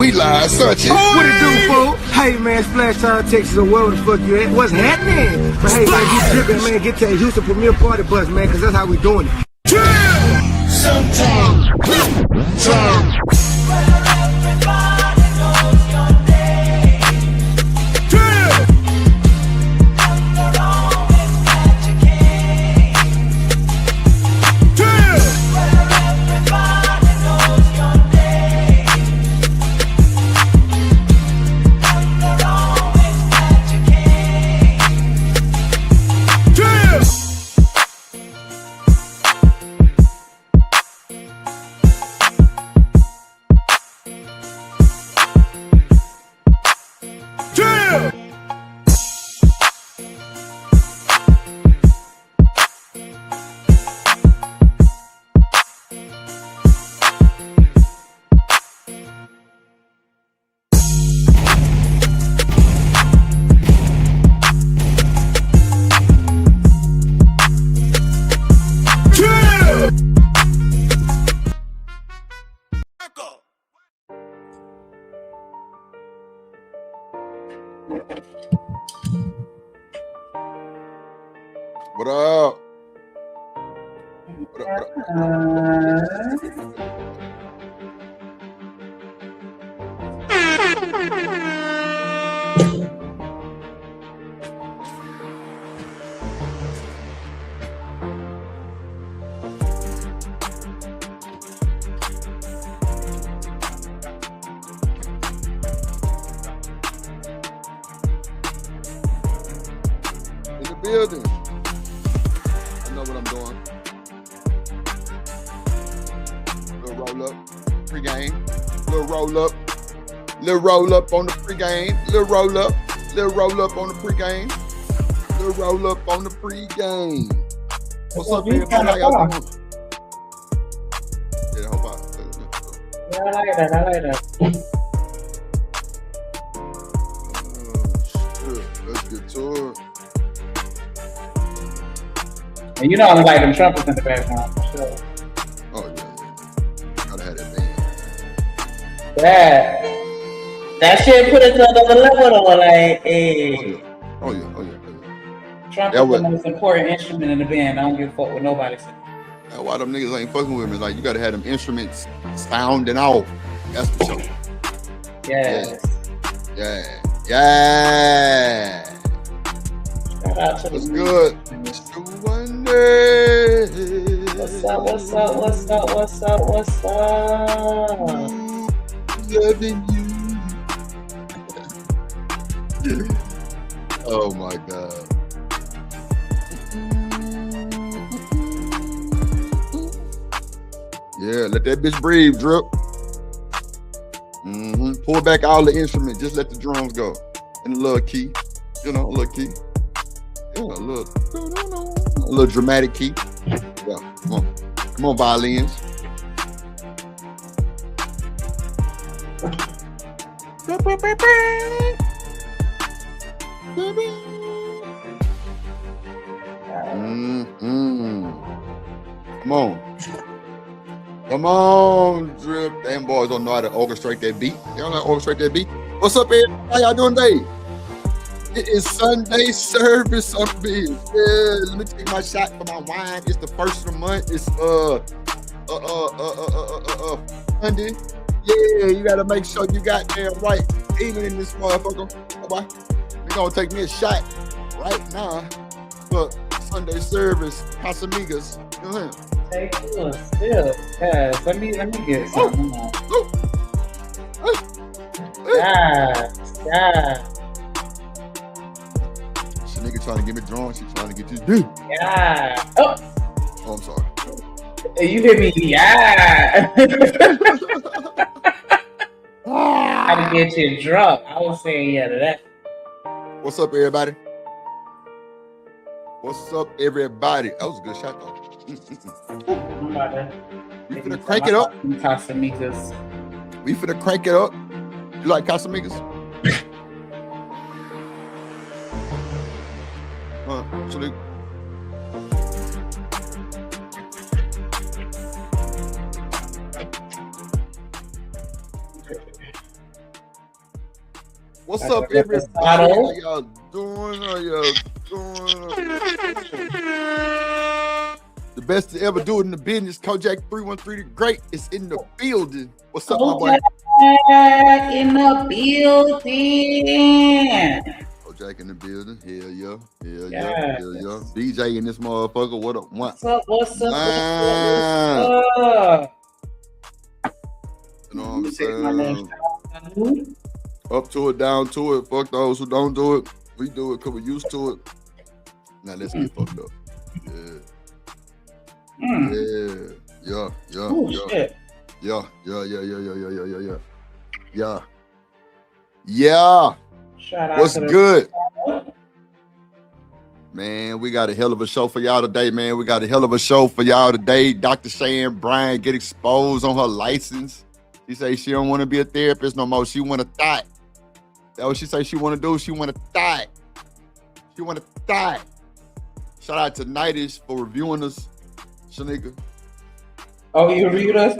We live, Sunshine. What it do, fool? Hey, man, Splash Town, Texas, or wherever the fuck you at. What's happening? But hey, man, you tripping, man. Get to the Houston Premier Party Bus, man, because that's how we doing it. Sometimes. What up? What up? In the building. I know what I'm doing. Little roll up, pregame. Little roll up. Little roll up on the pregame. Little roll up. Little roll up on the pregame. Little roll up on the pregame. What's up, everybody? How y'all doing? Yeah, hope Yeah, I like that. I like that. Shit. Let's get to it. And you know I like them trumpets in the background for sure. Oh yeah. Gotta have that band. That shit put it to another level though, like, hey. Oh yeah. Trumpet's the most important instrument in the band. I don't give a fuck what nobody says. That's why them niggas ain't fucking with me. Like, you gotta have them instruments sounding off. That's for sure. Yes. Yeah. Shout out to What's the good? Mr. Wonder. What's up? Loving you. Oh my God. Yeah, let that bitch breathe, drip. Pull back all the instruments. Just let the drums go. And a little key. You know, a little key. Yeah, a little dramatic key. Yeah, come on, violins. Come on, drip. Damn boys don't know how to orchestrate that beat. They don't know how to orchestrate that beat. What's up, everybody? How y'all doing today? It is Sunday service up here. Yeah, let me take my shot for my wine. It's the first of the month. It's Sunday. Yeah, you gotta make sure you got damn right. Even in this motherfucker. Bye-bye. We're gonna take me a shot right now for Sunday service. Casamigos. You know what I'm saying? Hey, cool. Still, guys, let me get something. Yeah. She nigga trying to get me drunk. She trying to get you deep. Yeah. Oh, I'm sorry. you hear me? Yeah. How to get you drunk? I was saying yeah to that. What's up, everybody? What's up, everybody? That was a good shot, though. We finna crank it up. Casamigos. We finna crank it up. You like Casamigos? Salute. What's Like up, a everybody? reposado. How y'all doing? How y'all doing? The best to ever do it in the business. Kojak 313 the Great is in the building. What's up, my boy? Kojak in the building. Kojak in the building. Hell yeah. Hell Yes. yeah. Hell yeah. BJ in this motherfucker. What up? What's up? What's up? Man. What's up? You know what I'm Say my name. saying? Up to it, down to it. Fuck those who don't do it. We do it because we're used to it. Now let's get fucked up. Yeah. Yeah. Oh, shit. Yeah. Yeah. Shout out What's to the good? Man, we got a hell of a show for y'all today, man. We got a hell of a show for y'all today. Dr. Chyenne Bryant get exposed on her license. She say she don't want to be a therapist no more. She want to thought. That's what she say she want to do. She want to thought. She want to thought. Shout out to Nightish for reviewing us, Shanika. Oh, you read us?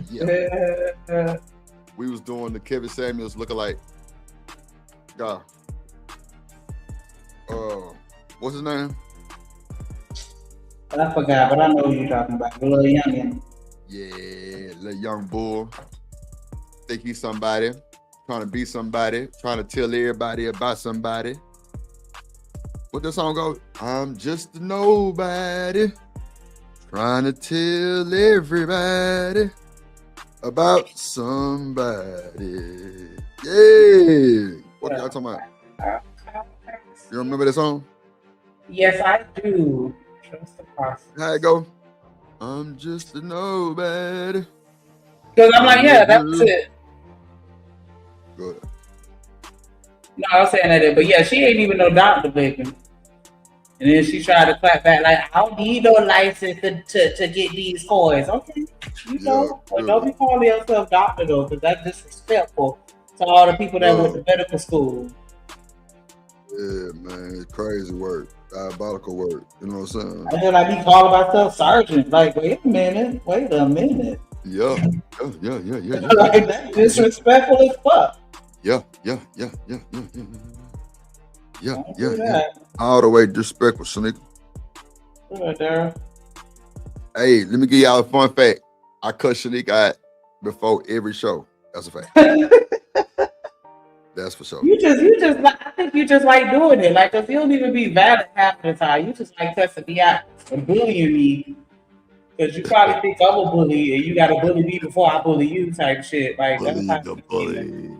Yeah. We was doing the Kevin Samuels lookalike. God. What's his name? I forgot, but I know who you're talking about. The little youngin. Yeah, little young bull. Think he's somebody. Trying to be somebody. Trying to tell everybody about somebody. What the song go? I'm just a nobody. Trying to tell everybody about somebody. Yeah. What y'all talking about? You remember that song? Yes, I do. Trust the process. How it go? I'm just a nobody. Because I'm like, yeah, that's it. Good. No, I was saying that, but yeah, she ain't even no doctor, baby. And then she tried to clap back like, I don't need no license to get these coins. Okay, you know, but don't be calling yourself doctor though, because that's disrespectful to all the people that went to medical school. Yeah, man, it's crazy work, diabolical work. You know what I'm saying? I feel like he calling myself sergeant. Like, wait a minute. Yeah. Like, that's disrespectful as fuck. Yeah. All the way disrespectful, Shanika. Right there. Hey, let me give y'all a fun fact. I cut Shanika out before every show. That's a fact. That's for sure. You just like, I think you just like doing it. Like, cause you don't even be valid half the time. You just like cussing me out and bullying me. Cause you probably think I'm a bully and you gotta bully me before I bully you type shit. Like, Bully that's the bully.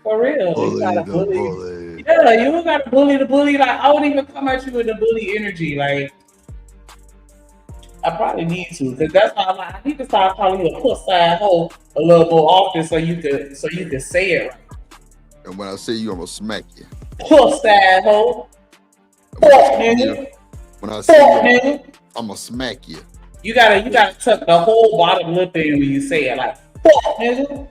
For real. Bully you gotta the bully. bully. Yeah, you don't gotta bully the bully. Like, I don't even come at you with the bully energy. Like, I probably need to, cause that's why I'm like, I need to start calling you a puss-ass hoe a little more often so you can say it right. And when I see you, I'm gonna smack you. Puss-ass hoe. When I see you, I'm gonna smack you. You gotta tuck the whole bottom lip in when you say it, like, fuck, nigga.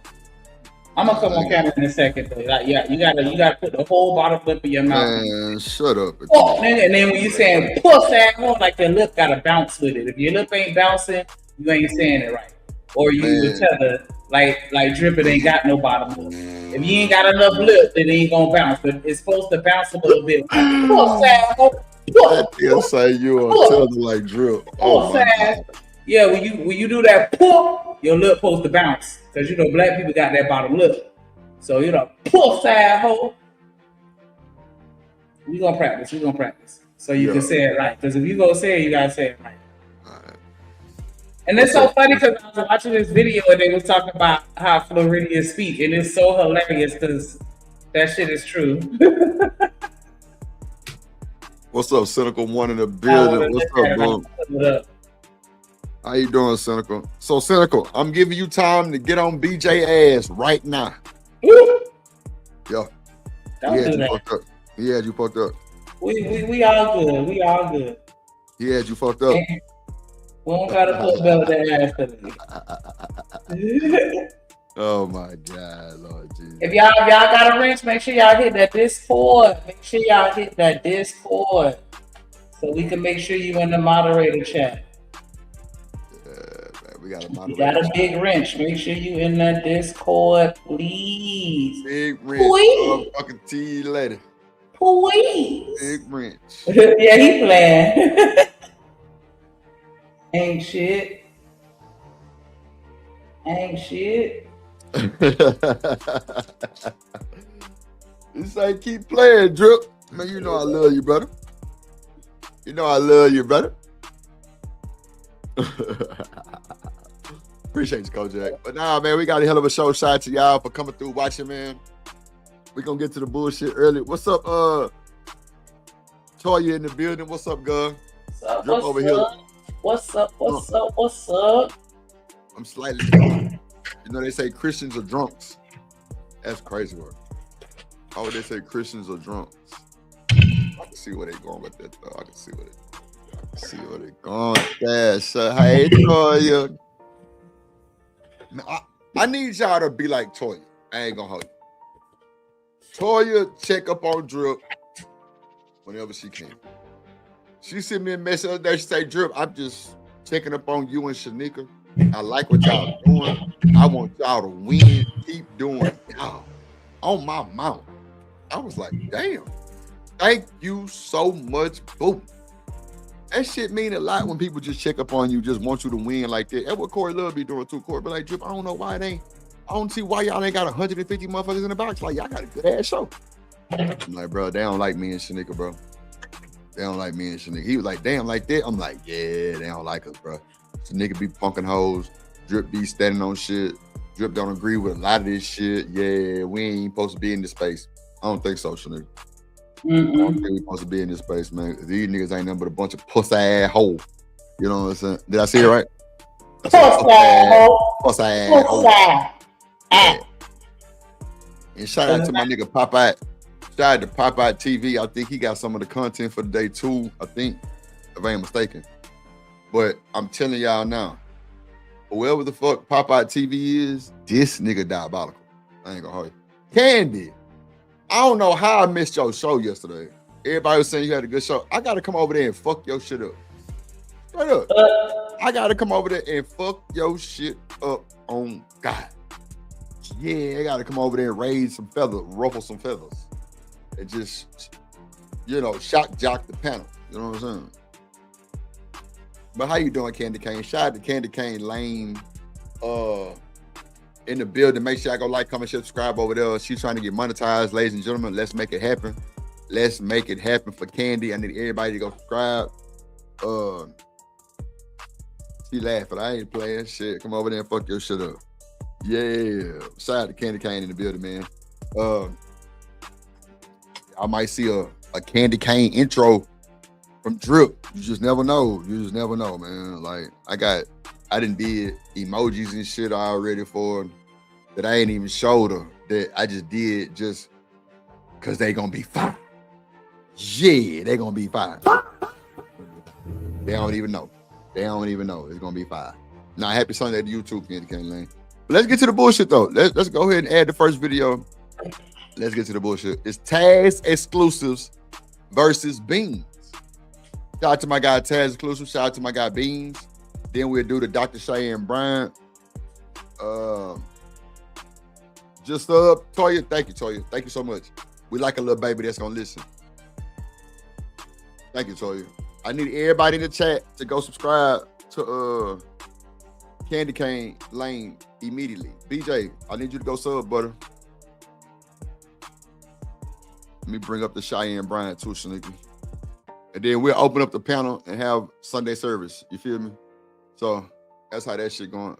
I'm gonna come on camera in a second, though. Like, yeah, you gotta put the whole bottom lip in your mouth. Man, shut up. Fuck, nigga. And then when you saying puss ass hoe, like your lip gotta bounce with it. If your lip ain't bouncing, you ain't saying it right. Or you would tell her, like dripping ain't got no bottom lip. If you ain't got enough lip, then it ain't gonna bounce. But it's supposed to bounce a little bit. Puss ass hoe. That say you are telling like drip. Oh my God. Yeah, when you do that pull, your lip supposed to bounce. Cause you know black people got that bottom lip. So you know, puss ass hoe. We gonna practice. So you can say it right. Cause if you gonna say it, you gotta say it right. Alright. And it's so funny because I was watching this video and they was talking about how Floridians speak, and it's so hilarious because that shit is true. What's up, Cynical One in the building? What's up, bro? How you doing, Cynical? So, Cynical, I'm giving you time to get on BJ ass right now. Yeah. He had you fucked up. We all good. We all good. He had you fucked up. We don't gotta put belly that ass today. Oh my God, Lord Jesus. If y'all got a wrench, make sure y'all hit that Discord. So we can make sure you in the moderator chat. Yeah, man, we got a You moderator. got a big wrench. Make sure you in the Discord, please. Big wrench. Please. Fucking T lady. Please. Big wrench. Yeah, he playing. Ain't shit. Ain't shit. You say keep playing, Drip. Man, you know I love you, brother. You know I love you, brother. Appreciate you, Kojak. But nah, man, we got a hell of a show. Shout out to y'all for coming through, watching, man. We gonna get to the bullshit early. What's up, Toya in the building? What's up, Gun? What's up? I'm slightly drunk. You know they say Christians are drunks. That's crazy work. Oh, they say Christians are drunks. I can see where they're going with that, though. I can see where they're going with that. So, hey, Toya. Man, I need y'all to be like Toya. I ain't gonna hold you. Toya check up on Drip whenever she can. She sent me a message the other day. She say, Drip, I'm just checking up on you and Shanika. I like what y'all doing. I want y'all to win. Keep doing y'all. On my mouth. I was like, damn. Thank you so much. Boom. That shit mean a lot when people just check up on you, just want you to win like that. That's what Corey Love be doing too. Corey be like, Drip, I don't know why it ain't. I don't see why y'all ain't got 150 motherfuckers in the box. Like, y'all got a good ass show. I'm like, bro, they don't like me and Shanika, bro. They don't like me and Shanika. He was like, damn, like that? I'm like, yeah, they don't like us, bro. Shanika be punking hoes. Drip be standing on shit. Drip don't agree with a lot of this shit. Yeah, we ain't supposed to be in this space. I don't think so, Shanika. I don't think we supposed to be in this space, man. These niggas ain't nothing but a bunch of pussy ass hoes. You know what I'm saying? Did I say it right? Pussy ass hoes. Yeah. And shout out to my nigga Popeye. Shout out to Popeye TV. I think he got some of the content for the day too. I think, if I ain't mistaken. But I'm telling y'all now, whoever the fuck Popeye TV is, this nigga diabolical. I ain't gonna hold you. Candy. I don't know how I missed your show yesterday. Everybody was saying you had a good show. I gotta come over there and fuck your shit up. Straight up. I gotta come over there and fuck your shit up on God. Yeah, I gotta come over there and raise some feathers, ruffle some feathers. And just, shock jock the panel. You know what I'm saying? But how you doing, Candy Cane? Shout out to Candy Cane Lane in the building. Make sure I go like, comment, share, subscribe over there. She's trying to get monetized, ladies and gentlemen. Let's make it happen. Let's make it happen for Candy. I need everybody to go subscribe. She laughing. I ain't playing shit. Come over there and fuck your shit up. Yeah. Shout out to Candy Cane in the building, man. I might see a Candy Cane intro from Drip. You just never know. You just never know, man. Like, I done did emojis and shit already for her that I ain't even showed her, that I just did just because they gonna be fine. Yeah, they gonna be fine. They don't even know. They don't even know. It's gonna be fine. Now, happy Sunday to YouTube, Candy Cane Lane. But let's get to the bullshit though. Let's go ahead and add the first video. Let's get to the bullshit. It's Taz exclusives versus Beanz. Shout out to my guy Taz exclusive. Shout out to my guy Beanz. Then we'll do the Dr. Chyenne Bryant. Toya, thank you, Toya. Thank you so much. We like a little baby that's gonna listen. Thank you, Toya. I need everybody in the chat to go subscribe to Candy Cane Lane immediately. BJ, I need you to go sub, butter. Let me bring up the Chyenne Bryant too, Shanika. And then we'll open up the panel and have Sunday service. You feel me? So that's how that shit going.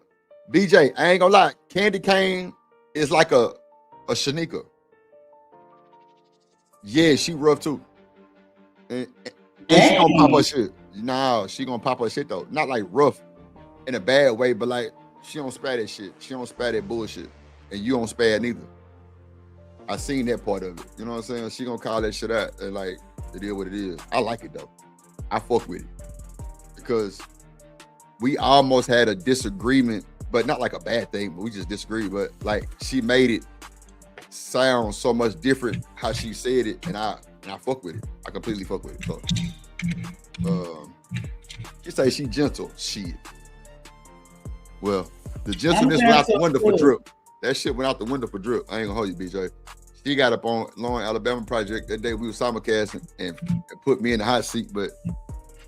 BJ, I ain't gonna lie. Candy Cane is like a Shanika. Yeah, she rough too. And she gonna pop her shit. Nah, she gonna pop her shit though. Not like rough in a bad way, but like she don't spare that shit. She don't spare that bullshit. And you don't spare it neither. I seen that part of it. You know what I'm saying? She gonna call that shit out and like, it is what it is. I like it though. I fuck with it. Because we almost had a disagreement, but not like a bad thing, but we just disagreed. But like she made it sound so much different how she said it, and I fuck with it. I completely fuck with it. So you say she gentle. Shit. Well, the gentleness went out the window for Drip. That shit went out the window for Drip. I ain't gonna hold you, BJ. She got up on Lauren Alabama Project that day we were simulcasting and put me in the hot seat, but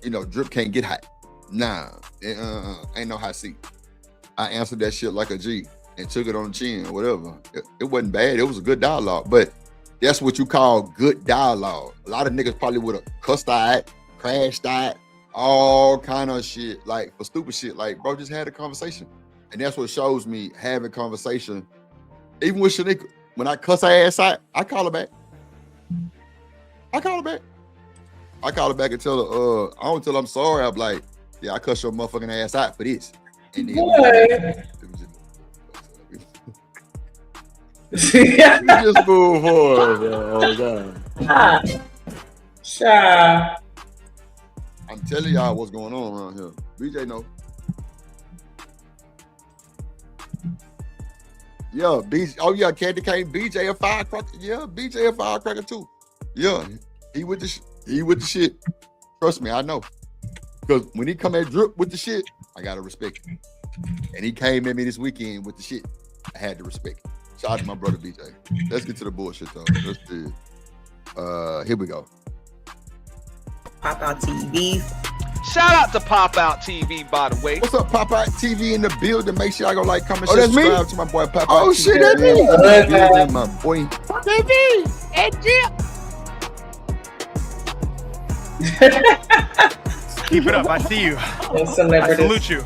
you know, Drip can't get hot. Nah, ain't no hot seat. I answered that shit like a G and took it on the chin or whatever. It wasn't bad. It was a good dialogue, but that's what you call good dialogue. A lot of niggas probably would have cussed out, crashed out, all kind of shit, like for stupid shit. Like, bro, just had a conversation. And that's what shows me having conversation. Even with Shanika, when I cuss her ass out, I call her back. I call her back and tell her, I don't tell her I'm sorry. I'm like, yeah, I cuss your motherfucking ass out for this. And then we just move forward, bro. Oh, God. Sure. I'm telling y'all what's going on around here. BJ know. Yeah, Candy Cane, BJ a firecracker. Yeah, BJ a firecracker too. Yeah, he with the shit. Trust me, I know. Because when he come at Drip with the shit, I gotta respect him. And he came at me this weekend with the shit. I had to respect him. Shout out to my brother BJ. Let's get to the bullshit though. Let's do it. Here we go. Pop Out TV. Shout out to Pop Out TV, by the way. What's up, Pop Out TV in the building? Make sure y'all go like, comment, Oh, share, that's me? subscribe to my boy Pop Out. Oh, TV. shit, that's me. In the building, my boy. Keep it up. I see you. I salute you.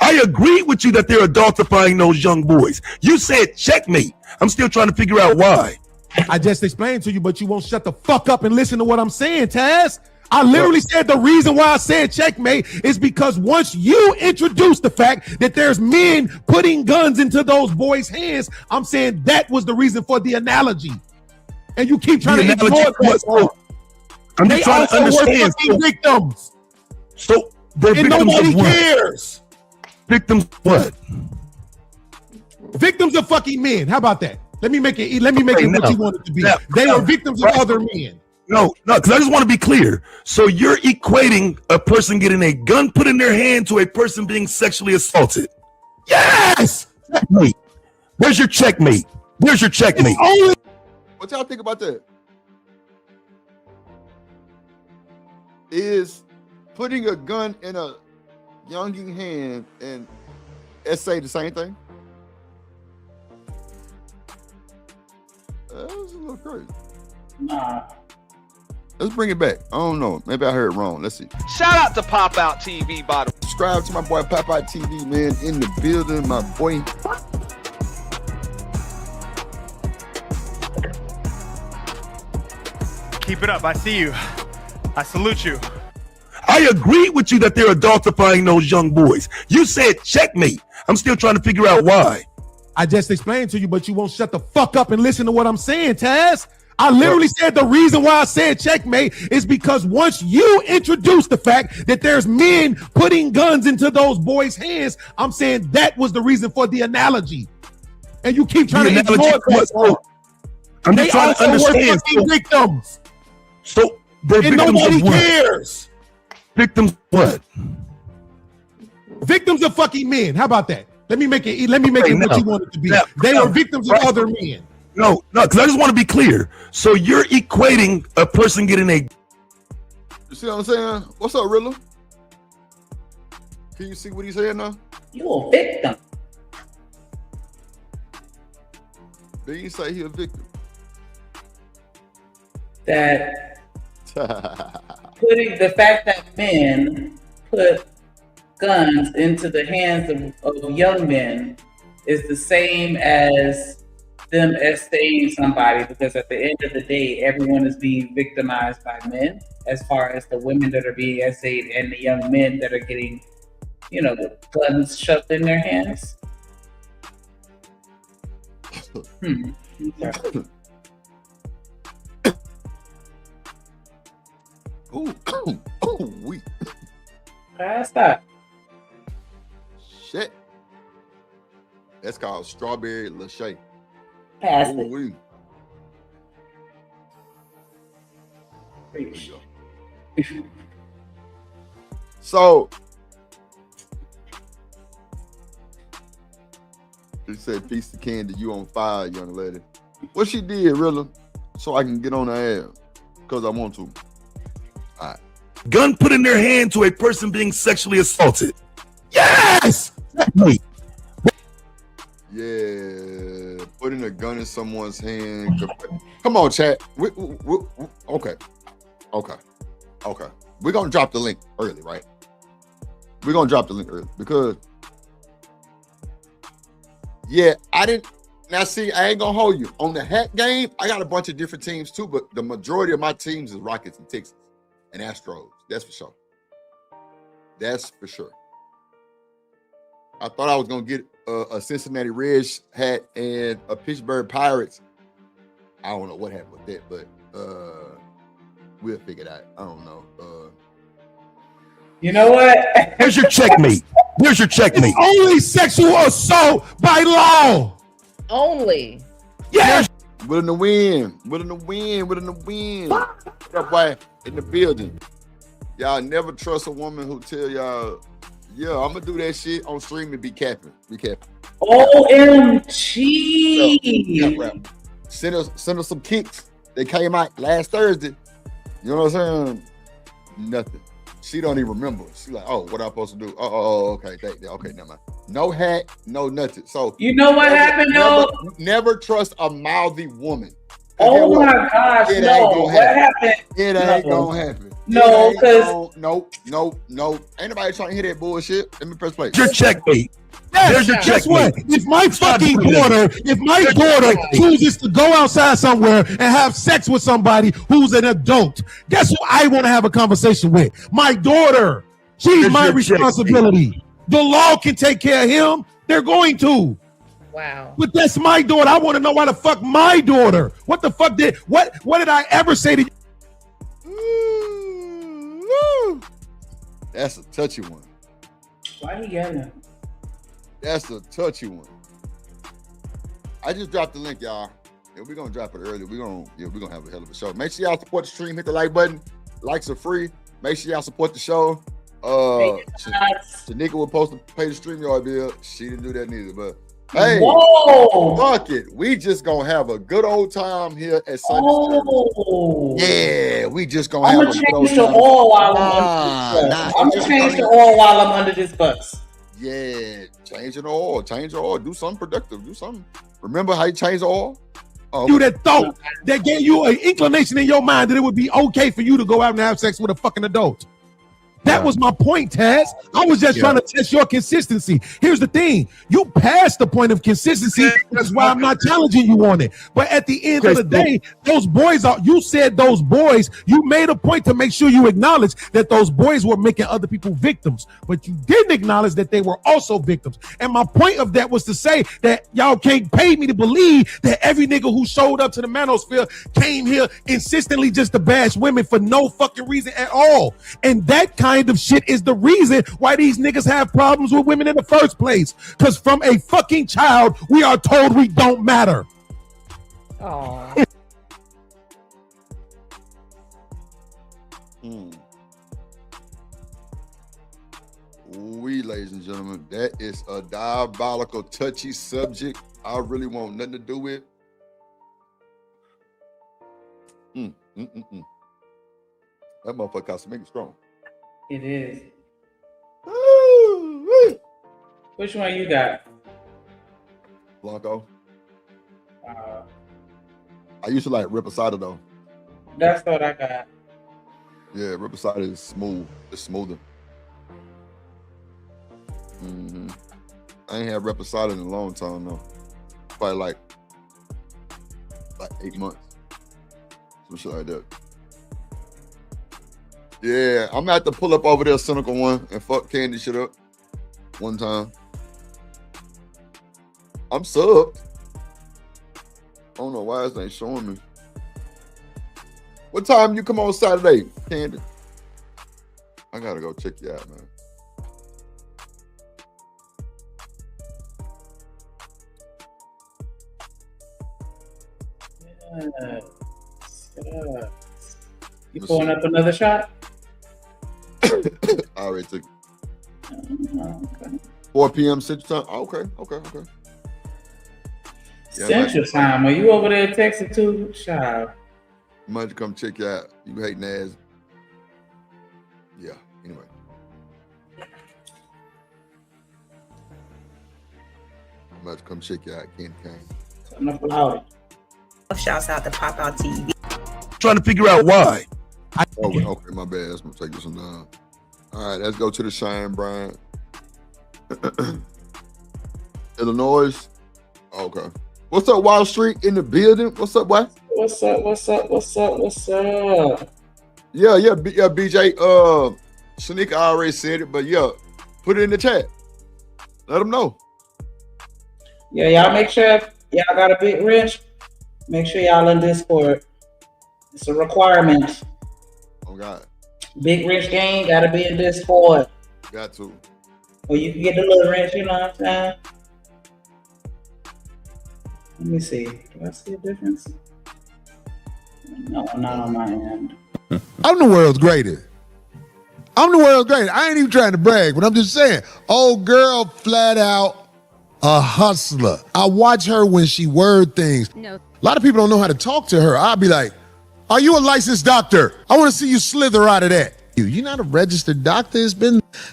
I agree with you that they're adultifying those young boys. You said checkmate. I'm still trying to figure out why. I just explained to you, but you won't shut the fuck up and listen to what I'm saying, Taz. I literally said the reason why I said checkmate is because once you introduce the fact that there's men putting guns into those boys' hands, I'm saying that was the reason for the analogy. And you keep trying to ignore that. I'm just trying to understand. Victims. So they're And victims nobody of what? cares. Victims of what? Victims of fucking men. How about that? Let me make it what you want it to be. They are victims of other men. No, because I just want to be clear. So you're equating a person getting a gun put in their hand to a person being sexually assaulted. Yes! Checkmate. Where's your checkmate? Where's your checkmate? What y'all think about that? Is putting a gun in a younging hand and say the same thing? That's a little crazy. Nah. Let's bring it back. I don't know. Maybe I heard it wrong. Let's see. Shout out to Pop Out TV, by the way. Subscribe to my boy Pop Out TV, man, in the building, my boy. Keep it up. I see you. I salute you. I agree with you that they're adultifying those young boys. You said checkmate. I'm still trying to figure out why. I just explained to you, but you won't shut the fuck up and listen to what I'm saying, Taz. I literally said the reason why I said checkmate is because once you introduce the fact that there's men putting guns into those boys' hands, I'm saying that was the reason for the analogy. And you keep trying to ignore that. I'm just trying to understand. Victims. So they're And victims nobody of what? cares. Victims of what? Victims of fucking men. How about that? Let me make it what you want it to be. They are victims of other men. No, because I just want to be clear. So you're equating a person getting a... You see what I'm saying? What's up, Rilla? Can you see what he's saying now? You a victim. Beanz say he a victim. That putting the fact that men put guns into the hands of young men is the same as them essaying somebody, because at the end of the day, everyone is being victimized by men, as far as the women that are being essayed and the young men that are getting, the guns shoved in their hands. Okay. We. Pass that. Shit. That's called strawberry lachey. Pass it. We. So She said, "Piece of candy, you on fire, young lady." What she did, really, so I can get on her ass, because I want to. All right. Gun put in their hand to a person being sexually assaulted. Yes! Checkmate. Yeah, putting a gun in someone's hand. Come on, chat. Okay. We're going to drop the link early, right? We're going to drop the link early because, yeah, I didn't. Now, see, I ain't going to hold you. On the hat game, I got a bunch of different teams too, but the majority of my teams is Rockets and Texans and Astros. That's for sure. That's for sure. I thought I was going to get a Cincinnati Reds hat and a Pittsburgh Pirates. I don't know what happened with that, but we'll figure it out. I don't know. You know what? Where's your checkmate? Where's your checkmate? It's only sexual assault by law. Only. Yes. Willing to win. Willing to win. Willing to win. That boy in the building. Y'all never trust a woman who tell y'all, yeah, I'm gonna do that shit on stream and be capping. Be capping. OMG. Yeah, send us some kicks. They came out last Thursday. You know what I'm saying? Nothing. She don't even remember. She like, oh, what am I supposed to do? Okay, okay, never mind. No hat, no nothing. So you know what happened though? Never trust a mouthy woman. Oh my gosh, no. What happened? It ain't gonna happen. No, because nope. Ain't nobody trying to hear that bullshit. Let me press play. Your checkmate. Yes, guess what? If my fucking daughter, chooses to go outside somewhere and have sex with somebody who's an adult, guess who I want to have a conversation with? My daughter. She's my responsibility. The law can take care of him. They're going to. Wow. But that's my daughter. I want to know why the fuck my daughter. What the fuck did what did I ever say to you? That's a touchy one. Why he yelling? That's a touchy one. I just dropped the link, y'all. And we're gonna drop it early. We're gonna have a hell of a show. Make sure y'all support the stream, hit the like button. Likes are free. Make sure y'all support the show. Shanika was supposed to pay the StreamYard bill. She didn't do that neither, but hey, whoa, fuck it. We just gonna have a good old time here at Sunday service. Yeah, we just gonna have a good old time. I'm gonna change the oil while I'm under this bus. Yeah, change the oil. Do something productive. Do something. Remember how you change the oil? You that thought that gave you an inclination in your mind that it would be okay for you to go out and have sex with a fucking adult. That was my point, Taz. I was just trying to test your consistency. Here's the thing. You passed the point of consistency. That's why I'm not challenging you on it. But at the end of the day, those boys you said those boys, you made a point to make sure you acknowledge that those boys were making other people victims. But you didn't acknowledge that they were also victims. And my point of that was to say that y'all can't pay me to believe that every nigga who showed up to the manosphere came here insistently just to bash women for no fucking reason at all. And that kind of shit is the reason why these niggas have problems with women in the first place. Because from a fucking child, we are told we don't matter. Oh. We, ladies and gentlemen, that is a diabolical, touchy subject. I really want nothing to do with. That motherfucker got to make it strong. It is. Which one you got? Blanco. I used to like Reposado though. That's what I got. Yeah, Reposado is smooth. It's smoother. I ain't had Reposado in a long time though. Probably like 8 months. Some shit like that. Yeah, I'm gonna have to pull up over there, Cynical One, and fuck Candy shit up one time. I'm subbed. I don't know why this ain't showing me. What time you come on Saturday, Candy? I gotta go check you out, man. You pulling up another shot? I already took it. 4 p.m. Central Time. Okay. Central Time. Are you over there in Texas too, child? Might come check you out. You hating ass. Yeah. Anyway. Might come check you out, Ken Kane. Shouts out to Pop Out TV. Trying to figure out why. Oh, okay, my bad. Let's take this one down. All right, let's go to the Chyenne, Bryant. Illinois. Okay. What's up, Wall Street in the building? What's up, boy? What's up? Yeah, BJ. Shanika already said it, but yeah, put it in the chat. Let them know. Yeah, y'all make sure y'all got a big wrench. Make sure y'all in Discord. It's a requirement. Oh God. Big wrench gang gotta be in Discord. Got to. Or you can get the little wrench, you know what I'm saying? Let me see. Do I see a difference? No, not on my end. I'm the world's greatest. I ain't even trying to brag, but I'm just saying, old girl flat out a hustler. I watch her when she word things. No. A lot of people don't know how to talk to her. I'll be like, are you a licensed doctor? I want to see you slither out of that. You're not a registered doctor.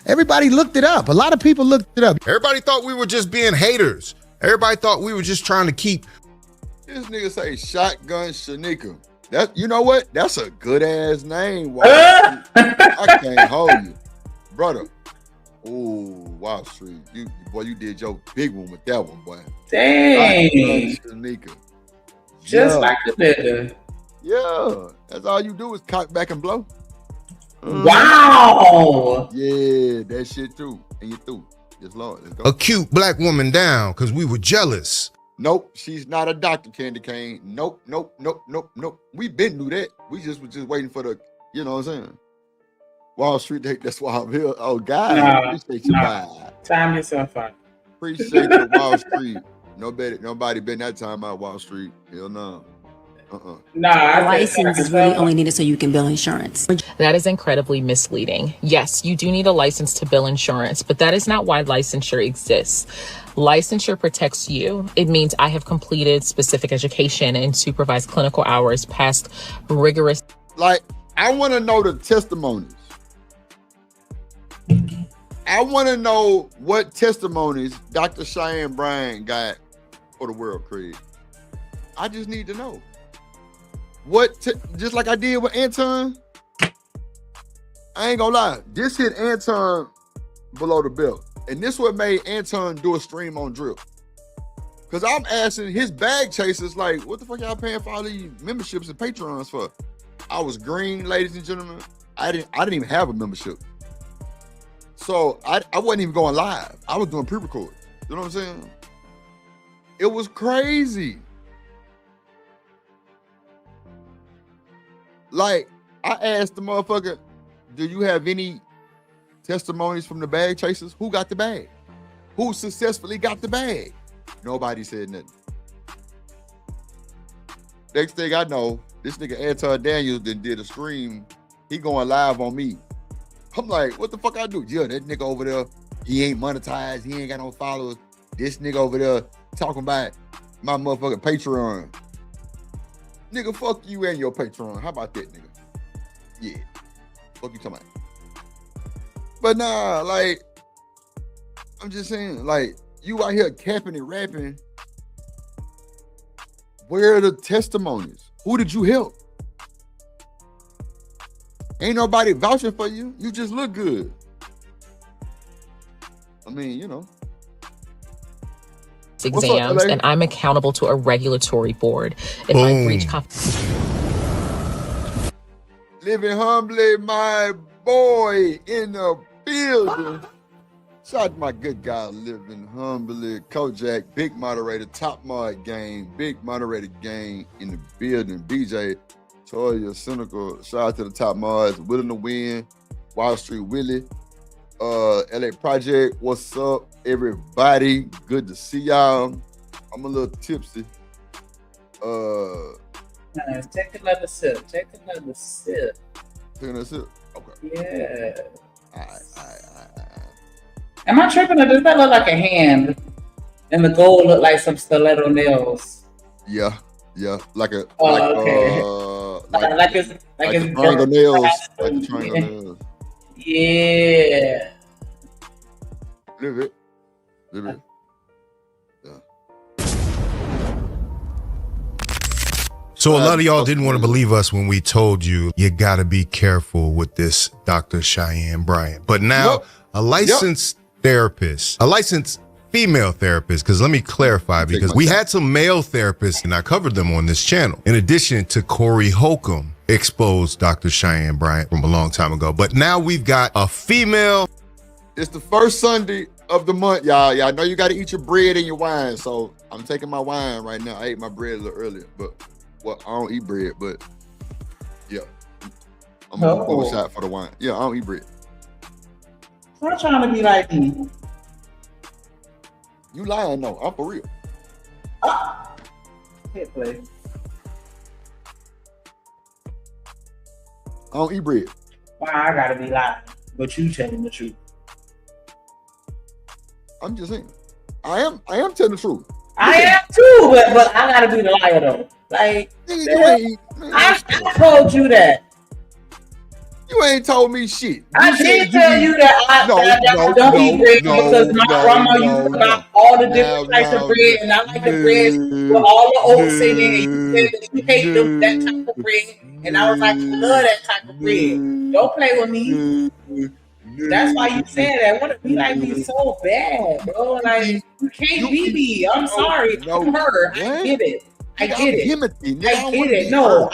Everybody looked it up. A lot of people looked it up. Everybody thought we were just being haters. Everybody thought we were just trying to keep. This nigga say Shotgun Shanika. That, you know what? That's a good ass name. I can't hold you, brother. Oh, Wall Street. You did your big one with that one, boy. Dang. Shanika. Just like the nigga. Yeah. That's all you do is cock back and blow. Wow. Yeah, that shit too. And you through. Just Lord. Let's go. A cute black woman down because we were jealous. Nope, she's not a doctor, Candy Cane. Nope. We been knew that. We was just waiting for the, you know what I'm saying? Wall Street, that's why I'm here. Oh, God, appreciate you. Time yourself out. Appreciate you, Wall Street. Nobody been that time out Wall Street. Hell no. A license is really only needed so you can bill insurance. That is incredibly misleading. Yes, you do need a license to bill insurance, but that is not why licensure exists. Licensure protects you. It means I have completed specific education and supervised clinical hours, passed rigorous. Like, I want to know the testimonies. I want to know what testimonies Dr. Chyenne Bryant got for the world, Craig. I just need to know. Just like I did with Anton, I ain't gonna lie. This hit Anton below the belt. And this what made Anton do a stream on Drip. Because I'm asking his bag chasers, like, what the fuck y'all paying for all these memberships and Patreons for? I was green, ladies and gentlemen. I didn't even have a membership. So I wasn't even going live. I was doing pre-record. You know what I'm saying? It was crazy. Like, I asked the motherfucker, do you have any testimonies from the bag chasers? Who got the bag? Who successfully got the bag? Nobody said nothing. Next thing I know, this nigga Anton Daniels did a stream. He going live on me. I'm like, what the fuck I do? Yeah, that nigga over there, he ain't monetized. He ain't got no followers. This nigga over there talking about my motherfucking Patreon. Nigga, fuck you and your Patreon. How about that, nigga? Yeah. Fuck you talking about? But nah, like, I'm just saying, like, you out here capping and rapping. Where are the testimonies? Who did you help? Ain't nobody vouching for you. You just look good. I mean, you know. Exams, and I'm accountable to a regulatory board. If I breach Living humbly, my boy in the building. Shout out to my good guy, Living Humbly, Kojak, big moderator, top mod game, big moderator game in the building. BJ, Toya, Cynical, shout out to the top mods, willing to win, Wall Street Willie, LA Project, what's up, everybody? Good to see y'all. I'm a little tipsy. Take another sip. Take another sip. Take another sip? Okay. Yeah. All right. Am I tripping or does that look like a hand? And the gold looked like some stiletto nails. Yeah, like a okay. Like it's triangle nails. Like the triangle nails. Yeah. Live it. Yeah. So a lot of y'all didn't want to believe us when we told you got to be careful with this Dr. Chyenne Bryant. But now a licensed therapist, a licensed female therapist, because let me clarify, because we had some male therapists and I covered them on this channel. In addition to Corey Holcomb exposed Dr. Chyenne Bryant from a long time ago. But now we've got a female. It's the first Sunday of the month, y'all. Y'all know you got to eat your bread and your wine. So I'm taking my wine right now. I ate my bread a little earlier, but I don't eat bread, but yeah. I'm gonna do a shot for the wine. Yeah, I don't eat bread. I'm trying to be like me. You lying, no. I'm for real. Hit play. I don't eat bread. Why I gotta be lying, but you telling the truth. I'm just saying. I am telling the truth. I am too, but I gotta be the liar though. Like, I told you that. You ain't told me shit. I did tell you that I don't eat bread because my grandma used to buy all the different types of bread, and I like the bread with all the oats in it. And you said that you hate that type of bread, and I was like, I love that type of bread. Don't play with me. That's why you said that. Want to be like me so bad, bro? Like, you can't be me. I'm sorry. I'm her. I get it. I get it. No,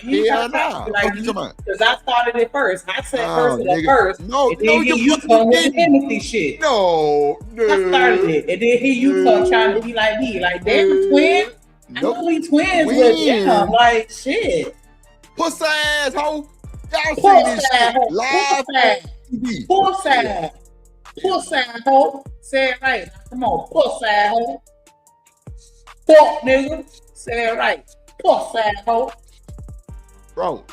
you can't talk like me because I started it first. I said first and first. No, and then you come with the Timothy shit. No, I started it, and then here you come trying to be like me. Like, they're twins. I know we twins, but yeah, like shit. Pussy ass hoe. Y'all see this shit live on TV. Pussy hoe. Say it right. Come on, pussy hoe. Fuck nigga. Say it right. Pussy hoe. Bro,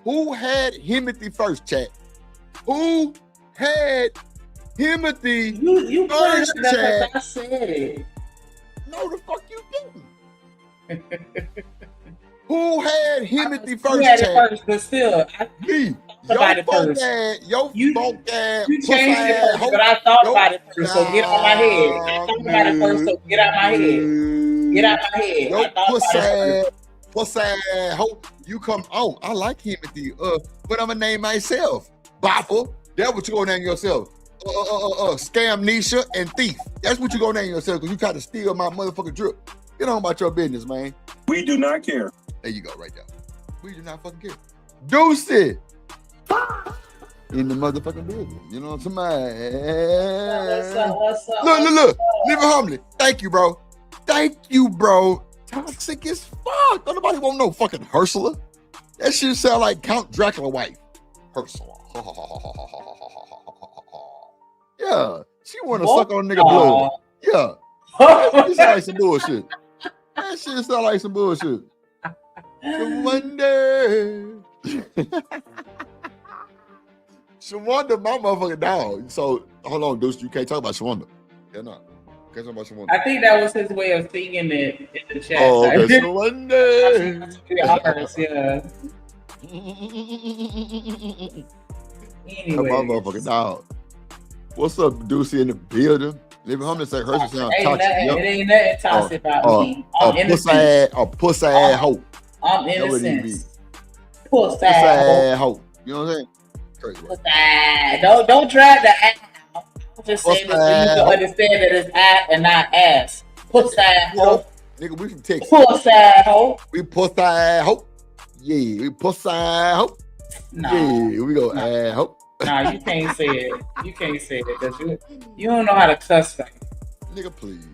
who had Timothy first, chat? Who had Timothy you first, chat? I said it. No, the fuck you didn't. Who had Timothy first, chat? First, but still, me. Your funk ass, you changed it first, but I thought about it first, so get out my head. I thought about it first, so get out my head. Get out my head. Yo, pussy hope you come on. I like Timothy. But I'm gonna name myself Bopper. That's what you gonna name yourself. Scamnesia and thief. That's what you gonna name yourself because you tried to steal my motherfucking drip. Get on about your business, man. We do not care. There you go, right there. We do not fucking care. Deuce in the motherfucking building. You know what I'm saying? What's up? Look. Live it humbly. Thank you, bro. Toxic as fuck. Don't nobody want no fucking Ursula. That shit sound like Count Dracula wife. Ursula. Yeah. She wanna suck on a nigga blood. Yeah. That shit sound like some bullshit. That shit sound like some bullshit. Shawanda, my motherfucking dog. So hold on, Deuce. You can't talk about Shawanda. Yeah, no. Can't talk about Shawanda. I think that was his way of singing it in the chat. Oh, okay. Shawanda. Yeah. Anyway. My motherfucking dog. What's up, Deucey in the building? Living home say Hershey sound toxic. It ain't nothing toxic about me. I'm innocent. Pussy ass hoe. I'm innocent. Pussy ass hoe. You know what I'm saying? Crazy. Don't drag the ass. I'm just saying this so you can understand that it's ass and not ass. Pussy ass hoe. Nigga, we from Texas. Pussy ass hoe. We pussy ass hoe. Yeah, we pussy ass hoe. Nah. Yeah, we go ass hoe. Nah, you can't say it. You can't say it because you don't know how to cuss things. Nigga, please.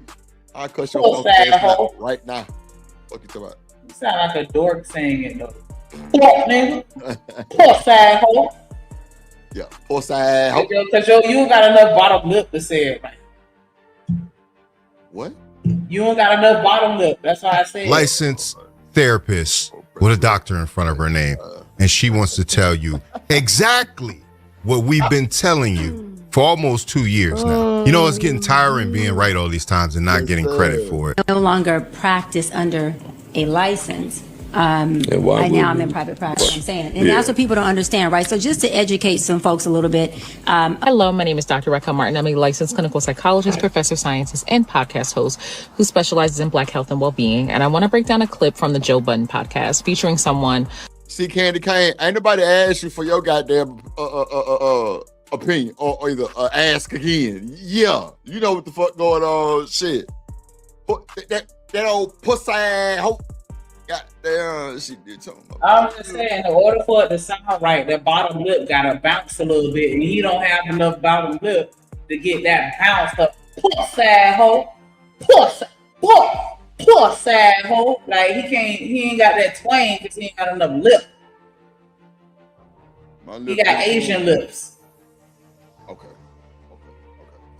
I'll cuss your ass right now. What you talking about? You sound like a dork saying it though. Fuck, nigga. Pussy ass hoe. Yeah, pussy ass hoe. Because you don't got enough bottom lip to say it right. What? You don't got enough bottom lip. That's why I say licensed therapist with a doctor in front of her name, and she wants to tell you exactly what we've been telling you for almost 2 years now. You know, it's getting tiring being right all these times and not getting credit for it. No longer practice under a license. Right now I'm in private practice, I'm saying. And that's what people don't understand, right? So just to educate some folks a little bit. Hello, my name is Dr. Raquel Martin. I'm a licensed clinical psychologist, professor of sciences, and podcast host who specializes in Black health and well-being. And I want to break down a clip from the Joe Budden podcast featuring someone. See, Candy Cane, ain't nobody asked you for your goddamn opinion or either ask again. Yeah, you know what the fuck going on, shit. That old pussy hoe. Goddamn, she did something. I was just saying, in order for it to sound right, that bottom lip gotta bounce a little bit, and he don't have enough bottom lip to get that bounce up. Pussy hoe, pussy hoe. Like he ain't got that twang because he ain't got enough lip. He got Asian lips. Okay.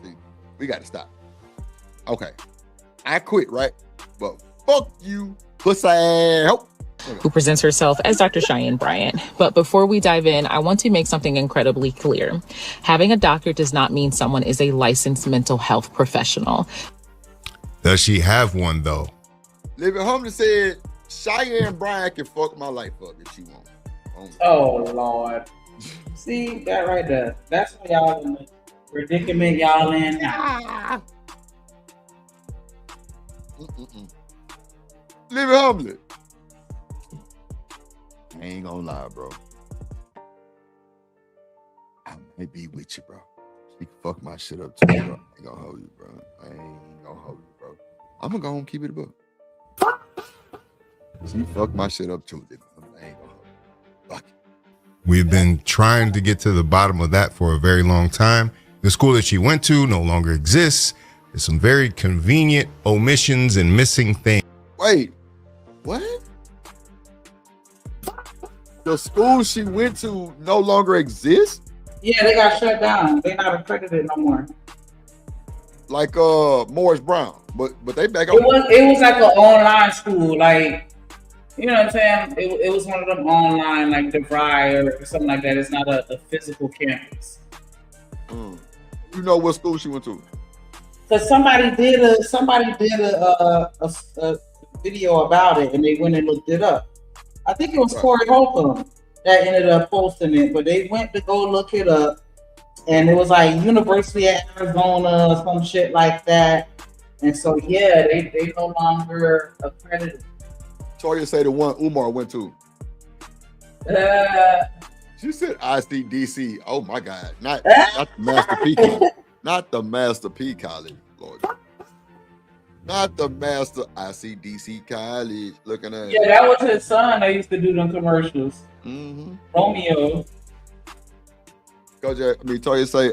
See, we got to stop. Okay, I quit, right? But fuck you, pussy hoe. Who presents herself as Dr. Chyenne Bryant. But before we dive in, I want to make something incredibly clear. Having a doctor does not mean someone is a licensed mental health professional. Does she have one, though? Living Homeless said, Chyenne Bryant can fuck my life up if she wants. Oh, Lord. See, that right there. That's what y'all in the predicament y'all in now. Living Homeless. I ain't gonna lie, bro. I may be with you, bro. She can fuck my shit up too, bro. I ain't gonna hold you, bro. I ain't gonna hold you, bro. I'm gonna go and keep it a book. She fucked my shit up too. I ain't gonna hold you. Fuck it. We've been trying to get to the bottom of that for a very long time. The school that she went to no longer exists. There's some very convenient omissions and missing things. Wait, what? The school she went to no longer exists? Yeah, they got shut down. They're not accredited no more. Like Morris Brown, but they back up. It was like an online school, like, you know what I'm saying? It was one of them online, like DeVry or something like that. It's not a physical campus. You know what school she went to? Because somebody did a video about it, and they went and looked it up. I think it was Corey Holcomb that ended up posting it, but they went to go look it up, and it was like University of Arizona or some shit like that. And so yeah, they no longer accredited. Toya say the one Umar went to. She said ICDC. Oh my God, not the Master P College. Not the Master P College, Lord. Not the Master ICDC College. Looking at yeah, that was his son. They used to do them commercials. Romeo. Toya say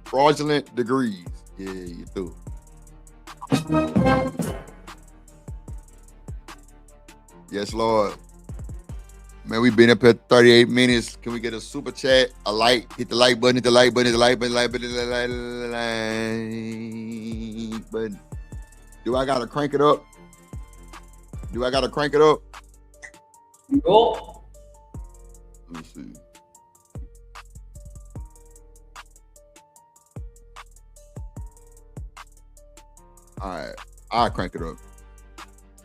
fraudulent degrees. Yeah, you do. Yes, Lord. Man, we've been up at 38 minutes. Can we get a super chat? A like? Hit the like button, hit the like button, hit the like button, like button. Do I gotta crank it up? Go. Let me see. All right, I'll crank it up.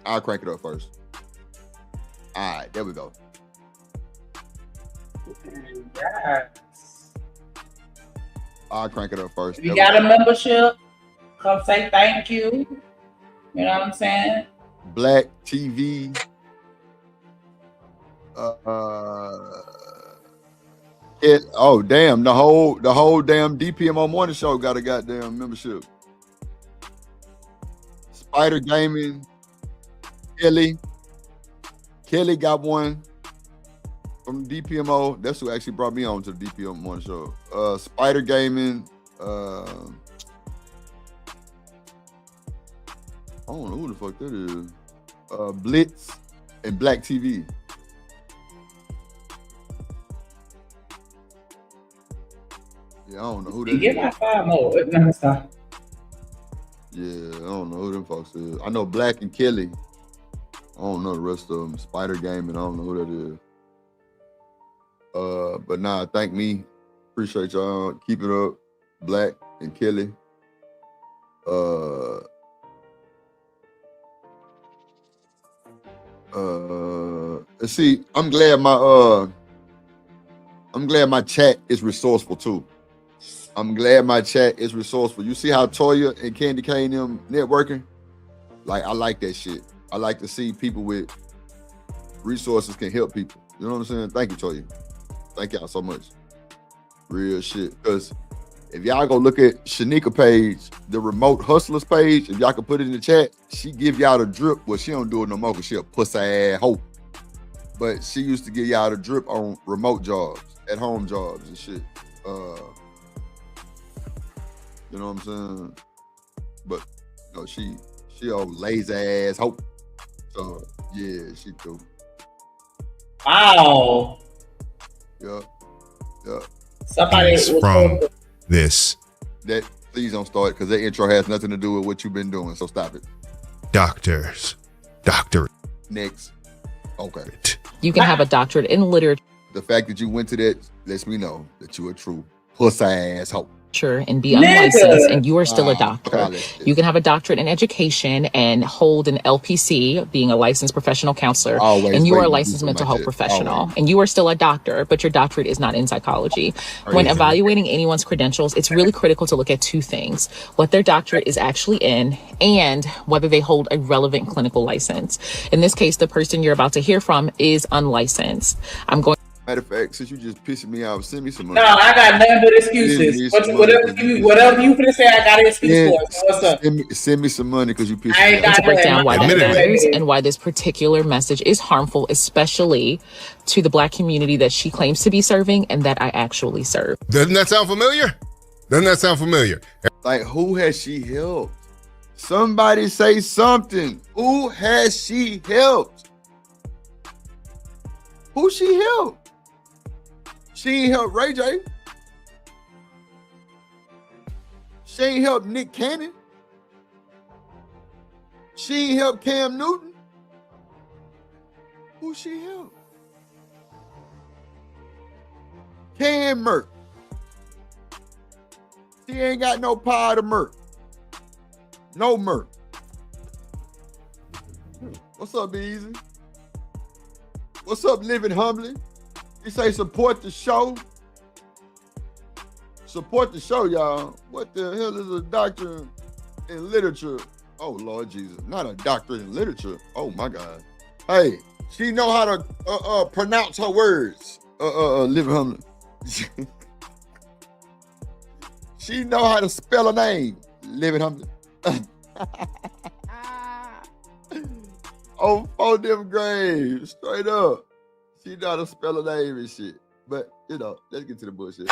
I'll crank it up first. All right, there we go. Yes. I'll crank it up first. If you got a membership, come say thank you. You know what I'm saying? Black TV. Oh damn! The whole damn DPMO morning show got a goddamn membership. Spider Gaming. Kelly got one from DPMO. That's who actually brought me on to the DPMO morning show. Spider Gaming. I don't know who the fuck that is. Blitz and Black TV. Yeah, I don't know who that is. Get my 5 more. No, stop. Yeah, I don't know who them folks is. I know Black and Kelly. I don't know the rest of them. Spider Gaming, I don't know who that is. But nah, thank me. Appreciate y'all. Keep it up. Black and Kelly. See, I'm glad my chat is resourceful too. I'm glad my chat is resourceful. You see how Toya and Candy Cane them networking? Like, I like that shit. I like to see people with resources can help people. You know what I'm saying? Thank you, Toya. Thank y'all so much. Real shit. Because if y'all go look at Shanika page, the Remote Hustlers page, if y'all can put it in the chat, she give y'all the drip. Well, she don't do it no more because she a pussy ass hoe. But she used to give y'all the drip on remote jobs, at home jobs and shit. You know what I'm saying? But no, she a lazy ass hoe. So yeah, she cool. Wow. Yeah. Somebody was from this. That please don't start because that intro has nothing to do with what you've been doing. So stop it. Doctorate. Next. Okay. You can have a doctorate in literature. The fact that you went to that lets me know that you're a true pussy ass hoe. And be unlicensed, and you are still a doctor. You can have a doctorate in education and hold an LPC, being a licensed professional counselor, and you are a licensed mental health professional, and you are still a doctor, but your doctorate is not in psychology. When evaluating anyone's credentials, it's really critical to look at two things: what their doctorate is actually in, and whether they hold a relevant clinical license. In this case, the person you're about to hear from is unlicensed. Matter of fact, since you just pissing me off, send me some money. No, I got nothing but excuses. Whatever you finna say, I got an excuse for. So what's up? Send me some money because you pissing me off. To break down why that matters and why this particular message is harmful, especially to the Black community that she claims to be serving and that I actually serve. Doesn't that sound familiar? Like, who has she helped? Somebody say something. Who has she helped? Who she helped? She ain't helped Ray J. She ain't helped Nick Cannon. She ain't helped Cam Newton. Who she helped? Cam Merck. She ain't got no power to Merck. No Merck. What's up, Beanz? What's up, Living Humbly? You say support the show. Support the show, y'all. What the hell is a doctor in literature? Oh, Lord Jesus. Not a doctorate in literature. Oh, my God. Hey, she know how to pronounce her words. Living Humbly. She know how to spell a name. Living Humbly. Oh, for them graves. Straight up. She know how to spell a name and shit. But, you know, let's get to the bullshit.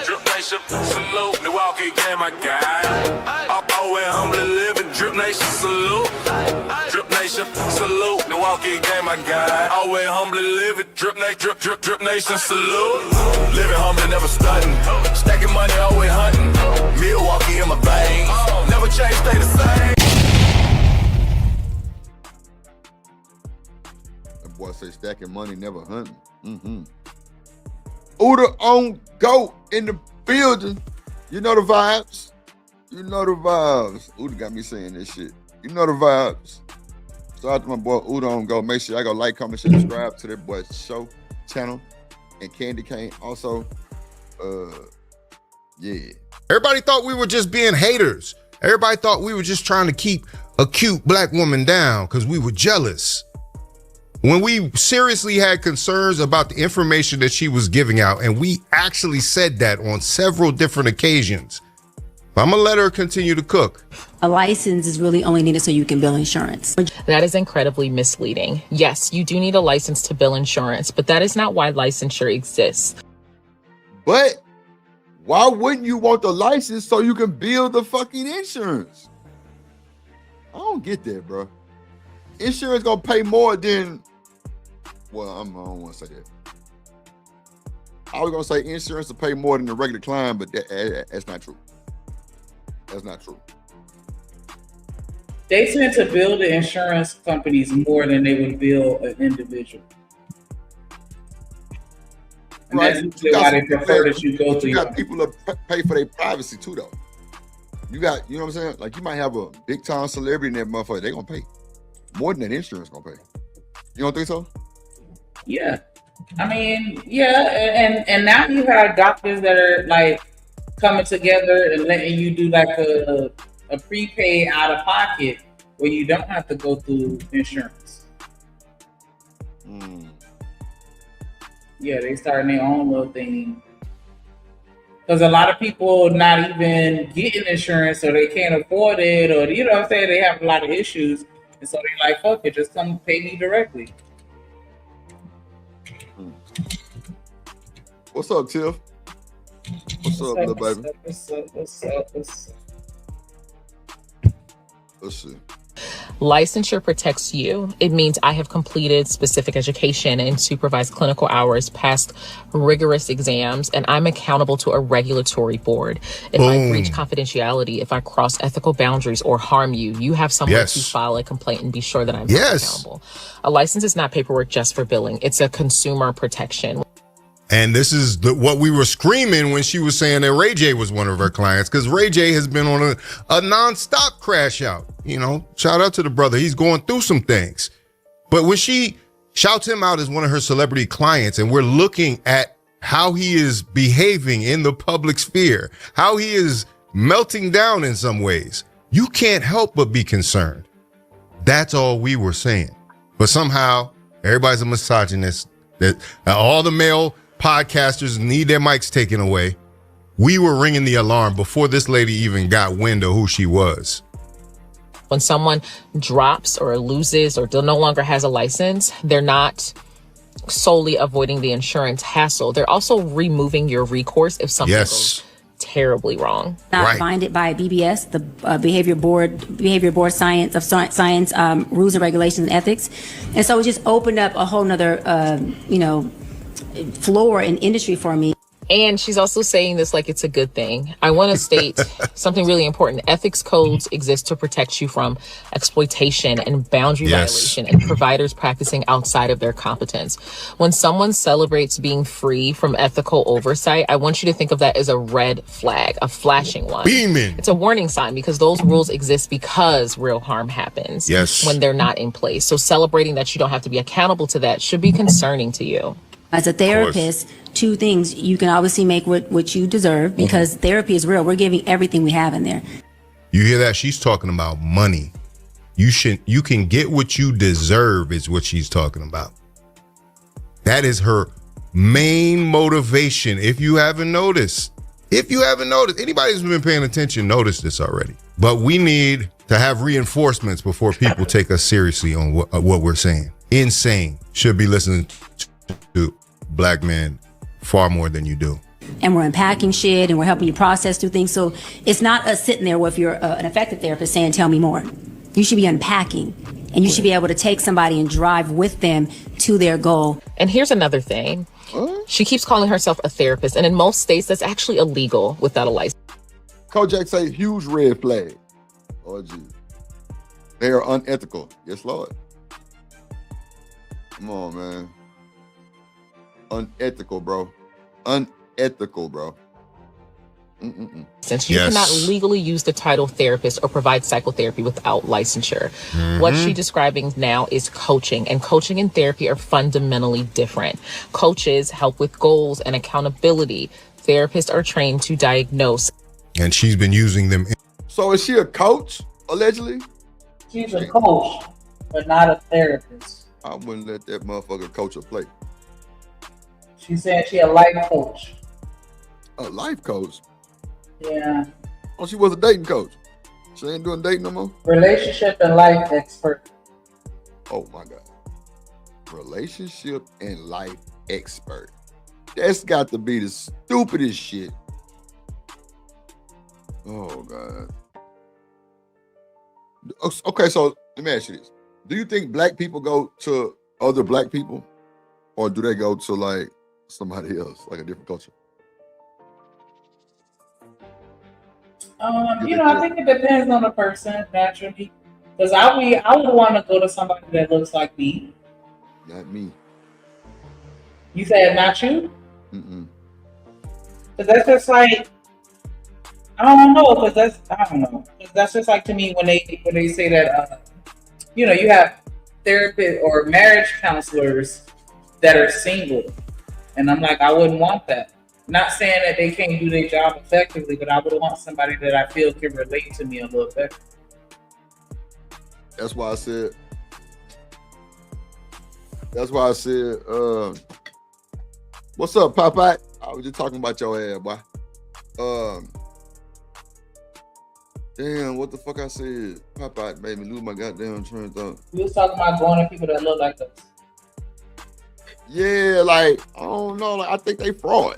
Drip Nation, salute. Milwaukee game, my guy. Up all and humbly living. Drip Nation, salute. Drip Nation, salute. Milwaukee game, my guy. Always humbly living. Drip Nation, salute. Living humbly, never stunting. Stacking money, always hunting. Milwaukee in my veins. Never change, stay the same. Boy say stacking money, never hunting. Uda on go in the building. You know the vibes. Uda got me saying this shit. You know the vibes. Shout out to my boy Uda on go. Make sure y'all go like, comment, share, subscribe to that boy's show channel and Candy Cane. Also, yeah. Everybody thought we were just being haters. Everybody thought we were just trying to keep a cute Black woman down because we were jealous. When we seriously had concerns about the information that she was giving out, and we actually said that on several different occasions. I'm gonna let her continue to cook. A license is really only needed so you can bill insurance. That is incredibly misleading. Yes, you do need a license to bill insurance, but that is not why licensure exists. But why wouldn't you want the license so you can bill the fucking insurance? I don't get that, bro. Insurance gonna pay more than, well, I don't want to say that. I was gonna say insurance will pay more than the regular client, but that's not true. That's not true. They tend to bill the insurance companies more than they would bill an individual. And Right. that's usually why they prefer that you go through. You got people that pay for their privacy too, though. You got, you know what I'm saying? Like you might have a big time celebrity in that motherfucker. They gonna pay more than that insurance gonna pay. You don't think so? Yeah, I mean, yeah, and now you have doctors that are like coming together and letting you do like a prepaid out of pocket where you don't have to go through insurance. Yeah, they starting their own little thing. Because a lot of people not even getting insurance or they can't afford it, or you know what I'm saying, they have a lot of issues. And so they like, fuck it, just come pay me directly. What's up, Tiff? What's up, little baby? What's up? Let's see. Licensure protects you. It means I have completed specific education and supervised clinical hours, passed rigorous exams, and I'm accountable to a regulatory board. If I breach confidentiality, if I cross ethical boundaries or harm you, you have somewhere to file a complaint and be sure that I'm accountable. A license is not paperwork just for billing. It's a consumer protection. And this is what we were screaming when she was saying that Ray J was one of her clients, because Ray J has been on a nonstop crash out. You know, shout out to the brother. He's going through some things. But when she shouts him out as one of her celebrity clients, and we're looking at how he is behaving in the public sphere, how he is melting down in some ways, you can't help but be concerned. That's all we were saying. But somehow everybody's a misogynist. That all the male podcasters need their mics taken away. We were ringing the alarm before this lady even got wind of who she was. When someone drops or loses or no longer has a license, they're not solely avoiding the insurance hassle. They're also removing your recourse if something goes terribly wrong. Not binded by BBS, the Behavior Board Science Rules and Regulations and Ethics. And so it just opened up a whole nother, floor in industry for me. And she's also saying this like it's a good thing. I want to state something really important. Ethics codes exist to protect you from exploitation and boundary violation and providers practicing outside of their competence. When someone celebrates being free from ethical oversight, I want you to think of that as a red flag, a flashing one. Beaming. It's a warning sign because those rules exist because real harm happens when they're not in place. So celebrating that you don't have to be accountable to that should be concerning to you. As a therapist, two things: you can obviously make what you deserve because therapy is real. We're giving everything we have in there. You hear that? She's talking about money. You can get what you deserve is what she's talking about. That is her main motivation. If you haven't noticed, anybody who's been paying attention noticed this already. But we need to have reinforcements before people take us seriously on what we're saying. Insane. Should be listening to Black men far more than you do. And we're unpacking shit and we're helping you process through things. So it's not us sitting there with your an effective therapist saying, tell me more. You should be unpacking and you should be able to take somebody and drive with them to their goal. And here's another thing. She keeps calling herself a therapist. And in most states, that's actually illegal without a license. Kojak say huge red flag. Oh, gee. They are unethical. Yes, Lord. Come on, man. Unethical, bro. Unethical, bro. Since you cannot legally use the title therapist or provide psychotherapy without licensure. What she's describing now is coaching, and coaching and therapy are fundamentally different. Coaches help with goals and accountability. Therapists are trained to diagnose. And she's been using them. So is she a coach, allegedly? She's a coach, but not a therapist. I wouldn't let that motherfucker coach her play. She said she a life coach. A life coach? Yeah. Oh, she was a dating coach. She ain't doing dating no more? Relationship and life expert. Oh my God. Relationship and life expert. That's got to be the stupidest shit. Oh God. Okay, so let me ask you this. Do you think black people go to other black people? Or do they go to like somebody else, like a different culture? I think it depends on the person, naturally. Because I would want to go to somebody that looks like me. Not me. You said not you? But that's just like, I don't know, because that's just like, to me, when they say that you have therapists or marriage counselors that are single, and I'm like, I wouldn't want that. Not saying that they can't do their job effectively, but I would want somebody that I feel can relate to me a little better. That's why I said. What's up, Popeye? I was just talking about your ass, boy. Damn, what the fuck I said? Popeye made me lose my goddamn train of thought. We was talking about going to people that look like us. Yeah, like, I don't know. Like, I think they fraud.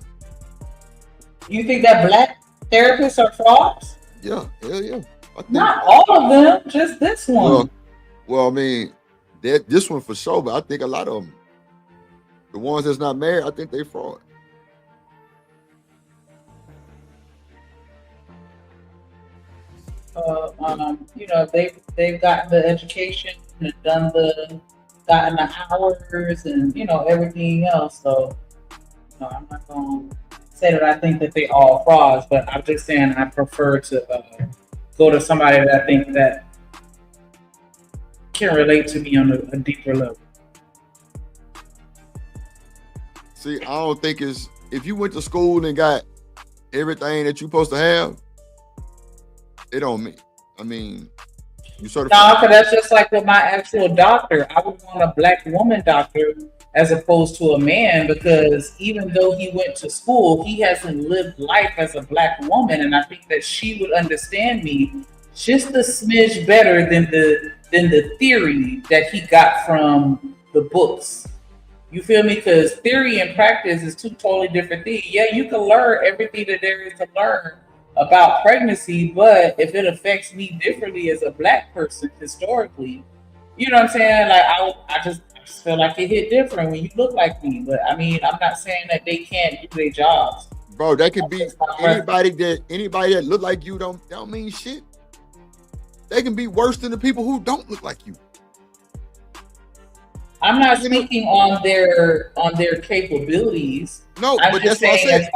You think that black therapists are frauds? Yeah, hell yeah. Not all of them, just this one. Well, I mean, this one for sure, but I think a lot of them, the ones that's not married, I think they fraud. They've gotten the education and gotten the hours and everything else. So I'm not gonna say that I think that they all frauds, but I'm just saying I prefer to go to somebody that I think that can relate to me on a deeper level. See, I don't think it's, if you went to school and got everything that you're supposed to have, it don't mean. I mean, you sort of. No, because that's just like with my actual doctor. I would want a black woman doctor as opposed to a man, because even though he went to school, he hasn't lived life as a black woman, and I think that she would understand me just a smidge better than the theory that he got from the books. You feel me? Because theory and practice is two totally different things. Yeah, you can learn everything that there is to learn about pregnancy, but if it affects me differently as a black person historically, you know what I'm saying? Like I just feel like it hit different when you look like me. But I mean, I'm not saying that they can't do their jobs. Bro, that could be anybody that look like you don't mean shit. They can be worse than the people who don't look like you. I'm not speaking on their capabilities. No, but that's what I said.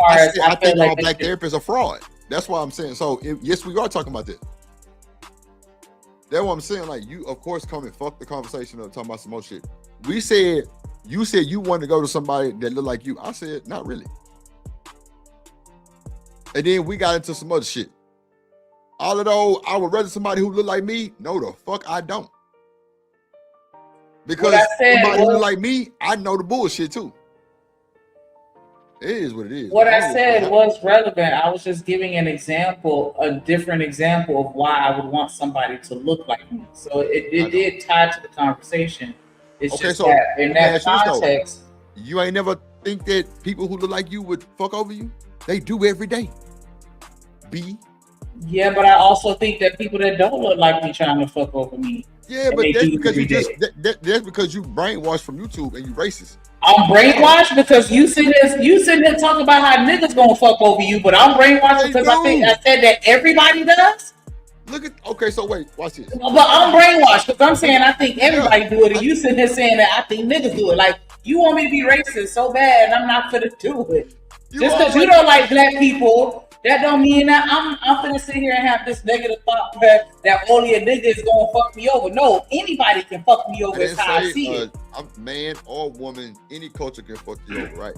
I think all black therapists are fraud. That's why I'm saying. So yes, we are talking about this. That's what I'm saying. Like, you, of course, come and fuck the conversation up talking about some more shit. You said you wanted to go to somebody that looked like you. I said, not really. And then we got into some other shit. All of those, I would rather somebody who look like me. No, the fuck I don't. Because somebody who look like me, I know the bullshit too. It is what it is. What I said was relevant. I was just giving an example, a different example of why I would want somebody to look like me. So it did tie to the conversation. It's okay, just so that in that context. You ain't never think that people who look like you would fuck over you? They do every day. Yeah, but I also think that people that don't look like me trying to fuck over me. Yeah, but that's because that's because you brainwashed from YouTube and you racist. I'm brainwashed because you sitting there talking about how niggas gonna fuck over you, but I'm brainwashed because I said that everybody does. So wait, watch this. But I'm brainwashed because I'm saying I think everybody do it, and you sitting there saying that I think niggas do it. Like, you want me to be racist so bad, and I'm not gonna do it. Just because you don't like black people, that don't mean that I'm gonna sit here and have this negative thought that only a nigga is gonna fuck me over. No, anybody can fuck me over. Is how I see it. Man or woman, any culture can fuck you over, right?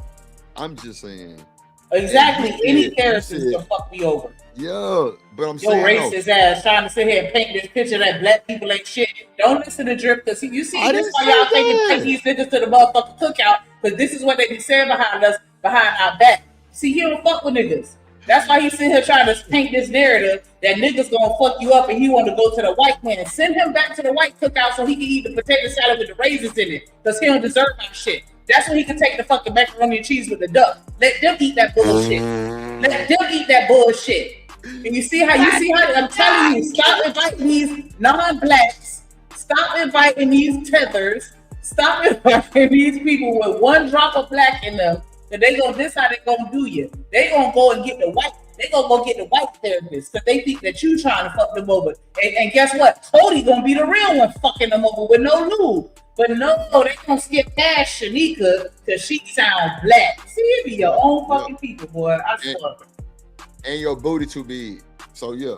I'm just saying. Exactly, any therapist can fuck me over. Yeah, but I'm saying racist ass trying to sit here and paint this picture that black people ain't shit. Don't listen to Drip, because you see this why y'all take these niggas to the motherfucking cookout, because this is what they be saying behind our back. See, he don't fuck with niggas. That's why he's sitting here trying to paint this narrative that niggas gonna fuck you up and he want to go to the white man. Send him back to the white cookout so he can eat the potato salad with the raisins in it, because he don't deserve that shit. That's when he can take the fucking macaroni and cheese with the duck. Let them eat that bullshit. Let them eat that bullshit. And you see how I'm telling you, stop inviting these non-blacks. Stop inviting these tethers. Stop inviting these people with one drop of black in them. And this how they gonna do you. They gonna go and get the white. They gonna go get the white therapist because they think that you trying to fuck them over. And guess what? Cody gonna be the real one fucking them over with no lube. But no, they gonna skip past Shanika because she sounds black. See, it be your own fucking people, boy. I swear. And your booty too big. So yeah,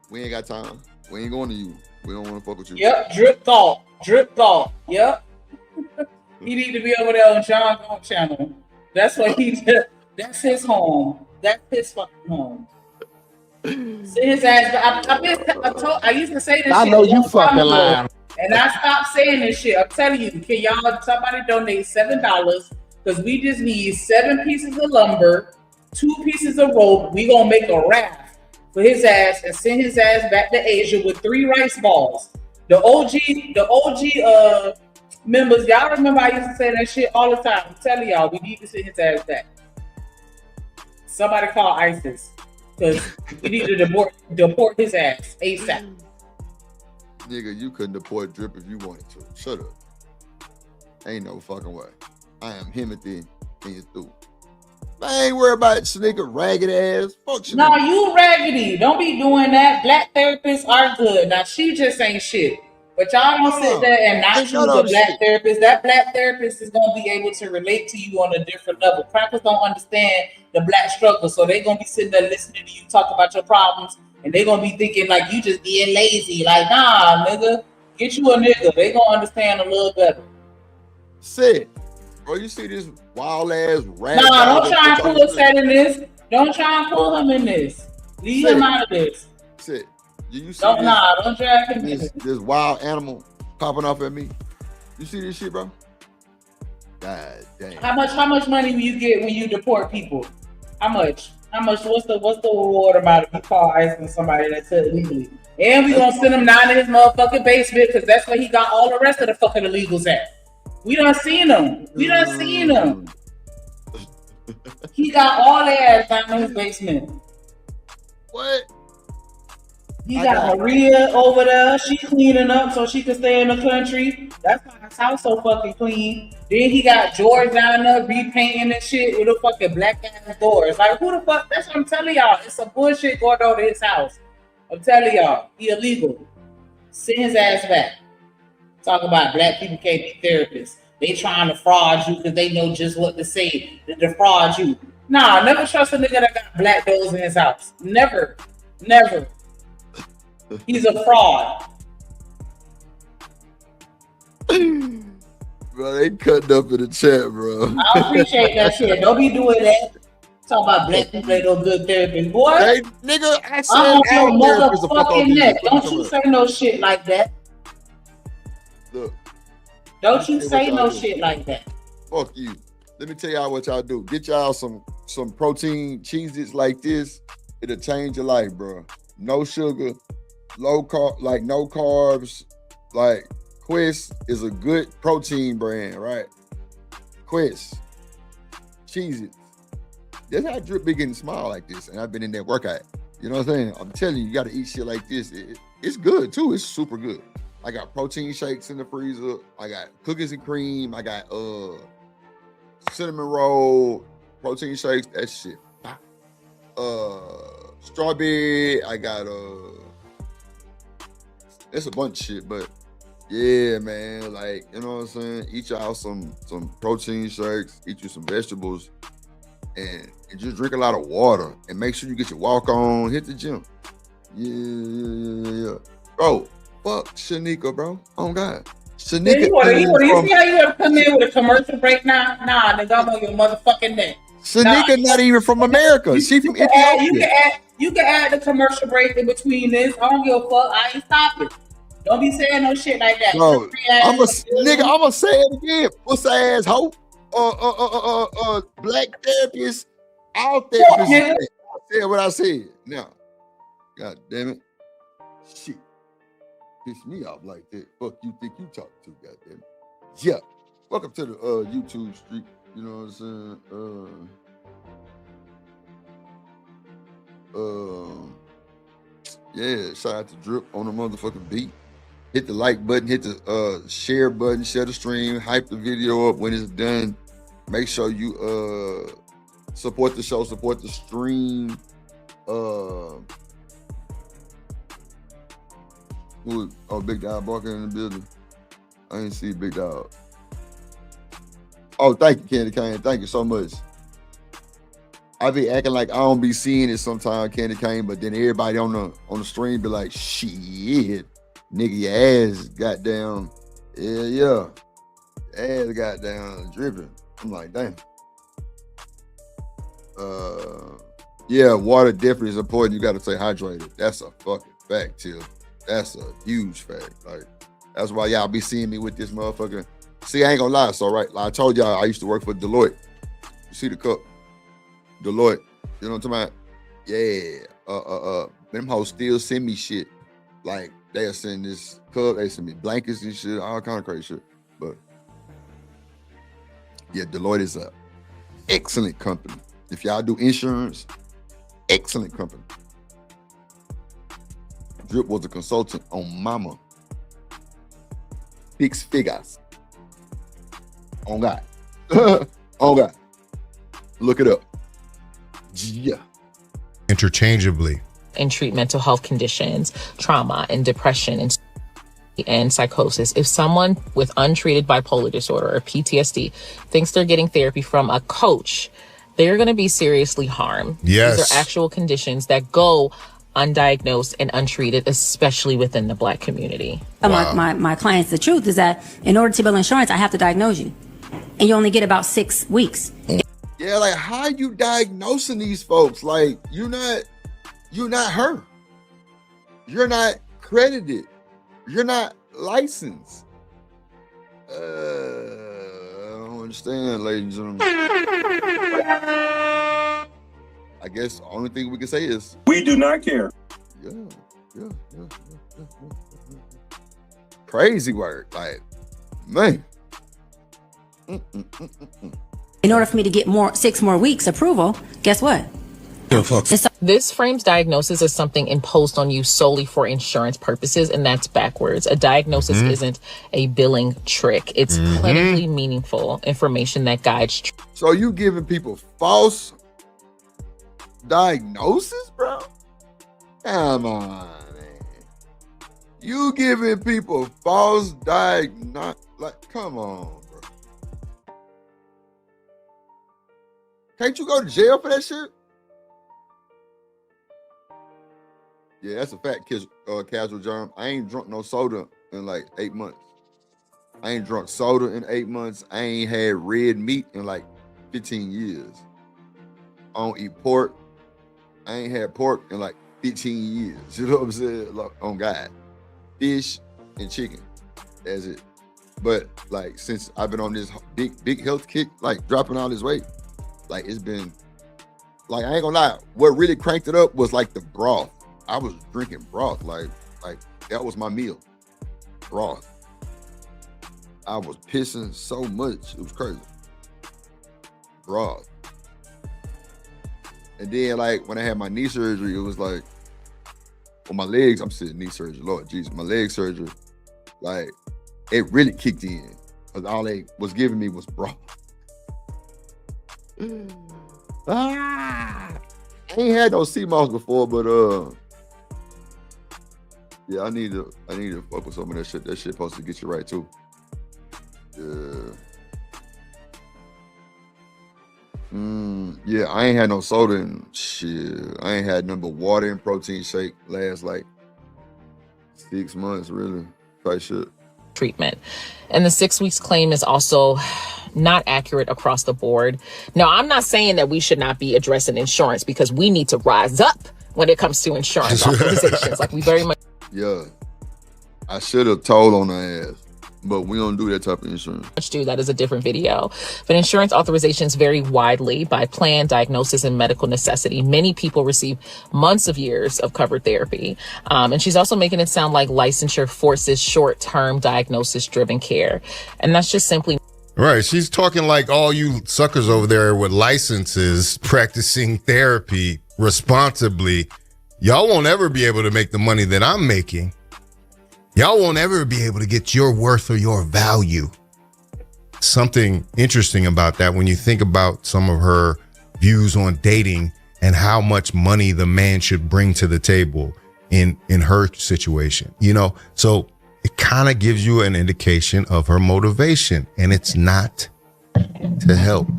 we ain't got time. We ain't going to you. We don't want to fuck with you. Yep, drip thought. Yep. He need to be over there on John Galt channel. That's what he did. That's his home. That's his fucking home. See his ass. I used to say this I shit. know you fucking lying. And I stopped saying this shit. I'm telling you, can y'all, somebody donate $7? Because we just need 7 pieces of lumber, 2 pieces of rope. We gonna make a raft for his ass and send his ass back to Asia with 3 rice balls. The OG members, y'all remember I used to say that shit all the time. I'm telling y'all, we need to send his ass back. Somebody call ISIS. Because we need to deport his ass ASAP. Nigga, you couldn't deport Drip if you wanted to. Shut up. Ain't no fucking way. I am Timothy and you through. I ain't worried about Shanika ragged ass. Fuck Shanika. No, you raggedy. Don't be doing that. Black therapists are good. Now, she just ain't shit. But y'all don't sit there and not choose a black therapist. That black therapist is going to be able to relate to you on a different level. Crackers don't understand the black struggle, so they're going to be sitting there listening to you talk about your problems, and they're going to be thinking like you just being lazy. Like, nah, nigga, get you a nigga. They going to understand a little better. Sit. Bro, you see this wild ass rag? Nah, don't try and pull us in this. Don't try and pull him in this. Leave him out of this. Sit. You see don't drag him in this wild animal popping off at me. You see this shit, bro? God damn. How much money will you get when you deport people? How much? What's the reward amount if you call ICE on somebody that's illegally? And we gonna send him down to his motherfucking basement because that's where he got all the rest of the fucking illegals at. We done seen him. He got all their ass down in his basement. What? He got Maria over there. She cleaning up so she can stay in the country. That's why his house so fucking clean. Then he got George down there repainting and shit with a fucking black ass doors. Like, who the fuck? That's what I'm telling y'all. It's some bullshit going on in his house. I'm telling y'all, he illegal. Send his ass back. Talk about black people can't be therapists. They trying to fraud you because they know just what to say to defraud you. Nah, never trust a nigga that got black doors in his house. Never. He's a fraud. Bro, they cutting up in the chat, bro. I appreciate that shit. Don't be doing that. Talk about black people ain't no good therapists. Boy, hey, nigga, I said I'm on your motherfucking neck. Don't you say no shit like that. Look. Don't you say no shit like that. Fuck you. Let me tell y'all what y'all do. Get y'all some protein Cheez-Its like this. It'll change your life, bro. No sugar, low carb, like no carbs. Like Quest is a good protein brand, right? Quest, Cheez-Its. That's how Drip be getting smile like this. And I've been in that workout. You know what I'm saying? I'm telling you, you got to eat shit like this. It's good too. It's super good. I got protein shakes in the freezer. I got cookies and cream. I got cinnamon roll, protein shakes. That shit. Strawberry. I got it's a bunch of shit, but yeah, man. Like, you know what I'm saying? Eat y'all some protein shakes. Eat you some vegetables, and just drink a lot of water. And make sure you get your walk on. Hit the gym. Yeah. Bro. Fuck Shanika, bro. Oh God, Shanika. You see how you ever come in with a commercial break now? Nah, nigga, I'm on your motherfucking neck. Shanika not even from America. She from Ethiopia. You can add the commercial break in between this. I don't give a fuck. I ain't stopping. Don't be saying no shit like that. Bro, I'm gonna say it again. Pussy ass hoe. Black therapist out there. I said what I said. Now, God damn it. Shit. Piss me off like that. Fuck you think you talk to, goddamn. Yeah. Welcome to the YouTube street. You know what I'm saying? Yeah, shout out to Drip on the motherfucking beat. Hit the like button, hit the share button, share the stream, hype the video up when it's done. Make sure you support the show, support the stream. Big Guy Barker in the building. I ain't see Big Dog. Oh, thank you, Candy Cane. Thank you so much. I be acting like I don't be seeing it sometimes, Candy Cane, but then everybody on the stream be like, shit, nigga, your ass goddamn, yeah. Ass goddamn dripping. I'm like, damn. Yeah, water definitely is important. You gotta stay hydrated. That's a fucking fact, Till. That's a huge fact. Like, that's why y'all be seeing me with this motherfucker. See, I ain't gonna lie, so right. Like I told y'all I used to work for Deloitte. You see the cup? Deloitte. You know what I'm talking about? Yeah. Them hoes still send me shit. Like, they'll send this cup, they send me blankets and shit, all kind of crazy shit. But yeah, Deloitte is a excellent company. If y'all do insurance, excellent company. Drip was a consultant on Mama. 6 figures. On God. On God. Look it up. Yeah. Interchangeably. And treat mental health conditions, trauma and depression and psychosis. If someone with untreated bipolar disorder or PTSD thinks they're getting therapy from a coach, they're going to be seriously harmed. Yes. These are actual conditions that go undiagnosed and untreated, especially within the Black community. Wow. My clients, the truth is that in order to bill insurance, I have to diagnose you. And you only get about 6 weeks. Yeah, like how you diagnosing these folks? Like you're not her. You're not credited. You're not licensed. I don't understand, ladies and gentlemen. I guess the only thing we can say is We do not care. Yeah. Crazy word, like man. In order for me to get 6 more weeks approval, guess what? This frames diagnosis as something imposed on you solely for insurance purposes, and that's backwards. A diagnosis isn't a billing trick. It's clinically meaningful information that guides. So you giving people false diagnosis, bro? Come on, man. You giving people false diagnosis? Like, come on, bro. Can't you go to jail for that shit? Yeah, that's a fact, Casual Germ. I ain't drunk no soda in like 8 months. I ain't drunk soda in 8 months. I ain't had red meat in like 15 years. I don't eat pork. I ain't had pork in like 15 years. You know what I'm saying? Like, on God. Fish and chicken. That's it. But like since I've been on this big health kick, like dropping all this weight, like it's been, like I ain't gonna lie, what really cranked it up was like the broth. I was drinking broth, like that was my meal, broth. I was pissing so much, it was crazy. Broth. And then like when I had my knee surgery, it was like, on my legs, I'm saying knee surgery, Lord Jesus, my leg surgery, like it really kicked in, because all they was giving me was broth. I ain't had no sea moss before, but yeah, I need to fuck with some of that shit. That shit supposed to get you right too. Yeah. Yeah, I ain't had no soda and shit. I ain't had nothing but water and protein shake last like 6 months, really. Type shit. Treatment. And the 6 weeks claim is also not accurate across the board. Now, I'm not saying that we should not be addressing insurance, because we need to rise up when it comes to insurance authorizations. Like we very much. Yeah, I should have told on her ass, but we don't do that type of insurance. Do that is a different video. But insurance authorizations vary widely by plan, diagnosis, and medical necessity. Many people receive months of years of covered therapy. And she's also making it sound like licensure forces short-term diagnosis-driven care. And that's just simply right. She's talking like all you suckers over there with licenses practicing therapy responsibly. Y'all won't ever be able to make the money that I'm making. Y'all won't ever be able to get your worth or your value. Something interesting about that when you think about some of her views on dating and how much money the man should bring to the table in her situation, you know? So it kind of gives you an indication of her motivation, and it's not to help.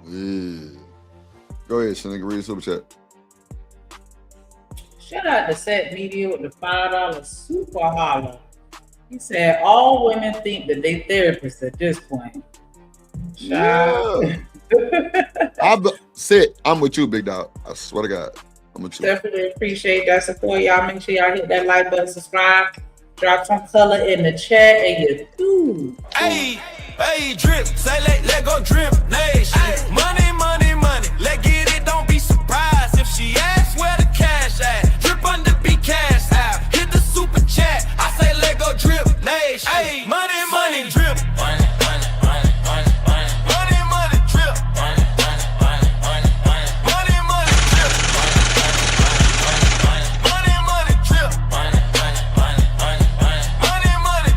Yeah. Go ahead, Shannon, read the super chat. Shout out to Set Media with the $5 super holler. He said all women think that they therapists at this point. Yeah. I'm with you, big dog. I swear to God. I'm with you. Definitely appreciate that support. Y'all make sure y'all hit that like button, subscribe, drop some color in the chat, and you do. Hey, hey, drip, say let go drip, nation. Money, money, money, let get it, don't be surprised if she asks where the cash at. Drip under be cash out, hit the super chat. I say let go drip, nation. Hey, money, money, drip. Money, money, money, money, money. Money, money, drip. Money, money, money, money, money. Money, money, drip. Money, money, money, drip. Money, money, money, money, money. Money, money.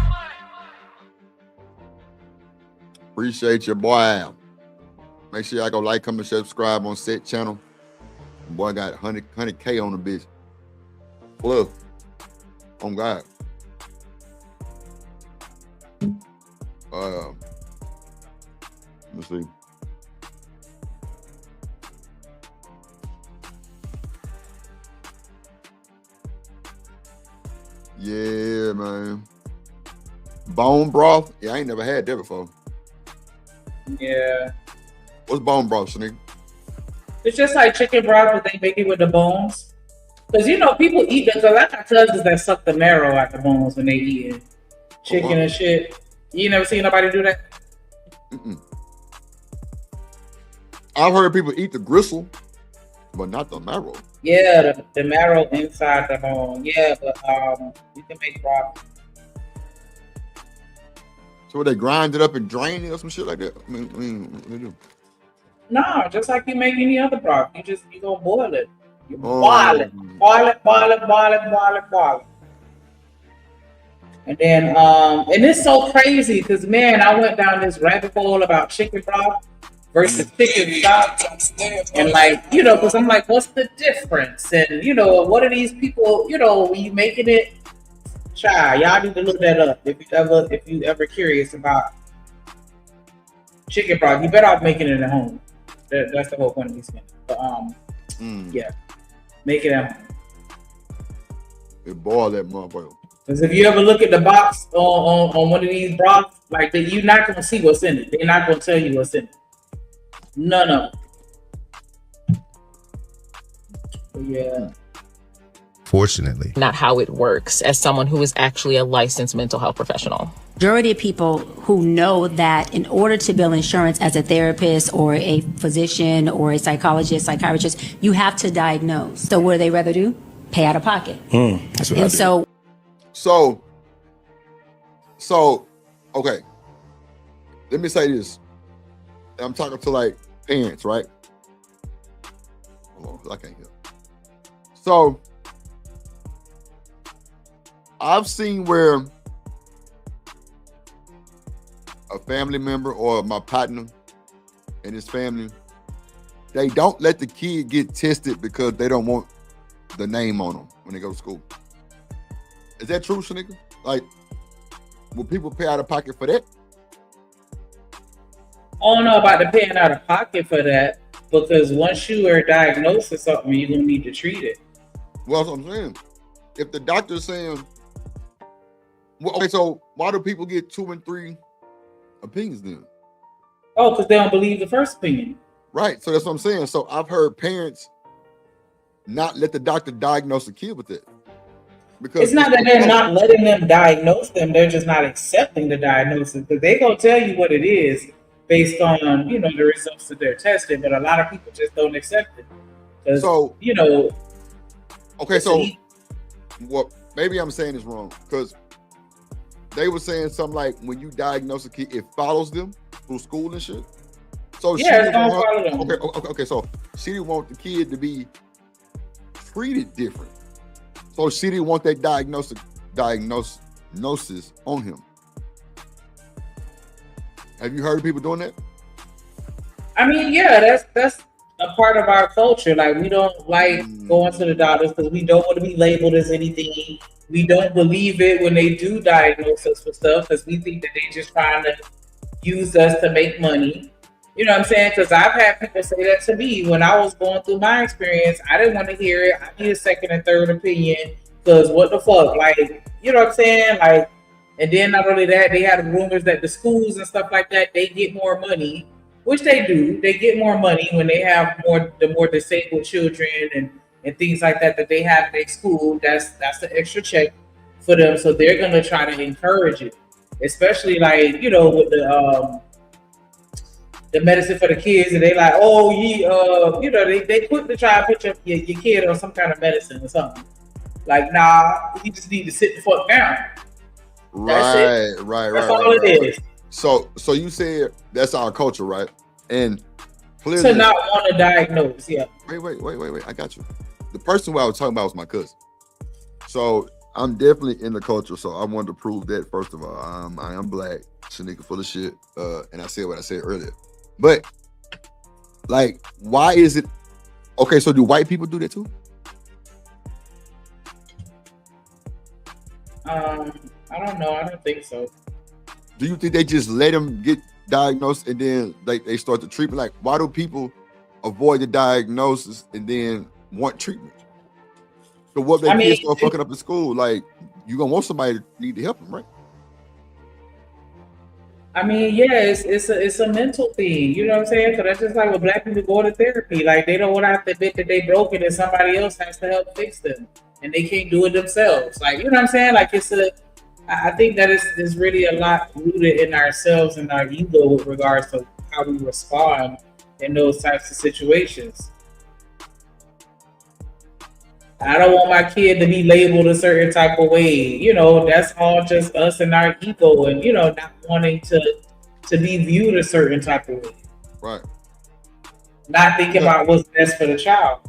Appreciate your boy. Make sure y'all go like, comment, subscribe on Set channel. Boy got 100K on the bitch. Fluff. Oh God. Let's see. Yeah, man. Bone broth? Yeah, I ain't never had that before. Yeah. What's bone broth, Sneak? It's just like chicken broth, but they make it with the bones. Because, you know, people eat that. Because I got cousins that suck the marrow out the bones when they eat it. Chicken and shit. You never seen nobody do that? I've heard people eat the gristle, but not the marrow. Yeah, the marrow inside the bone. Yeah, but you can make broth. So they grind it up and drain it or some shit like that? I mean what they do? No, just like you make any other broth. You gonna boil it. You boil it. Boil it. And then and it's so crazy because man, I went down this rabbit hole about chicken broth versus chicken stock. And like, you know, because I'm like, what's the difference? And you know, what are these people, you know, when you making it? Y'all need to look that up if you ever curious about chicken broth. You better off making it at home. That's the whole point of these things. But yeah, make it at home. They boil that motherfucker. Because if you ever look at the box on one of these broths, like you're not gonna see what's in it. They're not gonna tell you what's in it. None of it. But yeah. Fortunately. Not how it works as someone who is actually a licensed mental health professional. Majority of people who know that in order to bill insurance as a therapist or a physician or a psychologist, psychiatrist, you have to diagnose. So what do they rather do? Pay out of pocket. That's what and I do. So, okay. Let me say this. I'm talking to like parents, right? Hold on, I can't hear. So, I've seen where a family member or my partner and his family, they don't let the kid get tested because they don't want the name on them when they go to school. Is that true, Shanika? Like, will people pay out of pocket for that? I don't know about the paying out of pocket for that because once you are diagnosed with something, you're gonna need to treat it. Well, that's what I'm saying. If the doctor's saying, well, okay, so why do people get 2 and 3 opinions then? Oh, because they don't believe the first opinion. Right. So that's what I'm saying. So I've heard parents not let the doctor diagnose the kid with it. Because it's not that they're not letting them diagnose them, they're just not accepting the diagnosis. Because they're gonna tell you what it is based on, you know, the results that they're testing, but a lot of people just don't accept it. So, you know. Okay, so what maybe I'm saying is wrong because they were saying something like when you diagnose a kid, it follows them through school and shit. So yeah, it's gonna follow them. Okay. So she didn't want the kid to be treated different. So she didn't want that diagnosis on him. Have you heard of people doing that? I mean, yeah, that's a part of our culture. Like we don't like going to the doctors because we don't want to be labeled as anything. We don't believe it when they do diagnose us for stuff because we think that they just trying to use us to make money. You know what I'm saying? Because I've had people say that to me when I was going through my experience. I didn't want to hear it. I need a second and third opinion because what the fuck? Like, you know what I'm saying? Like, and then not only that, they had rumors that the schools and stuff like that, they get more money, which they do. They get more money when they have the more disabled children and things like that they have in their school. That's the extra check for them. So they're going to try to encourage it, especially like, you know, with the medicine for the kids, and they like, oh, you know, they quick to try and put your kid on some kind of medicine or something. Like, nah, you just need to sit the fuck down. Right. That's all it is. So you said that's our culture, right? And clearly, to not want to diagnose, yeah. Wait. I got you. The person who I was talking about was my cousin. So I'm definitely in the culture. So I wanted to prove that first of all. I am black, Shanika full of shit, and I said what I said earlier. But like, why is it okay? So do white people do that too? I don't know. I don't think so. Do you think they just let them get diagnosed and then they start the treatment? Like, why do people avoid the diagnosis and then want treatment? So what they kids start fucking up in school? Like, you gonna want somebody to need to help them, right? I mean, yeah, it's a mental thing. You know what I'm saying? Because that's just like when black people go to therapy. Like, they don't want to have to admit that they broken and somebody else has to help fix them, and they can't do it themselves. Like, you know what I'm saying? Like, I think that is really a lot rooted in ourselves and our ego with regards to how we respond in those types of situations. I don't want my kid to be labeled a certain type of way. You know, that's all just us and our ego and, you know, not wanting to be viewed a certain type of way. Right. Not thinking about what's best for the child.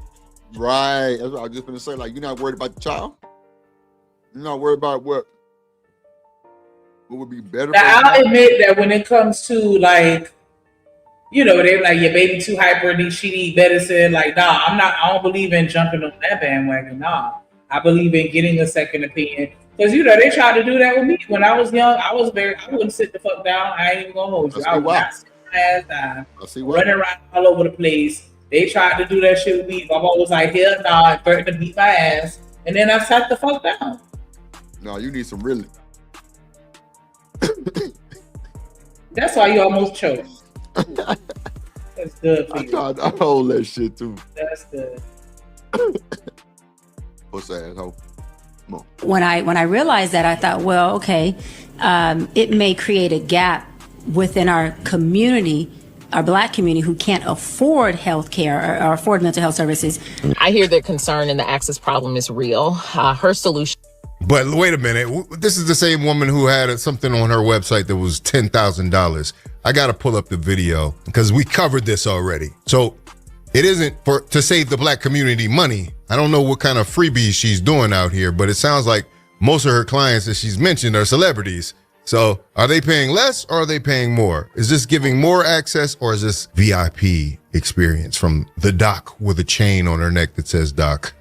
Right. That's what I was just going to say. Like, you're not worried about the child? You're not worried about what would be better? Now, I'll admit that when it comes to, like, you know, they're like, your baby too hyper, she need medicine. Like, nah, I don't believe in jumping on that bandwagon. Nah, I believe in getting a second opinion. Because, you know, they tried to do that with me. When I was young, I wouldn't sit the fuck down. I ain't even gonna hold you. I would not sit my ass down. Running around all over the place. They tried to do that shit with me. My mom was like, hell nah, threatened to beat my ass. And then I sat the fuck down. No, you need some really. That's why you almost choked. That's good for you. I hold that shit too. That's good. What's that, asshole? When I realized that, I thought, well, okay, it may create a gap within our community, our black community, who can't afford health care or afford mental health services. I hear their concern and the access problem is real. Her solution. But wait a minute. This is the same woman who had something on her website that was $10,000. I got to pull up the video because we covered this already. So it isn't to save the black community money. I don't know what kind of freebies she's doing out here, but it sounds like most of her clients that she's mentioned are celebrities. So are they paying less or are they paying more? Is this giving more access or is this VIP experience from the doc with a chain on her neck that says doc?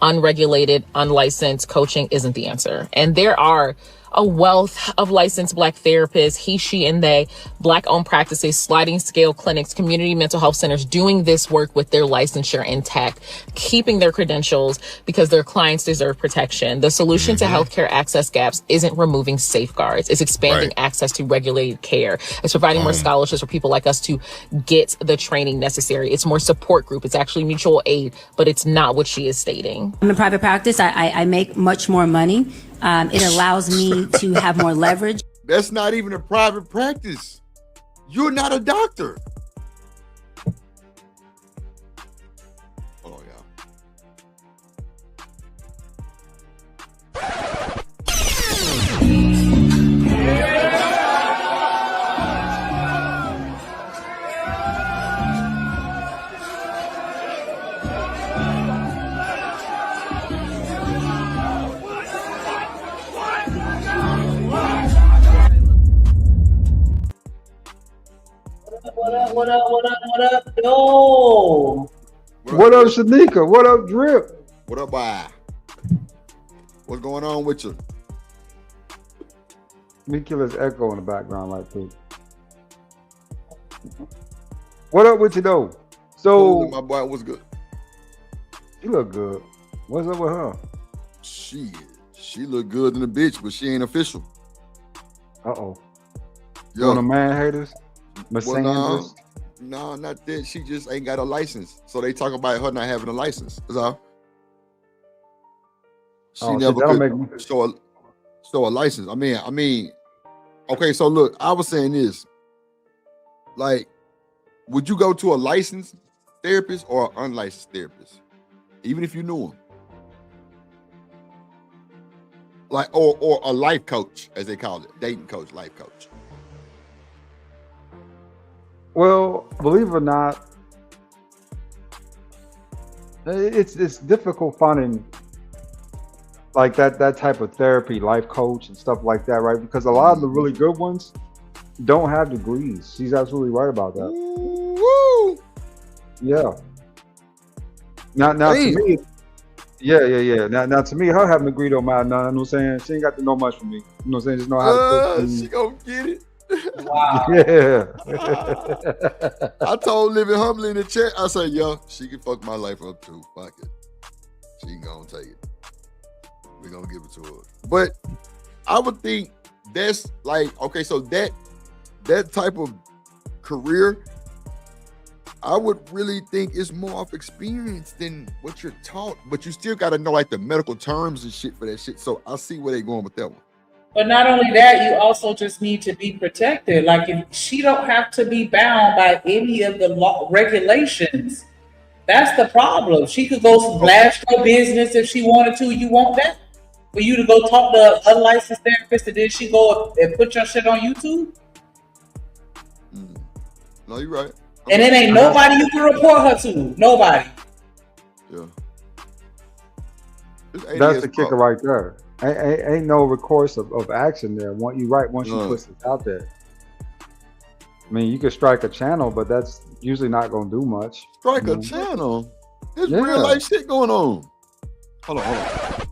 Unregulated, unlicensed coaching isn't the answer. And there are a wealth of licensed black therapists, he, she, and they, black-owned practices, sliding scale clinics, community mental health centers doing this work with their licensure intact, keeping their credentials because their clients deserve protection. The solution to healthcare access gaps isn't removing safeguards. It's expanding access to regulated care. It's providing more scholarships for people like us to get the training necessary. It's more support group. It's actually mutual aid, but it's not what she is stating. I'm in private practice. I make much more money. It allows me to have more leverage. That's not even a private practice. You're not a doctor. Oh, What up, yo? What up, Shanika? What up, Drip? What up, boy? What's going on with you? Let me kill this echo in the background right quick. What up with you though? So my boy was good. She look good. What's up with her? She look good than a bitch, but she ain't official. Uh-oh. Yo. One of man haters? Well, no, not that. She just ain't got a license. So they talk about her not having a license. That's all. She never could show a license. I mean, okay, so look, I was saying this. Like, would you go to a licensed therapist or an unlicensed therapist? Even if you knew him. Like, or a life coach, as they call it, dating coach, life coach. Well, believe it or not, it's difficult finding like that type of therapy, life coach and stuff like that, right? Because a lot of the really good ones don't have degrees. She's absolutely right about that. Woo! Yeah. Now to me, yeah. Now to me, her having a degree don't matter. No, you know what I'm saying? She ain't got to know much from me. You know what I'm saying? Just know how to cook. She gonna get it. Wow. Yeah. I told Living Humbly in the chat, I said, yo, she can fuck my life up too. Fuck it. She gonna take it. We're gonna give it to her. But I would think that's like, okay, so that type of career, I would really think it's more of experience than what you're taught. But you still gotta know like the medical terms and shit for that shit. So I see where they're going with that one. But not only that, you also just need to be protected. Like, if she don't have to be bound by any of the law regulations. That's the problem. She could go blast her business if she wanted to. You want that? For you to go talk to an unlicensed therapist and then she go and put your shit on YouTube? No, you're right. And it ain't nobody you can report her to. Nobody. Yeah. That's the kicker right there. Ain't no recourse of action there. Once she puts it out there. I mean, you could strike a channel, but that's usually not going to do much. Strike a channel? There's real life shit going on. Hold on.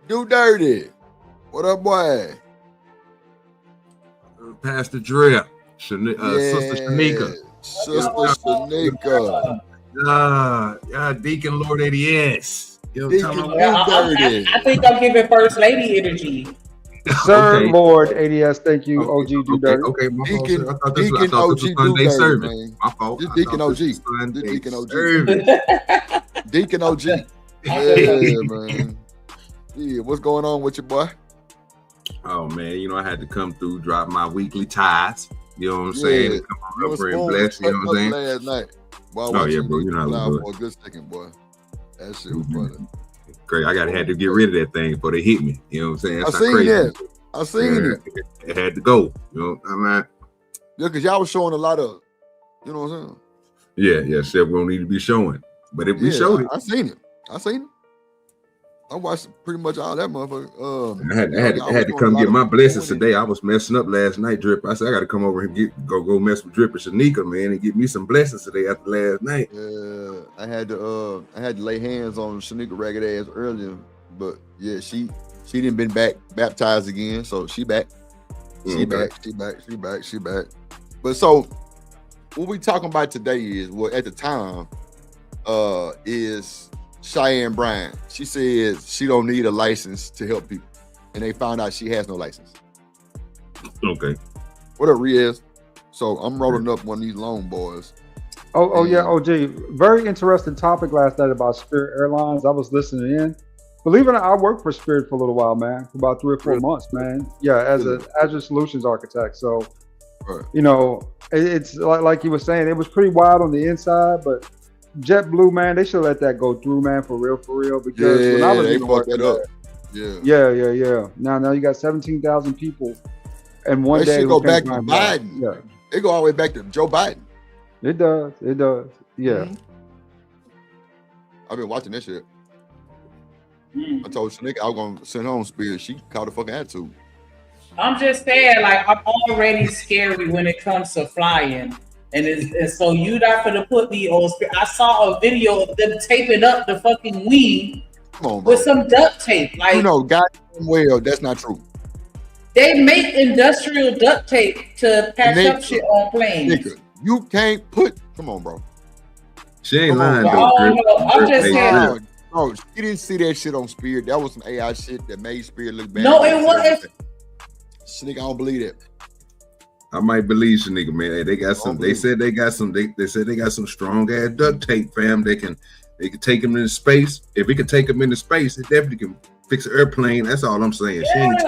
Do dirty. What up, boy? Pastor Drip, Sister Shanika. Sister Shanika. Deacon Lord ADS. I think I'm giving First Lady energy. Sir, Lord ADS, thank you. OG Do Dirty. Okay, my fault. Deacon I thought this was Sunday service. Man. My fault. This Deacon OG. Deacon OG. Yeah, man. Yeah, what's going on with you, boy? Oh man, I had to come through, drop my weekly tithes. You know what I'm saying? Come on up here and bless. You know what I'm saying? Last night. Boy, bro, you know how for a good second, boy. That shit was funny. Great, had to get rid of that thing before they hit me. You know what I'm saying? I seen that. I seen it. It had to go. You know what I mean? Yeah, because y'all was showing a lot of, you know what I'm saying? Yeah, shit we don't need to be showing. But if we showed it. I seen it. I watched pretty much all that motherfucker. I had to come get my blessings today. I was messing up last night, Drip. I said I got to come over and go mess with Drip and Shanika, man, and get me some blessings today after last night. Yeah, I had to lay hands on Shanika ragged ass earlier, but yeah, she didn't been baptized again, so she back. She back. But so what we talking about today is at the time is Chyenne Bryant. She says she don't need a license to help people, and they found out she has no license. Okay. What up, Riaz? So I'm rolling up one of these lone boys. Oh yeah, OG. Very interesting topic last night about Spirit Airlines. I was listening in. Believe it or not, I worked for Spirit for a little while, man, for about 3 or 4 months, man. Yeah, as an Azure Solutions Architect. So, it's like you were saying, it was pretty wild on the inside, but JetBlue, man, they should let that go through, man, for real. Because when I was they fucked that up. Yeah. Now you got 17,000 people, and one day should go back to Biden. Yeah, they go all the way back to Joe Biden. It does. Yeah. I've been watching that shit. I told Shanika I was gonna send her on Spirit. She caught a fucking attitude. I'm just saying, like, I'm already scary when it comes to flying. And so you not gonna put me on Spirit. I saw a video of them taping up the fucking wing with some duct tape. Like, you know, goddamn well, that's not true. They make industrial duct tape to patch up shit on planes. Nigga, you can't put. Come on, bro. She ain't lying though. I'm just saying. Bro, she didn't see that shit on Spirit. That was some AI shit that made Spirit look bad. No, it wasn't. Shanika, I don't believe that. I might believe Shanika, man. Hey, they got some. They said they got some. They said they got some strong ass duct tape, fam. They can take them into space. If we can take them into space, it definitely can fix an airplane. That's all I'm saying. She ain't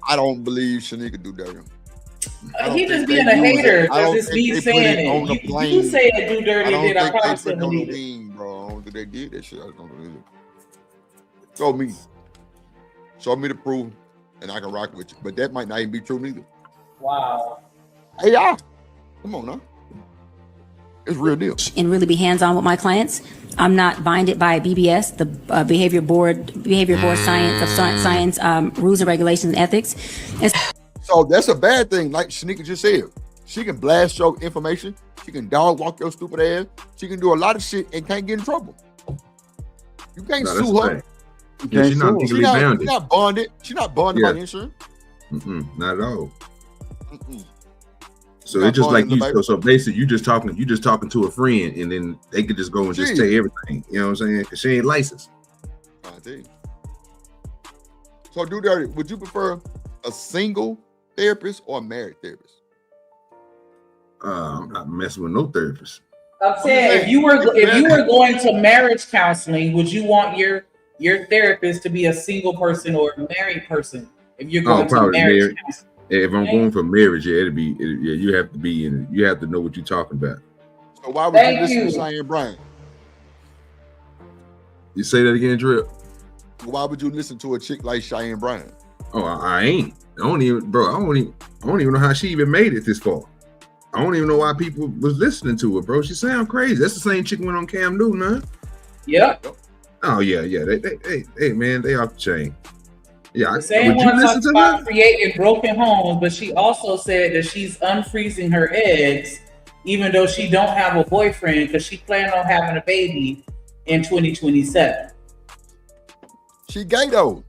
I don't believe Shanika do that. He just being a hater. Just me saying it. You say it do dirty, then I probably still believe it. Bro, I don't think they did that shit. I don't believe it. Show me the proof, and I can rock with you. But that might not even be true neither. Wow. Hey, y'all. Come on now. It's real deal. And really be hands-on with my clients. I'm not binded by BBS, the behavior board science rules and regulations and ethics. So that's a bad thing, like Shanika just said. She can blast your information. She can dog walk your stupid ass. She can do a lot of shit and can't get in trouble. You can't sue her. She's not legally bounded. She's not bonded. She's not bonded by the insurance. Not at all. So it's just like you. So basically, you just talking to a friend, and then they could just go and just say everything. You know what I'm saying? Because she ain't licensed. I tell you. So, Do Dirty, would you prefer a single therapist or a married therapist? I'm not messing with no therapist. I'm saying if you were going to marriage counseling, would you want your therapist to be a single person or a married person? If you're going to marriage counseling. If I'm going for marriage, you have to be in. You have to know what you're talking about. So why would you listen to Chyenne Bryant? You say that again, Drip? Why would you listen to a chick like Chyenne Bryant? Oh, I ain't. I don't even know how she even made it this far. I don't even know why people was listening to her, bro. She sound crazy. That's the same chick went on Cam Newton, huh? Yep. Oh yeah. Hey man, they off the chain. Yeah, the same one talks about creating broken homes, but she also said that she's unfreezing her eggs, even though she don't have a boyfriend, because she planned on having a baby in 2027. She gay though.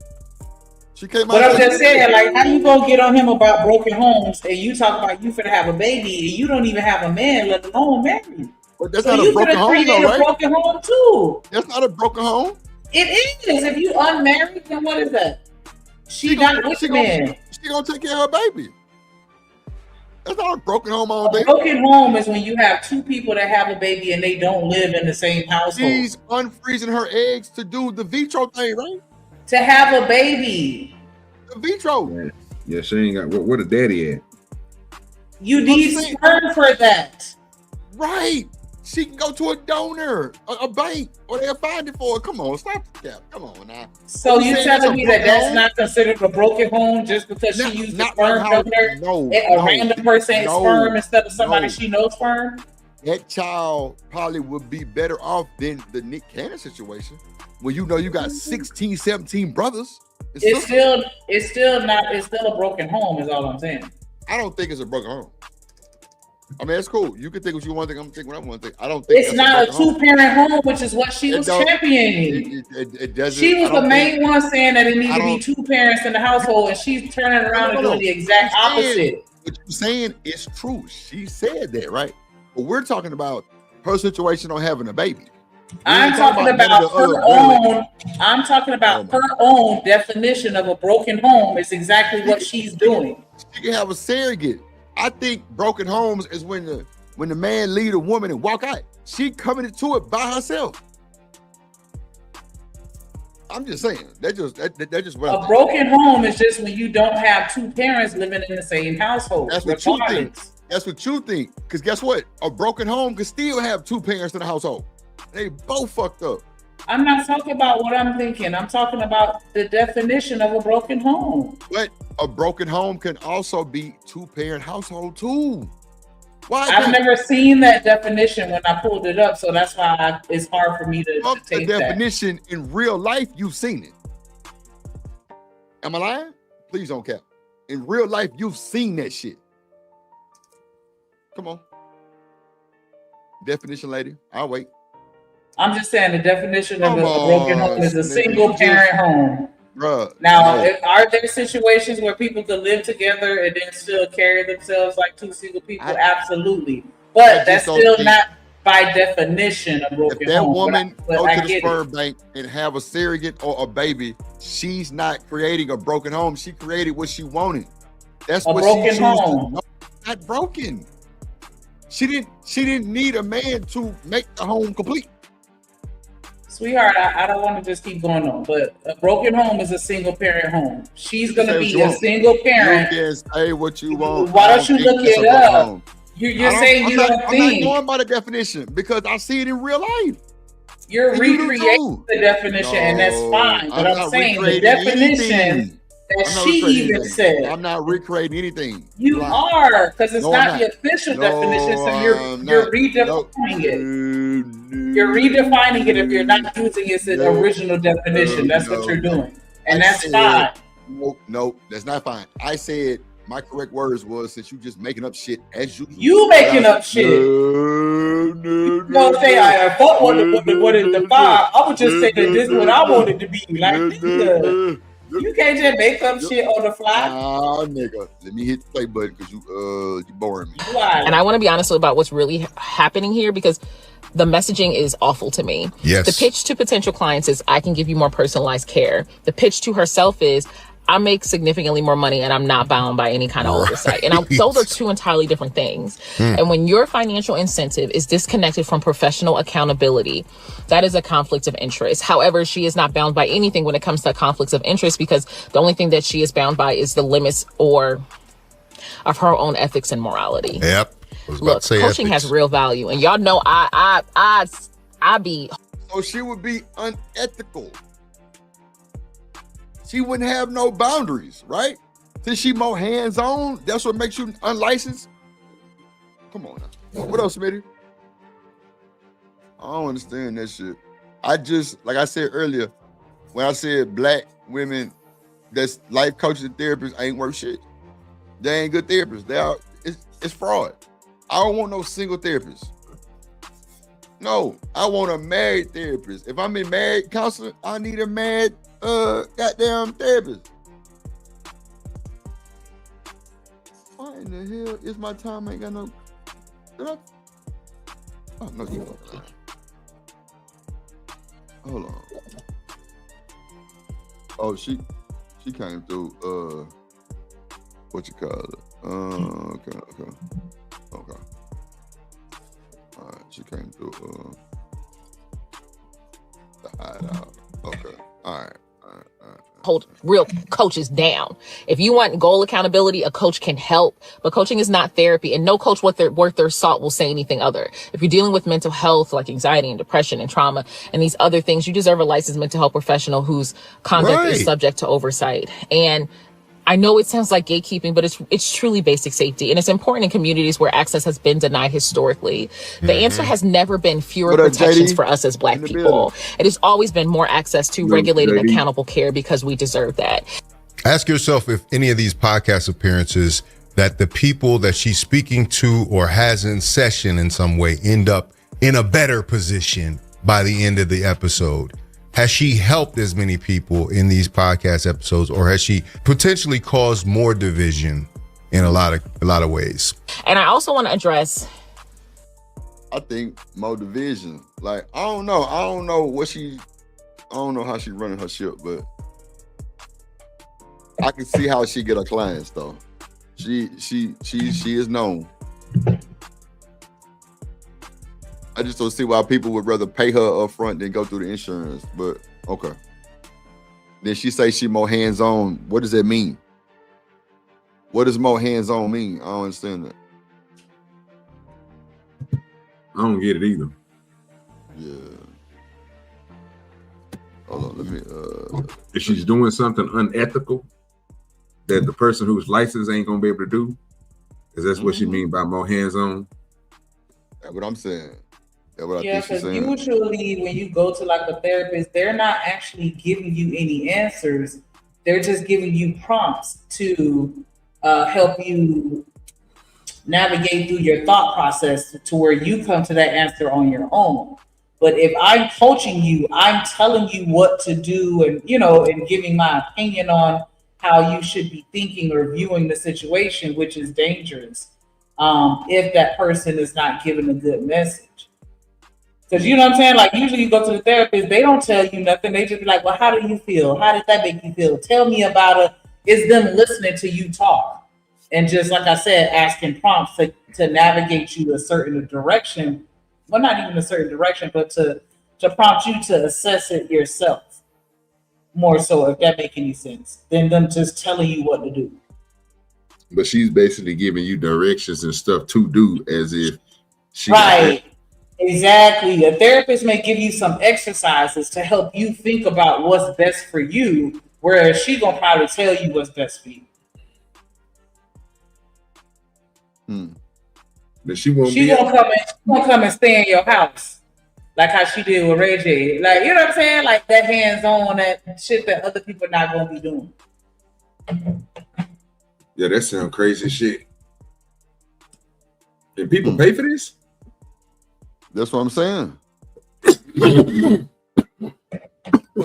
She came out. But I'm just saying, like, how you gonna get on him about broken homes, and you talk about you finna have a baby, and you don't even have a man, let alone married. But that's not a broken home, though, right? A broken home too. That's not a broken home. It is. If you unmarried, then what is that? She got with man. She gonna take care of her baby. That's not a broken home all day. A broken home is when you have two people that have a baby and they don't live in the same household. She's unfreezing her eggs to do the vitro thing, right? To have a baby. The vitro. Yeah, she ain't got where the daddy at. You need sperm for that. Right. She can go to a donor, a bank, or they'll find it for her. Come on, stop the cap. Come on now. So you telling me that that's not considered a broken home just because she used the sperm donor? A random person sperm instead of somebody she knows sperm? That child probably would be better off than the Nick Cannon situation, where you know you got 16, 17 brothers. It's still a broken home, is all I'm saying. I don't think it's a broken home. I mean, it's cool. You can think what you want to think. I'm thinking what I want to think. I don't think it's not a two-parent home, which is what she was championing. It doesn't. She was the main one saying that it needed to be two parents in the household, and she's turning around and doing the exact opposite. What you're saying is true. She said that, right? But we're talking about her situation on having a baby. I'm talking about her own. I'm talking about her own definition of a broken home is exactly what she's doing. She can have a surrogate. I think broken homes is when the man lead a woman and walk out. She coming into it by herself. I'm just saying. That's just what I think. A broken home is just when you don't have two parents living in the same household. That's what you think. That's what you think. Because guess what? A broken home could still have two parents in the household. They both fucked up. I'm not talking about what I'm thinking. I'm talking about the definition of a broken home. But a broken home can also be two-parent household too. I've never seen that definition when I pulled it up, so that's why it's hard for me to take the definition in real life. You've seen it. Am I lying? Please don't cap. In real life, you've seen that shit. Come on. Definition, lady. I'll wait. I'm just saying the definition of a broken home is a single parent home. Bruh, now, are there situations where people could live together and then still carry themselves like two single people? Absolutely. But that's still not by definition a broken home. If that woman go to the sperm bank and have a surrogate or a baby, she's not creating a broken home. She created what she wanted. That's what she chose to. No, not broken. She didn't need a man to make the home complete. Sweetheart, I don't want to just keep going on, but a broken home is a single parent home. She's going to be a single parent. You can say what you want. Why don't you look it up? You're saying you don't think. I'm not going by the definition because I see it in real life. You're recreating the definition, and that's fine. But I'm saying the definition that she even said. I'm not recreating anything. You are, because it's not the official definition, so you're redefining it. You're redefining it if you're not using its original definition. That's what you're doing. And that's fine. No, that's not fine. I said my correct words was, since you just making up shit as usual. You making up shit. You don't say I thought what is the five. I would just say that this is what I wanted to be. Like, nigga, you can't just make up shit on the fly. Ah, nigga, let me hit the play button because you boring me. And I want to be honest about what's really happening here, because the messaging is awful to me. Yes. The pitch to potential clients is, I can give you more personalized care. The pitch to herself is, I make significantly more money and I'm not bound by any kind of oversight. And those are two entirely different things. And when your financial incentive is disconnected from professional accountability, that is a conflict of interest. However, she is not bound by anything when it comes to conflicts of interest, because the only thing that she is bound by is the limits of her own ethics and morality. Yep. Look, coaching has real value, and y'all know I be. So she would be unethical. She wouldn't have no boundaries, right? Since she more hands-on, that's what makes you unlicensed. Come on now. What else, Smitty? I don't understand that shit. I just, like I said earlier, when I said black women that's life coaches and therapists ain't worth shit. They ain't good therapists. They are. It's fraud. I don't want no single therapist. No, I want a married therapist. If I'm in married counseling, I need a married goddamn therapist. Why in the hell is my time ain't got no? Oh no, you don't. Hold on. Oh, she came through. What you call it? Okay. All right, she came through. The hideout. Okay. All right. Hold real coaches down. If you want goal accountability, a coach can help, but coaching is not therapy, and no coach worth their salt will say anything other. If you're dealing with mental health, like anxiety and depression and trauma and these other things, you deserve a licensed mental health professional whose conduct is subject to oversight. And I know it sounds like gatekeeping, but it's truly basic safety. And it's important in communities where access has been denied historically. The answer has never been fewer protections for us as Black people. It has always been more access to regulated and accountable care, because we deserve that. Ask yourself if any of these podcast appearances that the people that she's speaking to or has in session in some way end up in a better position by the end of the episode. Has she helped as many people in these podcast episodes, or has she potentially caused more division in a lot of ways? And I also want to address, I think more division. Like, I don't know how she running her ship, but I can see how she get her clients though. She is known. I just don't see why people would rather pay her up front than go through the insurance, but okay. Then she say she more hands-on. What does that mean? What does more hands-on mean? I don't understand that. I don't get it either. Yeah. Hold on, let me if she's doing something unethical that the person who's licensed ain't gonna be able to do, Is that what she mean by more hands-on? That's what I'm saying. That's what I Yeah, think she's because saying. usually when you go to like a therapist, they're not actually giving you any answers. They're just giving you prompts to help you navigate through your thought process to where you come to that answer on your own. But if I'm coaching you, I'm telling you what to do and, and giving my opinion on how you should be thinking or viewing the situation, which is dangerous if that person is not giving a good message. Because you know what I'm saying? Like usually you go to the therapist, they don't tell you nothing. They just be like, well, how do you feel? How did that make you feel? Tell me about it. It's them listening to you talk. And just like I said, asking prompts to navigate you a certain direction. Well, not even a certain direction, but to prompt you to assess it yourself. More so, if that makes any sense, than them just telling you what to do. But she's basically giving you directions and stuff to do as if she right. Exactly. A therapist may give you some exercises to help you think about what's best for you, whereas she gonna probably tell you what's best for you. But she won't gonna come and stay in your house. Like how she did with Ray J. Like, you know what I'm saying? Like that hands-on, that shit that other people not gonna be doing. Yeah, that sounds crazy shit. And people pay for this? That's what I'm saying. You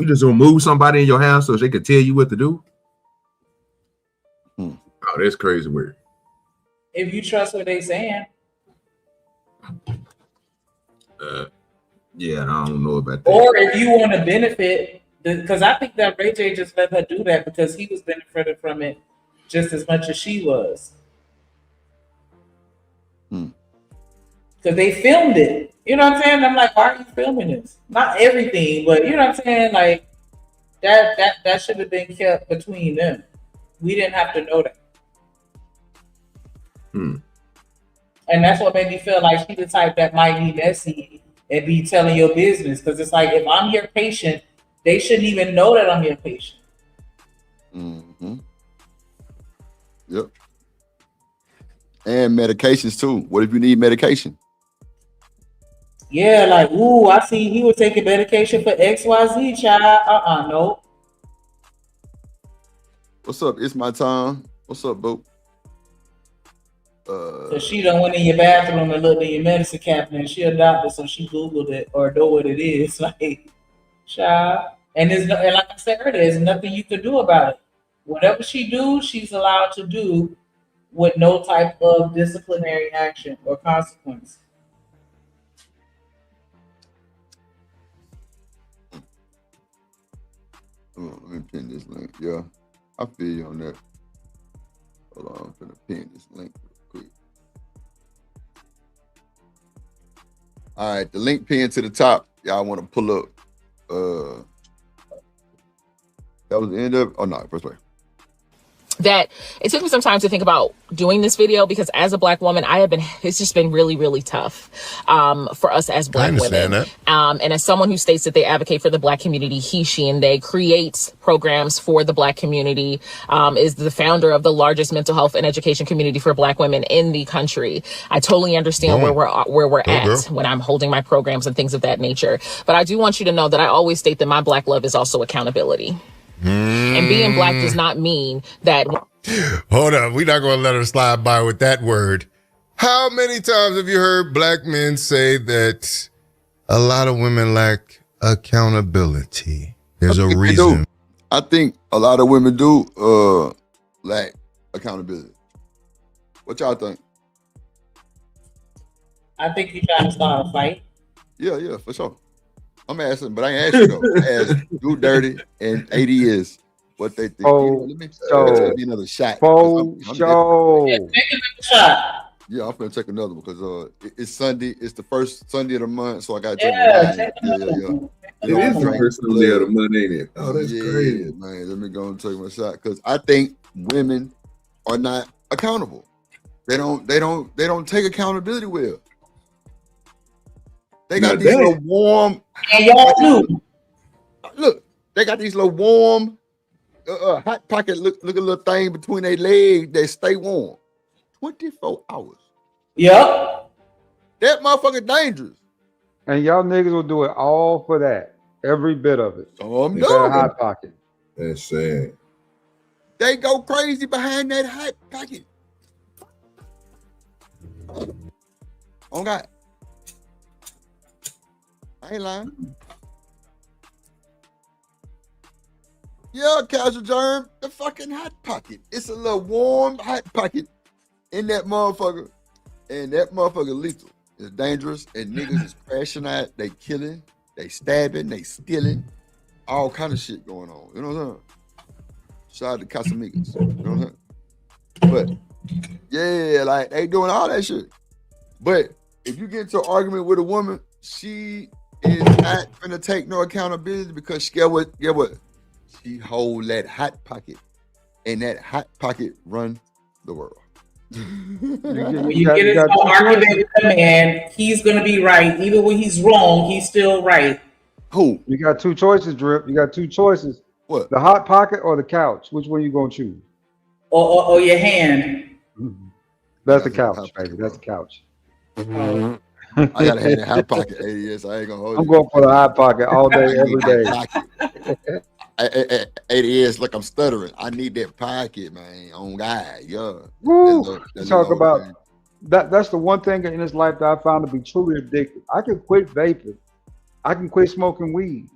just gonna move somebody in your house so they can tell you what to do? Oh, that's crazy weird. If you trust what they saying. Yeah, I don't know about that. Or if you want to benefit, because I think that Ray J just let her do that because he was benefiting from it just as much as she was. Because they filmed it. You know what I'm saying? I'm like, why are you filming this? Not everything, but you know what I'm saying? Like that should have been kept between them. We didn't have to know that. And that's what made me feel like she's the type that might be messy and be telling your business. Because it's like, if I'm your patient, they shouldn't even know that I'm your patient. Yep. And medications too. What if you need medication? Yeah, like, ooh, I see he was taking medication for XYZ, child. No. What's up? It's my time. What's up, boo? So she done went in your bathroom and looked in your medicine cabinet and she a doctor, so she Googled it or know what it is. Like, child. And like I said earlier, there's nothing you can do about it. Whatever she do, she's allowed to do with no type of disciplinary action or consequence. Let me pin this link. Yeah, I feel you on that. Hold on, I'm gonna pin this link real quick. All right, the link pinned to the top. Y'all want to pull up? That was the end of. Oh no, first way. That it took me some time to think about doing this video because as a Black woman, it's just been really, really tough for us as Black women. That. And as someone who states that they advocate for the Black community, he, she, and they creates programs for the Black community, is the founder of the largest mental health and education community for Black women in the country. I totally understand where we're at when I'm holding my programs and things of that nature. But I do want you to know that I always state that my Black love is also accountability. And being Black does not mean that. Hold up, we're not going to let her slide by with that word. How many times have you heard Black men say that a lot of women lack accountability? There's a reason. I think a lot of women do lack accountability. What y'all think? I think you're trying to start a fight. Yeah, for sure. I'm asking, but I ain't asking though. I asked Do Dirty and 80 years what they think. Let me take another shot. Take another shot. Yeah, I'm gonna take another one because it's Sunday. It's the first Sunday of the month, so I got to It is the first Sunday of the month, ain't it? Oh, that's crazy, man. Let me go and take my shot because I think women are not accountable. They don't take accountability well. They got these little warm. And y'all do. Look, they got these little warm hot pocket. Look a little thing between their legs. They stay warm. 24 hours. Yep. That motherfucker dangerous. And y'all niggas will do it all for that. Every bit of it. So I'm That done. hot pocket. That's sad. They go crazy behind that hot pocket. Oh God. I ain't lying. Yeah, Casual Germ, the fucking hot pocket. It's a little warm hot pocket in that motherfucker. And that motherfucker lethal. It's dangerous. And niggas is crashing out. They killing. They stabbing. They stealing. All kind of shit going on. You know what I'm saying? Shout out to Casamigos. You know what I'm saying? But yeah, like they doing all that shit. But if you get into an argument with a woman, she is not gonna take no accountability because get what? She hold that hot pocket, and that hot pocket run the world. When you get into an argument with a man, he's gonna be right. Even when he's wrong, he's still right. Who? You got two choices, Drip. You got two choices. What? The hot pocket or the couch? Which one you gonna choose? Or your hand. That's the couch, baby. That's the couch. I gotta have that hot pocket 80 years. So I ain't gonna hold I'm it. going for the hot pocket all day, every day. 80 years, like I'm stuttering. I need that pocket, man. On God, yeah. Woo! That's Talk the about thing. that. That's the one thing in this life that I found to be truly addictive. I can quit vaping. I can quit smoking weed.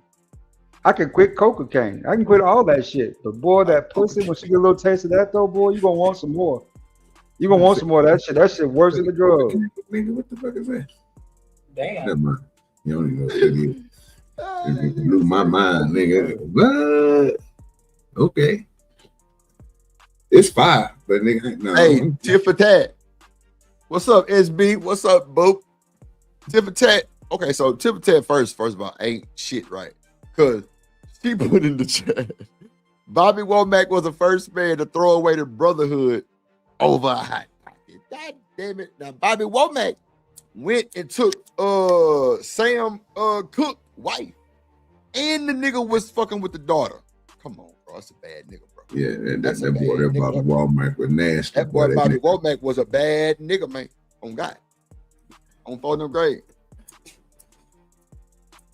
I can quit cocaine. I can quit all that shit. But boy, that pussy, when she get a little taste of that though, boy, you gonna want some more. You gonna want some more of that shit. That shit worse than the drug. Nigga, what the fuck is that? Damn. Never mind. You don't even know what it is. It blew my mind, nigga. What? Okay. It's fire, but nigga, no. Hey, tit for tat. What's up, SB? What's up, Boop? Tit for tat. Okay, so tit for tat first of all, ain't shit right. Because she put in the chat. Bobby Womack was the first man to throw away the brotherhood over a hot pocket. God damn it. Now, Bobby Womack went and took Sam Cooke's wife. And the nigga was fucking with the daughter. Come on, bro. That's a bad nigga, bro. Yeah, that boy, that Bobby Womack was nasty. That boy, Bobby nigga. Womack was a bad nigga, man. On God. On 4 grade.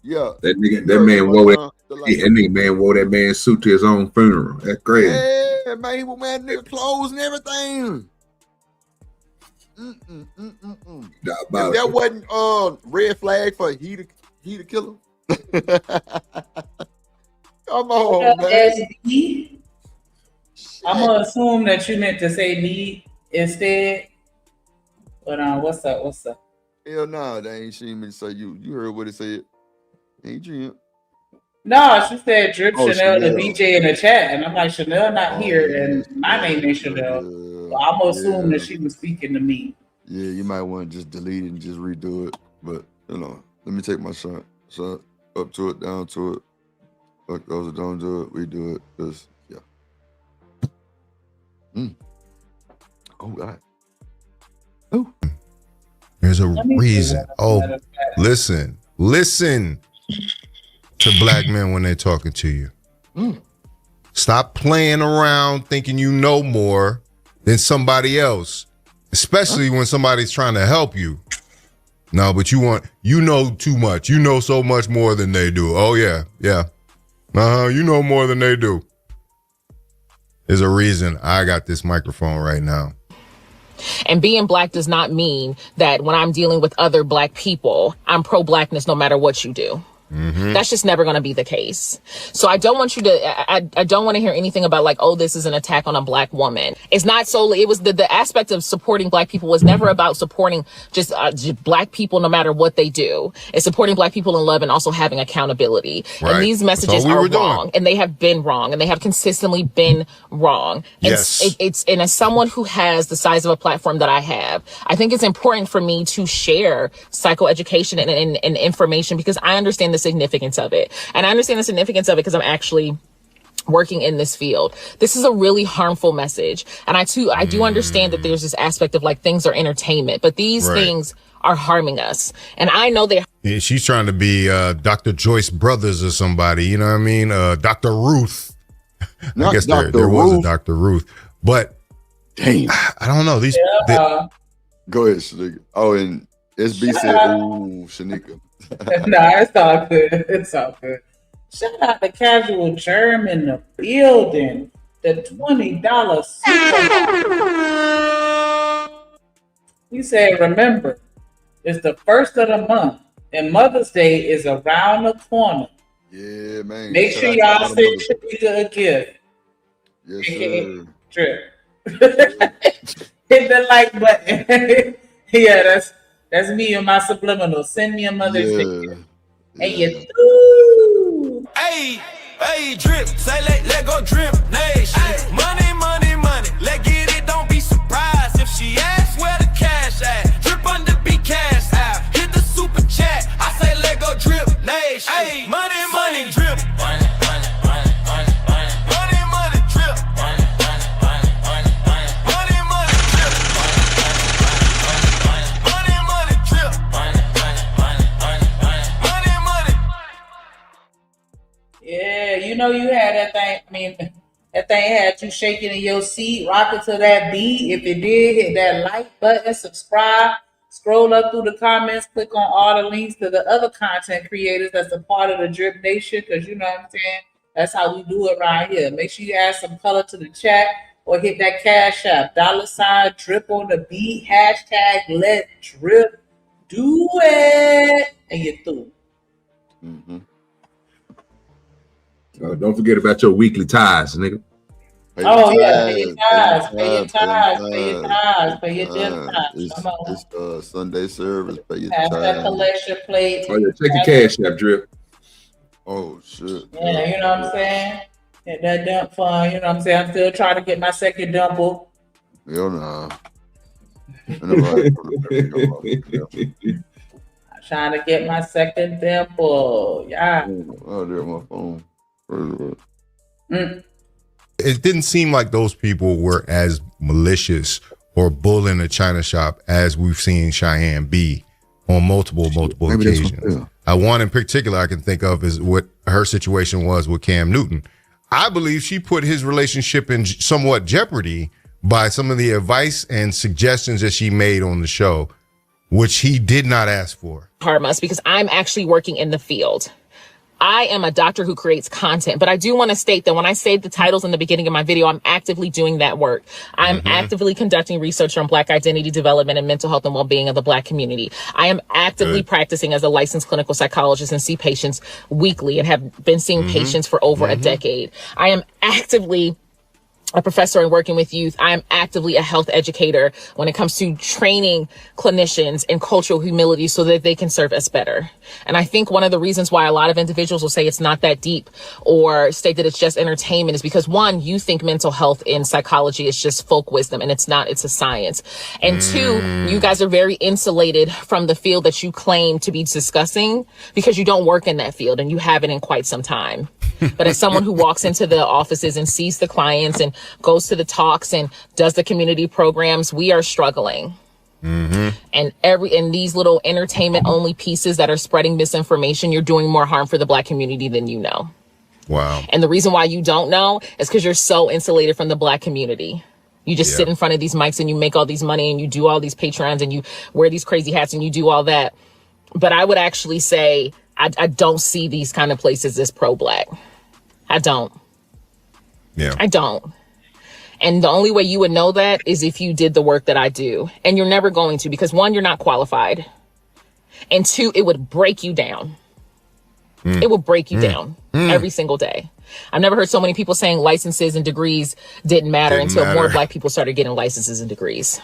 Yeah. That man wore that man's suit to his own funeral. That's crazy. Yeah, man, he was wearing nigga clothes and everything. If that wasn't red flag for he to kill him. Come on, man. SB? I'm gonna assume that you meant to say me instead. But what's up? Hell no, they ain't seen me say you. You heard what it said. Ain't you? No, she said Drip Oh, Chanel the Chanel. DJ in the chat, and I'm like, Chanel not here, and my name is Chanel. So I'm gonna assume that she was speaking to me. Yeah, you might want to just delete it and just redo it. But you know, let me take my shot up to it, down to it. Fuck those that don't do it, we do it. Just yeah. Oh God. Oh. There's a reason. Oh, listen to black men when they're talking to you. Stop playing around thinking you know more than somebody else, especially when somebody's trying to help you. No, but you know too much. You know so much more than they do. Oh yeah. You know more than they do. There's a reason I got this microphone right now. And being black does not mean that when I'm dealing with other black people, I'm pro-blackness no matter what you do. Mm-hmm. That's just never going to be the case. So I don't want you to, I don't want to hear anything about like, oh, this is an attack on a black woman. It's not solely, it was the aspect of supporting black people was never about supporting just black people no matter what they do. It's supporting black people in love and also having accountability. Right. And these messages are wrong and they have been wrong and they have consistently been wrong. Yes. And as someone who has the size of a platform that I have, I think it's important for me to share psychoeducation and information because I understand the significance of it. And I understand the significance of it because I'm actually working in this field. This is a really harmful message. And I do understand that there's this aspect of like things are entertainment, but these things are harming us. And I know she's trying to be Dr. Joyce Brothers or somebody, you know what I mean? Dr. Ruth. I guess there was a Dr. Ruth. But Damn. I don't know. These Go ahead, Shanika. Oh, and SB said, ooh, Shanika. Nah, it's all good. It's all good. Shout out to Casual Germ in the building. The $20 super. He said, remember, it's the first of the month, and Mother's Day is around the corner. Yeah, man. Make sure y'all send Shanika a gift. Yes, sir. Trip. Hit the like button. Yeah, that's me and my subliminal. Send me a Mother's Day. And you too. Hey, drip, say let go drip nation. Money, money, money. Let get it, don't be surprised if she asks where the cash at. Drip under be cash out. Hit the super chat. I say let go drip nation. Hey, money, money, drip. Money, money, money, money, money. Money, money, drip. Money, money, money, money, money. Money, money, drip. Money, money, drip. Money, money, money, money, money. Money, money. Yeah, you know you had that thing. I mean, that thing had you shaking in your seat, rocking to that beat. If it did, hit that like button, subscribe, scroll up through the comments, click on all the links to the other content creators that's a part of the Drip Nation, because you know what I'm saying? That's how we do it around here. Make sure you add some color to the chat or hit that cash app. $ drip on the beat, hashtag let drip. Do it. And you're through. Mm-hmm. Don't forget about your weekly ties, nigga. Oh yeah, pay your ties, pay your ties, pay your ties, pay your gym ties. Come on. It's Sunday service. Pay your Pass that ties. collection plate. Oh yeah, check your cash app, drip. Oh shit. Yeah, you know what I'm saying? Get that dump fund, you know what I'm saying? I'm still trying to get my second dumple. Hell nah. I'm trying to get my second dimple. Yeah. Oh, there my phone. It didn't seem like those people were as malicious or bullying a China shop as we've seen Chyenne be on multiple occasions. One in particular I can think of is what her situation was with Cam Newton. I believe she put his relationship in somewhat jeopardy by some of the advice and suggestions that she made on the show, which he did not ask for. Harmus, because I'm actually working in the field. I am a doctor who creates content, but I do want to state that when I say the titles in the beginning of my video, I'm actively doing that work. I'm actively conducting research on Black identity development and mental health and well-being of the Black community. I am actively practicing as a licensed clinical psychologist and see patients weekly and have been seeing patients for over a decade. I am actively a professor and working with youth. I am actively a health educator when it comes to training clinicians in cultural humility so that they can serve us better. And I think one of the reasons why a lot of individuals will say it's not that deep or state that it's just entertainment is because, one, you think mental health in psychology is just folk wisdom, and it's not, it's a science. And two, you guys are very insulated from the field that you claim to be discussing because you don't work in that field and you haven't in quite some time. But as someone who walks into the offices and sees the clients and goes to the talks and does the community programs, we are struggling. And in these little entertainment only pieces that are spreading misinformation, you're doing more harm for the Black community than you know. Wow. And the reason why you don't know is because you're so insulated from the Black community. You just sit in front of these mics and you make all these money and you do all these Patreons and you wear these crazy hats and you do all that. But I would actually say I don't see these kind of places as pro-Black. I don't. Yeah. I don't. And the only way you would know that is if you did the work that I do. And you're never going to, because one, you're not qualified. And two, it would break you down. It will break you down every single day. I've never heard so many people saying licenses and degrees didn't matter until more Black people started getting licenses and degrees.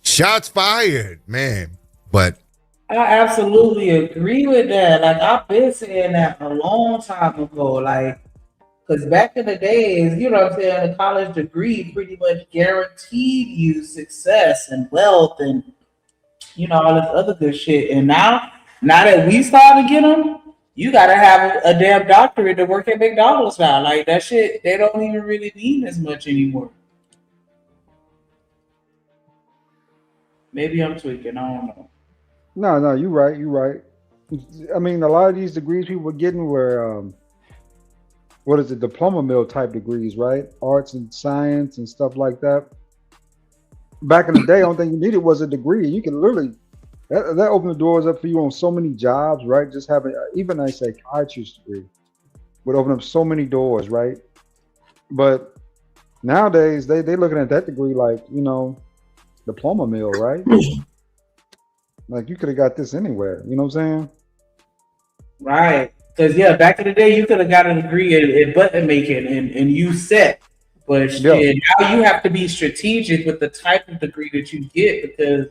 Shots fired, man. But I absolutely agree with that. Like, I've been saying that a long time ago. Like, because back in the days, you know what I'm saying, a college degree pretty much guaranteed you success and wealth and, you know, all this other good shit. And now that we starting to get them, you got to have a damn doctorate to work at McDonald's now. Like, that shit, they don't even really mean as much anymore. Maybe I'm tweaking. I don't know. No, you're right. I mean, a lot of these degrees people were getting were what is it, diploma mill type degrees, right? Arts and science and stuff like that. Back in the day, the only thing you needed was a degree. You can literally that opened the doors up for you on so many jobs, right? Just having even a psychiatrist degree would open up so many doors, right? But nowadays they looking at that degree like, you know, diploma mill, right? Like you could have got this anywhere, you know what I'm saying? Right. Because back in the day you could have got a degree in button making and you set. But shit, now you have to be strategic with the type of degree that you get because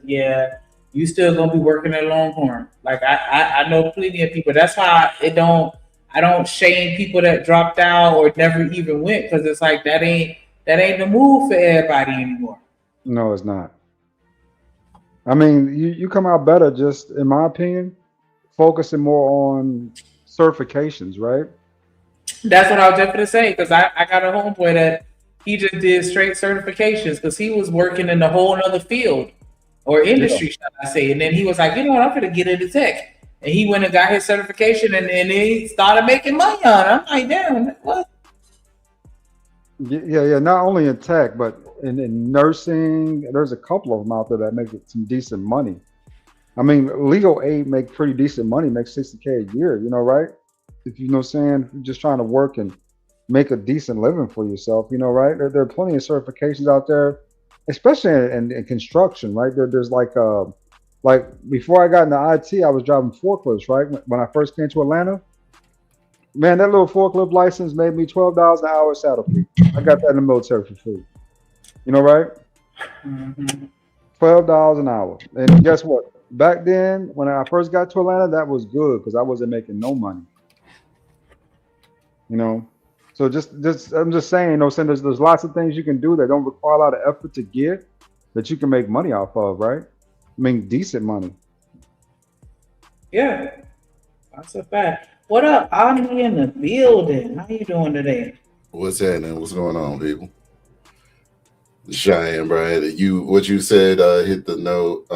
you still gonna be working at Longhorn. Like I know plenty of people. That's why I don't shame people that dropped out or never even went because it's like that ain't the move for everybody anymore. No, it's not. I mean, you come out better just in my opinion, focusing more on certifications, right? That's what I was just gonna say because I got a homeboy that he just did straight certifications because he was working in a whole other field or industry, shall I say. And then he was like, you know what, I'm gonna get into tech. And he went and got his certification and he started making money on it. I'm like, damn, what? Yeah. Not only in tech, but in nursing, there's a couple of them out there that make some decent money. I mean, legal aid make pretty decent money, make $60K a year, you know, right? If you know what I'm saying, if you're just trying to work and make a decent living for yourself, you know, right? There are plenty of certifications out there, especially in construction, right? There's like before I got into IT, I was driving forklifts, right? When I first came to Atlanta, man, that little forklift license made me $12 an hour saddle fee. I got that in the military for free. You know, right? Mm-hmm. $12 an hour. And guess what? Back then, when I first got to Atlanta, that was good because I wasn't making no money. You know? So just I'm just saying, you know, there's lots of things you can do that don't require a lot of effort to get that you can make money off of, right? I mean, decent money. Yeah, that's a fact. What up, Audrey in the building? How you doing today? What's happening? What's going on, people? Chyenne, Bryant, what you said hit the note.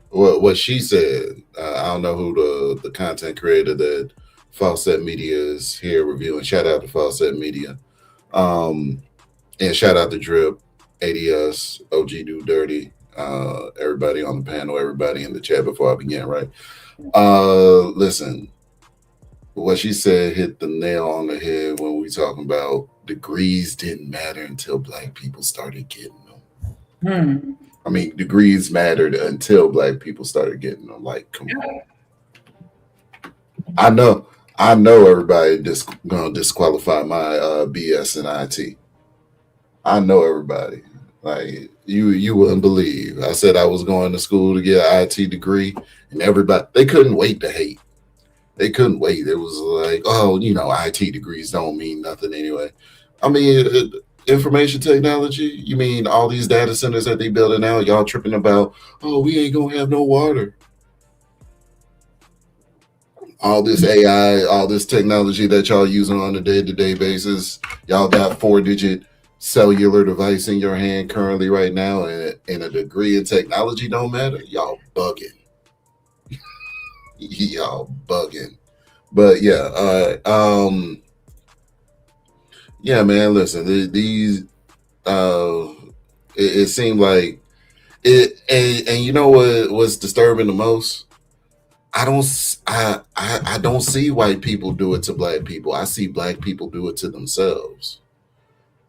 What she said. I don't know who the content creator that Fawcett Media is here reviewing. Shout out to Fawcett Media. And shout out to Drip, ADS, OG Do Dirty, everybody on the panel, everybody in the chat before I begin, right? Listen, what she said hit the nail on the head when we talking about degrees didn't matter until Black people started getting them. I mean, degrees mattered until Black people started getting them. Like, come on. I know everybody gonna disqualify my BS in IT. I know everybody. Like you wouldn't believe. I said I was going to school to get an IT degree, and everybody they couldn't wait to hate. They couldn't wait. It was like, oh, you know, IT degrees don't mean nothing anyway. I mean, information technology. You mean all these data centers that they building out? Y'all tripping about? Oh, we ain't gonna have no water. All this AI, all this technology that y'all using on a day-to-day basis, y'all got 4-digit cellular device in your hand currently right now, and a degree in technology don't matter. Y'all bugging. Y'all bugging. But yeah, yeah, man. Listen, these it seemed like it, and you know what was disturbing the most? I don't see white people do it to Black people. I see Black people do it to themselves.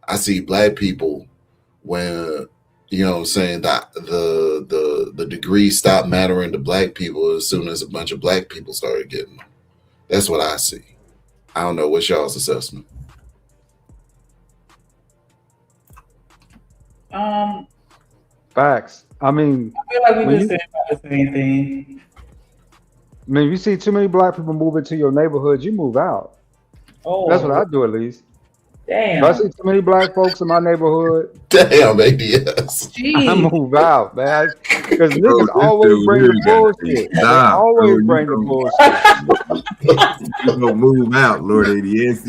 I see Black people when, you know what I'm saying, that the degree stopped mattering to Black people as soon as a bunch of Black people started getting them. That's what I see. I don't know. What's y'all's assessment? Facts. I mean, I feel like we just saying about the same thing. I mean, if you see too many Black people move into your neighborhood, you move out. Oh, that's what I do at least. Damn. If I see too many Black folks in my neighborhood, damn, ADS. I move out, man. Because niggas always bring the bullshit. They always bring the bullshit. You gonna move out, Lord ADS.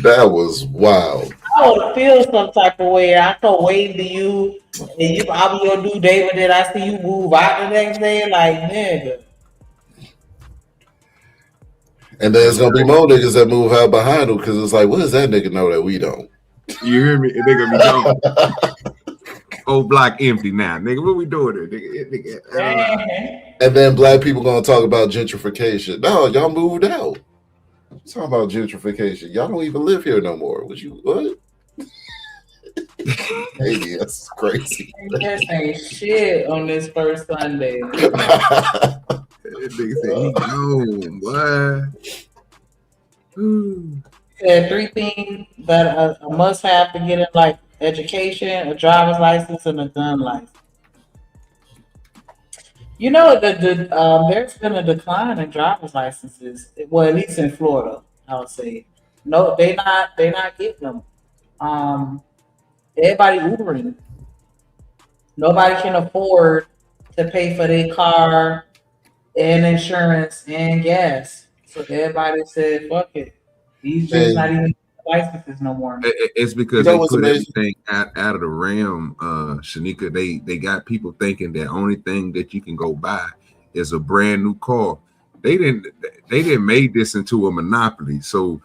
That was wild. I would feel some type of way. I could wave to you, and I'll be your new day, but then I see you move out the next day, like nigga. And then there's gonna be more niggas that move out behind them because it's like, what does that nigga know that we don't? You hear me? They gonna be going. Old block empty now, nigga. What we doing there, nigga? And then black people gonna talk about gentrification. No, y'all moved out. Talking about gentrification. Y'all don't even live here no more. What? Hey, that's crazy. This ain't shit on this first Sunday. Nigga said he gone, boy. Said 3 things that a must have to get in, like education, a driver's license, and a gun license. You know, there's been a decline in driver's licenses. Well, at least in Florida, I would say. No, they not getting them. Everybody Ubering. Nobody can afford to pay for their car and insurance and gas. So everybody said, fuck it. These just not even licenses no more. It's because they put everything out of the realm, Shanika. They got people thinking that only thing that you can go buy is a brand new car. They didn't make this into a monopoly. So,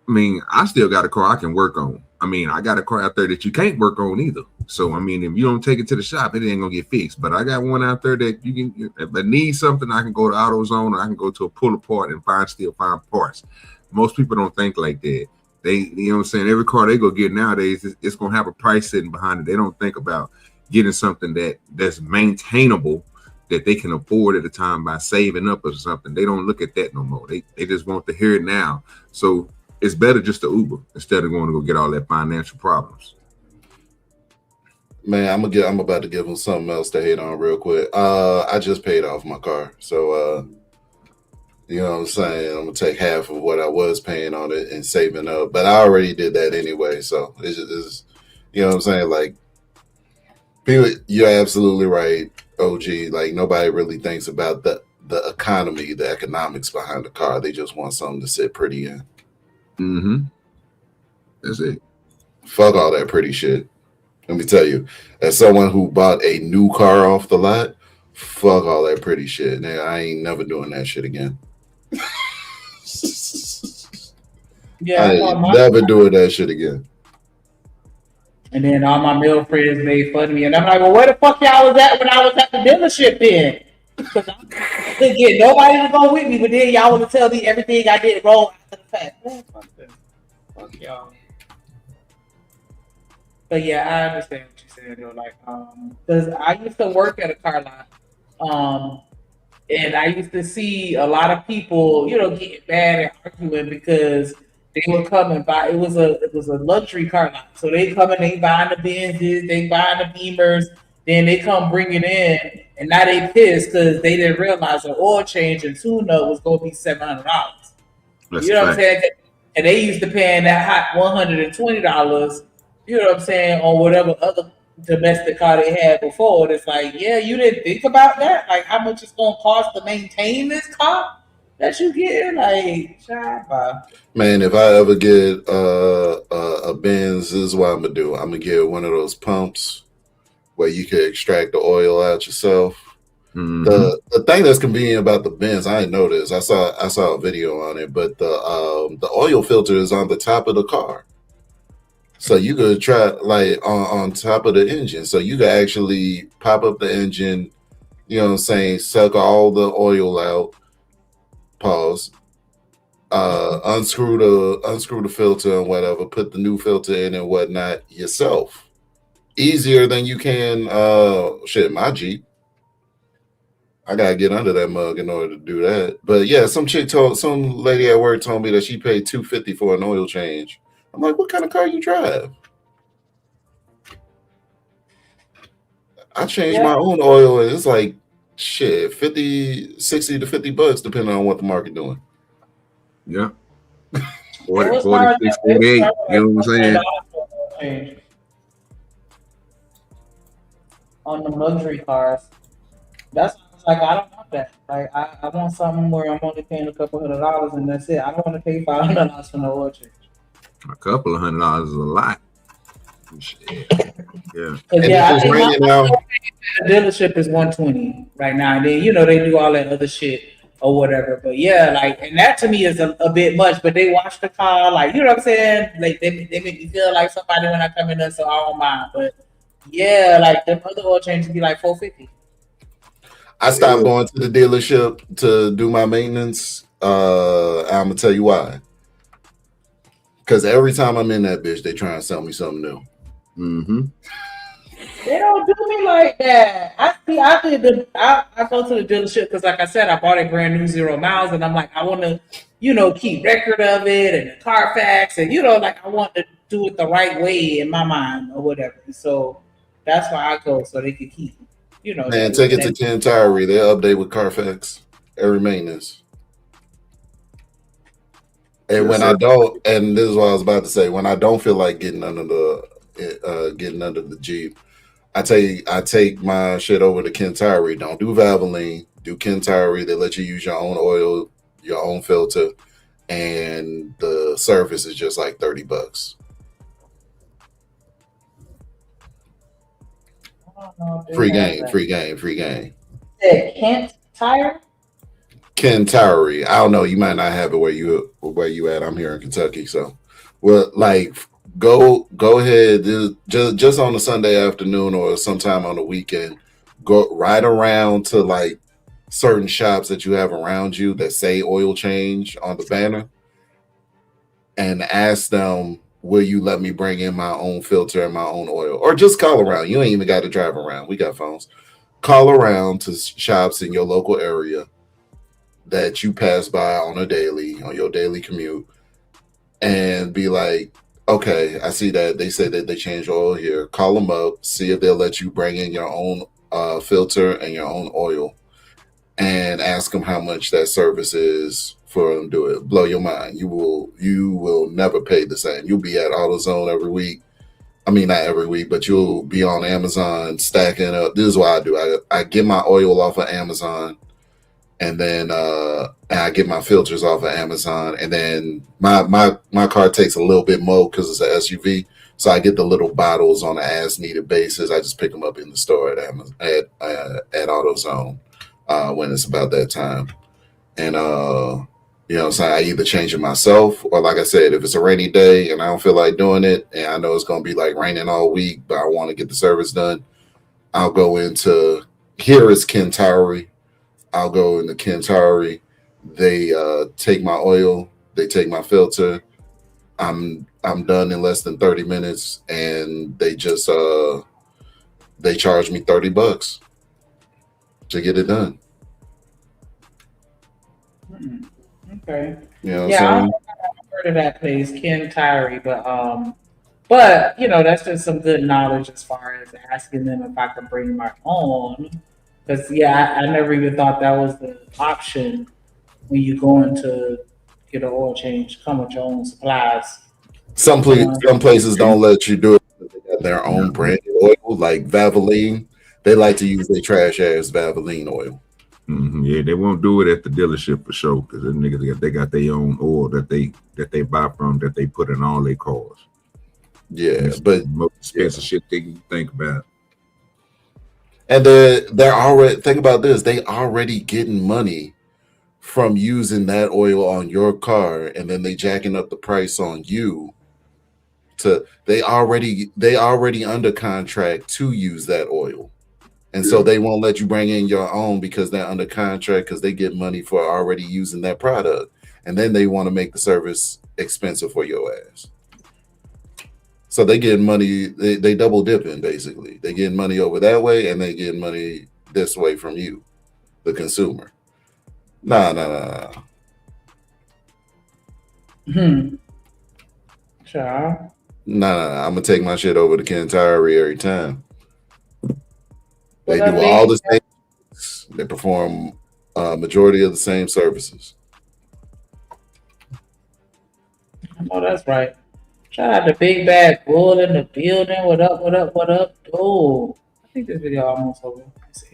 I mean, I still got a car I can work on. I mean, I got a car out there that you can't work on either. So, I mean, if you don't take it to the shop, it ain't gonna get fixed. But I got one out there that you can, if I need something, I can go to AutoZone or I can go to a pull apart and still find parts. Most people don't think like that. They, you know what I'm saying? Every car they go get nowadays, it's gonna have a price sitting behind it. They don't think about getting something that's maintainable, that they can afford at a time by saving up or something. They don't look at that no more. They just want to hear it now. So it's better just to Uber instead of going to go get all that financial problems. Man, I'm about to give them something else to hate on real quick. I just paid off my car. So you know what I'm saying? I'm gonna take half of what I was paying on it and saving up. But I already did that anyway. So it's just you know what I'm saying? Like, people, you're absolutely right, OG. Like, nobody really thinks about the economy, the economics behind the car. They just want something to sit pretty in. Mm-hmm. That's it. Fuck all that pretty shit. Let me tell you, as someone who bought a new car off the lot, fuck all that pretty shit. Now, I ain't never doing that shit again. Yeah, I ain't never doing that shit again. And then all my male friends made fun of me, and I'm like, well, where the fuck y'all was at when I was at the dealership then? Because I couldn't get nobody to go with me, but then y'all want to tell me everything I did wrong after the fact. Man, fuck y'all. But yeah, I understand what you said though. Like, because I used to work at a car lot, and I used to see a lot of people, you know, getting mad and arguing because they would come and buy. It was a luxury car lot, so they come and they buying the Beanzes, they buying the Beamers, then they come bring it in, and now they pissed because they didn't realize an oil change and tune-up was going to be $700. You know what I'm saying? And they used to paying that hot $120. You know what I'm saying, on whatever other domestic car they had before. And it's like, yeah, you didn't think about that? Like, how much it's going to cost to maintain this car that you get? Like, man, if I ever get a Beanz, this is what I'm going to do. I'm going to get one of those pumps where you can extract the oil out yourself. Mm-hmm. The thing that's convenient about the Beanz, I didn't know this. I saw a video on it, but the oil filter is on the top of the car. So you could try like on top of the engine. So you could actually pop up the engine, you know what I'm saying, suck all the oil out, pause, unscrew the filter and whatever, put the new filter in and whatnot yourself. Easier than you can my Jeep. I gotta get under that mug in order to do that. But yeah, some lady at work told me that she paid $250 for an oil change. I'm like, what kind of car you drive? I changed my own oil and it's like shit, 60 to $50 depending on what the market doing. Yeah. 46, 48, you know what I'm saying? On the luxury cars. That's like, I don't want that. Like, I want something where I'm only paying a couple $100 and that's it. I don't want to pay $500 for no oil change. A couple of $100 is a lot. Shit. Yeah. Yeah, I think the dealership is $120 right now. And then, you know, they do all that other shit or whatever. But yeah, like, and that to me is a bit much. But they wash the car, like, you know what I'm saying? Like they make me feel like somebody when I come in there, so I don't mind. But yeah, like the other oil changes be like $450. I stopped going to the dealership to do my maintenance. I'm gonna tell you why. Because every time I'm in that bitch, they try and sell me something new. Mm-hmm. They don't do me like that. I go to the dealership because, like I said, I bought a brand new 0 miles, and I'm like, I want to, keep record of it and the Carfax, and like I want to do it the right way in my mind or whatever. So that's why I go, so they can keep, Man, take it to Ken Tyree. They update with Carfax every maintenance. And when I don't, and this is what I was about to say, when I don't feel like getting under the Jeep, I take my shit over to Ken Tyree. Don't do Valvoline, do Ken Tyree. They let you use your own oil, your own filter, and the service is just like $30. Free game. Kent Tire? Ken Tyree. I don't know. You might not have it where you at. I'm here in Kentucky, so like go ahead. Just on a Sunday afternoon or sometime on the weekend, go right around to like certain shops that you have around you that say oil change on the banner, and ask them, will you let me bring in my own filter and my own oil? Or just call around. You ain't even got to drive around. We got phones. Call around to shops in your local area that you pass by on your daily commute, and be like, okay, I see that they said that they changed oil here. Call them up, see if they'll let you bring in your own filter and your own oil, and ask them how much that service is for them to do it. Blow your mind. You will never pay the same. You'll be at AutoZone every week. I mean, not every week, but you'll be on Amazon stacking up. This is what I do. I get my oil off of Amazon, and then I get my filters off of Amazon, and then my car takes a little bit more because it's an SUV, so I get the little bottles on an as needed basis. I just pick them up in the store at AutoZone when it's about that time, and so I either change it myself, or like I said, if it's a rainy day and I don't feel like doing it, and I know it's gonna be like raining all week, but I want to get the service done, I'll go into here is Ken Tyree. I'll go into Ken Tyree. They take my oil, they take my filter. I'm done in less than 30 minutes, and they just they charge me $30 to get it done. Okay. Yeah, I've heard of that place, Ken Tyree, but that's just some good knowledge as far as asking them if I can bring my own. Because I never even thought that was the option when you're going to get an oil change. Come with your own supplies. Some places don't let you do it. They got their own branded oil, like Valvoline. They like to use their trash ass Valvoline oil. Mm-hmm. Yeah, they won't do it at the dealership for sure, because the niggas they got their own oil that they buy from, that they put in all their cars. Yeah, but most expensive shit they can think about. And they're already, think about this, they already getting money from using that oil on your car, and then they jacking up the price on you. They already under contract to use that oil. And so they won't let you bring in your own because they're under contract, because they get money for already using that product. And then they want to make the service expensive for your ass. So they get money, they double dipping basically. They get money over that way, and they get money this way from you, the consumer. Nah. Sure. Nah, I'm gonna take my shit over to Ken Tyree every time. They do all the same. They perform majority of the same services. Oh, that's right. Shout out to Big Bad Bull in the building. What up? Oh, I think this video almost over.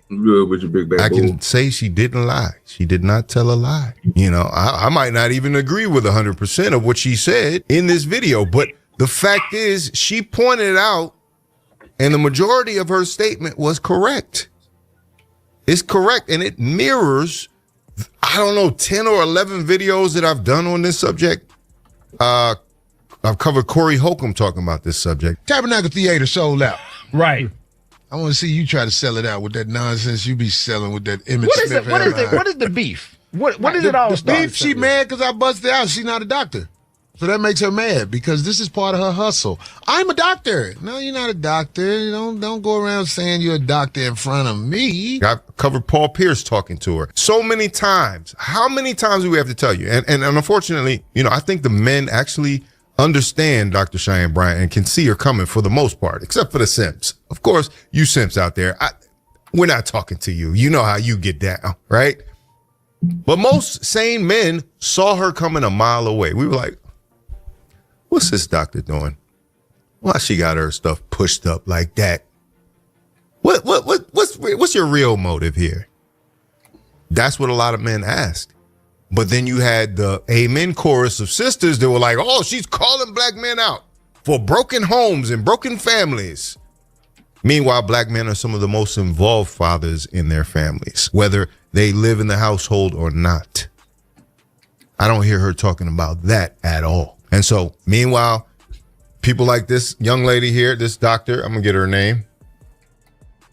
Good with your Big Bad I Bull. can say she didn't lie. She did not tell a lie. I might not even agree with 100% of what she said in this video, but the fact is she pointed out, and the majority of her statement was correct. It's correct, and it mirrors I don't know, 10 or 11 videos that I've done on this subject. I've covered Corey Holcomb talking about this subject. Tabernacle Theater sold out. Right. I want to see you try to sell it out with that nonsense you be selling with that image. What is it? What is the beef? What is it all The beef, she mad because I busted out. She's not a doctor. So that makes her mad because this is part of her hustle. I'm a doctor. No, you're not a doctor. You don't go around saying you're a doctor in front of me. I covered Paul Pierce talking to her so many times. How many times do we have to tell you? And unfortunately, I think the men actually understand Dr. Chyenne Bryant and can see her coming for the most part, except for the simps. Of course, you simps out there, we're not talking to you. You know how you get down, right? But most sane men saw her coming a mile away. We were like, what's this doctor doing? Why she got her stuff pushed up like that? What's your real motive here? That's what a lot of men asked. But then you had the amen chorus of sisters that were like, oh, she's calling black men out for broken homes and broken families. Meanwhile, black men are some of the most involved fathers in their families, whether they live in the household or not. I don't hear her talking about that at all. And so, meanwhile, people like this young lady here, this doctor, I'm going to get her name.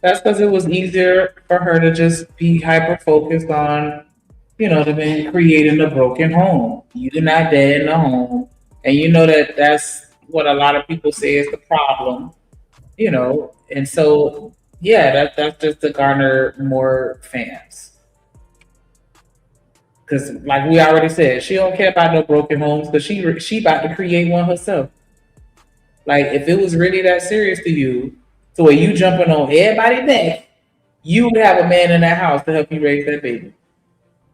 That's because it was easier for her to just be hyper-focused on, the man creating a broken home. You're not dead in the home. And that's what a lot of people say is the problem, And so, yeah, that's just to garner more fans. Because, like we already said, she don't care about no broken homes because she about to create one herself. Like, if it was really that serious to you, so where you jumping on everybody's neck, you would have a man in that house to help you raise that baby.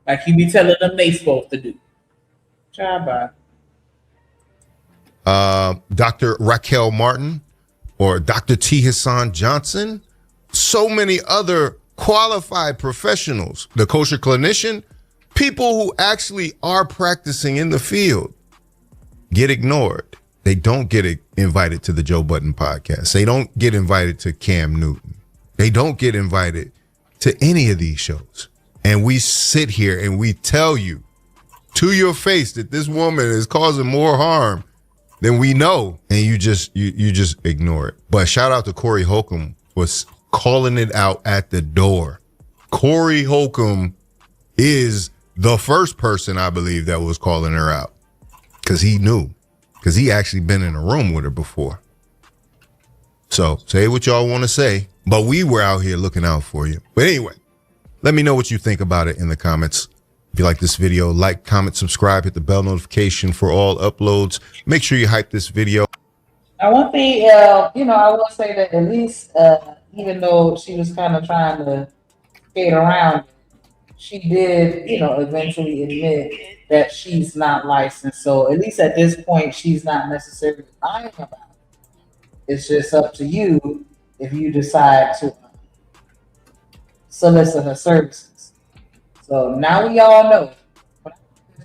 Like you be telling them they supposed to do. Bye. Dr. Raquel Martin or Dr. T. Hassan Johnson, so many other qualified professionals, the kosher clinician, people who actually are practicing in the field get ignored. They don't get invited to the Joe Budden podcast. They don't get invited to Cam Newton. They don't get invited to any of these shows. And we sit here and we tell you to your face that this woman is causing more harm than we know. And you just ignore it. But shout out to Corey Holcomb was calling it out at the door. Corey Holcomb is the first person, I believe, that was calling her out because he knew, because he actually been in a room with her before. So say what y'all want to say, but we were out here looking out for you. But anyway, let me know what you think about it in the comments. If you like this video, like, comment, subscribe, hit the bell notification for all uploads. Make sure you hype this video. I want the, I will say that at least, even though she was kind of trying to skate around, she did, eventually admit that she's not licensed. So at least at this point, she's not necessarily lying about it. It's just up to you if you decide to solicit her services. So now we all know.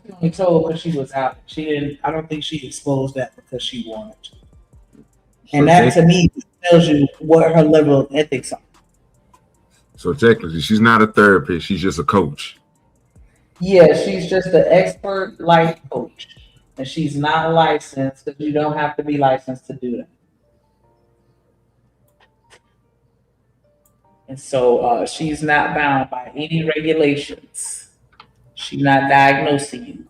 She only told because she was out. She didn't. I don't think she exposed that because she wanted to. And that to me tells you what her level of ethics are. So technically, she's not a therapist. She's just a coach. Yeah, she's just an expert life coach. And she's not licensed because you don't have to be licensed to do that. And so she's not bound by any regulations. She's not diagnosing you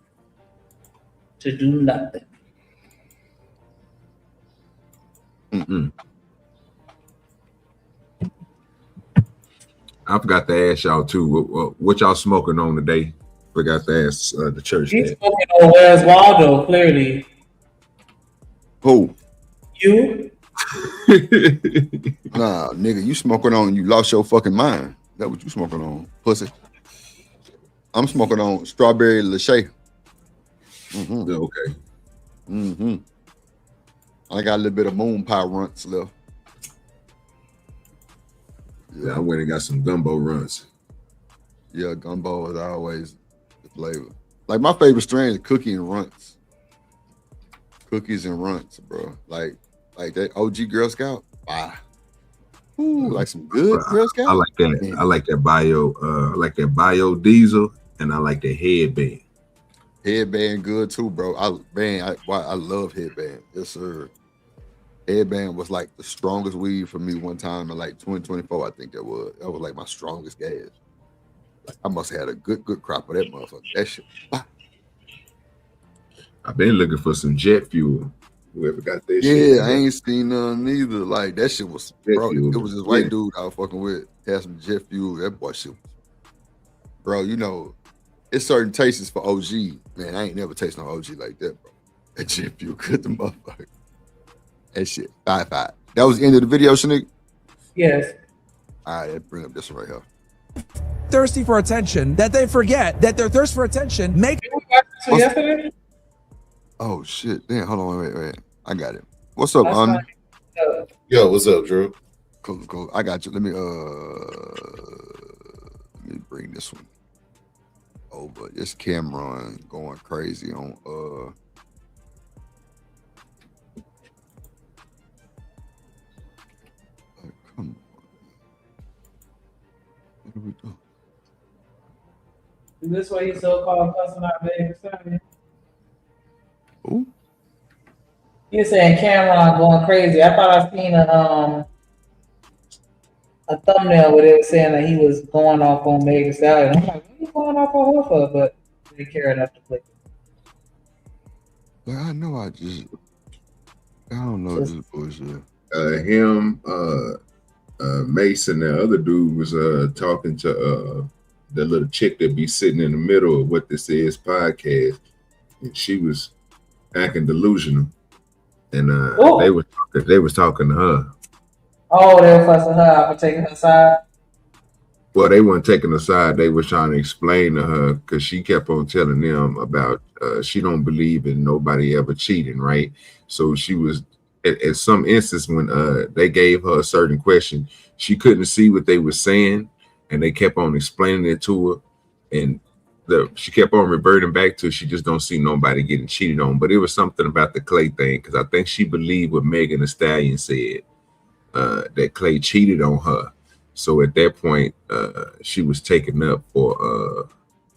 to do nothing. Mm-mm. I forgot to ask y'all too. What y'all smoking on today? Forgot to ask the church. He's smoking on Where's Waldo, clearly. Who? You? Nah, nigga, you smoking on, you lost your fucking mind. That's what you smoking on, pussy. I'm smoking on strawberry lache. Mm-hmm. Okay. Mm-hmm. I got a little bit of moon pie runts left. Yeah, I went and got some gumbo runs. Yeah, gumbo is always the flavor. Like my favorite strain is cookie and runts. Cookies and runts, bro. Like that OG Girl Scout. Wow. Ooh, like some good Girl Scout. I like that. I like that bio. I like that bio diesel and I like the headband. Headband good too, bro. I love headband. Yes, sir. Headband was like the strongest weed for me one time in like 2024. I think that was like my strongest gas. Like, I must have had a good crop of that motherfucker. That shit. I've been looking for some jet fuel. Whoever got that shit. Yeah, I ain't seen none neither. Like that shit was, bro. It was this white dude I was fucking with. Had some jet fuel. That boy shit was, bro. You know, it's certain tastes for OG. Man, I ain't never tasted no OG like that, bro. That jet fuel good the motherfucker. That shit. 5. That was the end of the video, Shanique? Yes. All right, let's bring up this one right here. Thirsty for attention, that they forget that their thirst for attention makes. Yesterday? Oh shit! Damn, hold on, wait. I got it. What's up, Yo, what's up, Drew? Cool. I got you. Let me bring this one over. This Cameron going crazy on come on. What are we doing? Is this why you so-called cussing out Megan Thee Stallion? Ooh. You're saying Cameron going crazy. I thought I seen a thumbnail where they were saying that he was going off on Megan Thee Stallion. I'm like, what are you going off on her for? But they care enough to click. Well, I know I don't know this bullshit. Him, Mason, the other dude was talking to the little chick that be sitting in the middle of what this is podcast, and she was acting delusional, and they was talking to her. Oh, they were fussing her out for taking her side. Well, they weren't taking her side. They were trying to explain to her because she kept on telling them about she don't believe in nobody ever cheating, right? So she was at some instance when they gave her a certain question, she couldn't see what they were saying, and they kept on explaining it to her, and she kept on reverting back to she just don't see nobody getting cheated on. But it was something about the Klay thing, because I think she believed what Megan Thee Stallion said, that Klay cheated on her. So at that point, she was taken up for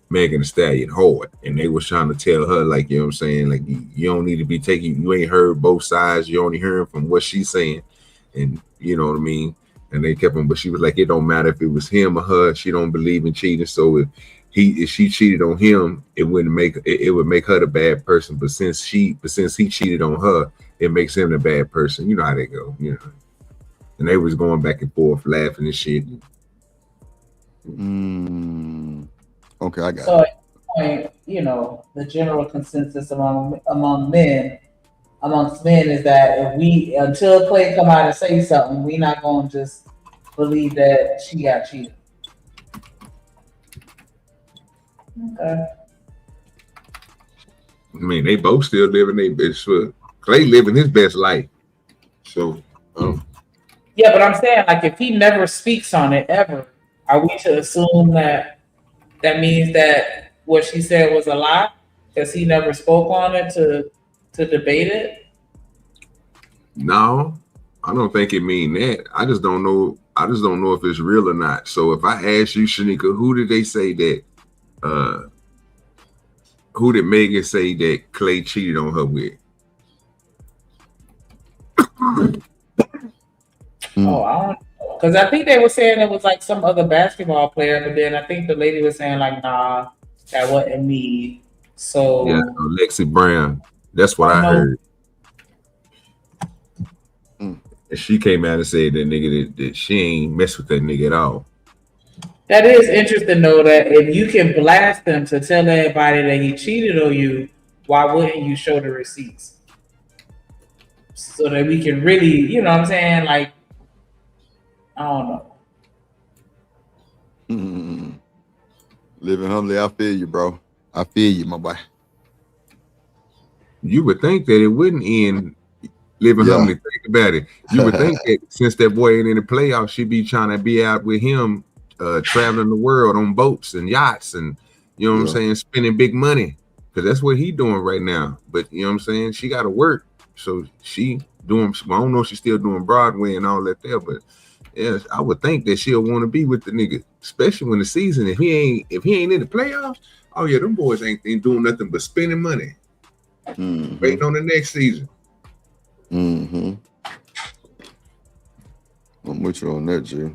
Megan Thee Stallion hard, and they was trying to tell her, like, you know what I'm saying, like, you don't need to be taking, you ain't heard both sides, you only hearing from what she's saying, and you know what I mean. And they kept on, but she was like, it don't matter if it was him or her. She don't believe in cheating. So if she cheated on him, it would make her the bad person. But since he cheated on her, it makes him the bad person. You know how they go, you know. And they was going back and forth, laughing and shit. Okay, I got so at this point, you know, the general consensus amongst men is that until Klay come out and say something, we not gonna just believe that she got cheated. Okay. I mean, they both still living their best. Klay living his best life. So, yeah, but I'm saying, like, if he never speaks on it ever, are we to assume that means that what she said was a lie because he never spoke on it to debate it? No, I don't think it mean that. I just don't know if it's real or not. So if I ask you, Shanika, who did they say that? Who did Megan say that Klay cheated on her with? Oh, I don't know. Because I think they were saying it was like some other basketball player, but then I think the lady was saying, like, nah, that wasn't me. So yeah, Lexi Brown. That's what I heard. And she came out and said that nigga that she ain't mess with that nigga at all. That is interesting, though, that if you can blast them to tell everybody that he cheated on you, why wouldn't you show the receipts? So that we can really, you know what I'm saying? Like, I don't know. Living humbly, I feel you, bro. I feel you, my boy. You would think that it wouldn't end living humbly. Think about it. You would think that since that boy ain't in the playoffs, she'd be trying to be out with him, traveling the world on boats and yachts, and you know what I'm saying, spending big money, because that's what he doing right now. But you know what I'm saying, she got to work, so she doing. I don't know if she's still doing Broadway and all that there, but yeah, I would think that she'll want to be with the nigga. especially when the season, if he ain't in the playoffs, oh yeah, them boys ain't doing nothing but spending money, waiting on the next season. I'm with you on that, G.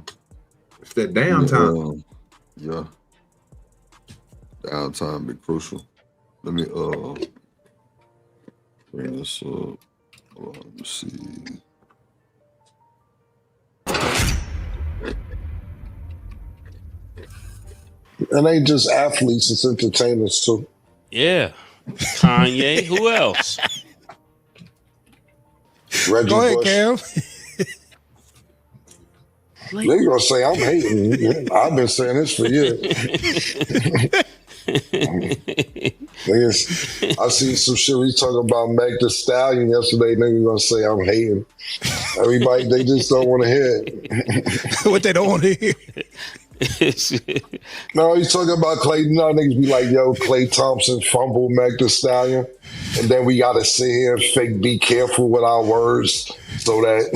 It's that downtime. Yeah. Downtime be crucial. Let me bring this up. Hold on, let me see. And ain't just athletes, it's entertainers too. Yeah. Kanye. Who else? Reggie Go ahead, Bush. Cam. They gonna say I'm hating. I've been saying this for years. Niggas, I see some shit we talking about Meg Thee Stallion yesterday. Niggas gonna say I'm hating. Everybody, they just don't want to hear it. What they don't want to hear. No, he's talking about Clay. You know, niggas be like, yo, Klay Thompson fumbled Meg Thee Stallion. And then we gotta sit here and fake be careful with our words so that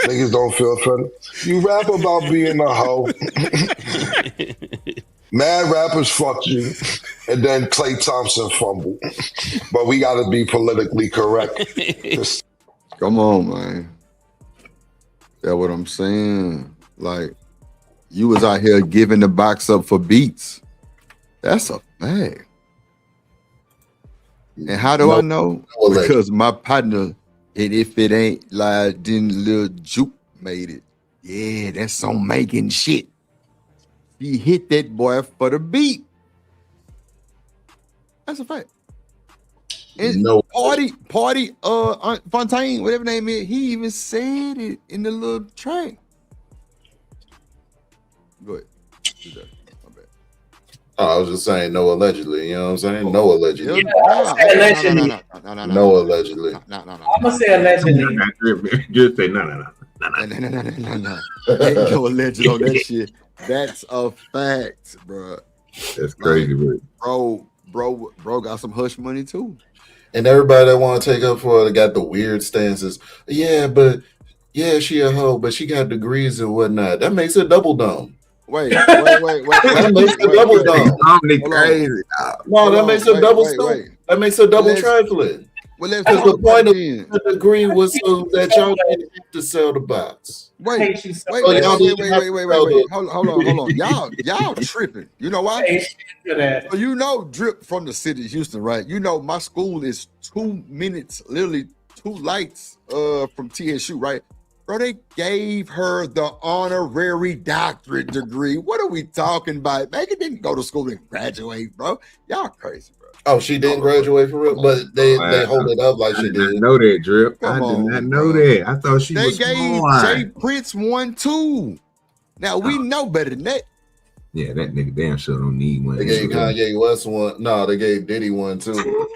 niggas don't feel offended. You rap about being a hoe. Mad rappers fuck you. And then Klay Thompson fumbled. But we gotta be politically correct. Come on, man. That's what I'm saying. Like, you was out here giving the box up for beats. That's a fact. And how do I know? Because my partner, and if it ain't like then Lil Juke made it. Yeah, that's some making shit. He hit that boy for the beat. That's a fact. And Party, Fontaine, whatever name is, he even said it in the little track. Go ahead. My bad. Oh, I was just saying no allegedly. You know what I'm saying? No allegedly. No, allegedly. I'm gonna say allegedly. Just say no. Ain't no alleged on that shit. That's a fact, bro. That's crazy, bro. Bro got some hush money too. And everybody that want to take up for it got the weird stances. Yeah, but yeah, she a hoe, but she got degrees and whatnot. That makes it double dumb. Wait. That makes it double dumb. Crazy. No, that makes it double stupid. That makes it double trifling. Well, let's Because the point of the degree was so that y'all didn't have to sell the box. Wait. Hold on. Y'all tripping. You know why? So you know Drip from the city of Houston, right? You know my school is 2 minutes, literally 2 lights from TSU, right? Bro, they gave her the honorary doctorate degree. What are we talking about? Megan didn't go to school and graduate, bro. Y'all crazy, bro. Oh, she didn't graduate for real, but they hold it up like she did. I did not know that, Drip. I did not know that. I thought she was smart. They gave Jay Prince 1 too. Now we know better than that. Yeah, that nigga damn sure don't need one. They gave Kanye West 1. No, they gave Diddy 1 too.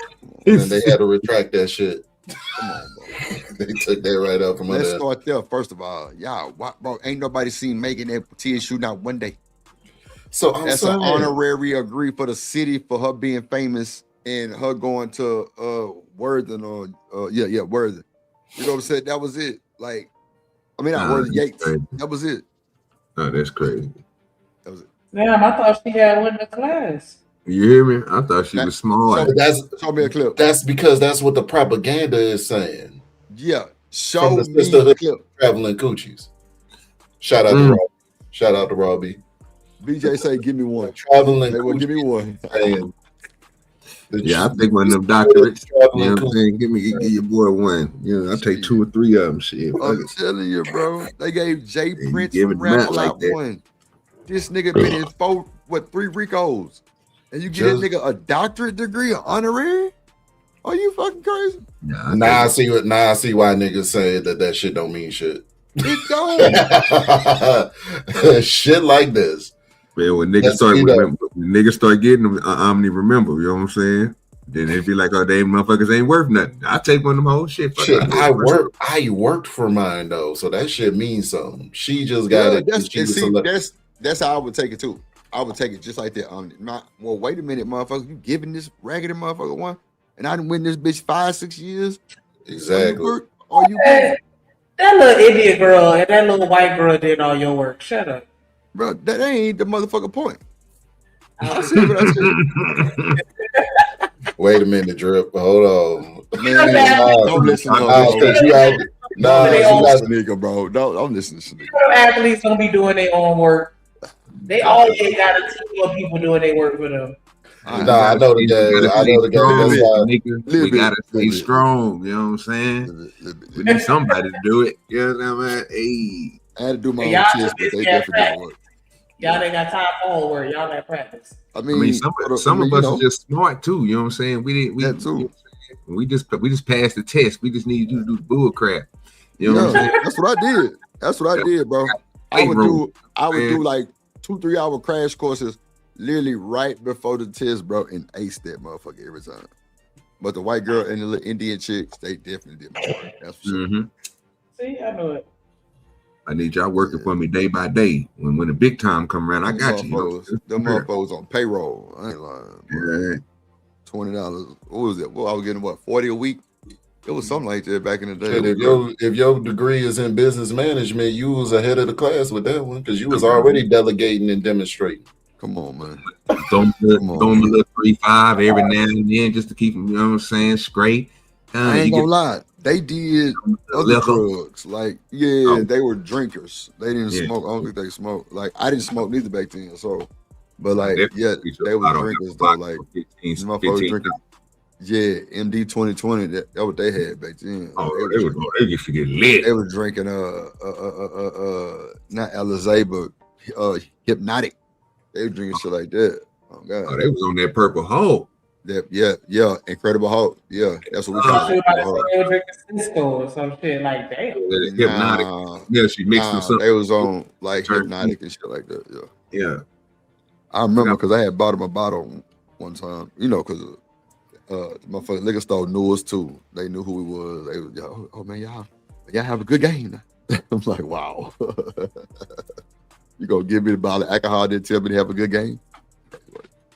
And they had to retract that shit. Come on, bro. They took that right up from under. Let's start there. First of all, y'all, bro, ain't nobody seen Megan at TSU not one day. So that's an honorary degree for the city for her being famous and her going to Worthing or Worthing. You know what I'm saying? That was it. Like, I mean, not Worthing, Yates. Crazy. That was it. Oh, that's crazy. That was it. Damn, I thought she had one in the class. You hear me? I thought she was smart. Show me a clip. That's because that's what the propaganda is saying. Yeah. Show from the me sisterhood a clip. Traveling coochies. Shout out to Robbie. Shout out to Robbie. BJ say, give me one. Traveling. They will give me one. Yeah, I think one of them doctorates. You know what I'm saying? Give your boy one. You know, I take 2 or 3 of them. Shit. I'm telling you, bro. They gave Jay Prince give it from Rap like Like that. 1. This nigga been in 3 Ricos. And you get that nigga a doctorate degree, an honorary? Are you fucking crazy? Nah, I see why niggas say that shit don't mean shit. It don't. Shit like this. Man, when niggas start getting them, Omni remember, you know what I'm saying? Then they'd be like, oh, they motherfuckers ain't worth nothing. I take one of them whole shit. I worked for mine though, so that shit means something. She just got it. That's how I would take it too. I would take it just like that. Well, wait a minute, motherfucker. You giving this raggedy motherfucker one? And I done win this bitch 5-6 years. Exactly. That little Indian girl and that little white girl did all your work. Shut up. Bro, that ain't the motherfucking point. I said what I said. Wait a minute, Drip. Hold on. Man, don't listen to nigga, bro. Don't listen to nigga. Athletes don't be doing their own work. They always got a team of people doing their work for them. Nah, I know the game. I know the game. That's why we gotta stay strong. You know what I'm saying? We need somebody to do it. You know what I mean? Hey, I had to do my own Y'all test, but they definitely didn't work. Y'all ain't got time for homework. Y'all got practice. I mean, some of us are just smart too. You know what I'm saying? We just passed the test. We just need you to do the bull crap. You know what I'm saying? That's what I did. That's what I did, bro. I would do like 2-3 hour crash courses literally right before the test, bro, and ace that motherfucker every time. But the white girl and the little Indian chicks, they definitely did my work. That's for sure. See, I know it. I need y'all working for me day by day. When the big time come around, I got you. Them motherfuckers on payroll. I ain't lying. Bro. $20. What was it? Well, I was getting what, 40 a week? It was something like that back in the day. And if your degree is in business management, you was ahead of the class with that one because you was already delegating and demonstrating. Come on, man. Throw them a little 3-5 every now and then just to keep them, you know what I'm saying, straight. I ain't gonna lie. They did other drugs. Like, they were drinkers. They didn't smoke. I don't think they smoked. Like, I didn't smoke neither back then. So, but like, they were drinkers though. Like, motherfuckers drinking. Yeah, MD 2020. That what they had back then. Oh, they used to get lit. They were drinking not Alizé, but Hypnotic. They were drinking shit like that. Oh god. Oh, they was on that Purple Hulk. Yeah, Incredible Hulk. Yeah, that's what we call it. They were drinking Cisco or some shit like that. Hypnotic. Yeah, she mixed them something. They was on like Hypnotic and shit like that. Yeah. I remember because I had bought him a bottle one time. You know, because motherfucking liquor store knew us too. They knew who we was. They was, oh man, y'all have a good game. I'm like, wow. You gonna give me the bottle of alcohol, then tell me to have a good game?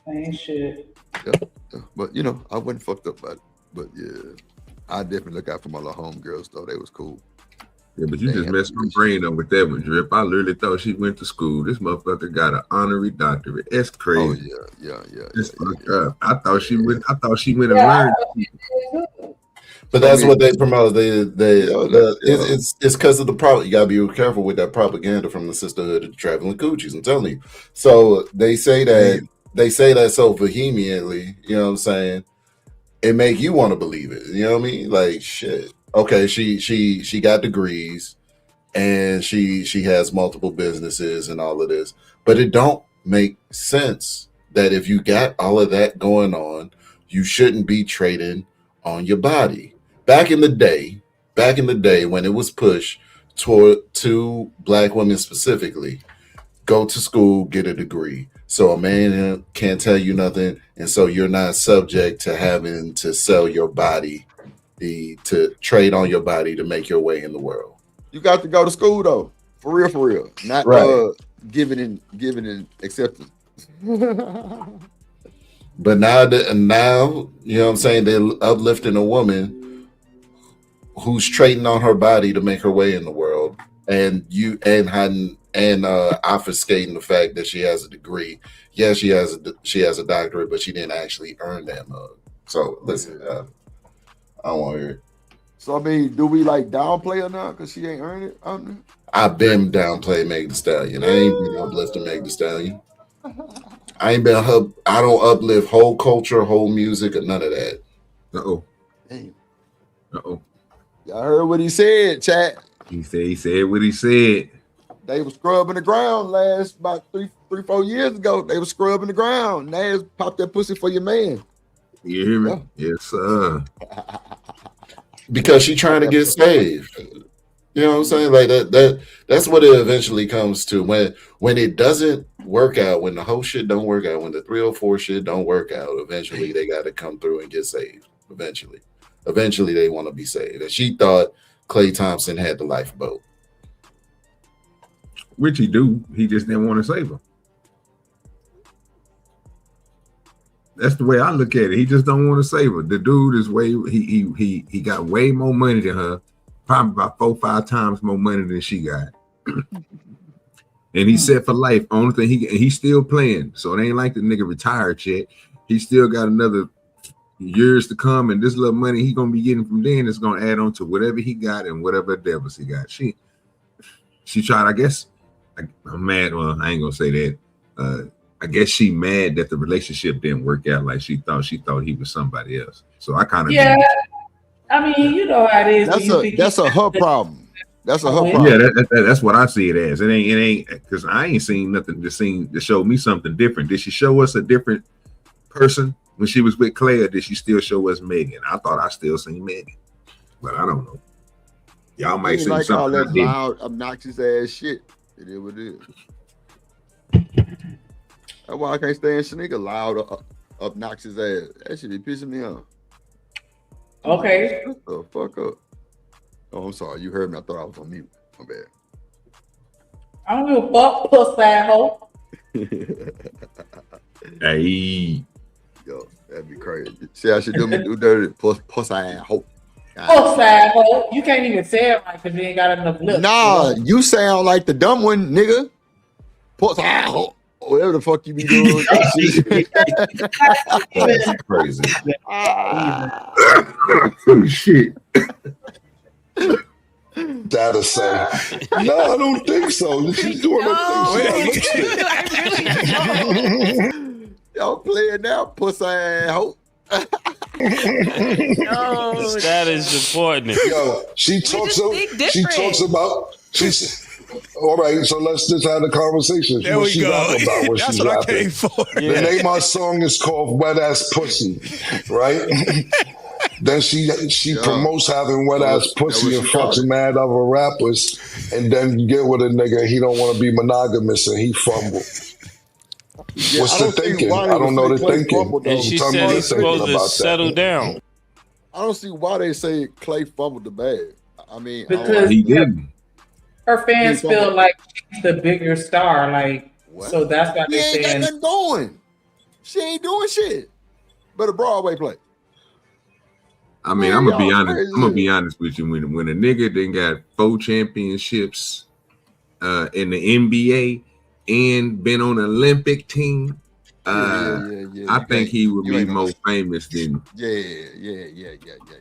Ain't shit. Yeah. But you know, I wasn't fucked up by it. But yeah, I definitely look out for my little homegirls though. They was cool. Yeah, but you just messed my brain up with that one, Drip. I literally thought she went to school. This motherfucker got an honorary doctorate. That's crazy. Oh yeah. It's fucked up. I thought she went and learned. But that's what they promote. It's because of the problem. You gotta be careful with that propaganda from the Sisterhood of the Traveling Coochies. I'm telling you. So they say that so vehemently. You know what I'm saying? It make you want to believe it. You know what I mean? Like shit. Okay, she got degrees, and she has multiple businesses and all of this. But it don't make sense that if you got all of that going on, you shouldn't be trading on your body. Back in the day when it was pushed to Black women specifically, go to school, get a degree. So a man can't tell you nothing, and so you're not subject to having to sell your body, to trade on your body to make your way in the world. You got to go to school though, for real, not giving and accepting. But now, you know what I'm saying, they're uplifting a woman who's trading on her body to make her way in the world, and obfuscating the fact that she has a degree. Yeah, she has a doctorate, but she didn't actually earn that mug. So listen, I don't want to hear it. So I mean, do we like downplay her now because she ain't earned it? I've been downplaying Meg Thee Stallion. I ain't been uplifting Meg Thee Stallion. I don't uplift whole culture, whole music, or none of that. Damn. Y'all heard what he said, chat. He said what he said. They were scrubbing the ground about 3-4 years ago. They were scrubbing the ground. Now pop that pussy for your man. You hear me? Yeah. Yes, sir. Because she trying to get saved. You know what I'm saying? Like that's what it eventually comes to. When it doesn't work out, when the whole shit don't work out, when the 304 shit don't work out, eventually they got to come through and get saved. Eventually they want to be saved. And she thought Klay Thompson had the lifeboat. Which he do. He just didn't want to save her. That's the way I look at it. He just don't want to save her. The dude is he got way more money than her, probably about 4-5 times more money than she got. and he's set for life. Only thing he's still playing, so it ain't like the nigga retired yet. He still got another years to come, and this little money he gonna be getting from then is gonna add on to whatever he got and whatever devils he got. She tried, I guess. I'm mad. Well, I ain't gonna say that. I guess she mad that the relationship didn't work out like she thought he was somebody else. So I kind of I mean, you know how it is. That's a her problem. That's a her problem. Yeah, that's what I see it as. It ain't because I ain't seen nothing to show me something different. Did she show us a different person when she was with Claire? Did she still show us Megan? I thought I still seen Megan, but I don't know. Y'all might see like all something. that loud, obnoxious ass shit. It is what it is. That's why I can't stand Shanika loud, obnoxious ass. That shit be pissing me off. Okay. Shut the fuck up. Oh, I'm sorry. You heard me. I thought I was on mute. My bad. I don't give a fuck, puss ass hoe. Hey. Yo, that'd be crazy. See how she do me do dirty? Puss ass hoe. Puss ass hoe. You can't even say it right because you ain't got enough lips. Nah, you sound like the dumb one, nigga. Puss ass hoe. Whatever the fuck you be doing. That's crazy. Oh, shit. That'll say, no, I don't think so. She's doing her thing. Y'all playing now, pussy ass hoe. That is important. Yo, she talks about all right, so let's just have a conversation. There we go. About That's what I came for. The name of my song is called Wet Ass Pussy, right? Then she promotes having wet ass pussy and fucking mad other rappers, and then get with a nigga. He don't want to be monogamous and he fumble. What's the thinking? I don't know the thinking. And she said he's supposed to settle down. I don't see why they say Klay fumbled the bag. I mean, because he didn't. Her fans feel like she's the bigger star, like so that's why She they're ain't saying got nothing going. She ain't doing shit. But a Broadway play. I mean, I'm gonna be honest with you. When a nigga then got 4 championships in the NBA and been on an Olympic team, I think he would be more famous than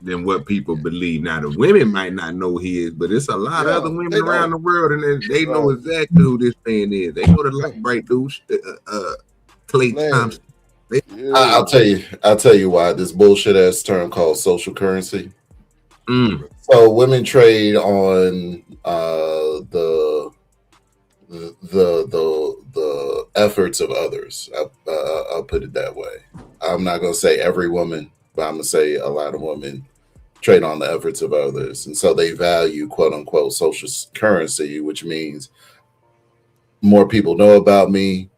than what people believe. Now the women might not know he is, but it's a lot of other women around the world, and they know exactly who this man is. They know the light bright dude, Klay Thompson. I'll tell you why this bullshit ass term called social currency. So women trade on the efforts of others. I'll put it that way. I'm not gonna say every woman, but I'm gonna say a lot of women trade on the efforts of others, and so they value quote unquote social currency, which means more people know about me.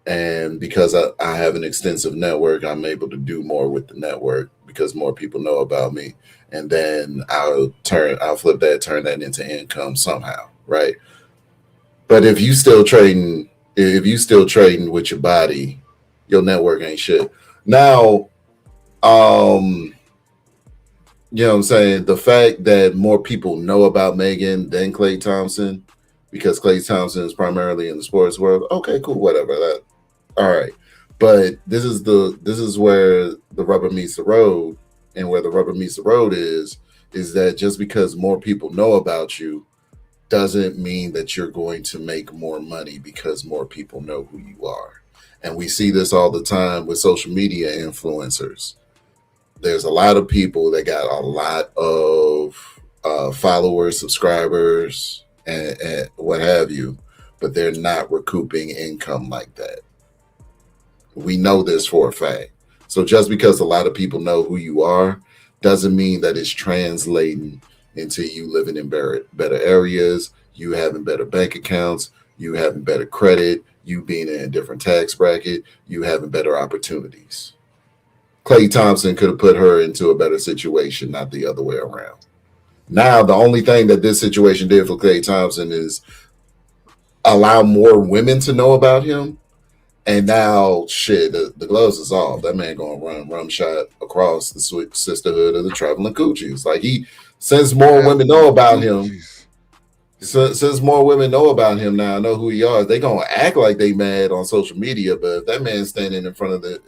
And because I have an extensive network, I'm able to do more with the network because more people know about me. And then I'll flip that, turn that into income somehow, right? But if you still trading with your body, your network ain't shit. Now, you know what I'm saying? The fact that more people know about Megan than Klay Thompson, because Klay Thompson is primarily in the sports world. Okay, cool, whatever. All right. But this is where the rubber meets the road, and where the rubber meets the road is that just because more people know about you doesn't mean that you're going to make more money because more people know who you are. And we see this all the time with social media influencers. There's a lot of people that got a lot of followers, subscribers, and what have you, but they're not recouping income like that. We know this for a fact. So just because a lot of people know who you are doesn't mean that it's translating into you living in better areas, you having better bank accounts, you having better credit, you being in a different tax bracket, you having better opportunities. Klay Thompson could have put her into a better situation, not the other way around. Now, the only thing that this situation did for Klay Thompson is allow more women to know about him. And now, shit, the gloves is off. That man going to run rum shot across the sisterhood of the traveling coochies. Like since more women know about him, So, since more women know about him now, know who he is, they gonna act like they mad on social media. But if that man's standing in front of the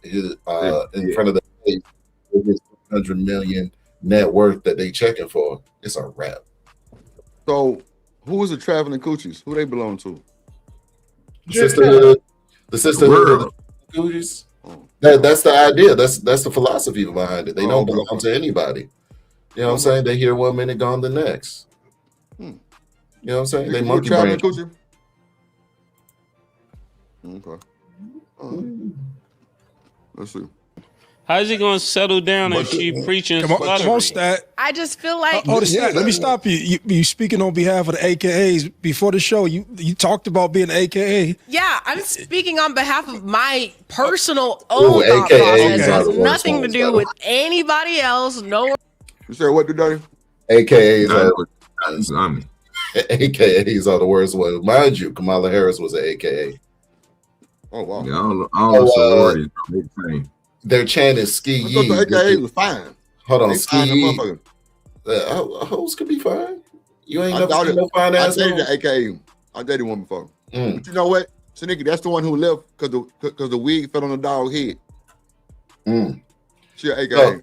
face with his 100 million net worth that they checking for, it's a wrap. So, who is the traveling coochies? Who they belong to? The sisterhood of the coochies. That's the idea. That's the philosophy behind it. They don't belong to anybody. You know what I'm saying? They hear 1 minute, gone the next. You know what I'm saying? They monkey brain. Coochie? Okay. Let's see. How's he gonna settle down if she preaching? Come on, Stat. I just feel like Stat, let me stop you. You speaking on behalf of the AKAs before the show. You talked about being AKA. Yeah, I'm speaking on behalf of my personal own thought AKAs process. It has are the worst nothing to ones, do by the with anybody else. No. You said what, Daddy? AKAs AKAs are the worst ones. Mind you, Kamala Harris was an AKA. Oh wow. Yeah, all the sororities. Their chant is ski I thought yee. the AKA was fine. Hold on, They ski fine, yee. motherfucker. Hoes could be fine. You ain't I never seen no fine ass. dated the AKA. I dated one before. But you know what? Shanika, that's the one who left because the wig fell on the dog's head. She an AKA.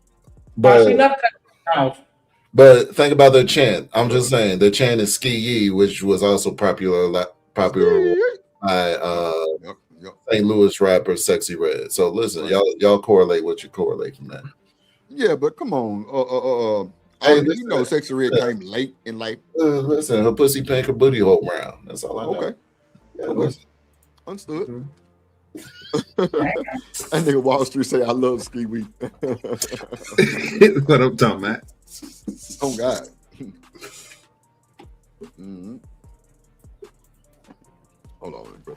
But she left out. But think about their chant. I'm just saying their chant is ski yee, which was also popular by St. Louis rapper Sexy Red. So listen, y'all correlate what you correlate from that. Yeah, but come on. Hey, you know Sexy Red came late in life. Listen, her pussy pink, her booty hole round. That's all I know. Okay. Yeah, Okay. Understood. That nigga Wall Street say I love ski week. What I'm talking about. Oh God. Hold on, bro.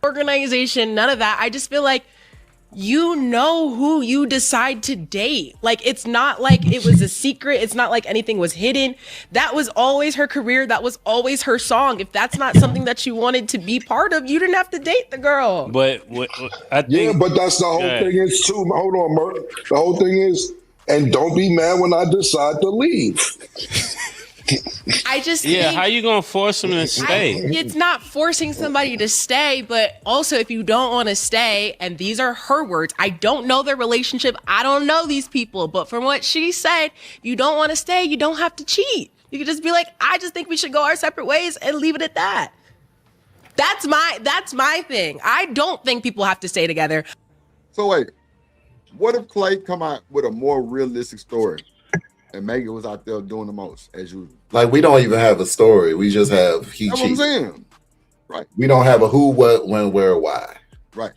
Organization, none of that. I just feel like you know who you decide to date. Like, it's not like it was a secret. It's not like anything was hidden. That was always her career. That was always her song. If that's not something that you wanted to be part of, you didn't have to date the girl. But I think, but that's the whole thing is too. Hold on, Mert. The whole thing is, and don't be mad when I decide to leave. I just yeah, think how you gonna force him to stay? it's not forcing somebody to stay, but also if you don't want to stay, and these are her words, I don't know their relationship, I don't know these people, but from what she said, if you don't want to stay, you don't have to cheat. You can just be like, I just think we should go our separate ways and leave it at that. That's my thing. I don't think people have to stay together. So wait, what if Klay come out with a more realistic story? And Megan was out there doing the most, as usual. Like, we don't even have a story. We just have he That's what I'm cheated. saying. Right. We don't have a who, what, when, where, why. Right.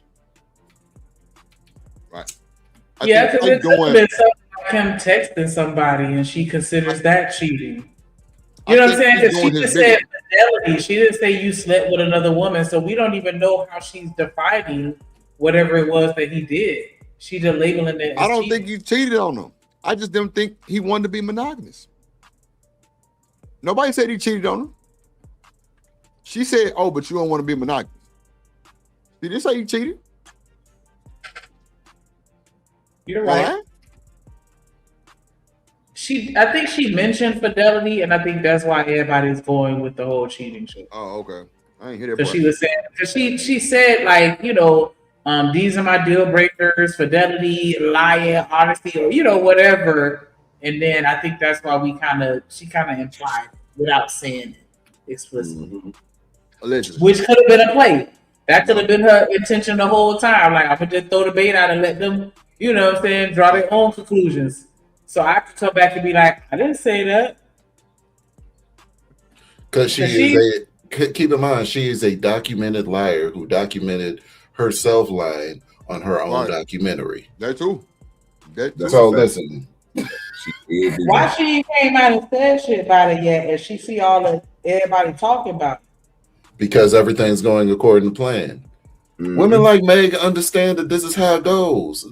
Yeah, because it could have been something like him texting somebody and she considers that cheating. You know what I'm saying? Because she just said fidelity. She didn't say you slept with another woman. So we don't even know how she's defining whatever it was that he did. She just labeling it as I don't cheating. think he cheated on them. I just didn't think he wanted to be monogamous. Nobody said he cheated on her. She said, oh, but you don't want to be monogamous. Did they say he cheated? You're right. I think she mentioned fidelity, and I think that's why everybody's going with the whole cheating shit. Oh, okay. I ain't hear that Because part. she was saying, because she said, like, you know, these are my deal breakers: fidelity, lying, honesty, or whatever. And then I think that's why she kind of implied without saying it explicitly. Allegedly. Which could have been a play. That could have been her intention the whole time. Like, I'm gonna just throw the bait out and let them, what I'm saying, draw their own conclusions. So I could come back and be like, I didn't say that. Because keep in mind, she is a documented liar who documented herself lying on her own documentary. That too. So listen. Why she came out and said shit about it yet, and she see all of everybody talking about it? Because everything's going according to plan. Women like Meg understand that this is how it goes.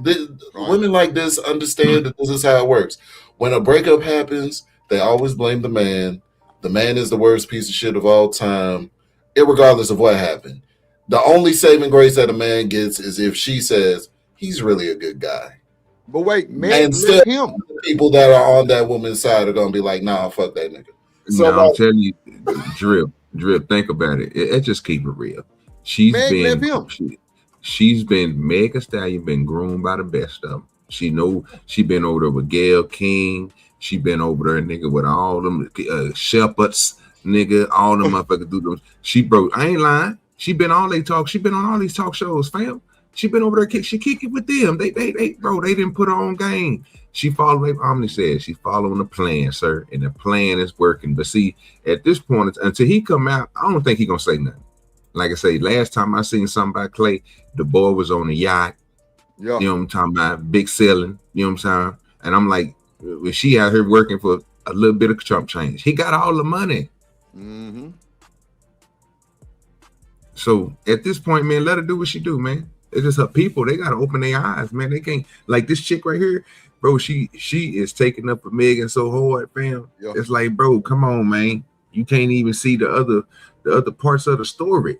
Women like this understand that this is how it works. When a breakup happens, they always blame the man. The man is the worst piece of shit of all time, irregardless of what happened. The only saving grace that a man gets is if she says he's really a good guy. But wait, Meg and still, him. People that are on that woman's side are gonna be like, nah, fuck that nigga. No, I'm telling you, Drip, think about it. Just keep it real. She's been Megan Thee Stallion been groomed by the best of them. She been over there with Gayle King. She been over there, nigga, with all them shepherds, nigga, all them motherfuckers do them. I ain't lying. She been on all these talk shows, fam. She been over there, she kick it with them. They didn't put her on game. She followed, like Omni said, she's following the plan, sir, and the plan is working. But see, at this point, until he come out, I don't think he gonna say nothing. Like I say, last time I seen something by Klay, the boy was on a yacht. Yeah. You know what I'm talking about? Big selling. You know what I'm saying? And I'm like, when she out here working for a little bit of Trump change, he got all the money. Mm-hmm. So at this point, man, let her do what she do, man. It's just her people. They gotta open their eyes, man. They can't, like this chick right here, bro. She is taking up for Megan so hard, fam. Yeah. It's like, bro, come on, man. You can't even see the other parts of the story.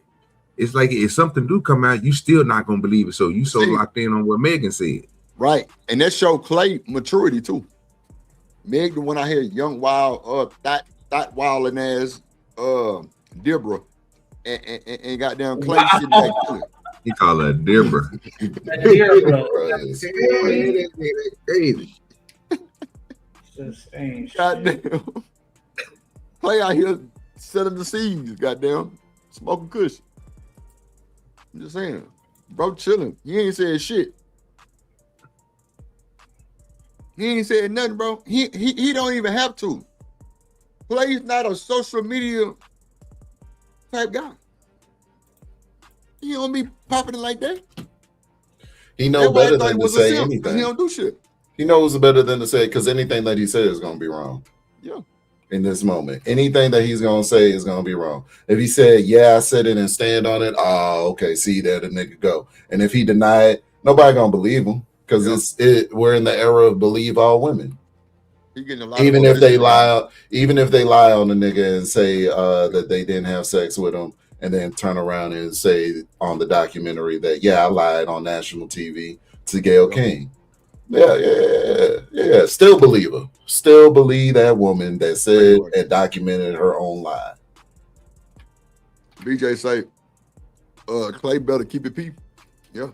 It's like if something do come out, you still not gonna believe it. So you locked in on what Megan said. Right. And that showed Klay maturity too. Meg, the one I hear young wild, that wilding ass Deborah and goddamn Klay sitting back to it. He call her Deborah. Goddamn. Klay out here setting the scenes, goddamn. Smoking kush. I'm just saying. Bro chilling. He ain't said shit. He ain't said nothing, bro. He don't even have to. Klay's not a social media type guy. He don't be popping it like that. He knows better than to say anything. anything. He don't do shit. He knows better than to say, because anything that he says is going to be wrong. Yeah. In this moment, anything that he's going to say is going to be wrong. If he said, yeah, I said it and stand on it, oh, okay, see, there the nigga go. And if he deny it, nobody going to believe him, because we're in the era of believe all women. Even if they lie on the nigga and say that they didn't have sex with him, and then turn around and say on the documentary that, yeah, I lied on national TV to Gayle King. Yeah. Still believe her. Still believe that woman that said and documented her own lie. BJ say, Klay better keep it peep. Yeah.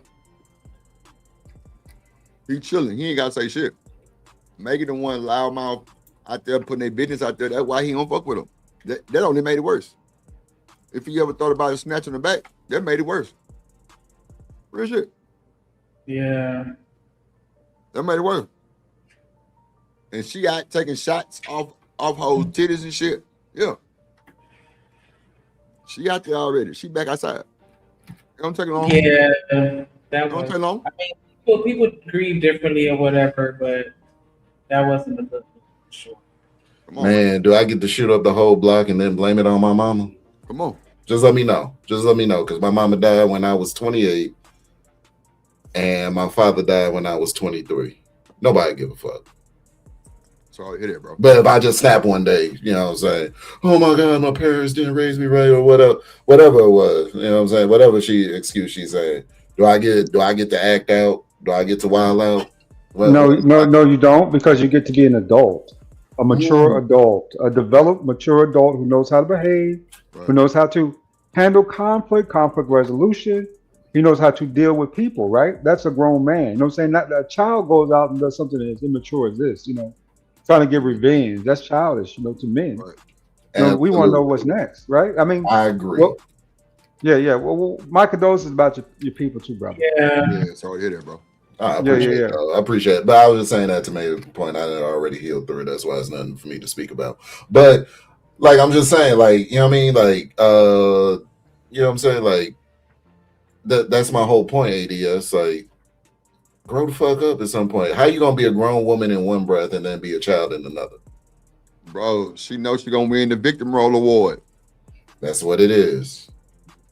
He chilling. He ain't got to say shit. Megan the one loudmouth out there putting their business out there. That's why he don't fuck with them. That only made it worse. If you ever thought about it snatching the back, that made it worse. Real shit. Yeah. That made it worse. And she out taking shots off hoes titties and shit. Yeah. She out there already. She back outside. It don't take long. Yeah. That don't take long. I mean, people grieve differently or whatever, but that wasn't a good sure. Man, do I get to shoot up the whole block and then blame it on my mama? Come on. Just let me know. Because my mama died when I was 28 and my father died when I was 23. Nobody give a fuck. So hit it, bro. But if I just snap one day, you know what I'm saying? Oh my God, my parents didn't raise me right, or whatever it was. You know what I'm saying? Whatever excuse she's saying. Do I get to act out? Do I get to wild out? Well, no, you don't, because you get to be an adult. A mature adult, a developed, mature adult who knows how to behave, who knows how to handle conflict resolution. He knows how to deal with people, right? That's a grown man. You know what I'm saying? Not that a child goes out and does something as immature as this, trying to get revenge. That's childish, to men. Right. We want to know what's next, right? I mean, I agree. Well, yeah. Well, my condolences about your people too, brother. Yeah, sorry to hear that, bro. I appreciate it. I appreciate it. But I was just saying that to make a point. I had already healed through it. That's why it's nothing for me to speak about. But I'm just saying, you know what I mean? You know what I'm saying? That's my whole point, ADS. Grow the fuck up at some point. How you gonna be a grown woman in one breath and then be a child in another? Bro, she knows she's gonna win the victim role award. That's what it is.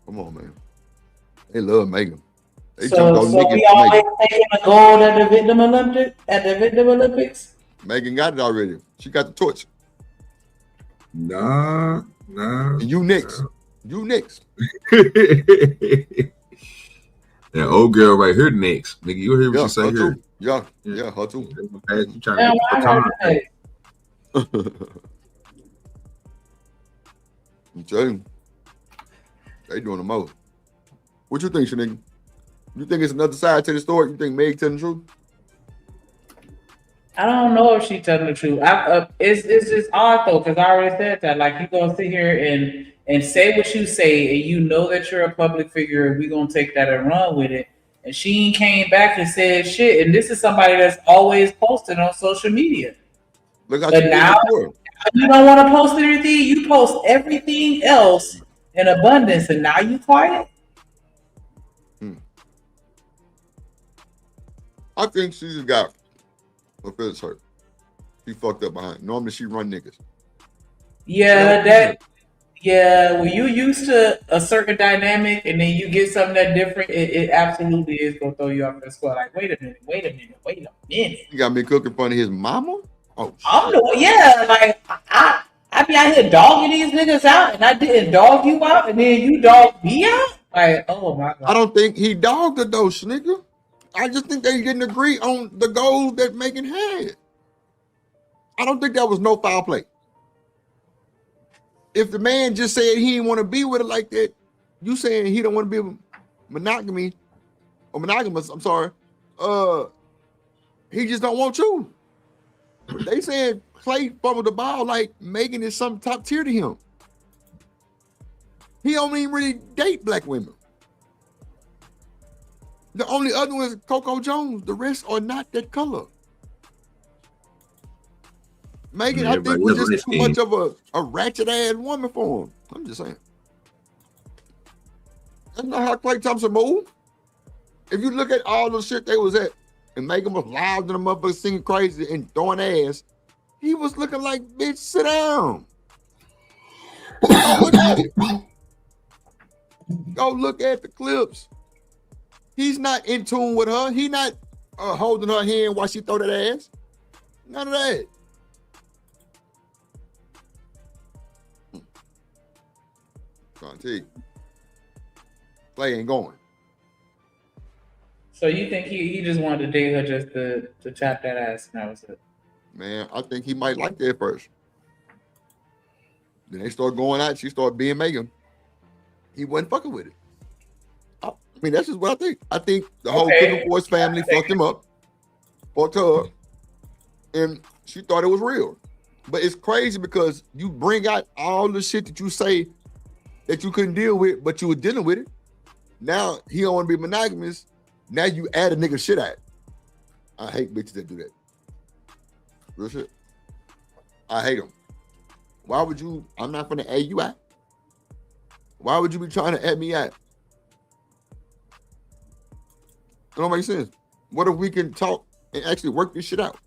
Come on, man. They love Megan. So we always taking a gold at the Victim Olympics? Megan got it already. She got the torch. Nah. And you next. You next. That old girl right here next. Nigga, you hear what she say here? Yeah, her too. You trying to get I'm telling you, they doing the most. What you think, Shanika? You think it's another side to the story? You think Meg telling the truth? I don't know if she telling the truth. It's just odd though, because I already said that. Like, you gonna sit here and say what you say, and you know that you're a public figure, and we gonna take that and run with it. And she ain't came back and said shit. And this is somebody that's always posting on social media. Look how But now you don't want to post anything. You post everything else in abundance, and now you quiet. I think she just got her feelings hurt. She fucked up behind. Normally she run niggas. Yeah, when you used to a certain dynamic and then you get something that different, it absolutely is gonna throw you off the squad. Like, wait a minute. You got me cooking fun of his mama? Oh, I'm the like I be out here dogging these niggas out, and I didn't dog you out, and then you dog me out. Like, oh my god. I don't think he dogged her though, nigga. I just think they didn't agree on the goals that Megan had. I don't think that was no foul play. If the man just said he didn't want to be with her like that, you saying he don't want to be monogamous, I'm sorry. He just don't want you. They said Klay fumbled the ball like Megan is some top tier to him. He don't even really date black women. The only other one is Coco Jones. The rest are not that color. Megan, I think, was just too much of a ratchet ass woman for him. I'm just saying. That's not how Klay Thompson moved. If you look at all the shit they was at, and Megan was loud in the motherfucker singing crazy and throwing ass, he was looking like, bitch, sit down. Go look at it. Go look at the clips. He's not in tune with her. He not holding her hand while she throw that ass. None of that. Trying to tell you. Klay ain't going. So you think he just wanted to date her just to chop that ass, and that was it? Man, I think he might like that first. Then they start going out. She started being Megan. He wasn't fucking with it. I mean, that's just what I think. I think the whole Cooking Boys family fucked him up, fucked her up, and she thought it was real. But it's crazy because you bring out all the shit that you say that you couldn't deal with, but you were dealing with it. Now he don't want to be monogamous. Now you add a nigga shit at. I hate bitches that do that. Real shit. I hate them. Why would you? I'm not gonna add you out. Why would you be trying to add me out? It don't make sense. What if we can talk and actually work this shit out?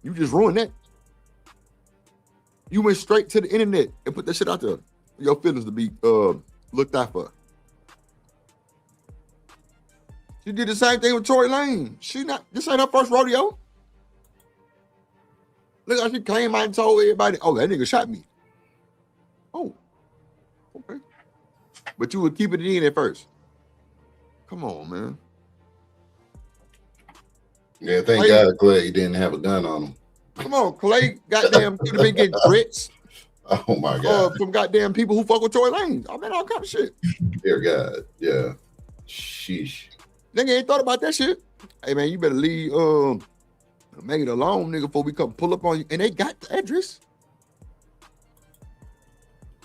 You just ruined that. You went straight to the internet and put that shit out there. Your feelings to be looked out for. She did the same thing with Tory Lane. This ain't her first rodeo. Look how she came out and told everybody, oh, that nigga shot me. Oh, okay. But you would keep it in at first. Come on, man. Yeah, thank God Klay didn't have a gun on him. Come on, Klay, goddamn, could have been getting threats. Oh my God. From goddamn people who fuck with Tory Lane. I mean, all kind of shit. Dear God, yeah. Sheesh. Nigga ain't thought about that shit. Hey man, you better leave make it alone, nigga, before we come pull up on you. And they got the address.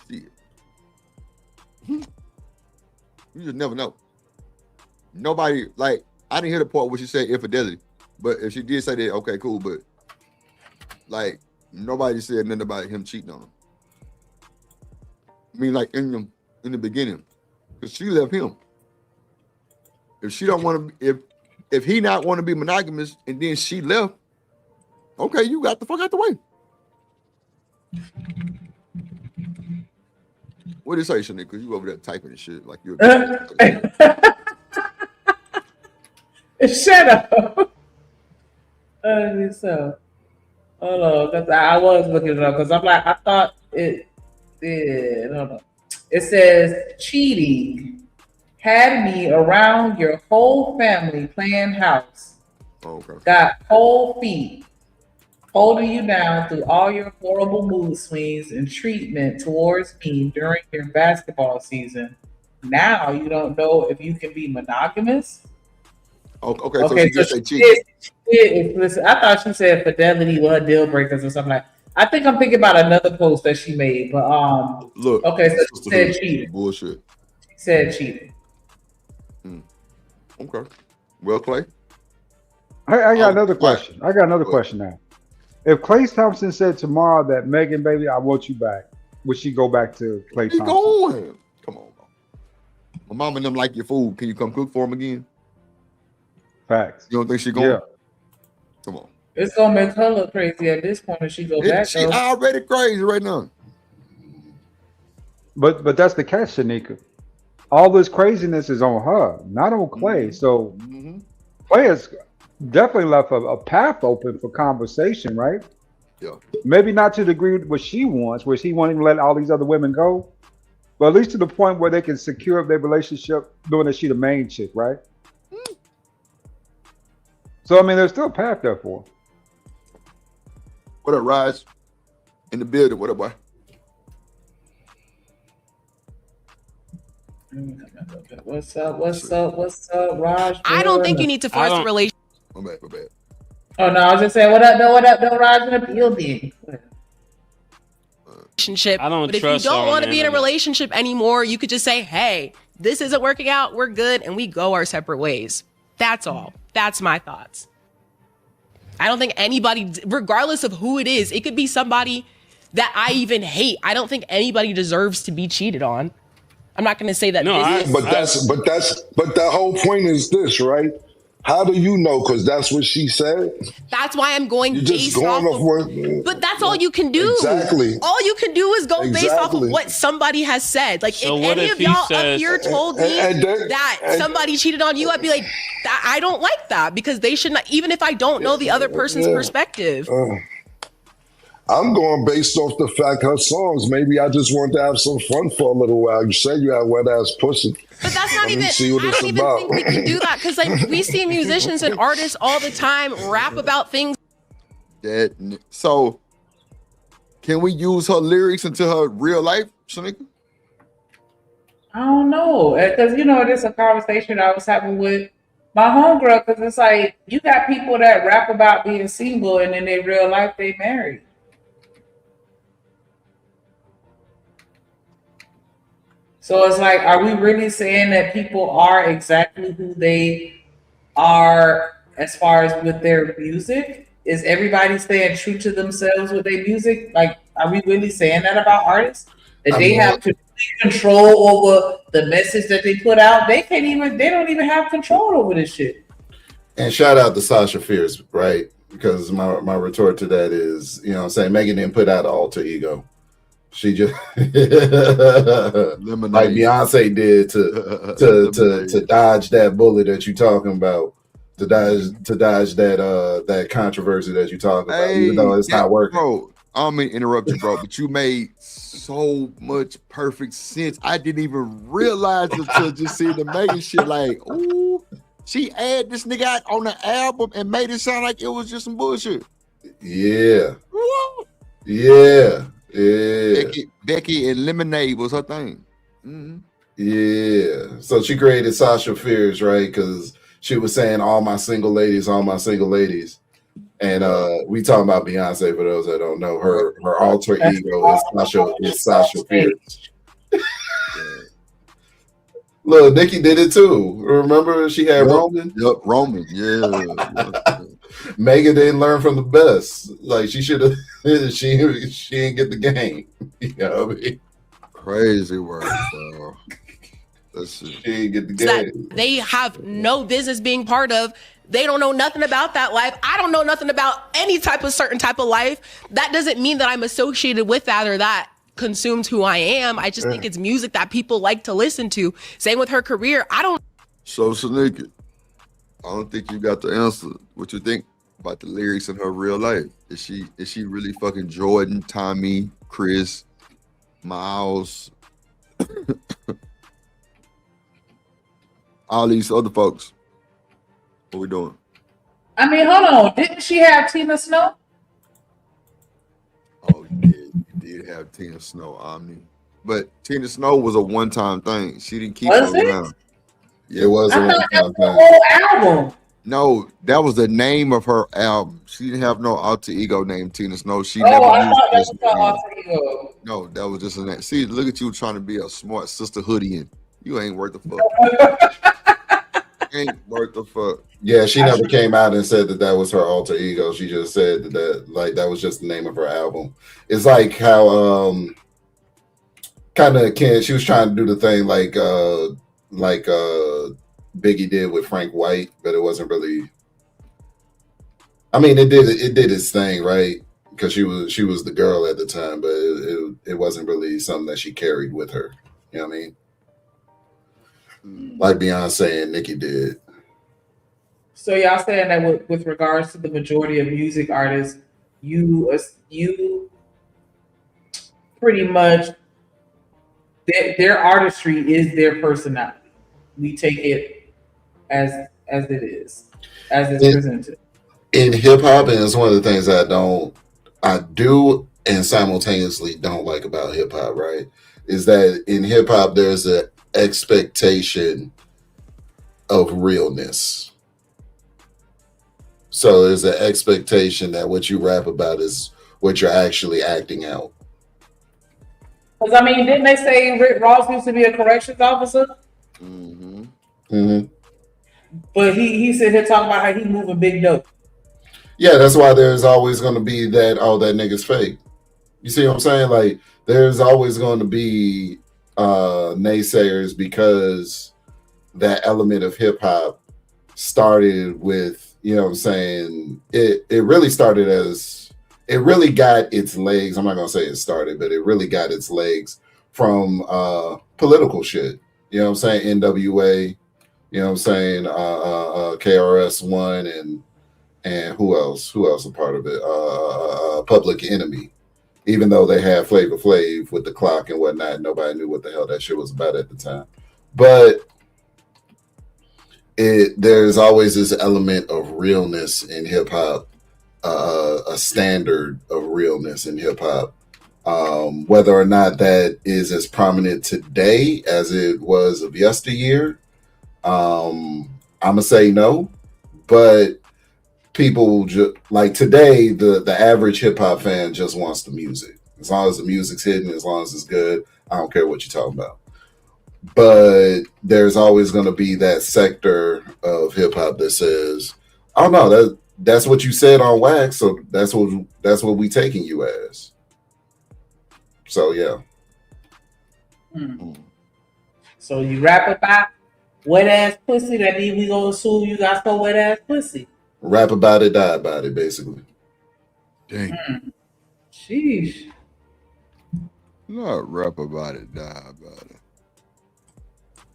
See it. You just never know. Nobody, like, I didn't hear the part where she said infidelity. But if she did say that, okay, cool. But like, nobody said nothing about him cheating on him. I mean, like in the beginning, because she left him. If she don't want to, if he not want to be monogamous, and then she left, okay, you got the fuck out the way. What did it say, Shanika? Because you over there typing and shit like you're. Shut up. So, hold on, because I was looking it up because I'm like, I thought it did. Hold on. It says cheating had me around your whole family playing house. Okay. Got cold feet. holding you down through all your horrible mood swings and treatment towards me during your basketball season. Now you don't know if you can be monogamous. Okay, so she just say cheat. Listen, I thought she said fidelity were her deal breakers or something like. I think I'm thinking about another post that she made, but look. Okay, so she said cheating. Bullshit. She said cheating. Okay. Well, Klay. I got another question. I got another question now. If Klay Thompson said tomorrow that Megan, baby, I want you back, would she go back to Klay Thompson? Going. Come on, bro. My mom and them like your food. Can you come cook for them again? Facts. You don't think she going? Yeah. Come on. It's gonna make her look crazy at this point if she go back. She already crazy right now. But that's the catch, Shanika. All this craziness is on her, not on Klay. So Klay has definitely left a path open for conversation, right? Yeah. Maybe not to the degree what she wants, where she won't even let all these other women go, but at least to the point where they can secure their relationship, knowing that she the main chick, right? So I mean, there's still a path there for her. What up, Raj? In the building. What up, boy? What's up, Raj? I don't think you need to force a relationship. My bad. Oh no, I was just saying, what up, no, Raj in the building. Relationship. I don't But if you trust don't all want to on be in a internet. relationship anymore, you could just say, hey, this isn't working out, we're good, and we go our separate ways. That's all. That's my thoughts. I don't think anybody, regardless of who it is, it could be somebody that I even hate. I don't think anybody deserves to be cheated on. I'm not going to say that. But the whole point is this, right? How do you know? Because that's what she said. That's why I'm going You're based just going off of. But that's all you can do. Exactly. All you can do is go based off of Exactly. what somebody has said. Like So if what any if of he y'all up says- here told me that somebody cheated on you, I'd be like, I don't like that because they should not. Even if I don't know the other person's perspective. I'm going based off the fact her songs. Maybe I just want to have some fun for a little while. You said you had wet ass pussy. But that's not Let me even. see what I it's don't even about. think we can do that because like we see musicians and artists all the time rap about things. So, can we use her lyrics into her real life, Shanika? I don't know, because this is a conversation I was having with my homegirl. Because it's like you got people that rap about being single, and in their real life they married. So it's like, are we really saying that people are exactly who they are as far as with their music? Is everybody staying true to themselves with their music? Like, are we really saying that about artists? That they have complete control over the message that they put out? They don't even have control over this shit. And shout out to Sasha Fierce, right? Because my retort to that is, you know what I'm saying, Megan didn't put out an alter ego. She just like Beyonce did to dodge that bullet that you talking about, to dodge that controversy that you talking about, even though it's not working. Bro, I don't mean to interrupt you, bro, but you made so much perfect sense. I didn't even realize it until just seeing the Megan shit. Like, ooh, she added this nigga out on the album and made it sound like it was just some bullshit. Yeah. What? Yeah. Yeah. Becky and Lemonade was her thing. Mm-hmm. Yeah. So she created Sasha Fierce, right? Because she was saying all my single ladies. And we talking about Beyonce for those that don't know. Her alter ego is Sasha Fierce. Look, Nikki did it too. Remember she had Roman? Yep, Roman. Yeah. Megan didn't learn from the best. Like she should have. She didn't get the game. You know what I mean? Crazy work, bro. She didn't get the That game. they have no business being part of. They don't know nothing about that life. I don't know nothing about any certain type of life. That doesn't mean that I'm associated with that or that consumes who I am. I just think it's music that people like to listen to. Same with her career. So Shanika, I don't think you got the answer. What you think about the lyrics in her real life? Is she really fucking Jordan, Tommy, Chris, Miles, all these other folks? What we doing? I mean, hold on. Didn't she have Tina Snow? did have Tina Snow Omni, but Tina Snow was a one-time thing. She didn't keep Was her it? around. It was a I thought that one-time was the thing. whole album. No, that was the name of her album. She didn't have no alter ego named Tina Snow. She Oh, never I used thought that was personal her ego. alter ego. No, that was just a name. See, look at you trying to be a smart sister hoodie. You ain't worth the fuck. Ain't worth the fuck. Yeah, she never came out and said that that was her alter ego. She just said that like that was just the name of her album. It's like how kind of she was trying to do the thing like Biggie did with Frank White, but it wasn't really. I mean, it did its thing, right? Because she was the girl at the time, but it wasn't really something that she carried with her. You know what I mean? Like Beyonce and Nicki did. So y'all saying that with regards to the majority of music artists, you pretty much their artistry is their personality. We take it as it is, as it's presented. In hip hop, and it's one of the things I do and simultaneously don't like about hip hop, right? Is that in hip hop there's an expectation of realness. So there's an expectation that what you rap about is what you're actually acting out. Because I mean, didn't they say Rick Ross used to be a corrections officer? Mm-hmm. But he said he'll talk about how he moving big dope. Yeah, that's why there's always going to be that, oh, that nigga's fake. You see what I'm saying? Like, there's always going to be naysayers because that element of hip hop started with, you know what I'm saying? It really started as, it really got its legs. I'm not going to say it started, but it really got its legs from political shit. You know what I'm saying? NWA, you know what I'm saying? KRS-One and who else a part of it? Public Enemy. Even though they had Flavor Flav with the clock and whatnot, nobody knew what the hell that shit was about at the time. But there's always this element of realness in hip hop, a standard of realness in hip hop. Whether or not that is as prominent today as it was of yesteryear, I'm gonna say no. But people like today, the average hip hop fan just wants the music. As long as the music's hitting, as long as it's good, I don't care what you're talking about. But there's always going to be that sector of hip hop that says, "Oh no, that's what you said on wax, so that's what we taking you as." So yeah. So you rap about wet ass pussy, that means we gonna assume you got some wet ass pussy. Rap about it, die about it, basically. Dang. Sheesh. Not rap about it, die about it.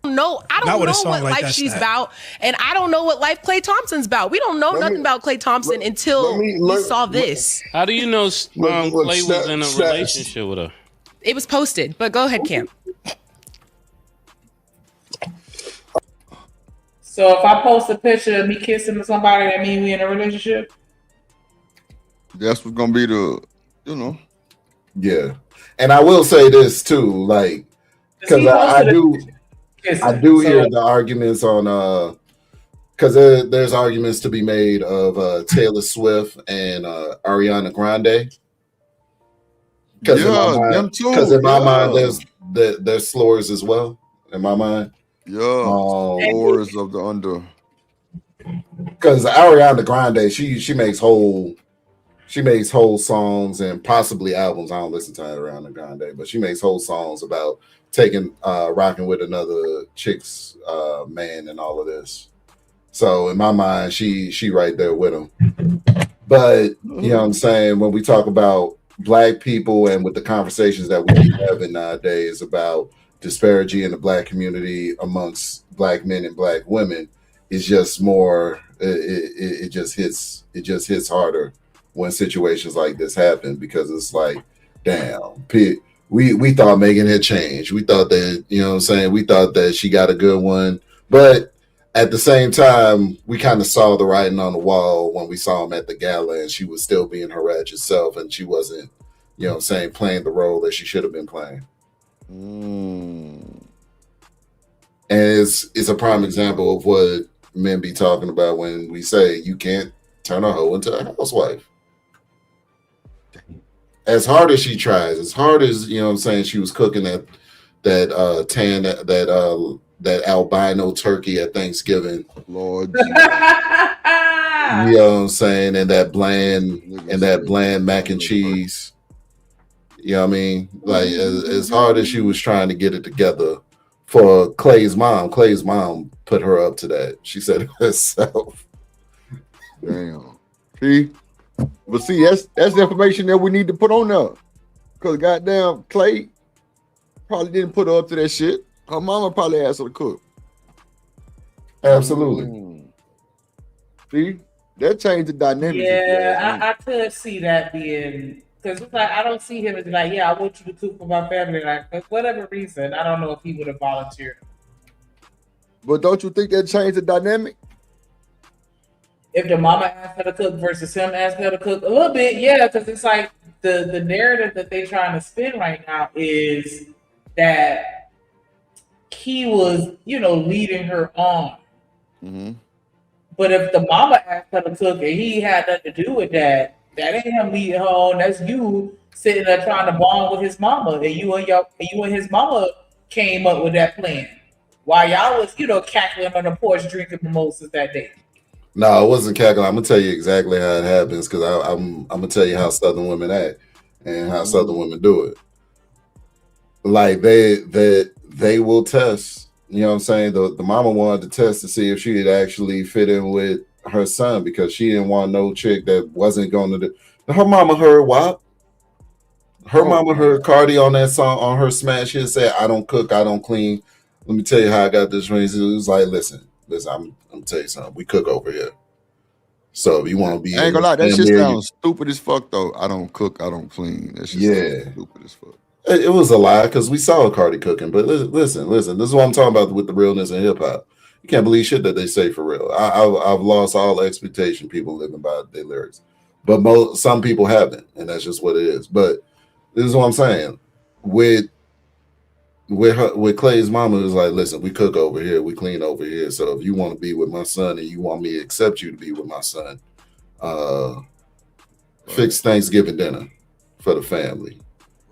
No, I Not don't with a know song what like life that's she's that. about, and I don't know what life Klay Thompson's about. We don't know nothing about Klay Thompson until we saw this. How do you know Klay was in a relationship with her? It was posted, but go ahead, Cam. So if I post a picture of me kissing somebody, that means we in a relationship? That's what's gonna be the, Yeah, and I will say this too, like, because I do hear the arguments on because there's arguments to be made of Taylor Swift and Ariana Grande. Because in my mind, there's slurs as well. In my mind, slurs of the under. Because Ariana Grande, she makes whole songs and possibly albums. I don't listen to Ariana Grande, but she makes whole songs about taking rocking with another chick's man and all of this. So in my mind, she right there with him. But you know what I'm saying, when we talk about Black people and with the conversations that we keep having nowadays about disparity in the Black community amongst Black men and Black women, it's just more. It just hits harder when situations like this happen, because it's like, damn, we thought Megan had changed. We thought that, you know what I'm saying, we thought that she got a good one, but at the same time, we kind of saw the writing on the wall when we saw him at the gala, and she was still being her ratchet self, and she wasn't, you know what I'm saying, playing the role that she should have been playing. Mm. And it's a prime example of what men be talking about when we say you can't turn a hoe into a housewife. As hard as she tries, as hard as, you know what I'm saying, she was cooking that albino turkey at Thanksgiving. Lord. You know what I'm saying? And that bland mac and cheese. You know what I mean? Like as hard as she was trying to get it together for Klay's mom put her up to that. She said it herself. Damn. See? But see, that's the information that we need to put on there. Because goddamn Klay probably didn't put her up to that shit. Her mama probably asked her to cook. Absolutely. See? That changed the dynamic. Yeah, I could see that being, because it's like I don't see him as like, yeah, I want you to cook for my family. Like, for whatever reason, I don't know if he would have volunteered. But don't you think that changed the dynamic? If the mama asked her to cook versus him asking her to cook, a little bit, yeah, because it's like the narrative that they're trying to spin right now is that he was, leading her on. Mm-hmm. But if the mama asked her to cook and he had nothing to do with that, that ain't him leading her on. That's you sitting there trying to bond with his mama, and you and his mama came up with that plan while y'all was, cackling on the porch drinking mimosas that day. No, I wasn't cackling. I'm gonna tell you exactly how it happens because I'm gonna tell you how Southern women act and how Southern women do it. Like they will test. You know what I'm saying? The mama wanted to test to see if she'd actually fit in with her son because she didn't want no chick that wasn't going to do. Her mama heard WAP. Her mama heard Cardi on that song on her smash hit said, "I don't cook, I don't clean. Let me tell you how I got this ring." It was like, listen, I'm gonna tell you something. We cook over here. So if you want to be, I ain't gonna lie, that shit sounds stupid as fuck though. I don't cook, I don't clean. That shit sounds stupid as fuck. It was a lie because we saw Cardi cooking. But listen. This is what I'm talking about with the realness in hip hop. You can't believe shit that they say for real. I've lost all expectation. People living by their lyrics, but some people haven't, and that's just what it is. But this is what I'm saying. With Klay's mama, it was like, listen, we cook over here, we clean over here. So if you want to be with my son and you want me to accept you to be with my son, fix Thanksgiving dinner for the family.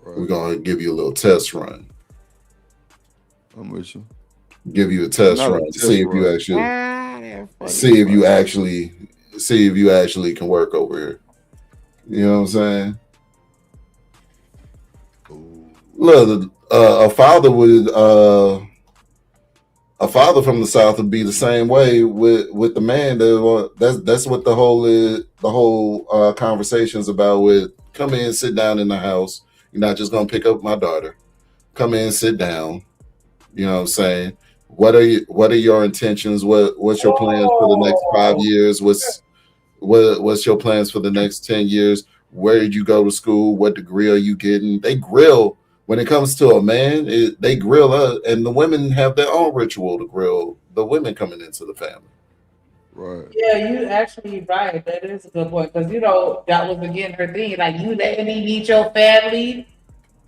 We're gonna give you a little test run. I'm with you. Give you a test run to see if you actually can work over here. You know what I'm saying? Look, a father from the South would be the same way with the man. That's what the whole conversation's about. With come in, sit down in the house. You're not just gonna pick up my daughter. Come in, sit down. You know what I'm saying? What are your intentions? What's your plans for the next 5 years? What's your plans for the next 10 years? Where did you go to school? What degree are you getting? They grill when it comes to a man. They grill us, and the women have their own ritual to grill the women coming into the family. Right. Yeah, you actually right. That is a good point because that was again her thing. Like you letting me meet your family,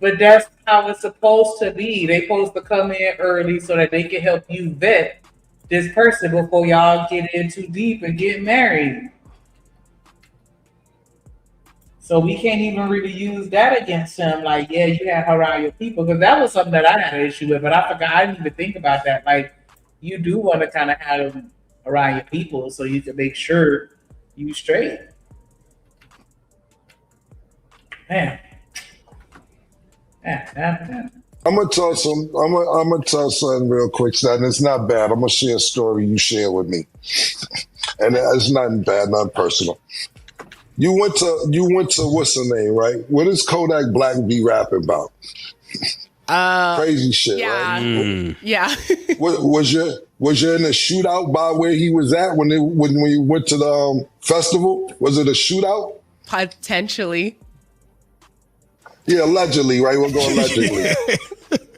but that's how it's supposed to be. They supposed to come in early so that they can help you vet this person before y'all get in too deep and get married. So we can't even really use that against him. Like, yeah, you had her around your people because that was something that I had an issue with, but I forgot. I didn't even think about that. Like, you do want to kind of have them around your people so you can make sure you straight. Man. I'm gonna tell something real quick, Stan. It's not bad. I'm gonna share a story you share with me, and it's nothing bad, nothing personal. You went to what's the name, right? What is Kodak Black be rapping about? Crazy shit, right? Yeah. Was you in a shootout by where he was at when we went to the festival? Was it a shootout? Potentially. Yeah, allegedly, right? We'll go allegedly.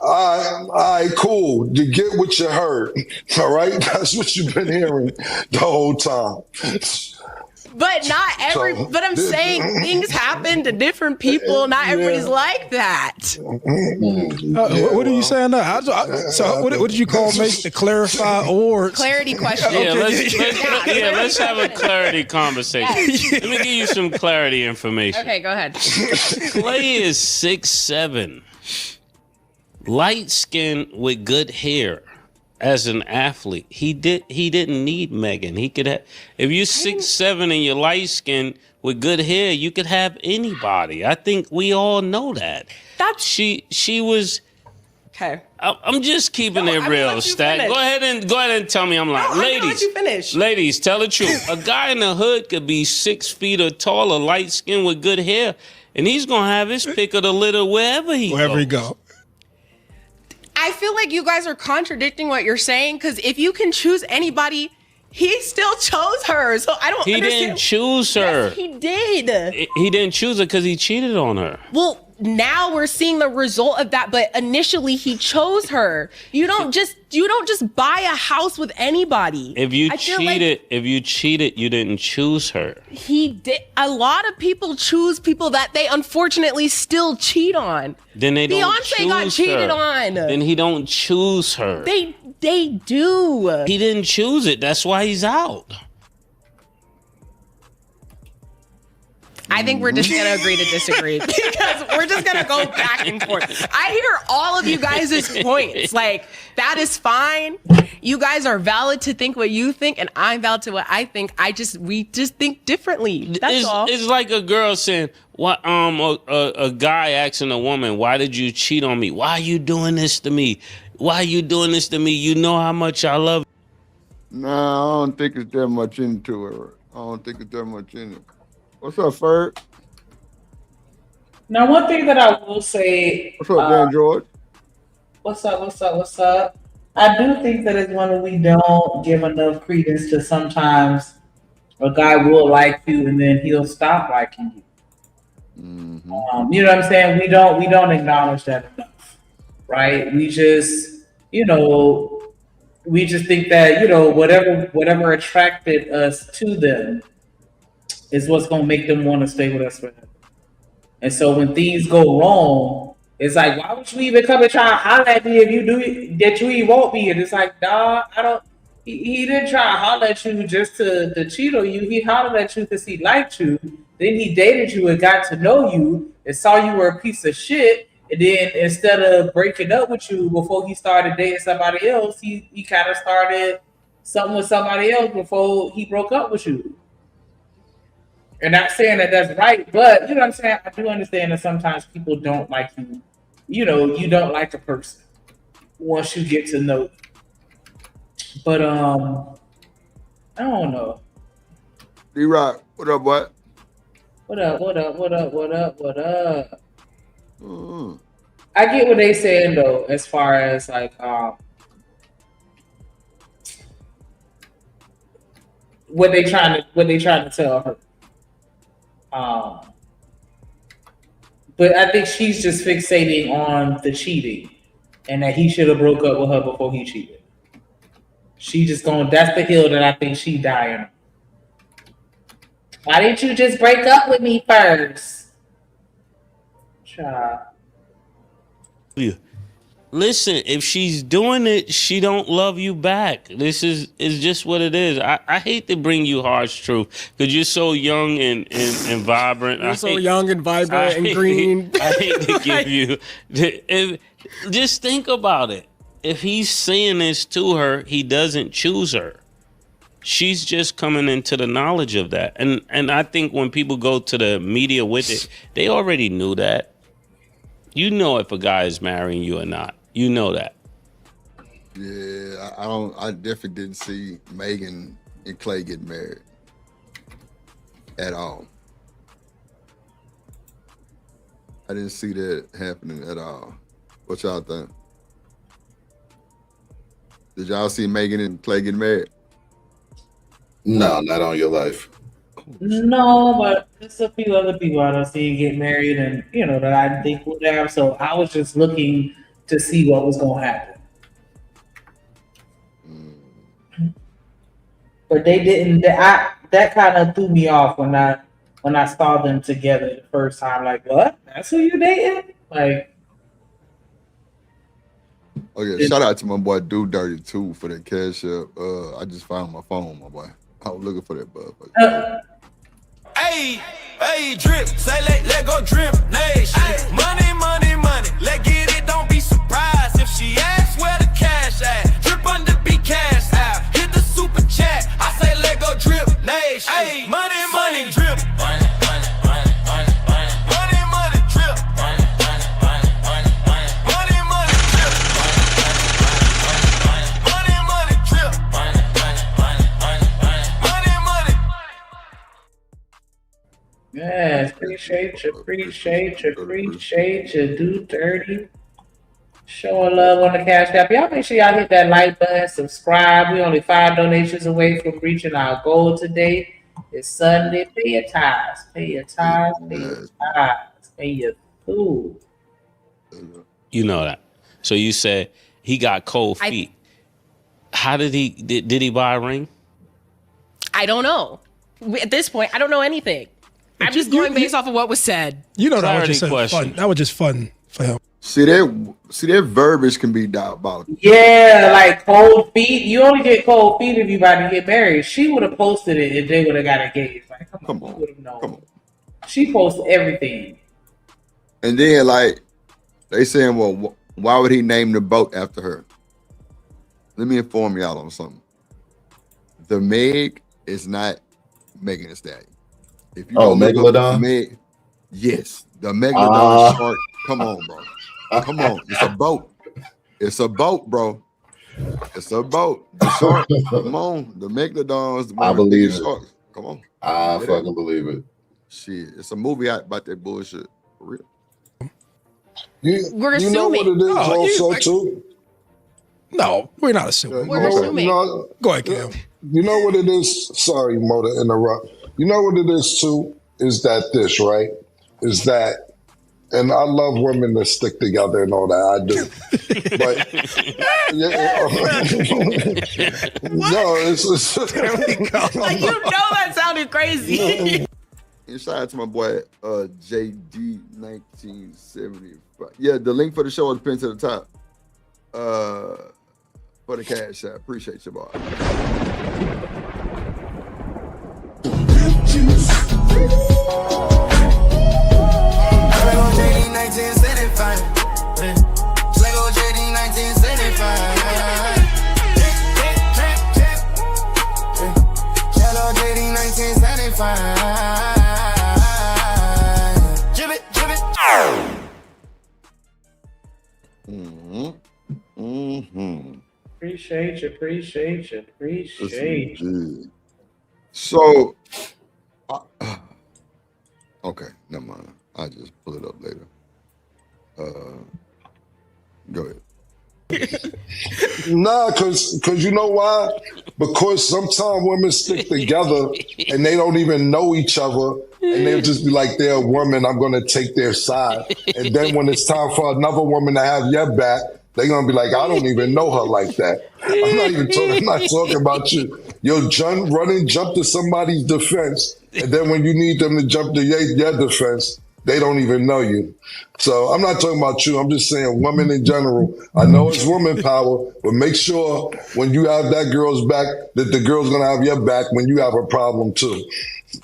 All right, cool. You get what you heard. All right? That's what you've been hearing the whole time. But not every. So, but I'm saying things happen to different people. Not everybody's like that. What are you saying now? So what did you call me to clarify or clarity question? Yeah, Okay. let's have a clarity conversation. Let me give you some clarity information. Okay, go ahead. Klay is 6'7", light skin with good hair. As an athlete, he didn't need Megan. He could have, if you're 6'7" and you're light skinned with good hair, you could have anybody. I think we all know that. She was. Okay. I'm just keeping it real, Stat. Go ahead and tell me I'm lying. Ladies, tell the truth. A guy in the hood could be 6 feet or taller, light skinned with good hair, and he's gonna have his pick of the litter wherever he goes. I feel like you guys are contradicting what you're saying because if you can choose anybody, he still chose her. So I don't understand. He didn't choose her. Yes, he did. He didn't choose her because he cheated on her. Well, now we're seeing the result of that, but initially he chose her. You don't just buy a house with anybody. If you cheated, you didn't choose her. He did. A lot of people choose people that they unfortunately still cheat on. Then they don't Beyonce choose got cheated her. on. Then he don't choose her. They do. He didn't choose it. That's why he's out. I think we're just going to agree to disagree because we're just going to go back and forth. I hear all of you guys' points. Like, that is fine. You guys are valid to think what you think, and I'm valid to what I think. We just think differently. That's all. It's like a girl saying, "What? A guy asking a woman, why did you cheat on me? Why are you doing this to me? Why are you doing this to me? You know how much I love you." No, I don't think it's that much into it. I don't think it's that much in it. What's up, Ferg? Now, one thing that I will say. What's up, Dan George? What's up? I do think that it's when we don't give enough credence to sometimes a guy will like you and then he'll stop liking you. You know what I'm saying? We don't acknowledge that enough, right? We just think that, whatever attracted us to them is what's going to make them want to stay with us forever. And so when things go wrong, it's like, why would you even come and try to holler at me if you do that you even want me? And it's like, nah, I don't. He didn't try to holler at you just to cheat on you. He hollered at you because he liked you. Then he dated you and got to know you and saw you were a piece of shit. And then instead of breaking up with you before he started dating somebody else, he kind of started something with somebody else before he broke up with you. And not saying that that's right, but you know what I'm saying? I do understand that sometimes people don't like you. You know, you don't like a person once you get to know them. But I don't know. D-Rock, what up, boy? What up? I get what they saying though, as far as like what they trying to tell her. But I think she's just fixating on the cheating and that he should have broke up with her before he cheated. She just that's the hill that I think she dying on. Why didn't you just break up with me first? Child. Listen, if she's doing it, she don't love you back. This is just what it is. I hate to bring you harsh truth because you're so young and vibrant. You're so young and vibrant and green. I hate to give you. Just think about it. If he's saying this to her, he doesn't choose her. She's just coming into the knowledge of that. And I think when people go to the media with it, they already knew that. You know if a guy is marrying you or not. You know that. Yeah, I definitely didn't see Megan and Klay get married at all. I didn't see that happening at all. What y'all think? Did y'all see Megan and Klay get married? No, not on your life. No, but there's a few other people I don't see get married and, that I think would have. So I was just looking to see what was going to happen. But they didn't, that kind of threw me off when I saw them together the first time. Like, what? That's who you dating? Like, Okay, shout out to my boy Do Dirty too for that cash up. I just found my phone, my boy. I was looking for that motherfucker. Hey, hey, drip, say let go drip, nation. Money, money, money, let get it, don't be surprised if she asks where the cash at. Drip under be cash out, hit the super chat, I say let go drip, nation. Hey, money, money, drip. Money, money, money, money, money. Money, money, drip. Money, money, money, money, money. Money, money, drip. Money, money, drip. Money, money, money, money, money. Money, money. yes, appreciate you, Do Dirty. Showing love on the Cash App. Y'all make sure y'all hit that like button, subscribe. We only 5 donations away from reaching our goal today. It's Sunday. Pay your tithes. Pay your tithes. Pay your tithes. Pay your food. You know that. So you said he got cold feet. How did he buy a ring? I don't know. At this point, I don't know anything. I'm just going based off of what was said. You know, that was just Clarity fun. That was just fun for him. See that verbiage can be diabolical. Yeah, like cold feet. You only get cold feet if you about to get married. She would have posted it if they would have got engaged. Like, come on, you would have known. Come on. She posted everything. And then like they saying, well, why would he name the boat after her? Let me inform y'all on something. The Meg is not Megan Thee Stallion. If you Megalodon? Meg, yes, the Megalodon shark. Come on, bro. Come on. It's a boat. It's a boat, bro. It's a boat. The shark. Come on. The Megalodons. I believe it. Sharks. Come on. I fucking believe it. Shit. It's a movie out about that bullshit. For real. We're You know what it is also too? No, we're not assuming. We're assuming. Go ahead, Cam. You know what it is? Sorry, Mo, to interrupt. You know what it is too? Is that this, right? Is that, and I love women that stick together and all that. I do. But, no, it's Like, you know that sounded crazy. And shout out to my boy JD 1975. Yeah, the link for the show is pinned to the top. For the cash app. Appreciate you, boy. Appreciate you. So, okay, never mind. I'll just pull it up later. Go ahead. Nah, cause you know why? Because sometimes women stick together and they don't even know each other, and they'll just be like, they're a woman, I'm gonna take their side. And then when it's time for another woman to have your back, they're gonna be like, I don't even know her like that. I'm not talking about you. You'll jump to somebody's defense, and then when you need them to jump to your defense, they don't even know you. So I'm not talking about you. I'm just saying women in general. I know it's woman power, but make sure when you have that girl's back, that the girl's gonna have your back when you have a problem too.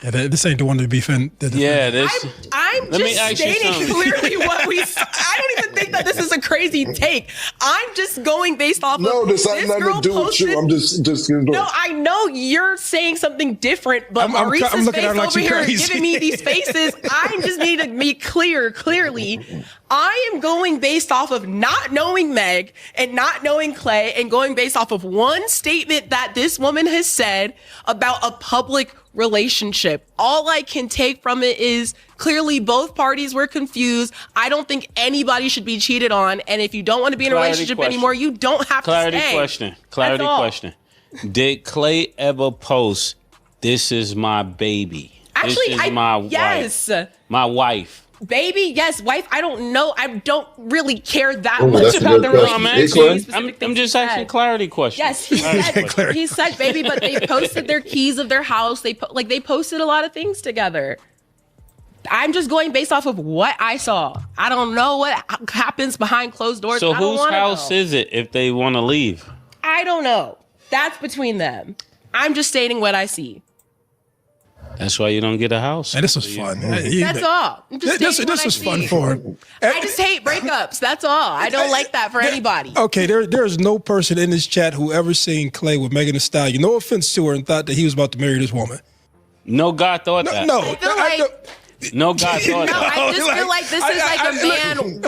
Yeah, this ain't the one to be Yeah, this. I'm just stating clearly what we. I don't even think that this is a crazy take. I'm just going based off. No, of this has nothing to do with you. I'm just. No, I know you're saying something different, but Maurice's face over here giving me these faces. I just need to be clearly. I am going based off of not knowing Meg and not knowing Klay and going based off of one statement that this woman has said about a public relationship. All I can take from it is clearly both parties were confused. I don't think anybody should be cheated on. And if you don't want to be in a relationship anymore, you don't have to stay. Clarity question. Did Klay ever post, "This is my baby"? Actually, this is my wife. My wife. Baby, yes. Wife, I don't know. I don't really care that Oh, much that's a about good the question. relationship. I'm just asking clarity questions. Yes, he said, baby, but they posted their keys of their house. They posted a lot of things together. I'm just going based off of what I saw. I don't know what happens behind closed doors. So I don't whose wanna house know. is it if they want to leave? I don't know. That's between them. I'm just stating what I see. That's why you don't get a house. Man, this was fun. That's all. I'm just This stating what I was see. fun for him. I just hate breakups. That's all. I don't like that for anybody. Okay, there's no person in this chat who ever seen Klay with Megan Thee Stallion. No offense to her, and thought that he was about to marry this woman. No God thought that. No, I feel like No God thought no, that. I just feel like this is like a man.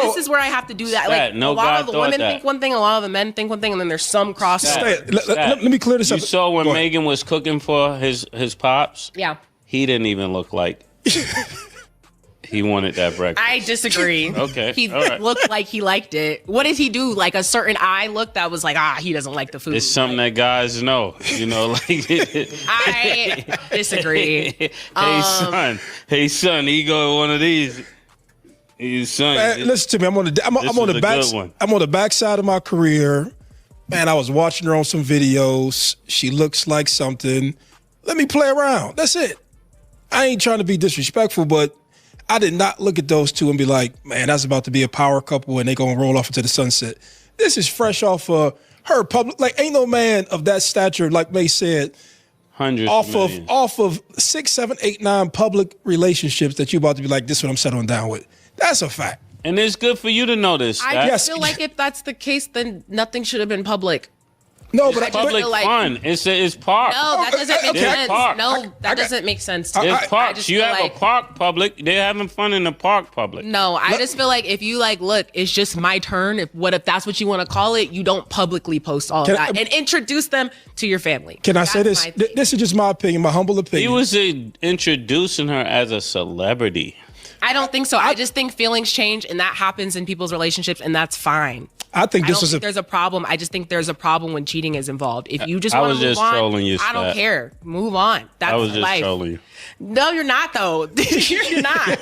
This is where I have to do that. Like no a lot God of the thought women that. think one thing, a lot of the men think one thing, and then there's some crossover. Let me clear this up. You saw when Megan was cooking for his pops? Yeah. He didn't even look like he wanted that breakfast. I disagree. Okay, He all right. looked like he liked it. What did he do? Like a certain eye look that was like, he doesn't like the food. It's something that guys know, like. I disagree. Hey son, he go one of these. His son. Man, listen to me. I'm on the backside of my career. Man, I was watching her on some videos. She looks like something. Let me play around. That's it. I ain't trying to be disrespectful, but I did not look at those two and be like, man, that's about to be a power couple and they gonna roll off into the sunset. This is fresh off of her public. Like, ain't no man of that stature, like May said, hundreds off of 6, 7, 8, 9 public relationships that you about to be like, this is what I'm settling down with. That's a fact. And it's good for you to know this. I just feel like if that's the case, then nothing should have been public. No, but it's public fun. It's park. No, that doesn't make sense. Park. No, that doesn't make sense. It's parks. just You feel have like, a park public. They're having fun in the park public. No, I just feel like if you look, it's just my turn. If that's what you want to call it, you don't publicly post all of that and introduce them to your family. Can I say this? This is just my opinion, my humble opinion. He was introducing her as a celebrity. I don't think so. I just think feelings change, and that happens in people's relationships, and that's fine. I think this was there's a problem. I just think there's a problem when cheating is involved. If you just I want was to move just on, trolling you, I don't Stat. care. Move on. That's I was just life. trolling you. No, you're not though. You're not.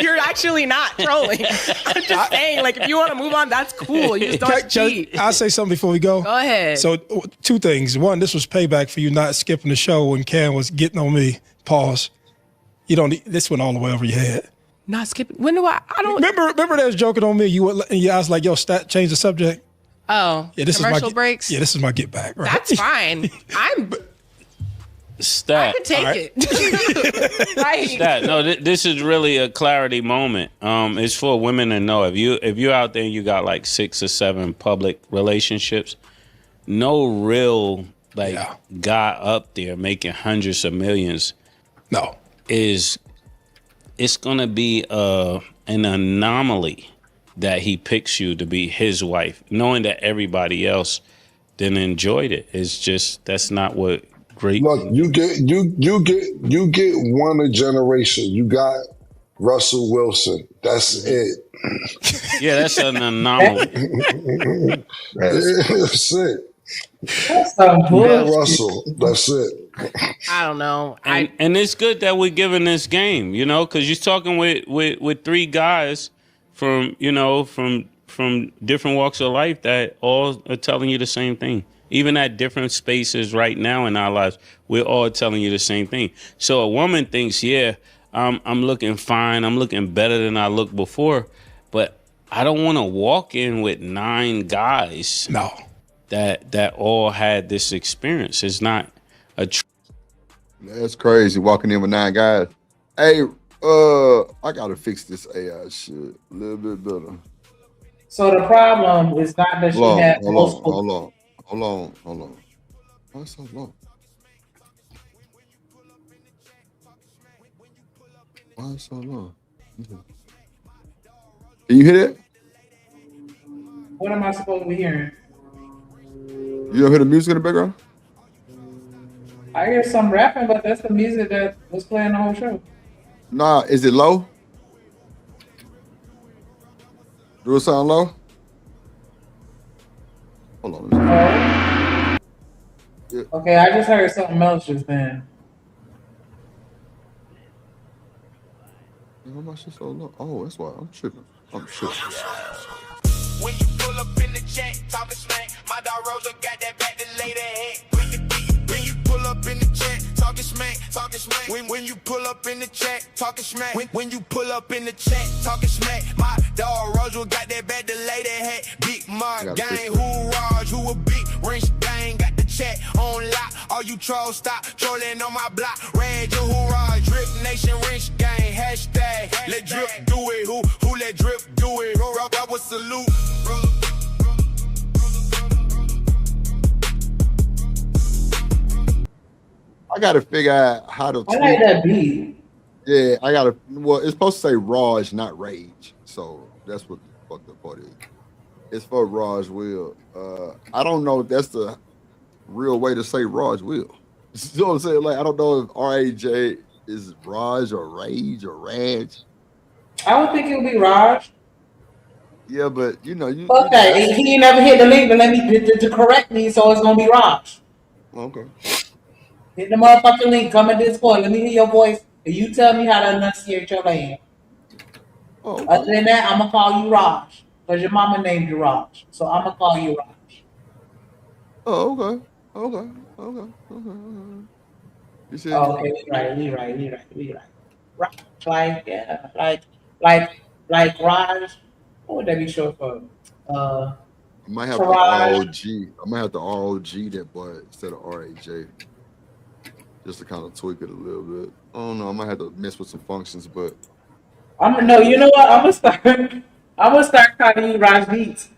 You're actually not trolling. I'm just saying, if you want to move on, that's cool. You just don't cheat. I'll say something before we go. Go ahead. So, two things. One, this was payback for you not skipping the show when Cam was getting on me. Pause. You don't need, this went all the way over your head. Not skipping. When do I don't remember they was joking on me. I was like, yo, Stat, change the subject. Oh, Yeah, this commercial is my breaks. Yeah, this is my get back. Right? That's fine. I can take it. Right. Stat. No, this is really a clarity moment. It's for women to know if you're out there and you got like 6 or 7 public relationships, no real guy up there making hundreds of millions. No, it's gonna be an anomaly that he picks you to be his wife, knowing that everybody else then enjoyed it. It's just that's not what great. Look, you get one a generation. You got Russell Wilson. That's it. Yeah, that's an anomaly. That's it. That's some You got bullshit. Russell. That's it. I don't know. And it's good that we're giving this game, because you're talking with 3 guys from different walks of life that all are telling you the same thing. Even at different spaces right now in our lives, we're all telling you the same thing. So a woman thinks, I'm looking fine, I'm looking better than I looked before, but I don't want to walk in with 9 guys. No. That all had this experience. It's not a. That's crazy. Walking in with 9 guys. Hey, I gotta fix this AI shit a little bit better. So the problem is not that she had multiple. Hold on. Why so long? Why so long? Can you hear that? What am I supposed to be hearing? You don't hear the music in the background? I hear some rapping, but that's the music that was playing the whole show. Nah, is it low? Do it sound low? Hold on. Okay, I just heard something else just then. How much is so low? Oh, that's why I'm tripping. I'm tripping. When you pull up in the chat, talking smack, my dog Rosa got that back to lay that head. When you pull up in the chat, talking smack, talking smack. When you pull up in the chat, talking smack. When you pull up in the chat, talking smack, my dog Rosa got that back to lay that head. Big Mark gang, who Raj, who a big wrench gang, got the chat on lock. All you trolls stop trolling on my block. Red your hoorah, drip nation wrench gang, hashtag. Let drip do it, who let drip do it? Rock out with salute. I gotta figure out how to I like that beat. Yeah, I gotta. Well, it's supposed to say Raj, not Rage. So that's what the fuck the part is. It's for Raj Will. I don't know if that's the real way to say Raj Will. You know what I'm saying? Like, I don't know if R-A-J is Raj or Rage or Raj. I would think it would be Raj. Yeah, but you know, you. Fuck that. He ain't never hit the link to let me to correct me, so it's gonna be Raj. Okay. Hit the motherfucking link. Come in Discord. Let me hear your voice, and you tell me how to enunciate your name. Oh, okay. Other than that, I'm gonna call you Raj because your mama named you Raj, so I'm gonna call you Raj. Oh, okay. You said. Oh, okay, we right. Raj, like yeah, like Raj. What would that be short for? I might have to Raj. ROG. I might have to ROG that boy instead of RAJ. Just to kind of tweak it a little bit. I don't know. I might have to mess with some functions, but No, you know what? I'm gonna start calling you Rajit.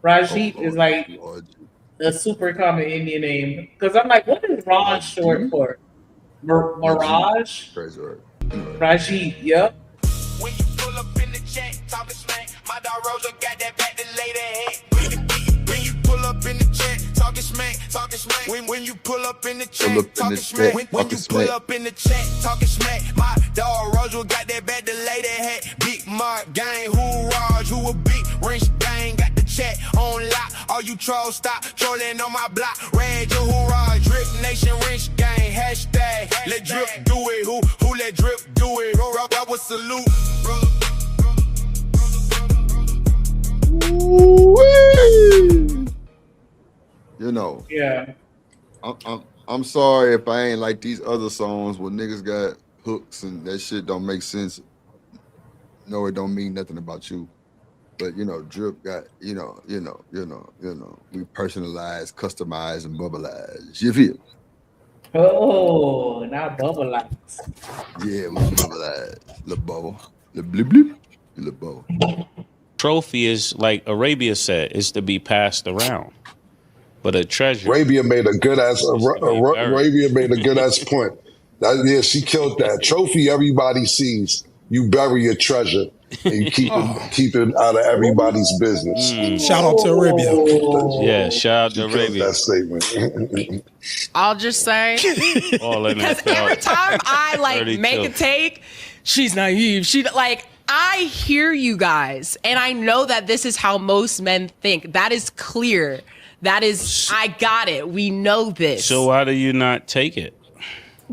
Rajit is like a super common Indian name. Because I'm like, what is Raj short for? Mirage? Crazy, right? Rajit, yep. When you pull up in the chat, talking smack, my dog Rosa got that back to lay that head. When you pull up in the chat, talking smack. When you pull up in the chat, talking smack. When you pull up in the chat, talking smack, my dog Rosa got that back to lay that head. Big Mark gang, who Raj, who a big wrench gang, got the chat on lock. All you trolls stop trolling on my block. Red your hoorah, drip nation wrench gang, hashtag. Let drip do it, who let drip do it? Rock out with salute. you know. Yeah. I'm sorry if I ain't like these other songs where niggas got hooks and that shit don't make sense. No, it don't mean nothing about you. But you know, Drip got, you know, we personalize, customize, and bubbleize. You feel? Oh, now bubble lights. Yeah, we bubbleize. The bubble. The blip blip. The bubble. Trophy is like Arabia said, is to be passed around. But a treasure. Arabia made a good ass point. Yeah, she killed that. Trophy everybody sees. You bury your treasure and you keep it out of everybody's business. Shout out to Arabia. Yeah, shout out to Arabia. That statement. I'll just say, All in because that every time I 32. make a take, she's naive. I hear you guys, and I know that this is how most men think. That is clear. That is, I got it. We know this. So why do you not take it?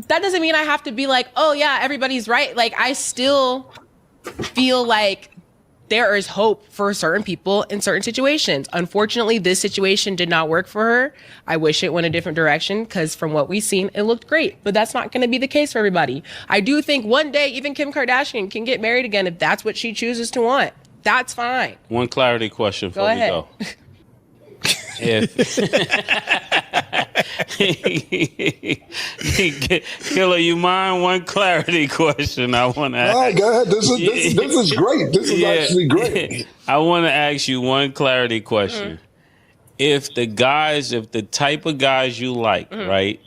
That doesn't mean I have to be like, oh yeah, everybody's right. Like, I still feel like there is hope for certain people in certain situations. Unfortunately, this situation did not work for her. I wish it went a different direction because from what we've seen, it looked great. But that's not going to be the case for everybody. I do think one day even Kim Kardashian can get married again if that's what she chooses to want. That's fine. One clarity question before we go. Killer, you mind one clarity question I want to ask? All right, go ahead. This is great. This is actually great. I want to ask you one clarity question. If the type of guys you like, right,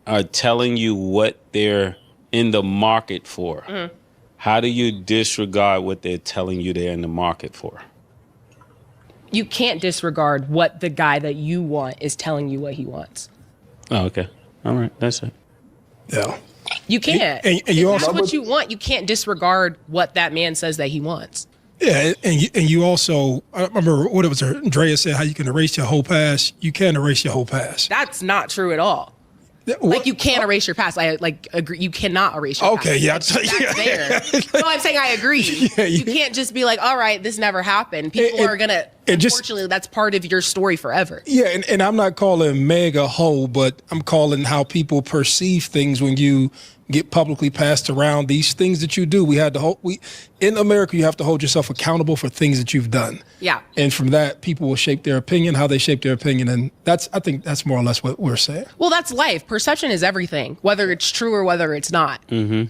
are telling you what they're in the market for, how do you disregard what they're telling you they're in the market for? You can't disregard what the guy that you want is telling you what he wants. Oh, okay. All right. That's it. Yeah. You can't. And if you that's also, what you want, you can't disregard what that man says that he wants. Yeah, and you also, I remember what it was, Andrea said, how you can erase your whole past. You can't erase your whole past. That's not true at all. Like you can't erase your past. I like agree. You cannot erase your past. Okay, yeah, That's there. No, I'm saying I agree. You can't just be like, all right, this never happened. People are gonna. Unfortunately, that's part of your story forever. Yeah, and I'm not calling Meg a hoe, but I'm calling how people perceive things when you get publicly passed around. These things that you do, in America, you have to hold yourself accountable for things that you've done. Yeah. And from that, people will shape their opinion, how they shape their opinion, and I think that's more or less what we're saying. Well, that's life. Perception is everything, whether it's true or whether it's not. Mm-hmm.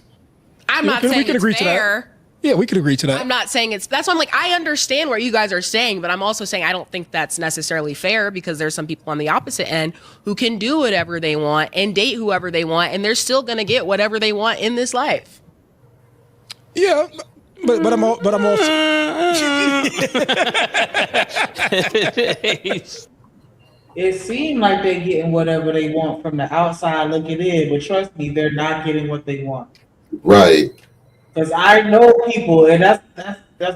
I'm not saying it's fair. Yeah, we could agree to that. I'm not saying that's why I'm like, I understand what you guys are saying, but I'm also saying I don't think that's necessarily fair because there's some people on the opposite end who can do whatever they want and date whoever they want, and they're still going to get whatever they want in this life. Yeah, but I'm also. It seemed like they're getting whatever they want from the outside looking in, but trust me, they're not getting what they want. Right. Because I know people, and that's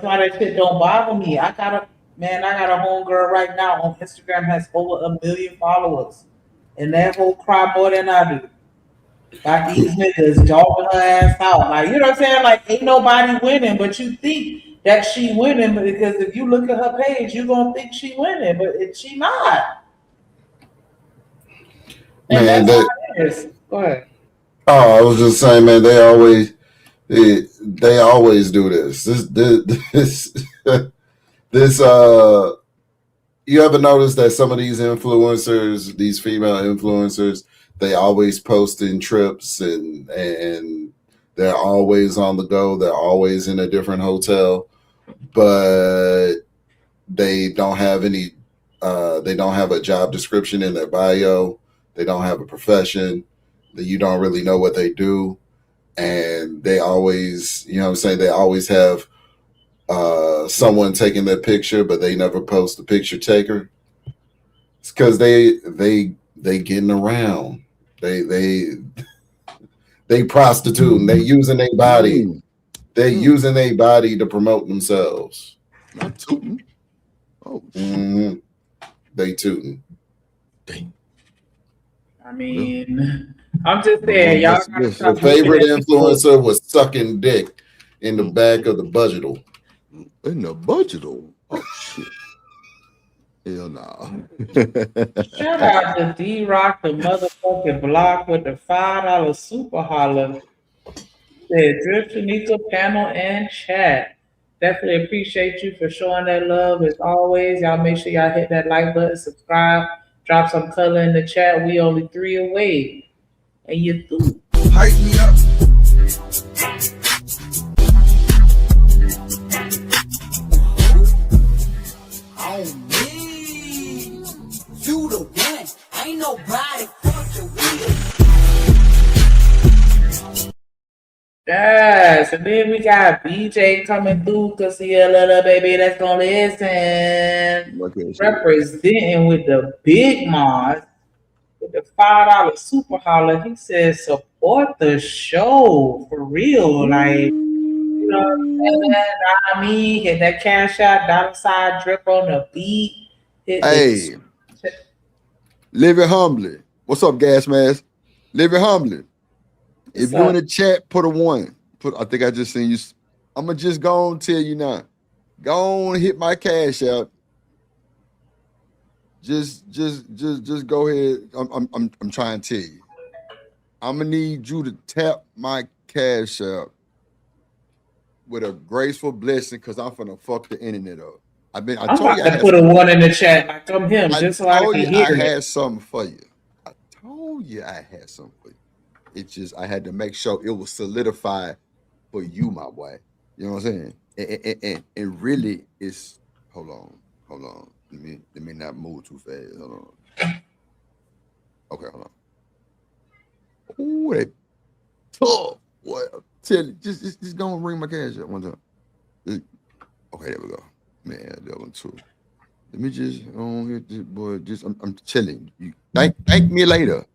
why that shit don't bother me. I got a homegirl right now on Instagram has over 1 million followers, and that whole cry more than I do. Like these niggas dogging her ass out, like you know what I'm saying? Like ain't nobody winning, but you think that she winning because if you look at her page, you gonna think she winning, but she not. And Man, that's how it is. Go ahead. Oh, I was just saying, man, they always do this. You ever notice that some of these influencers, these female influencers, they always posting trips and they're always on the go. They're always in a different hotel, but they don't have any. They don't have a job description in their bio. They don't have a profession. That you don't really know what they do, and they always, you know what I'm saying, they always have someone taking their picture, but they never post the picture taker. It's because they getting around. They prostituting. They using their body. They're using their body to promote themselves. Not tooting. Oh, they tooting. I mean, I'm just saying, y'all. Your favorite influencer was sucking dick in the back of the budgetal. In the budgetal? Oh shit! Hell nah. Shout out to D-Rock, the motherfucking block with the $5 super holler. Said Drip, Shanika, panel, and chat. Definitely appreciate you for showing that love as always. Y'all make sure y'all hit that like button, subscribe, drop some color in the chat. We only 3 away. And you through. Hype me up. On me, you the one. Ain't nobody fucking with. Yes, and then we got BJ coming through because he a little baby that's gonna listen. Representing with the big Mars. With the $5 super holler, he says support the show for real. Like, you know what I'm saying? I mean, hit that cash out, $sign drip on the beat. Hey, live it humbly. What's up, gas mask? Live it humbly. If you're in the chat, put a 1. I think I just seen you. I'm gonna just go on and tell you now. Go on and hit my cash out. Just go ahead. I'm trying to tell you. I'm gonna need you to tap my cash out with a graceful blessing because I'm finna fuck the internet up. I told you I put a 1 in the chat. Like I'm him, just so I can hear I it. had something for you. I told you I had something for you. It's just I had to make sure it was solidified for you, my boy. You know what I'm saying? And really, it's hold on. Let me not move too fast. Hold on. Okay, hold on. Ooh, that tough. What? Tell you, just go and ring my cash up one time. Okay, there we go. Man, that one too. Let me just hit this boy. I'm chilling. You thank me later.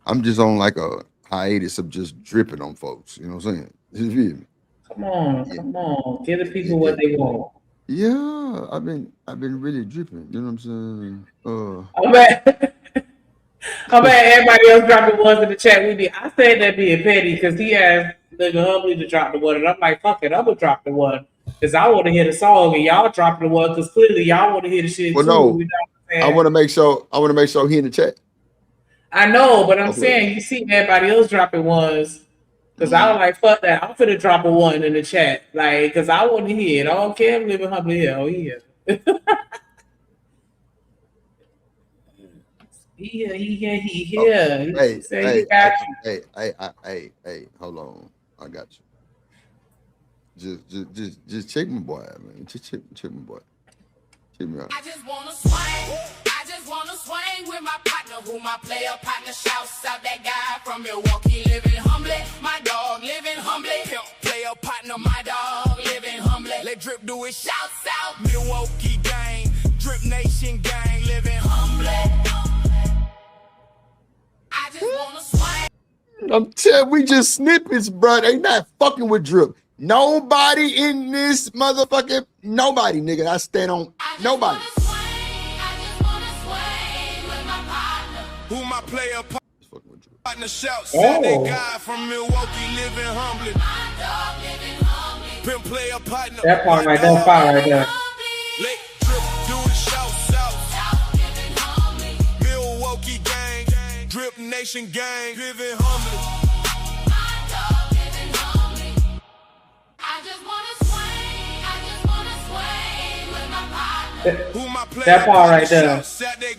I'm just on like a hiatus of just dripping on folks. You know what I'm saying? You feel me? Come on. Give the people what they want. Yeah, I've been really dripping. You know what I'm saying? I'm at everybody else dropping ones in the chat. We did. I said that being petty because he asked nigga Humbly to drop the one, and I'm like, fuck it, I'm gonna drop the one because I want to hear the song, and y'all dropping the one because clearly y'all want to hear the shit Well, too. no, You know what I'm I saying? want to make sure he in the chat. I know, but I'm Okay. saying you see everybody else dropping ones. Cause I was like, fuck that. I'm finna drop a one in the chat. Like, cause I want to hear it. I don't care if Living Humbly here. Oh, yeah. He here. Hey, hold on. I got you. Just check my boy out, man. Just check my boy. Check me out. I just wanna swing with my partner, who my player partner. Shouts out that guy from Milwaukee, living humbly. My dog living humbly. Player partner, my dog living humbly. Let Drip do it. Shouts out Milwaukee gang, Drip Nation gang, living humbly. I just wanna swing. I'm telling we just snippets, bro. They not fucking with Drip. Nobody in this motherfucking nobody, nigga. I stand on nobody. Who my player partner shouts out that guy from Milwaukee, living humbly. Pimp player partner. That part right there, fire right there. Let Drip do the shouts out. Milwaukee gang, Drip Nation gang, living humbly. That part right there.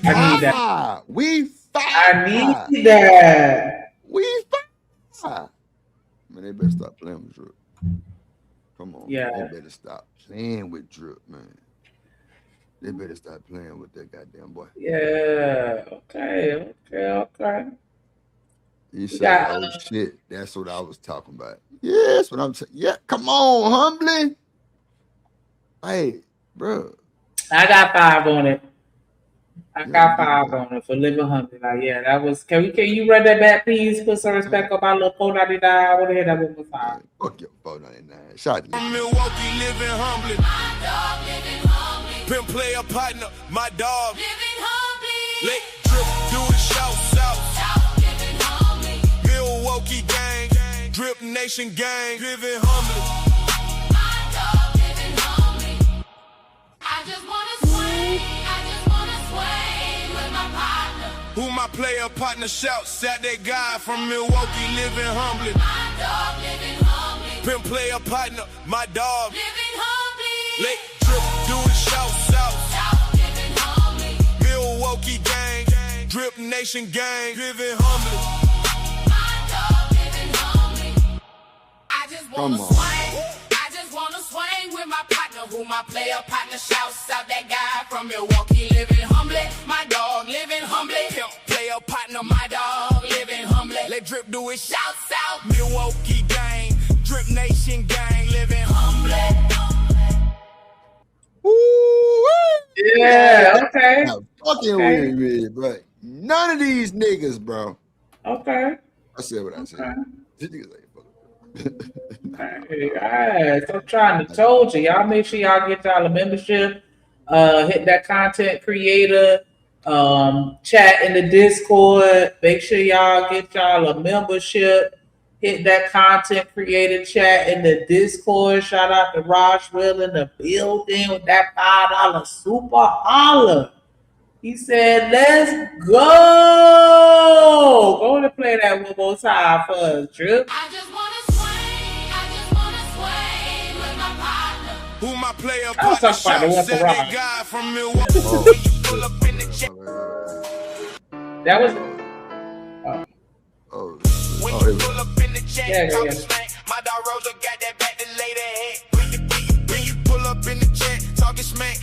I need that. We fire. I need that. We fire. Man, they better stop playing with Drip. Come on. Yeah. They better stop playing with Drip, man. They better stop playing with that goddamn boy. Yeah. Okay. You said, oh shit. That's what I was talking about. Yeah, that's what I'm saying. Yeah, come on, Humbly. Hey, bro. I got 5 on it. I got 5 on it for Living Humbly. Like, yeah, that was. Can you run that back, please? Put some respect on my little $4.99. I want to hear that one more time. Fuck your $4.99. Shout out. Milwaukee, living humbly. Pimp player partner, my dog. Living humbly. Let Drip do the shouts out. Milwaukee gang, Drip Nation gang, living humbly. I just wanna swing with my partner. Who my player partner shouts out that guy from Milwaukee, living humbly. My dog living humbly. Pimp player partner, my dog. Living humbly. Let Drip do the shouts out. Living humbly. Milwaukee gang, Drip Nation gang, living humbly. My dog living humbly. I just wanna swing. I just wanna swing with my partner, who my player partner. Shouts out that guy from Milwaukee, living humbly. My dog living humbly. Player partner, My dog living humbly. let Drip do it. Shouts out Milwaukee gang, Drip Nation gang, living humbly. Yeah, okay. Now, fucking with me, bro. None of these niggas, bro. Okay. I said what I said. These niggas ain't Hey, guys, I'm trying to told you. Y'all make sure y'all get y'all a membership. Hit that content creator. Chat in the Discord. Make sure y'all get y'all a membership. Hit that content creator chat in the Discord. Shout out to Raj Will in the building with that $5 super holler. He said, let's go. Go to play that one more time for us, Drip. I just wanna swing with my partner. Who my player I was partner talking about the one shouts for out that Raj. guy from Milwaukee. Pull up in the jet. That was. When you pull up in the jet, talking smack. My dog Rosa got that back to lay that head. When you pull up in the jet, talking smack.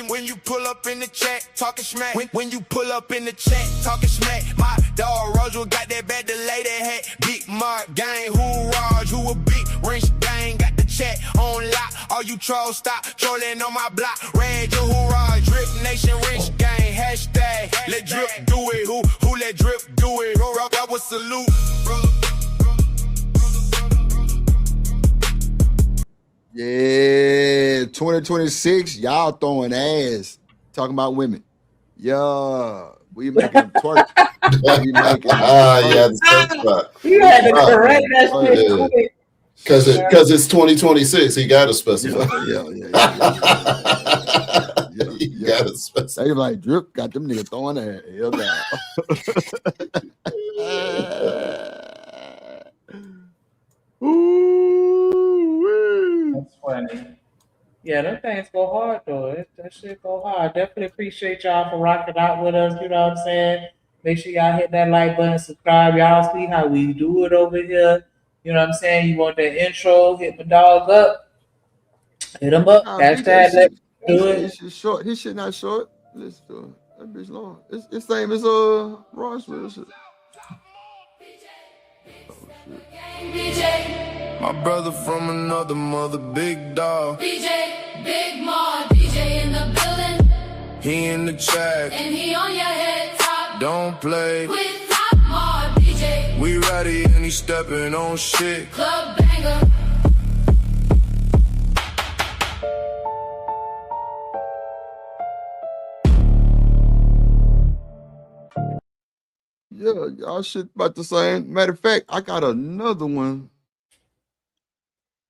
When you pull up in the chat, talking smack. When you pull up in the chat, talking smack. My dog Rosa got that back to lay that head. Big Mark gang, who Raj, who a big wrench gang, got the chat on lock. All you trolls stop trolling on my block. Red, you who Raj, Drip Nation Rich gang, hashtag. Let Drip do it. Who let Drip do it? Rock that was salute. Yeah, 2026, y'all throwing ass. Talking about women. Yeah, We making them twerk. We making them Yeah, You had to correct that shit quick. Because it's 2026. He got to specify. Yeah. You got to specify. They like drip got them niggas throwing that. Hell no. That's funny. Yeah, them things go hard though. That shit go hard. Definitely appreciate y'all for rocking out with us. You know what I'm saying? Make sure y'all hit that like button, subscribe. Y'all see how we do it over here. You know what I'm saying? You want that intro? Hit my dog up. Hit him up. Hashtag let's do it. His shit short. His shit not short. Listen to him. That bitch long. It's same as Ross shit. My brother from another mother, big dog. BJ, Big Mod, BJ in the building. He in the chat. And he on your head top. Don't play. With Top Mod, BJ. We ready and he stepping on shit. Club banger. Yeah, y'all shit about the same. Matter of fact, I got another one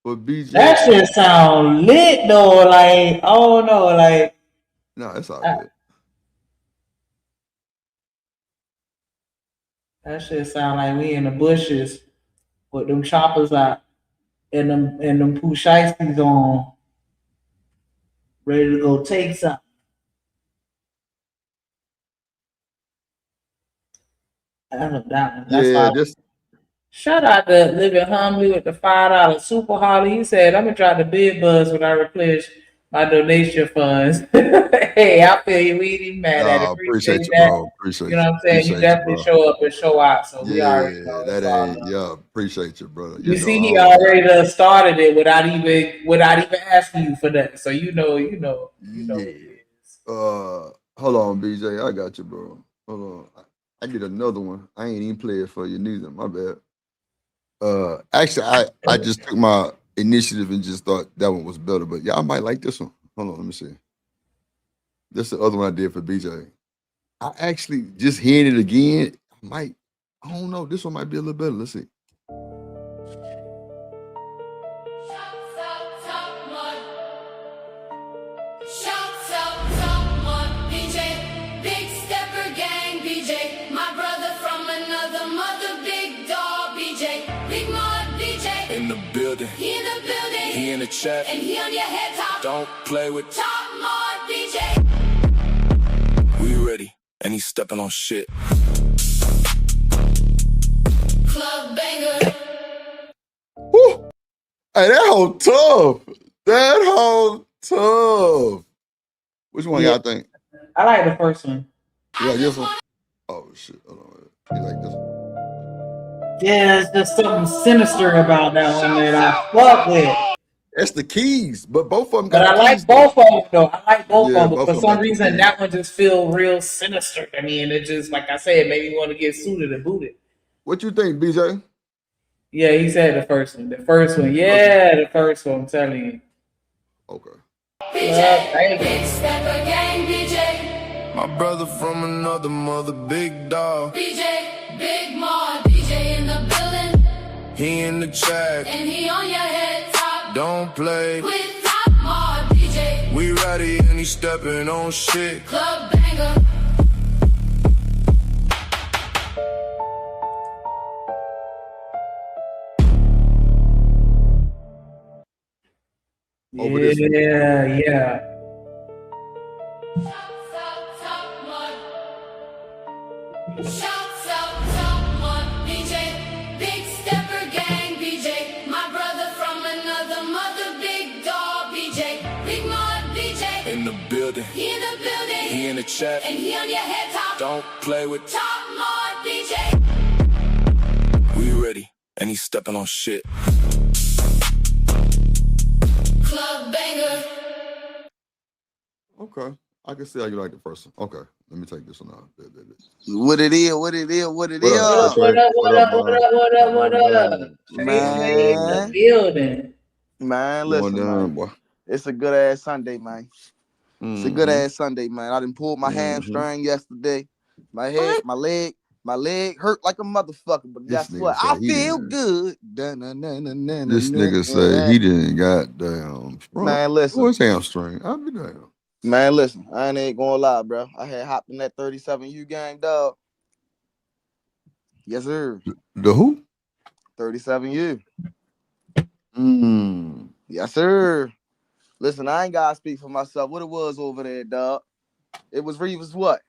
for BJ. That shit sound lit though. Like, oh no, like. No, it's all good. That shit sound like we in the bushes with them choppers out and them poo shiesties on, ready to go take something. I love that one. That's Yeah, why. Shout out to Living Humbly with the $5 Super Holly. He said, I'm gonna try the bid buzz when I replenish my donation funds. Hey, I feel you. We ain't even mad at it. Appreciate you, that. bro. Appreciate you know what I'm saying? You definitely show up and show out. So we already know. That ain't appreciate you, brother. You see, he already done started it without even asking you for that. So you know. Hold on, BJ. I got you, bro. Hold on. I did another one. I ain't even play it for you neither. My bad. Actually, I just took my initiative and just thought that one was better. But y'all might like this one. Hold on, let me see. This is the other one I did for BJ. I actually just hearing it again. I don't know. This one might be a little better. Let's see. He in the building. He in the chat. And he on your head top. Don't play with Top Mod, BJ. We ready. And he's stepping on shit. Club banger. Woo! Hey, that whole tough. Which one y'all think? I like the first one. You like this one? Oh shit. Hold on. You like this one? Yeah, it's just something sinister about that one that I fuck with. That's the keys, but both of them But got I like keys, both of them though. I like both of them, but both for of them some got reason keys. that one just feel real sinister to me, and it just, like I said, made me want to get suited and booted. What you think, BJ? Yeah, he said the first one. The first one. Yeah, the first one. I'm telling you. Okay. BJ, Big Stepper Gang, BJ. My brother from another mother, big dog. BJ, Big Mod, BJ in the building. He in the chat. And he on your head top. Don't play with Top Mod, BJ. We ready and he stepping on shit. Club banger. Yeah. Shouts out, Top Mod, BJ. Big Stepper Gang, BJ. My brother from another mother, big dog, BJ. Big Mod, BJ. In the building. He in the building. He in the chat. And he on your head top. Don't play with Top Mod, BJ. We ready and he's stepping on shit. Club banger. Okay. I can see how you like the first one. Okay. Let me take this one out. What it is. What up? Man. Building. Man, listen, man. Boy. It's a good ass Sunday, man. It's a good ass Sunday, man. I done pulled my hamstring yesterday. My head, my leg hurt like a motherfucker. But guess what? I feel good. This nigga said he didn't goddamn. Man, listen. What's hamstring? I'll be damn. Man, listen. I ain't gonna lie, bro. I had hopped in that 37U gang, dog. Yes, sir. The who? 37U. Yes, sir. Listen, I ain't gotta speak for myself. What it was over there, dog? It was Reeves what?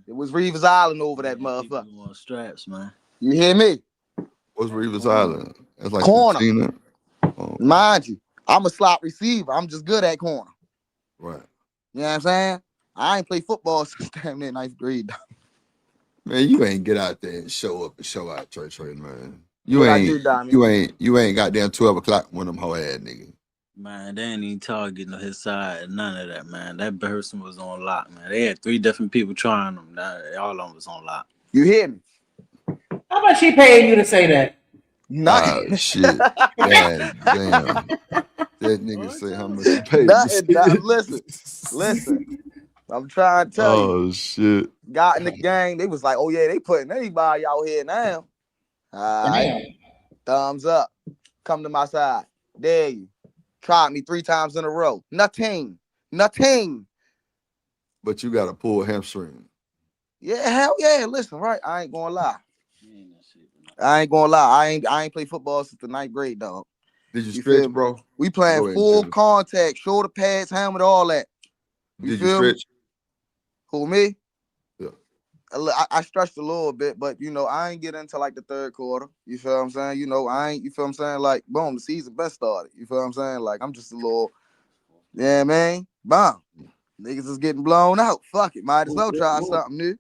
It was Reeves Island over that motherfucker. Straps, man. You hear me? What's Reeves Island? That's like corner. Mind you, I'm a slot receiver. I'm just good at corner. Right. You know what I'm saying? I ain't play football since damn near 9th grade. Man, you ain't get out there and show up and show out, Trey, man. You What I ain't, do, Diamond? you ain't goddamn 12 o'clock when them hoe ass nigga. Man, they ain't even targeting on his side. None of that, man. That person was on lock, man. They had 3 different people trying them. All of them was on lock. You hear me? How much she paying you to say that? Nothing. Shit. God damn. That nigga say how much you paid. Listen. I'm trying to tell you. Oh shit. Got in the game. They was like, oh yeah, they putting anybody out here now. All right. Thumbs up. Come to my side. Dare you. Tried me 3 times in a row. Nothing. But you got to pull a hamstring. Yeah, hell yeah. Listen, right? I ain't gonna lie. I ain't played football since the 9th grade, dog. Did you stretch, bro? We playing full contact, shoulder pads, helmet, all that. Did you stretch? Who, me? Yeah. I stretched a little bit, but I ain't get into like the 3rd quarter. You feel what I'm saying? You feel what I'm saying? Like, boom, the season best started. You feel what I'm saying? Like, I'm just a little, man. Bomb. Niggas is getting blown out. Fuck it. Might as well try something new.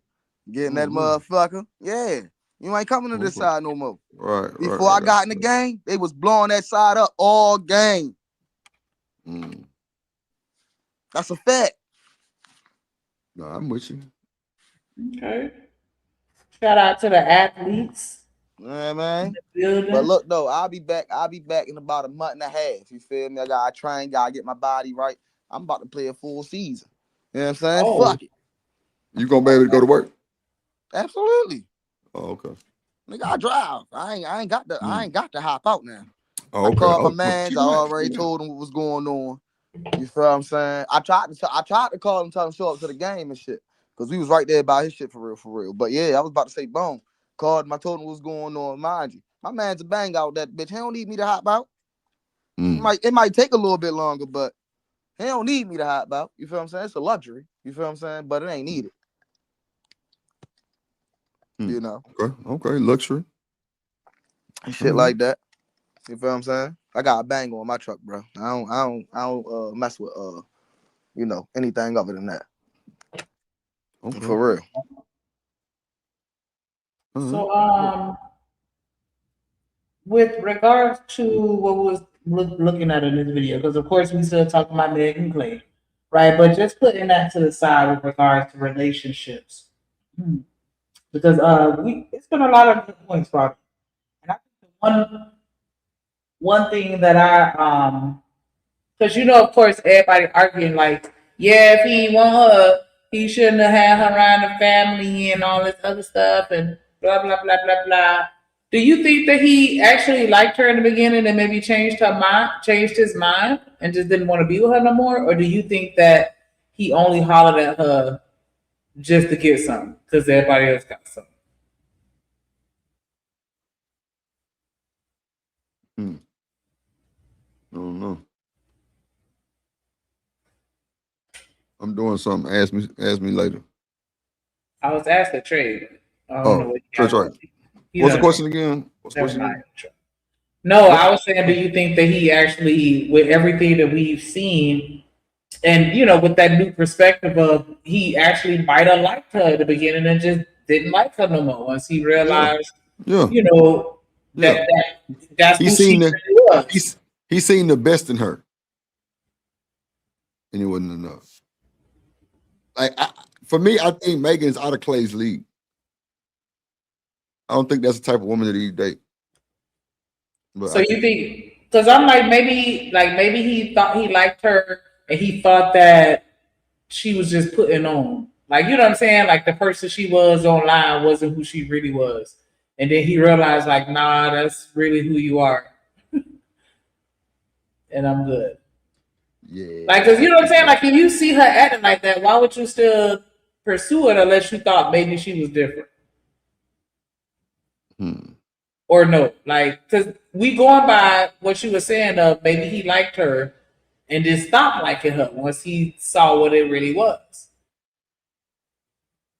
Getting that motherfucker. Yeah. You ain't coming to this side no more. Right. Before I got in the game, they was blowing that side up all game. That's a fact. No, I'm with you. Okay. Shout out to the athletes. Yeah, man. But look though, I'll be back in about a month and a half. You feel me? I gotta train, gotta get my body right. I'm about to play a full season. You know what I'm saying? Fuck it. You gonna be able to go to work? Absolutely. Oh, okay. Nigga, I drive. I ain't got to hop out now. Oh, okay. I called my mans. I already told them what was going on. You feel what I'm saying? I tried to call him, tell him show up to the game and shit. Because we was right there about his shit for real. But yeah, I was about to say boom. Called him, I told him what was going on. Mind you, my man's a bang out that bitch. He don't need me to hop out. It might take a little bit longer, but he don't need me to hop out. You feel what I'm saying? It's a luxury. You feel what I'm saying? But it ain't needed. You know. Okay, luxury. Shit like that. You feel what I'm saying? I got a bang on my truck, bro. I don't mess with anything other than that. Okay. For real. So with regards to what we was looking at in this video, because of course we still talking about Meg and Klay, right? But just putting that to the side with regards to relationships. Because it's been a lot of good points, Rob. And I think one thing that because of course everybody arguing like, yeah, if he want her, he shouldn't have had her around the family and all this other stuff and blah blah blah blah blah. Do you think that he actually liked her in the beginning and maybe changed his mind and just didn't want to be with her no more? Or do you think that he only hollered at her just to get something because everybody else got something? I don't know. I'm doing something. Ask me later. I was asked to trade. I don't know what that's right. What's the question again? No, I was saying, do you think that he actually, with everything that we've seen, and with that new perspective of he actually might have liked her at the beginning and just didn't like her no more once he realized, that's who she really was. He's seen the best in her, and it wasn't enough. Like for me, I think Megan's out of Klay's league. I don't think that's the type of woman that he date. But so you think? Because I'm like maybe he thought he liked her and he thought that she was just putting on. Like, you know what I'm saying? Like, the person she was online wasn't who she really was. And then he realized, like, nah, that's really who you are. And I'm good. Yeah. Like, because you know what I'm saying? Like, if you see her acting like that, why would you still pursue it unless you thought maybe she was different? Or no? Like, because we going by what she was saying of maybe he liked her and just stopped liking her once he saw what it really was.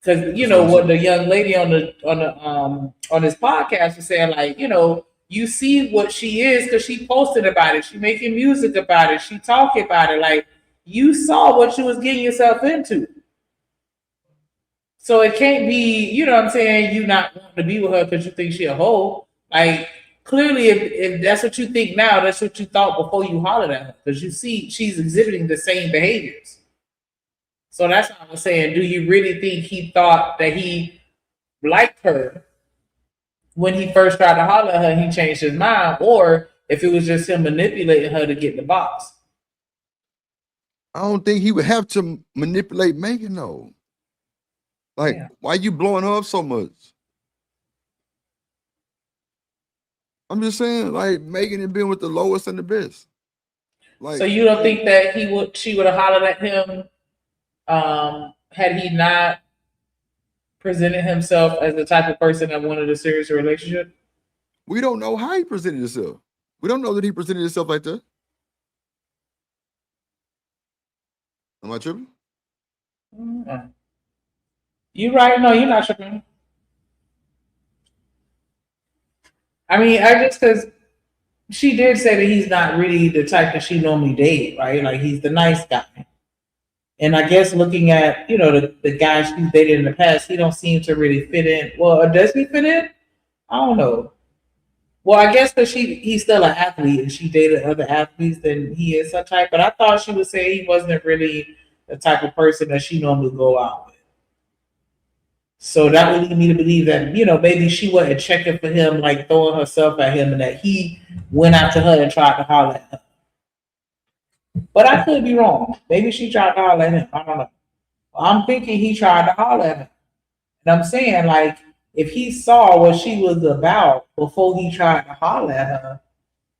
Because you know what the young lady on this podcast was saying, like, you know, you see what she is because she posted about it, she making music about it, she talking about it. Like, you saw what you was getting yourself into. So it can't be, you know what I'm saying, you not wanting to be with her because you think she a hoe. Like, clearly, if that's what you think now, that's what you thought before you hollered at her. Because you see she's exhibiting the same behaviors. So that's what I was saying. Do you really think he thought that he liked her when he first tried to holler at her, he changed his mind? Or if it was just him manipulating her to get the box? I don't think he would have to manipulate Megan, though. Like, why you blowing her up so much? I'm just saying, like, Megan had been with the lowest and the best. Like, so you don't think that she would have hollered at him had he not presented himself as the type of person that wanted a serious relationship? We don't know how he presented himself. We don't know that he presented himself like that. Am I tripping? Mm-hmm. You right? No, you're not tripping. I mean, because she did say that he's not really the type that she normally date, right? Like, he's the nice guy. And I guess looking at, you know, the guys she's dated in the past, he don't seem to really fit in. Well, does he fit in? I don't know. Well, I guess because he's still an athlete and she dated other athletes, then he is a type. But I thought she would say he wasn't really the type of person that she normally go out with. So that would lead me to believe that, you know, maybe she wasn't checking for him, like throwing herself at him, and that he went out to her and tried to holler at her. But I could be wrong. Maybe she tried to holler at him. I don't know. I'm thinking he tried to holler at her. And I'm saying, like, if he saw what she was about before he tried to holler at her,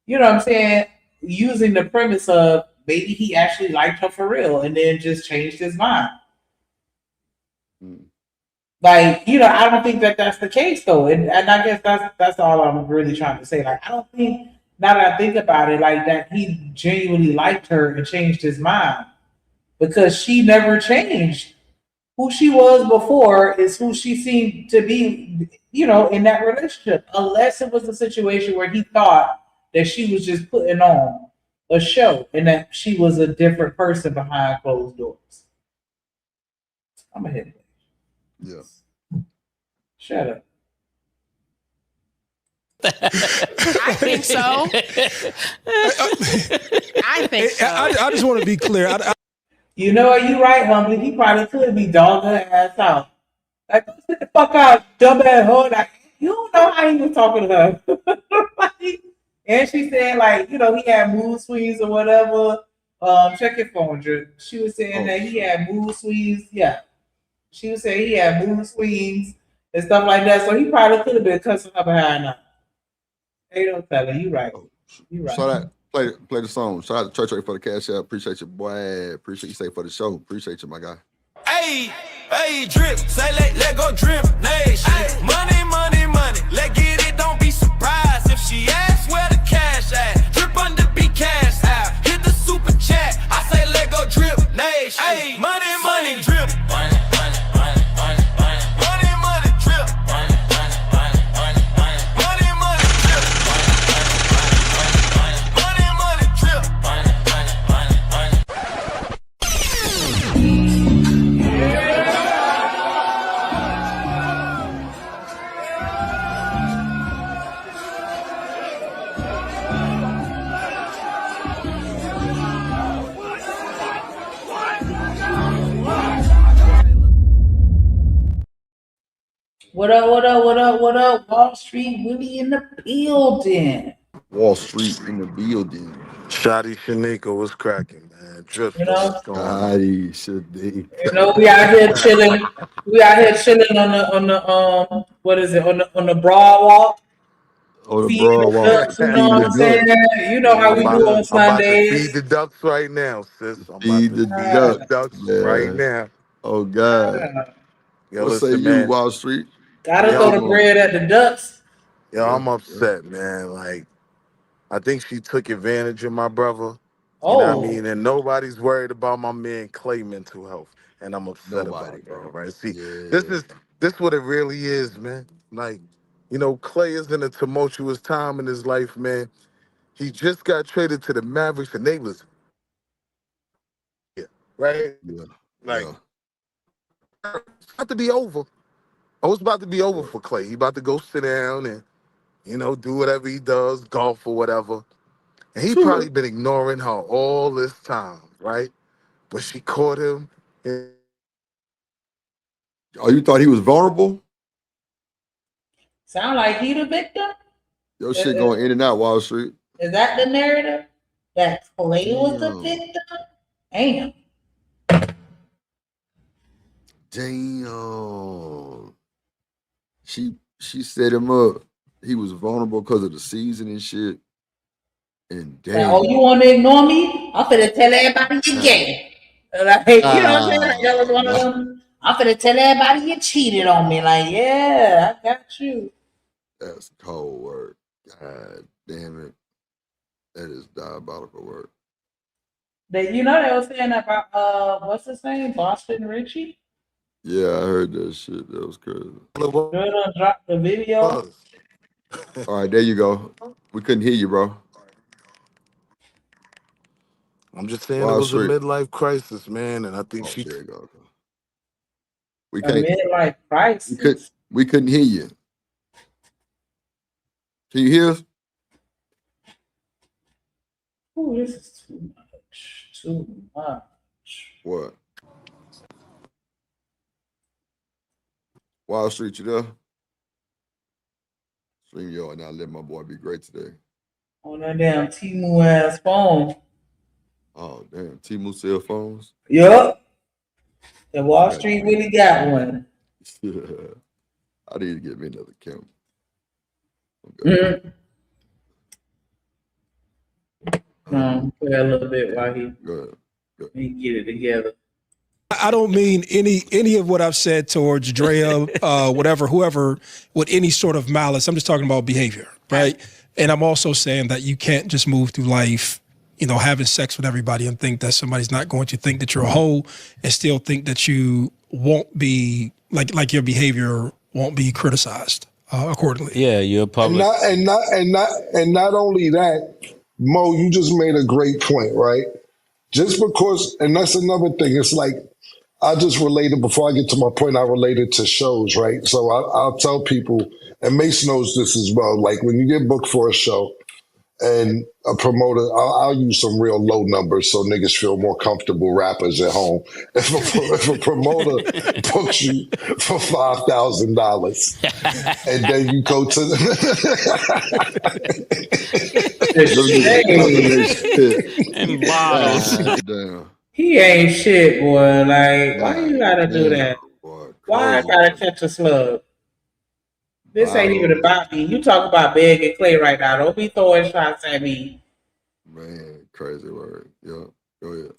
you know what I'm saying? Using the premise of maybe he actually liked her for real and then just changed his mind. Like, you know, I don't think that that's the case, though. And I guess that's all I'm really trying to say. Like, I don't think, now that I think about it, like, that he genuinely liked her and changed his mind. Because she never changed. Who she was before is who she seemed to be, you know, in that relationship. Unless it was a situation where he thought that she was just putting on a show and that she was a different person behind closed doors. I'm going to hit it. Yeah. Shut up. I think so. I think so. I just want to be clear. You know what? You right, Humbly. He probably could be dogging her ass out. Like, get the fuck out, dumb ass hoe. Like, you don't know how he was talking to her. Like, and she said, like, you know, he had mood swings or whatever. Check your phone, Drew. She was saying that he had mood swings. Yeah. She was saying he had mood swings and stuff like that. So he probably could have been cussing her behind now. Hey, don't tell her. You right. You right. So that play the song. Shout out to Church for the cash out. Appreciate you, boy. Appreciate you, say for the show. Appreciate you, my guy. Hey, hey, drip. Say let go drip. Nation. Money, money, money. Let get it. Don't be surprised if she asks where the cash at. Drip under be cash out. Hit the super chat. I say let go drip. Nation. Hey, money, money, drip. What up, what up, what up, what up? Wall Street Willie in the building. Wall Street in the building. Shotty Shanika was cracking, man. Dripster was going on. You know, we out here chilling. We out here chilling on the what is it, on the broad walk, Oh, the feeding broad the walk. ducks. You know Feeding what the I'm saying? ducks. You know how we do on I'm about to feed Sundays. the ducks right now, sis. I'm about Feed to the feed the ducks. ducks right Yeah. now. Oh God. Yo, What say listen, you, man. Wall Street? Gotta Yo, throw the bread at the ducks. yo, I'm upset, man. Like, I think she took advantage of my brother. You know what I Oh, mean? And nobody's worried about my man Clay mental health. And I'm upset Nobody, about bro. that, right? See, Yeah. this what it really is, man. Like, you know, Clay is in a tumultuous time in his life, man. He just got traded to the Mavericks and they was right? Yeah. Like, it's about to be over. Oh, it's about to be over for Clay. He about to go sit down and, you know, do whatever he does, golf or whatever. And he probably been ignoring her all this time, right? But she caught him. Oh, you thought he was vulnerable? sound like he the victim. Your shit going in and out, Wall Street. Is that the narrative? That Clay was the victim? Damn. Damn. She set him up. He was vulnerable because of the season and shit. And damn. Oh, you want to ignore me? I'm finna tell everybody you gay. Like, you know what I'm saying? Like, that was one of them. I'm finna tell everybody you cheated on me. Like, yeah, I got you. That's cold work. God damn it. That is diabolical work. You know they were saying about what's his name? Boston Richie? Yeah, I heard that shit. That was crazy. Girl done dropped the video. All right, there you go. We couldn't hear you, bro. I'm just saying Wall it was Street. a midlife crisis, man, and I think she. There you go. We A can't. midlife crisis. We couldn't hear you. Can you hear us? Ooh, this is too much. Too much. What? Wall Street, you there? Stream yo, and I let my boy be great today. On that damn Temu ass phone. Oh damn, Temu cell phones. Yup. The Wall Street really got one. Yeah. I need to get me another camera. Mm-hmm. Play a little bit while he get it together. I don't mean any of what I've said towards Drea, whatever, whoever, with any sort of malice. I'm just talking about behavior, right? And I'm also saying that you can't just move through life, you know, having sex with everybody and think that somebody's not going to think that you're a hoe and still think that you won't be, like your behavior won't be criticized accordingly. Yeah, you're public. And not only that, Mo, you just made a great point, right? Just because, and that's another thing. It's like, I just related, before I get to my point, I related to shows, right? So I'll tell people, and Mace knows this as well, like when you get booked for a show and a promoter, I'll use some real low numbers so niggas feel more comfortable, rappers at home. If a promoter books you for $5,000 and then you go to and bottles. Damn. He ain't shit, boy. Like, why you gotta do that? Why I gotta catch a slug? This ain't even about me. You talk about Big and Clay right now. Don't be throwing shots at me. Man, crazy word. Yeah, go ahead.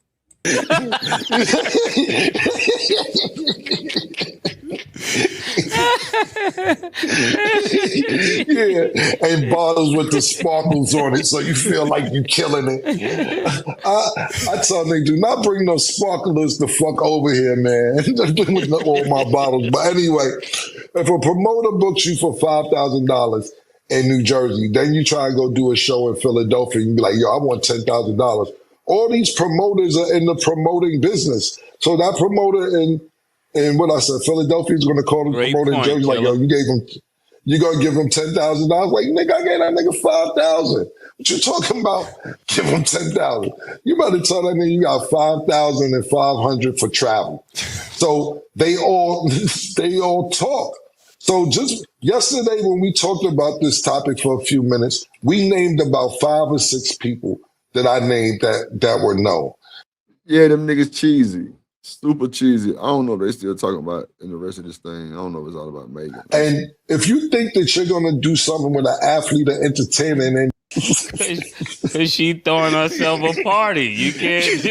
Yeah, and bottles with the sparkles on it, so you feel like you're killing it. I tell niggas, do not bring no sparklers the fuck over here, man. With all my bottles. But anyway, if a promoter books you for $5,000 in New Jersey, then you try and go do a show in Philadelphia, and you be like, yo, I want $10,000. All these promoters are in the promoting business. So that promoter in what I said, Philadelphia is going to call the promoter in Jersey, like, yo, you going to give him $10,000? Like, nigga, I gave that nigga $5,000. What you talking about? Give him $10,000. You better tell that nigga you got $5,500 for travel. So they all talk. So just yesterday when we talked about this topic for a few minutes, we named about 5 or 6 people that I named that were known. Yeah, them niggas cheesy. Super cheesy. I don't know if they still talking about in the rest of this thing. I don't know if it's all about Megan. And if you think that you're gonna do something with an athlete or entertainer and Cause she throwing herself a party. You can't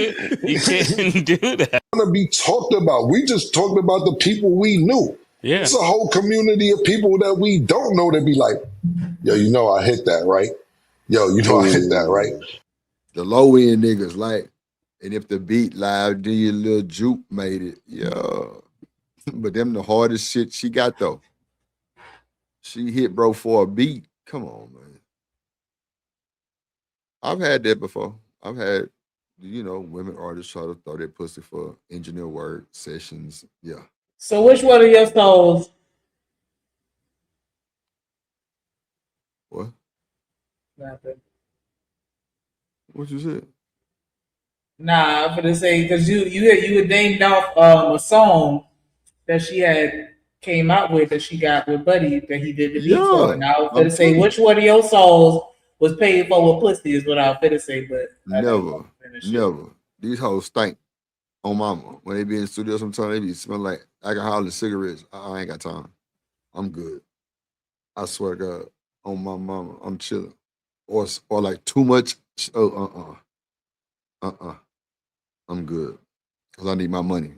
do that. Gonna be talked about. We just talked about the people we knew. Yeah. It's a whole community of people that we don't know that be like, yo, you know I hit that, right? Yo, you know I hit that, right? The low end niggas like, and if the beat live, then your little juke made it. Yeah. But them the hardest shit she got though. She hit bro for a beat. Come on, man. I've had that before. I've had, women artists try to throw their pussy for engineer work sessions. Yeah. So which one of your souls? What? Nothing. What you said? Nah, I'm gonna say because you had named off a song that she had came out with that she got with Buddy that he did the beat for. And I was gonna say which one of your souls was paid for with pussy is what I was gonna say, but never. These hoes stink on mama. When they be in the studio sometimes they be smell like alcohol and cigarettes. I ain't got time. I'm good. I swear to God, on my mama, I'm chilling. Or like too much. I'm good. Cause I need my money.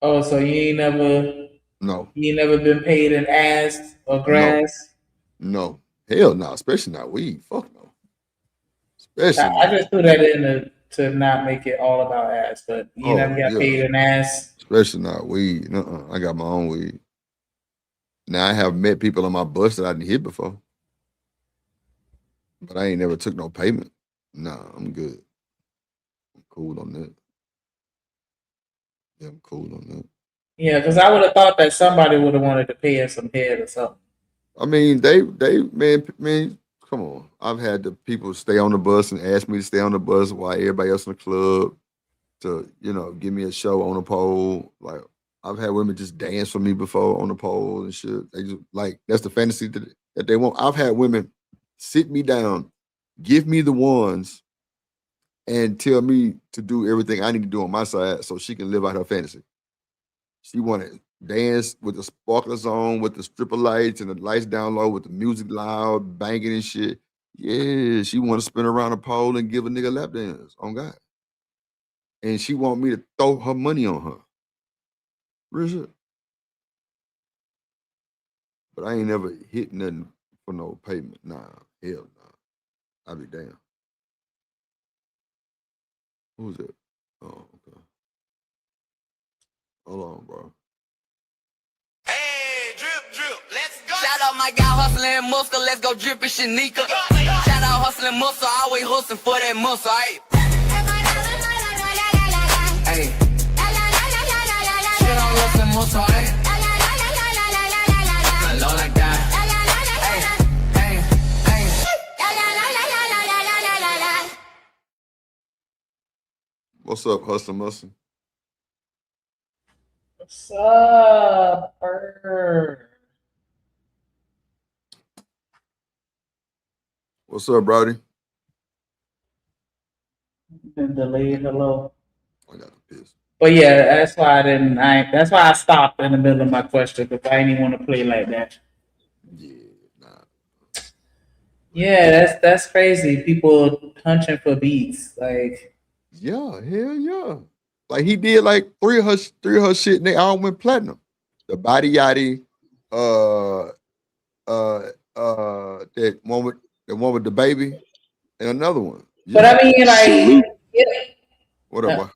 Oh, so you ain't never been paid in ass or grass? No. Hell no, especially not weed. Fuck no. Especially I just threw that in to not make it all about ass, but you never got paid in ass. Especially not weed. I got my own weed. Now I have met people on my bus that I didn't hit before. But I ain't never took no payment. Nah, I'm good. I'm cool on that. Yeah, I'm cool on that. Yeah, because I would have thought that somebody would have wanted to pay us some head or something. I mean, man, come on. I've had the people stay on the bus and ask me to stay on the bus while everybody else in the club to, give me a show on a pole. Like, I've had women just dance for me before on the pole and shit. They just, like, that's the fantasy that they want. I've had women sit me down, give me the ones, and tell me to do everything I need to do on my side so she can live out her fantasy. She wanted dance with the sparklers on, with the stripper lights and the lights down low, with the music loud, banging and shit. Yeah, she want to spin around a pole and give a nigga lap dance on God. And she want me to throw her money on her. Real shit. But I ain't never hit nothing for no payment. Nah, hell nah. I'll be damned. Who's that? Oh, okay. Hold on, bro. Shout out my guy hustling muscle, let's go drippin' Shanika. Shout out hustling muscle, always hustling for that muscle, ayy. Ayy. Shit on hustling muscle, ayy. I love like that. What's up, Hustling Muscle? What's up, bird? What's up, Brody? Been delayed. Hello. I got the piss. But yeah, that's why that's why I stopped in the middle of my question because I didn't even want to play like that. Yeah, that's crazy. People punching for beats, like. Yeah, hell yeah. Like he did like three of her shit, and they all went platinum. The Body Yachty, that one with the baby, and another one. Yeah. But I mean, like, what up, boy?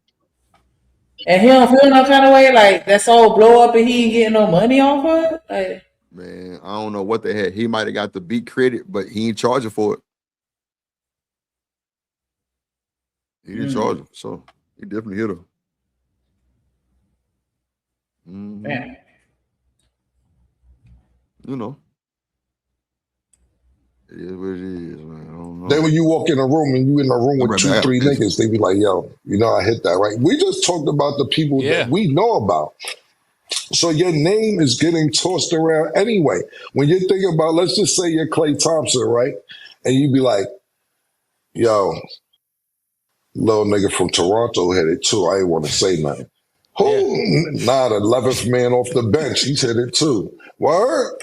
And he don't feel no kind of way, like that soul blow up and he ain't getting no money off of it. Like, man, I don't know what they had. He might have got the beat credit, but he ain't charging for it. He didn't charge him, so he definitely hit her. Man. You know. It is what it is, man. I don't know. Then when you walk in a room and you in a room with 2-3 niggas, they be like, yo, I hit that, right? We just talked about the people that we know about. So your name is getting tossed around anyway. When you're thinking about, let's just say you're Klay Thompson, right? And you be like, yo, little nigga from Toronto hit it too. I ain't want to say nothing. Who? Nah, the 11th man off the bench. He's hit it too. Word?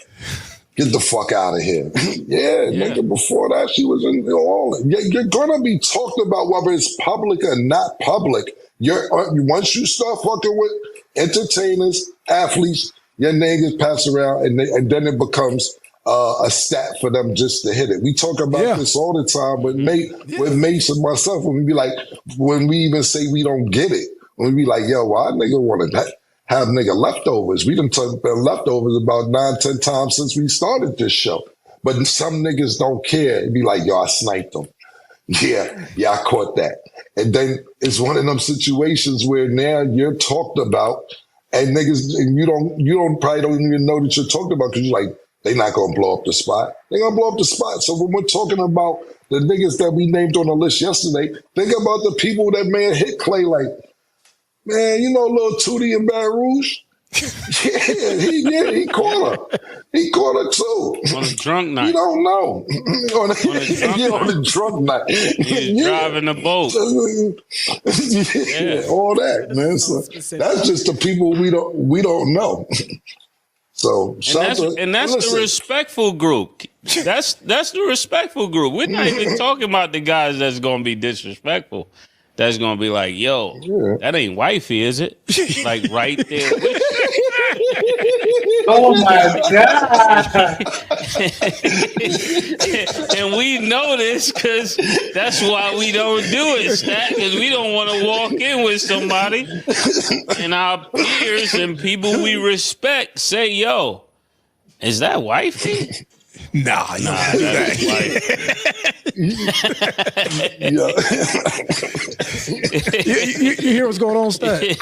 Get the fuck out of here. Yeah, nigga, before that, she was in all. You're going to be talked about whether it's public or not public. Once you start fucking with entertainers, athletes, your name gets passed around, and then it becomes a stat for them just to hit it. We talk about this all the time with Mace and myself when we be like, when we even say we don't get it, when we be like, yo, why nigga want to have nigga leftovers? We done talked about leftovers about 9-10 times since we started this show. But some niggas don't care. It'd be like, yo, I sniped them. Yeah, I caught that. And then it's one of them situations where now you're talked about and niggas, and you probably don't even know that you're talked about because you're like, they not gonna blow up the spot. They gonna blow up the spot. So when we're talking about the niggas that we named on the list yesterday, think about the people that man hit Klay like, man, you know little Tootie in Baton Rouge? He caught her. He caught her too. On a drunk night. You don't know. on a drunk night. He's driving the boat. All that, man. So that's just the people we don't know. So that's the respectful group. That's the respectful group. We're not even talking about the guys that's gonna be disrespectful. That's gonna be like, yo, that ain't wifey, is it? Like right there. Oh my God. And we know this because that's why we don't do it, Stat, because we don't want to walk in with somebody and our peers and people we respect say, yo, is that wifey? Nah, that's you hear what's going on, Stat?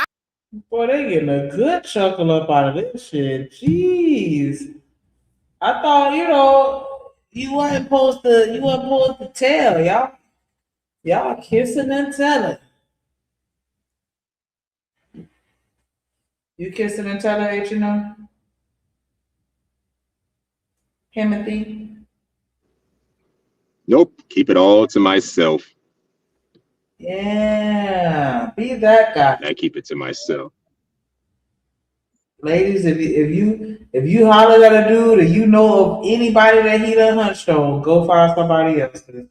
Boy, they getting a good chuckle up out of this shit. Jeez. I thought, you wasn't supposed to tell, y'all kissing and telling. You kissing and telling, Timothy? Nope, keep it all to myself. Yeah, be that guy. I keep it to myself. Ladies, if you holler at a dude and you know of anybody that he done hunched on, go find somebody else. Cause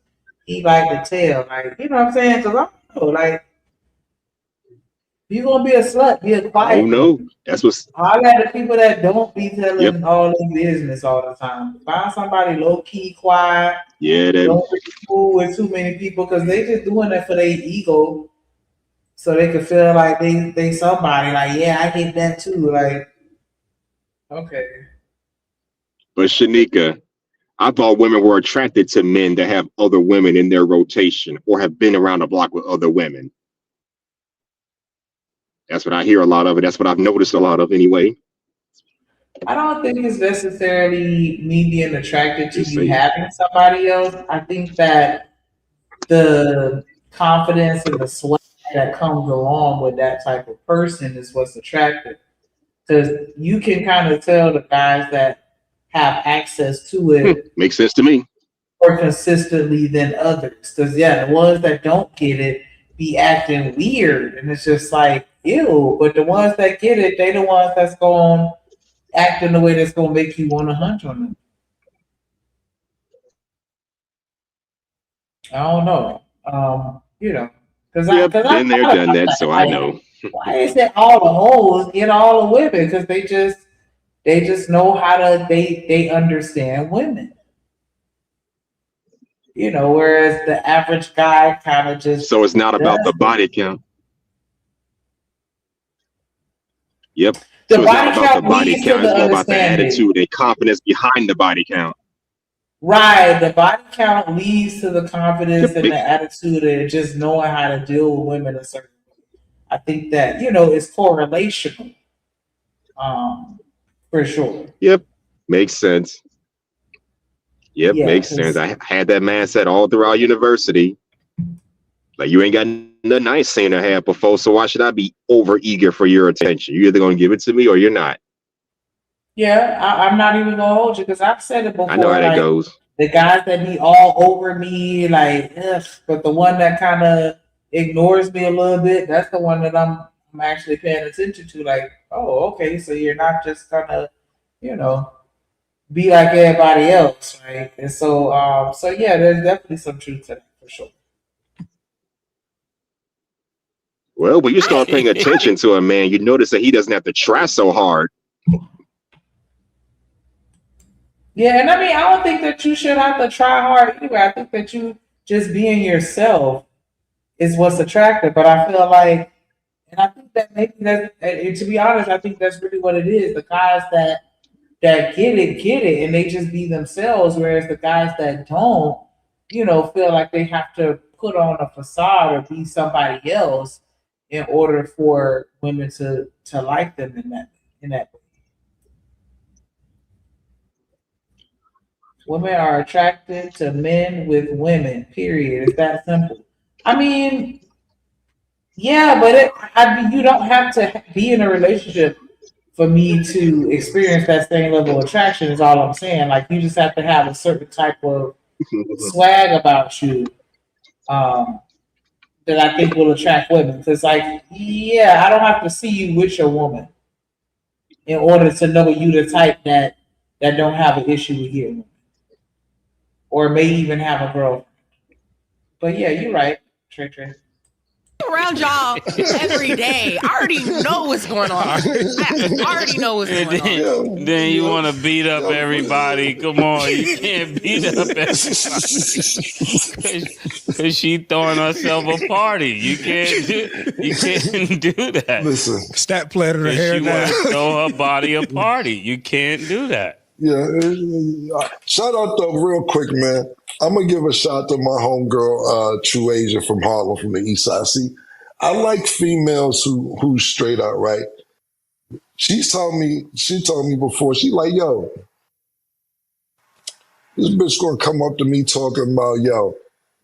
he like to tell, like, you know what I'm saying? Cause I don't know, like, if you gonna be a slut, be a quiet. Oh no, that's what's. Holler at the people that don't be telling all their business all the time. Find somebody low key, quiet. Yeah, don't be cool with too many people because they just doing that for their ego. So they can feel like they somebody, like, yeah, I get that too. Like, okay. But Shanika, I thought women were attracted to men that have other women in their rotation or have been around the block with other women. That's what I hear a lot of, and that's what I've noticed a lot of anyway. I don't think it's necessarily me being attracted to you having somebody else. I think that the confidence and the swag that comes along with that type of person is what's attractive. Because you can kind of tell the guys that have access to it makes sense to me more consistently than others. Because the ones that don't get it be acting weird, and it's just like, ew. But the ones that get it, they the ones that's going act in a way that's gonna make you want to hunt on them. I don't know. Because been there, done that, so I know. Why is it all the hoes get all the women? Because they just know how to they understand women. Whereas the average guy kind of just. So it's not about the body count. Yep. So it's not about the body count. It's more about the attitude and confidence behind the body count. Right. The body count leads to the confidence and the attitude and just knowing how to deal with women a certain way. I think that, it's correlational. For sure. Yep. Makes sense. Yep, makes sense. I had that mindset all throughout university. Like you ain't got nothing nice saying to have before, so why should I be over eager for your attention? You're either gonna give it to me or you're not. Yeah, I'm not even gonna hold you because I've said it I know before. how that Like goes. the guys that be all over me, like, ugh, but the one that kind of ignores me a little bit, that's the one that I'm actually paying attention to. Like, oh, okay, so you're not just gonna, you know, be like everybody else, right? And so yeah, there's definitely some truth to that for sure. Well, when you start paying attention to a man, you notice that he doesn't have to try so hard. Yeah, and I mean, I don't think that you should have to try hard anyway. I think that you just being yourself is what's attractive. But I feel like, and I think that maybe that, and to be honest, I think that's really what it is. The guys that get it, and they just be themselves. Whereas the guys that don't, feel like they have to put on a facade or be somebody else in order for women to like them in that way. Women are attracted to men with women. Period. It's that simple. I mean, yeah, but you don't have to be in a relationship for me to experience that same level of attraction. Is all I'm saying. Like you just have to have a certain type of swag about you that I think will attract women. Because, like, yeah, I don't have to see you with your woman in order to know you the type that don't have an issue with you, or may even have a girl. But yeah, you're right, Trey. Around y'all every day. I already know what's going on. I already know what's going on. Then you want to beat up everybody. Come on, you can't beat up everybody because she throwing herself a party. You can't do that. Listen, stat player her hair she down. want to throw her body a party. You can't do that. Yeah, shout out though, real quick, man. I'm gonna give a shout to my homegirl, True Asia from Harlem, from the East Side. See, I like females who straight up, right? She told me before. She like, yo, this bitch gonna come up to me talking about, yo,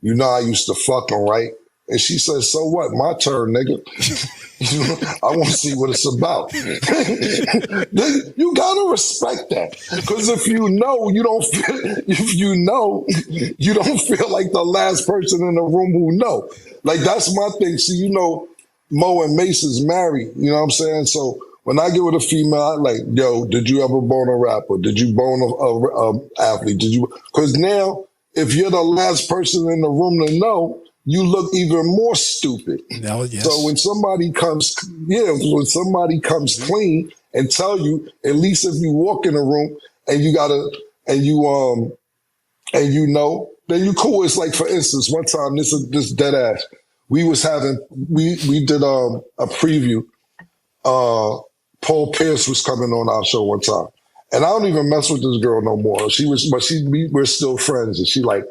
I used to fuck him, right? And she said, so what? My turn, nigga. I want to see what it's about. You gotta respect that, because if you know, you don't feel like the last person in the room who know. Like that's my thing. See, Mo and Mace is married. You know what I'm saying? So when I get with a female, I like, yo, did you ever bone a rapper? Did you bone a athlete? Did you? Because now, if you're the last person in the room to know, you look even more stupid. No, yes. So when somebody comes clean and tell you, at least if you walk in a room and then you cool. It's like, for instance, one time, this dead ass, we did a preview. Paul Pierce was coming on our show one time, and I don't even mess with this girl no more. We're still friends, and she like,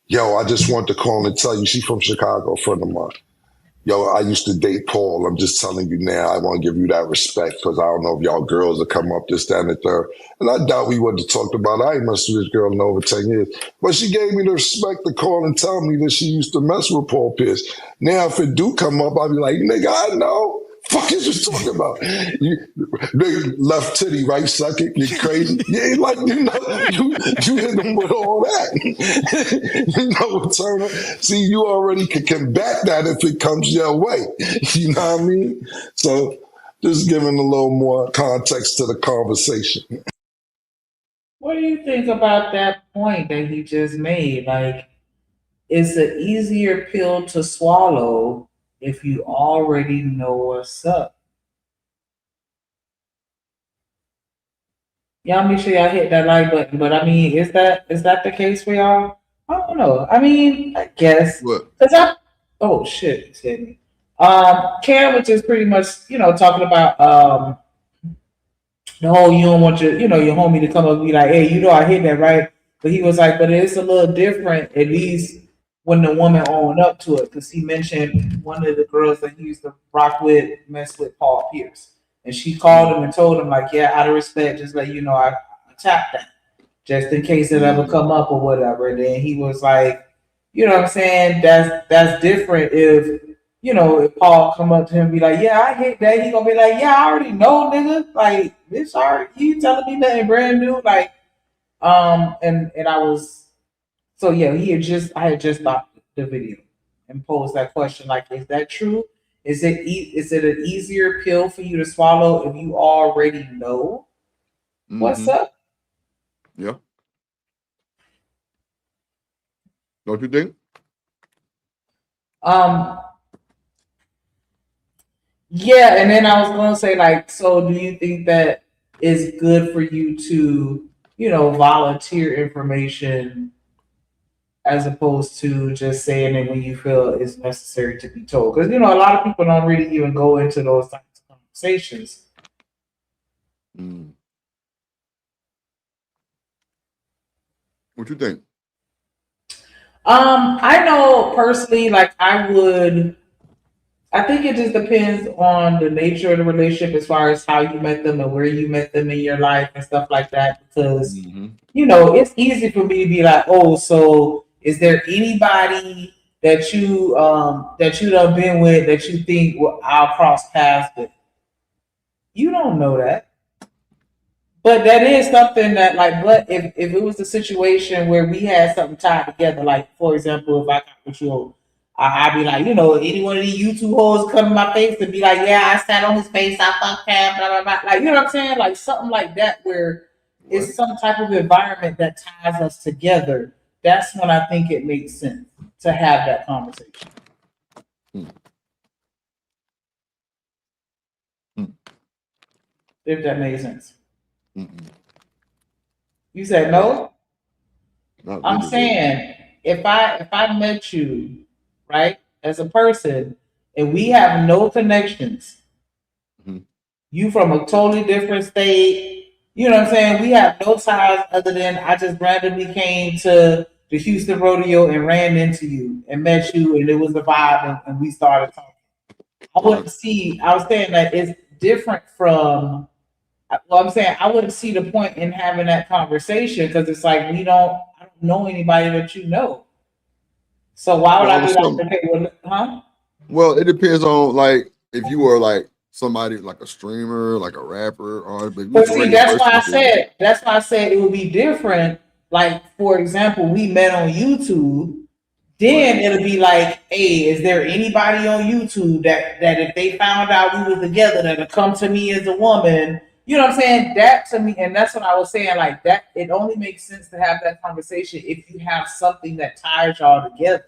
yo, I just want to call and tell you, she's from Chicago, a friend of mine. Yo, I used to date Paul. I'm just telling you now, I want to give you that respect, because I don't know if y'all girls will come up this, that, and the third. And I doubt we would have talked about it. I ain't messed with this girl in over 10 years. But she gave me the respect to call and tell me that she used to mess with Paul Pierce. Now, if it do come up, I'll be like, nigga, I know. Fuck is you talking about? Left titty, right? Suck it. You crazy? Yeah, like you hit them with all that. Turner. See, you already can combat that if it comes your way. You know what I mean? So just giving a little more context to the conversation. What do you think about that point that he just made? Like, it's an easier pill to swallow if you already know what's up. Y'all make sure y'all hit that like button. But I mean, is that the case for y'all? I don't know. I mean, I guess. What? Oh shit, it's hit me. Karen, which is pretty much, talking about the whole, you don't want your homie to come up and be like, hey, I hit that, right? But he was like, but it's a little different, at least when the woman owned up to it, because he mentioned one of the girls that he used to rock with messed with Paul Pierce, and she called him and told him like, yeah, out of respect, just let you know I tapped that, just in case it ever come up or whatever. And then he was like, You know what I'm saying? That's different if, if Paul come up to him and be like, yeah, I hit that, he gonna be like, yeah, I already know, nigga. Like, bitch, already, you telling me nothing brand new? Like, and I was, so yeah, I had just thought the video and posed that question, like, is that true? Is it an easier pill for you to swallow if you already know what's up? Yeah. Don't you think? Yeah, and then I was gonna say, like, so do you think that it's good for you to, volunteer information as opposed to just saying it when you feel it's necessary to be told? Because a lot of people don't really even go into those types of conversations. What you think? I know personally, like, I think it just depends on the nature of the relationship as far as how you met them and where you met them in your life and stuff like that. Because, it's easy for me to be like, oh, so is there anybody that you done been with that you think I'll cross paths with? You don't know that. But that is something that, like, but if it was a situation where we had something tied together, like, for example, if I got with you, I'd be like, any one of these YouTube hoes come in my face and be like, yeah, I sat on his face, I fucked him, blah, blah, blah. Like, you know what I'm saying? Like, something like that where it's some type of environment that ties us together. That's when I think it makes sense to have that conversation. If that makes sense. You said no? I'm saying if I met you, right, as a person, and we have no connections, you from a totally different state, you know what I'm saying? We have no ties other than I just randomly came to the Houston rodeo and ran into you and met you, and it was a vibe, and we started talking. I was saying that it's different from. Well, I'm saying I wouldn't see the point in having that conversation because it's like I don't know anybody that you know. So why would I be like, okay, well, Well, it depends on, like, if you were like somebody like a streamer, like a rapper, or but see, that's why I said it would be different. Like, for example, we met on YouTube. Then it'll be like, hey, is there anybody on YouTube that if they found out we were together that'll come to me as a woman? You know what I'm saying? That to me, and that's what I was saying, like that, it only makes sense to have that conversation if you have something that ties y'all together.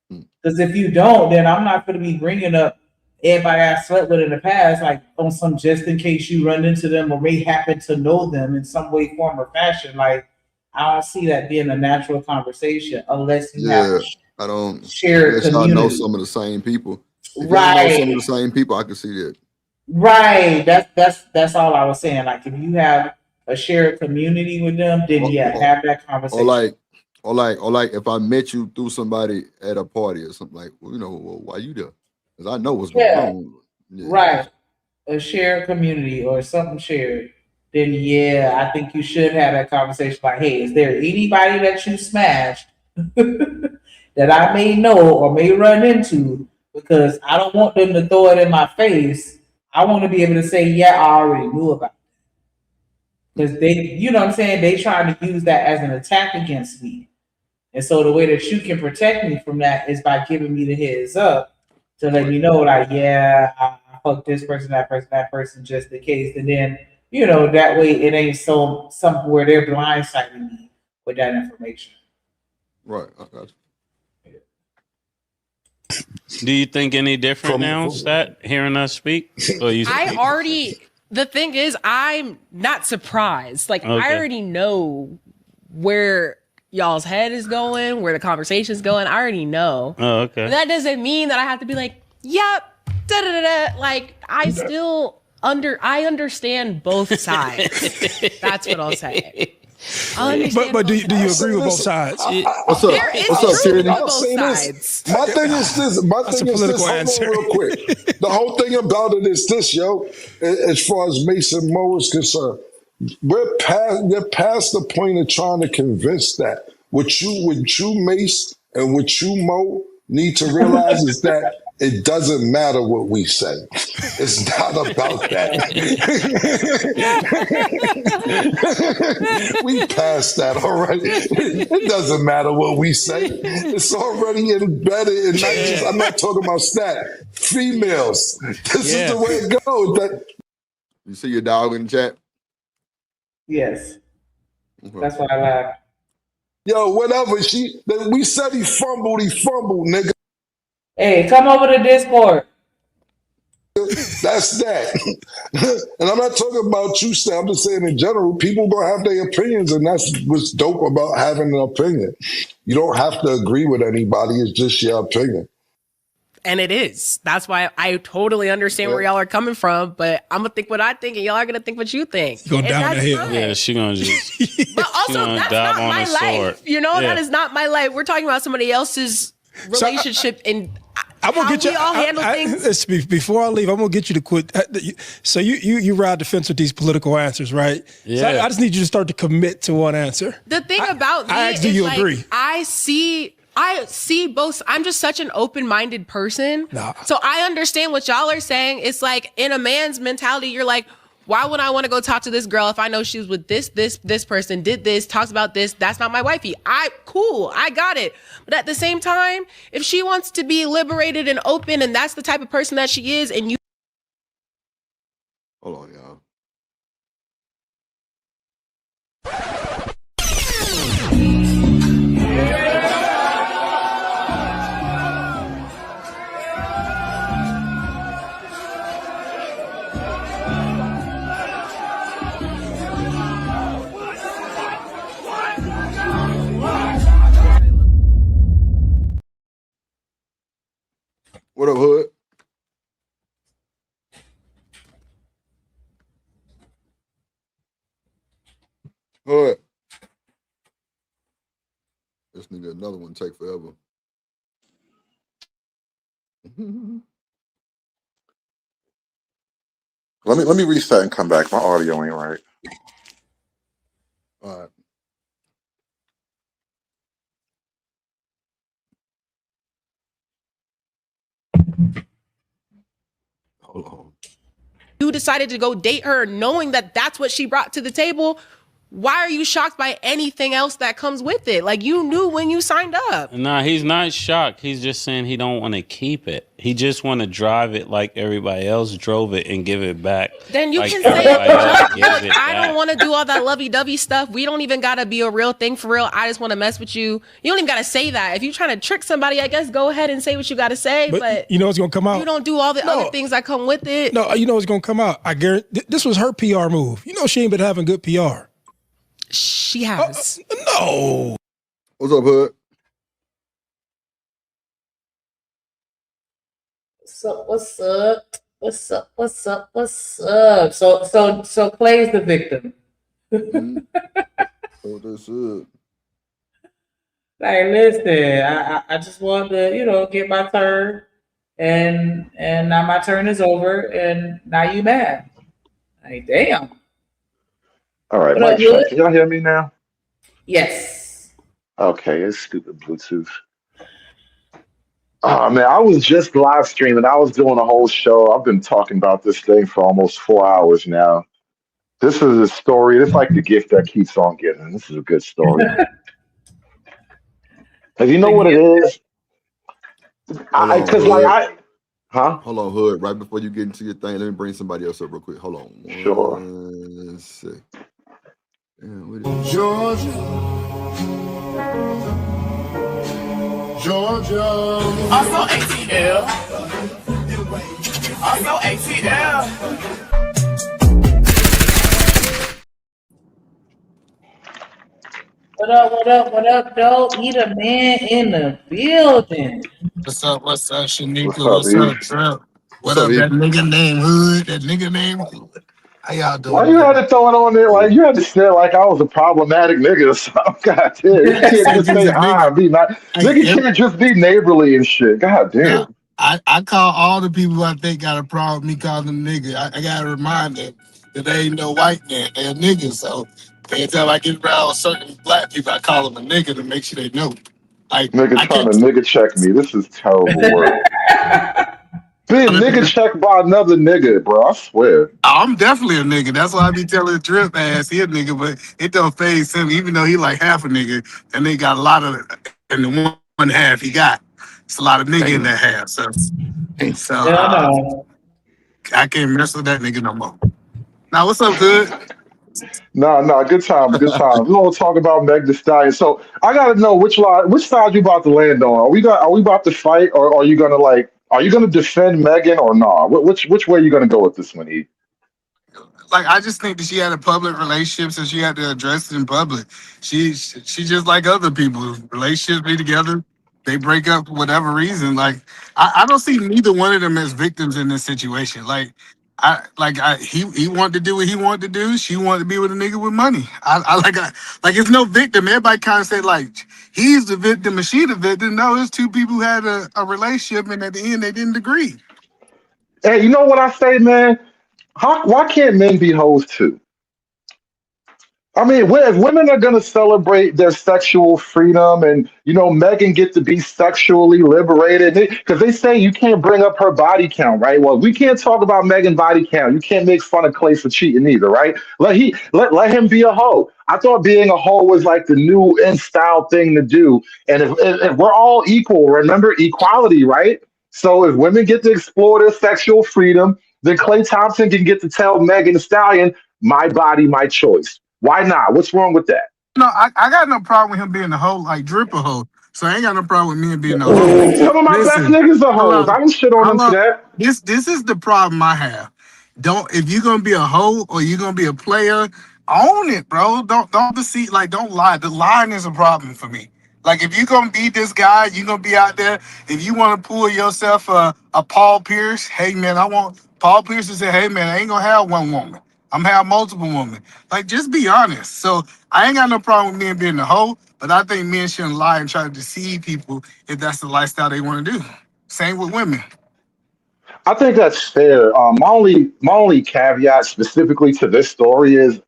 Because if you don't, then I'm not going to be bringing up everybody I slept with in the past, like on some just in case you run into them or may happen to know them in some way, form, or fashion. Like, I don't see that being a natural conversation unless you have I don't shared community. I know some of the same people. If right. I know some of the same people, I can see that. Right. That's all I was saying. Like, if you have a shared community with them, then have that conversation. Or like if I met you through somebody at a party or something, like, why you there? Because I know what's going on. Yeah. Right. A shared community or something shared. Then I think you should have that conversation like, hey, is there anybody that you smashed that I may know or may run into? Because I don't want them to throw it in my face. I want to be able to say, yeah, I already knew about it. Because they, you know what I'm saying, they trying to use that as an attack against me. And so the way that you can protect me from that is by giving me the heads up to let me know, like, yeah, I fucked this person, that person, just in case. And then, that way it ain't something where they're blindsiding me with that information. Right. I got you. Do you think any different now, Stat, hearing us speak? The thing is, I'm not surprised. Like, I already know where y'all's head is going, where the conversation's going. I already know. Oh, okay. But that doesn't mean that I have to be like, yep, da-da-da-da. Like, I still I understand both sides. That's what I'll say. But do you agree with both sides? What's up? What's up, Chyenne? My thing is this. Hold on real quick. The whole thing about it is this, yo. As far as Mason Mo is concerned, we're past the point of trying to convince that. With you, Mace, And what you, Mo, need to realize is that it doesn't matter what we say. It's not about that. We passed that already. It doesn't matter what we say. It's already embedded. And not just, I'm not talking about stat. Females. This is the way it goes. You see your dog in the chat? Yes. That's why I laughed. Yo, whatever. We said he fumbled, nigga. Hey, come over to Discord. That's that. And I'm not talking about you, Stan. I'm just saying in general, people gonna have their opinions, and that's what's dope about having an opinion. You don't have to agree with anybody, it's just your opinion. And it is. That's why I totally understand where y'all are coming from, but I'm gonna think what I think, and y'all are gonna think what you think. You gonna down the hill. Yeah, she gonna just. But also, that's not my life. You know, that is not my life. We're talking about somebody else's relationship, and I'm gonna get you. All handle things. Before I leave, I'm gonna get you to quit. So you ride the fence with these political answers, right? Yeah. So I just need you to start to commit to one answer. The thing about me I asked, do is you like, agree? I see both. I'm just such an open-minded person. Nah. So I understand what y'all are saying. It's like in a man's mentality, you're like, why would I want to go talk to this girl if I know she was with this person, did this, talks about this? That's not my wifey. Cool. I got it. But at the same time, if she wants to be liberated and open, and that's the type of person that she is, and you. Hold on, y'all. What up, Hood? Hood. This nigga, another one take forever. Let me reset and come back. My audio ain't right. All right. Hold on. You decided to go date her knowing that that's what she brought to the table. Why are you shocked by anything else that comes with it? Like, you knew when you signed up. Nah, he's not shocked. He's just saying he don't want to keep it. He just want to drive it like everybody else drove it and give it back. Then you like can say, look, I don't want to do all that lovey-dovey stuff. We don't even got to be a real thing for real. I just want to mess with you. You don't even got to say that. If you're trying to trick somebody, I guess go ahead and say what you got to say. But you know what's going to come out? You don't do all the other things that come with it. No, you know what's going to come out? I guarantee this was her PR move. You know she ain't been having good PR. She has. No. What's up, Hood? What's up? So Clay's the victim. Oh, that's it. Like, listen, I just wanted to, get my turn, and now my turn is over, and now you mad. Like, damn. All right, What up, Mike, Hood? can y'all hear me now? Yes. Okay, it's stupid Bluetooth. Oh man, I was just live streaming. I was doing a whole show. I've been talking about this thing for almost 4 hours now. This is a story. It's like the gift that keeps on giving. This is a good story. Because you know what it is? Because Hold on, Hood. Right before you get into your thing, let me bring somebody else up real quick. Hold on. Sure. One sec. Georgia. Also ATL. Also ATL. What up, Dope? Eat a man in the building. What's up, Shanika? What's up, Trump? What up, that nigga named Hood? That nigga named Hood. How y'all doing? Why you had to throw it on there? Like you had to say like I was a problematic nigga or something. God damn, you can't just say hi and be not. Nigga can't just be neighborly and shit. God damn. I call all the people I think got a problem with me calling them nigga. I gotta remind them that they ain't no white man. They're niggas. So every time I get around certain black people, I call them a nigga to make sure they know. Like Nigga I trying can't. to nigga check me. This is terrible work. Being nigga checked by another nigga, bro. I swear. I'm definitely a nigga. That's why I be telling Drip ass he a nigga, but it don't phase him. Even though he like half a nigga, and they got a lot of in the one half he got. It's a lot of nigga in that half. So Yeah, no. I can't mess with that nigga no more. Now what's up, good? Nah, good time, good time. We're gonna talk about Meg Thee Stallion. So I gotta know which side you about to land on. Are we about to fight, or are you gonna defend Megan or nah? Which way you gonna go with this one, E? Like I just think that she had a public relationship, so she had to address it in public. She just like other people. Relationships be together, they break up for whatever reason. Like I don't see neither one of them as victims in this situation. He wanted to do what he wanted to do. She wanted to be with a nigga with money. Like it's no victim. Everybody kind of said like he's the victim and she the victim. No, it's two people who had a relationship and at the end they didn't agree. Hey, you know what I say, man? Why can't men be hoes too? I mean, if women are going to celebrate their sexual freedom and, Megan get to be sexually liberated, because they say you can't bring up her body count, right? Well, we can't talk about Megan body count. You can't make fun of Klay for cheating either, right? Let him be a hoe. I thought being a hoe was like the new in style thing to do. And if we're all equal, remember equality, right? So if women get to explore their sexual freedom, then Klay Thompson can get to tell Megan Thee Stallion, my body, my choice. Why not? What's wrong with that? No, I got no problem with him being a hoe, like Drip a hoe. So I ain't got no problem with me being a hoe. Some of my best niggas are hoes. I don't shit on them for that. This is the problem I have. If you're gonna be a hoe or you're gonna be a player, own it, bro. Don't deceive, like don't lie. The lying is a problem for me. Like if you're gonna be this guy, you're gonna be out there. If you want to pull yourself a Paul Pierce, hey man, I want Paul Pierce to say, hey man, I ain't gonna have one woman. I'm gonna have multiple women. Like just be honest. So I ain't got no problem with men being a hoe, but I think men shouldn't lie and try to deceive people if that's the lifestyle they want to do. Same with women. I think that's fair. My only caveat specifically to this story is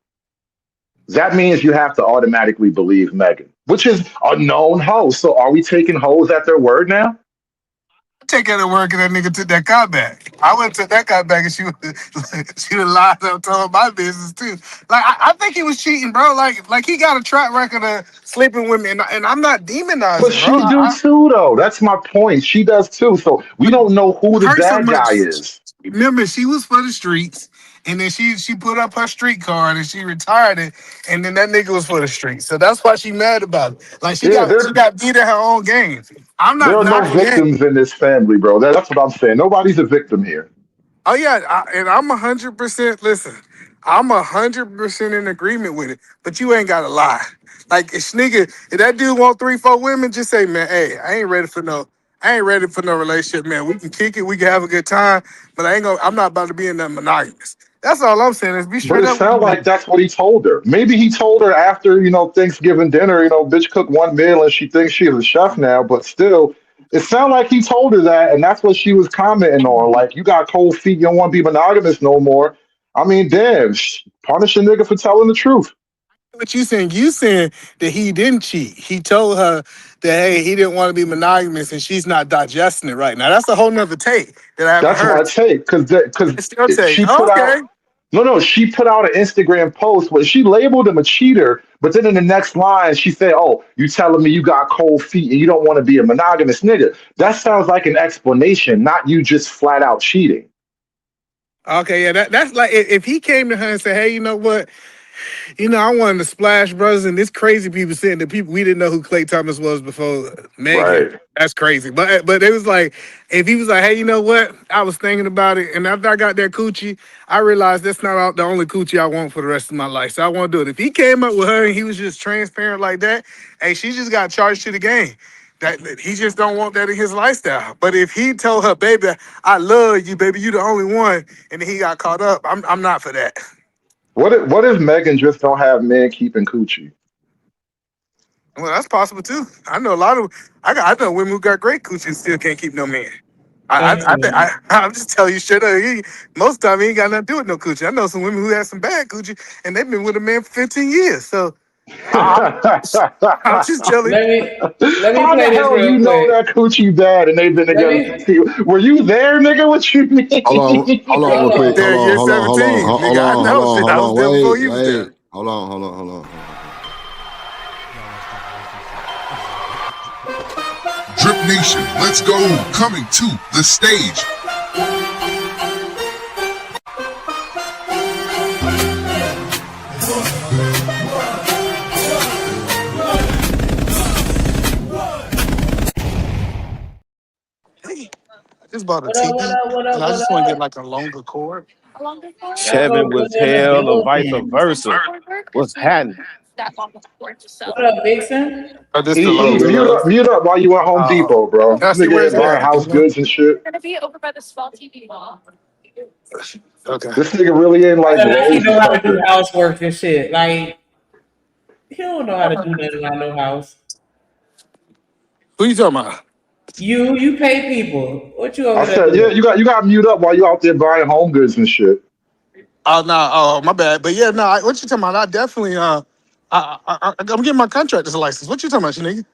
that means you have to automatically believe Megan, which is a known hoe. So are we taking hoes at their word now? Take out of work and that nigga took that car back. I went to that car back and she would lied up told my business too. Like I think he was cheating, bro. Like he got a track record of sleeping with me, and I'm not demonizing, But bro. she do too, though. That's my point. She does too. So we don't know who the Hurt so bad much. guy is. Remember, she was for the streets, and then she put up her street card and she retired it, and then that nigga was for the streets. So that's why she mad about it. Like she got beat at her own game. I'm There not are no knocking that. victims in this family, bro. That's what I'm saying. Nobody's a victim here. Oh yeah, and I'm 100%. Listen, I'm 100% in agreement with it. But you ain't gotta lie. Like if that dude want 3-4 women, just say, man, hey, I ain't ready for no relationship, man. We can kick it, we can have a good time, but I'm not about to be in that monogamous. That's all I'm saying is be But straight it up with sounds me. like that's what he told her. Maybe he told her after, Thanksgiving dinner, bitch cooked one meal and she thinks she's a chef now, but still, it sounded like he told her that, and that's what she was commenting on. Like, you got cold feet, you don't want to be monogamous no more. I mean, damn, punish a nigga for telling the truth. What you saying? You saying that he didn't cheat. He told her that, hey, he didn't want to be monogamous and she's not digesting it right now. That's a whole nother take that I haven't That's my heard. take, It's your because take. she put Okay. out. No, she put out an Instagram post where she labeled him a cheater, but then in the next line she said, "Oh, you telling me you got cold feet and you don't want to be a monogamous nigga?" That sounds like an explanation, not you just flat out cheating. Okay, yeah, that's like if he came to her and said, hey, you know what? I wanted the Splash Brothers and this crazy people saying that people we didn't know who Klay Thomas was before Megan. Right. That's crazy. But it was like if he was like, hey, you know what? I was thinking about it, and after I got that coochie, I realized that's not the only coochie I want for the rest of my life. So I want to do it. If he came up with her and he was just transparent like that, hey, she just got charged to the game. That he just don't want that in his lifestyle. But if he told her, baby, I love you, baby, you the only one, and then he got caught up, I'm not for that. What if Megan just don't have men keeping coochie? Well, that's possible too. I know a lot of I know women who got great coochie and still can't keep no man. I'm just telling you straight up. Most of the time he ain't got nothing to do with no coochie. I know some women who have some bad coochie and they've been with a man for 15 years. So I'm just telling Let me How play the this hell real you know quick. that coochie bad and they've been Let together me 15? Were you there, nigga? What you mean? Hold on, real hold quick. on. Hold on, You're hold on, hold 17. on, hold Nigga, I on, hold know on, shit. hold I was on. there before you was Wait. there. Hold on. Drip Nation, let's go. Coming to the stage. I just bought a What up? What TV, up? What up? and I What just want to up? get like a longer cord. Y'all Kevin go was put in the hell or vice building. versa. What's happening? What up, Vixen? Oh, this the E, longer mute cord. up while you at Home Depot, bro. Can I This see nigga where's ain't it buying at? house goods and shit. Okay. This nigga really ain't like So like he Lowe's or know how to do something. housework and shit. Like he don't know how to do nothing around no house. Who you talking about? You pay people. What you I over there said, yeah, doing? you got to mute up while you out there buying home goods and shit. Oh no, oh my bad. But yeah, no, what you talking about? I definitely I'm getting my contractor's license. What you talking about, nigga?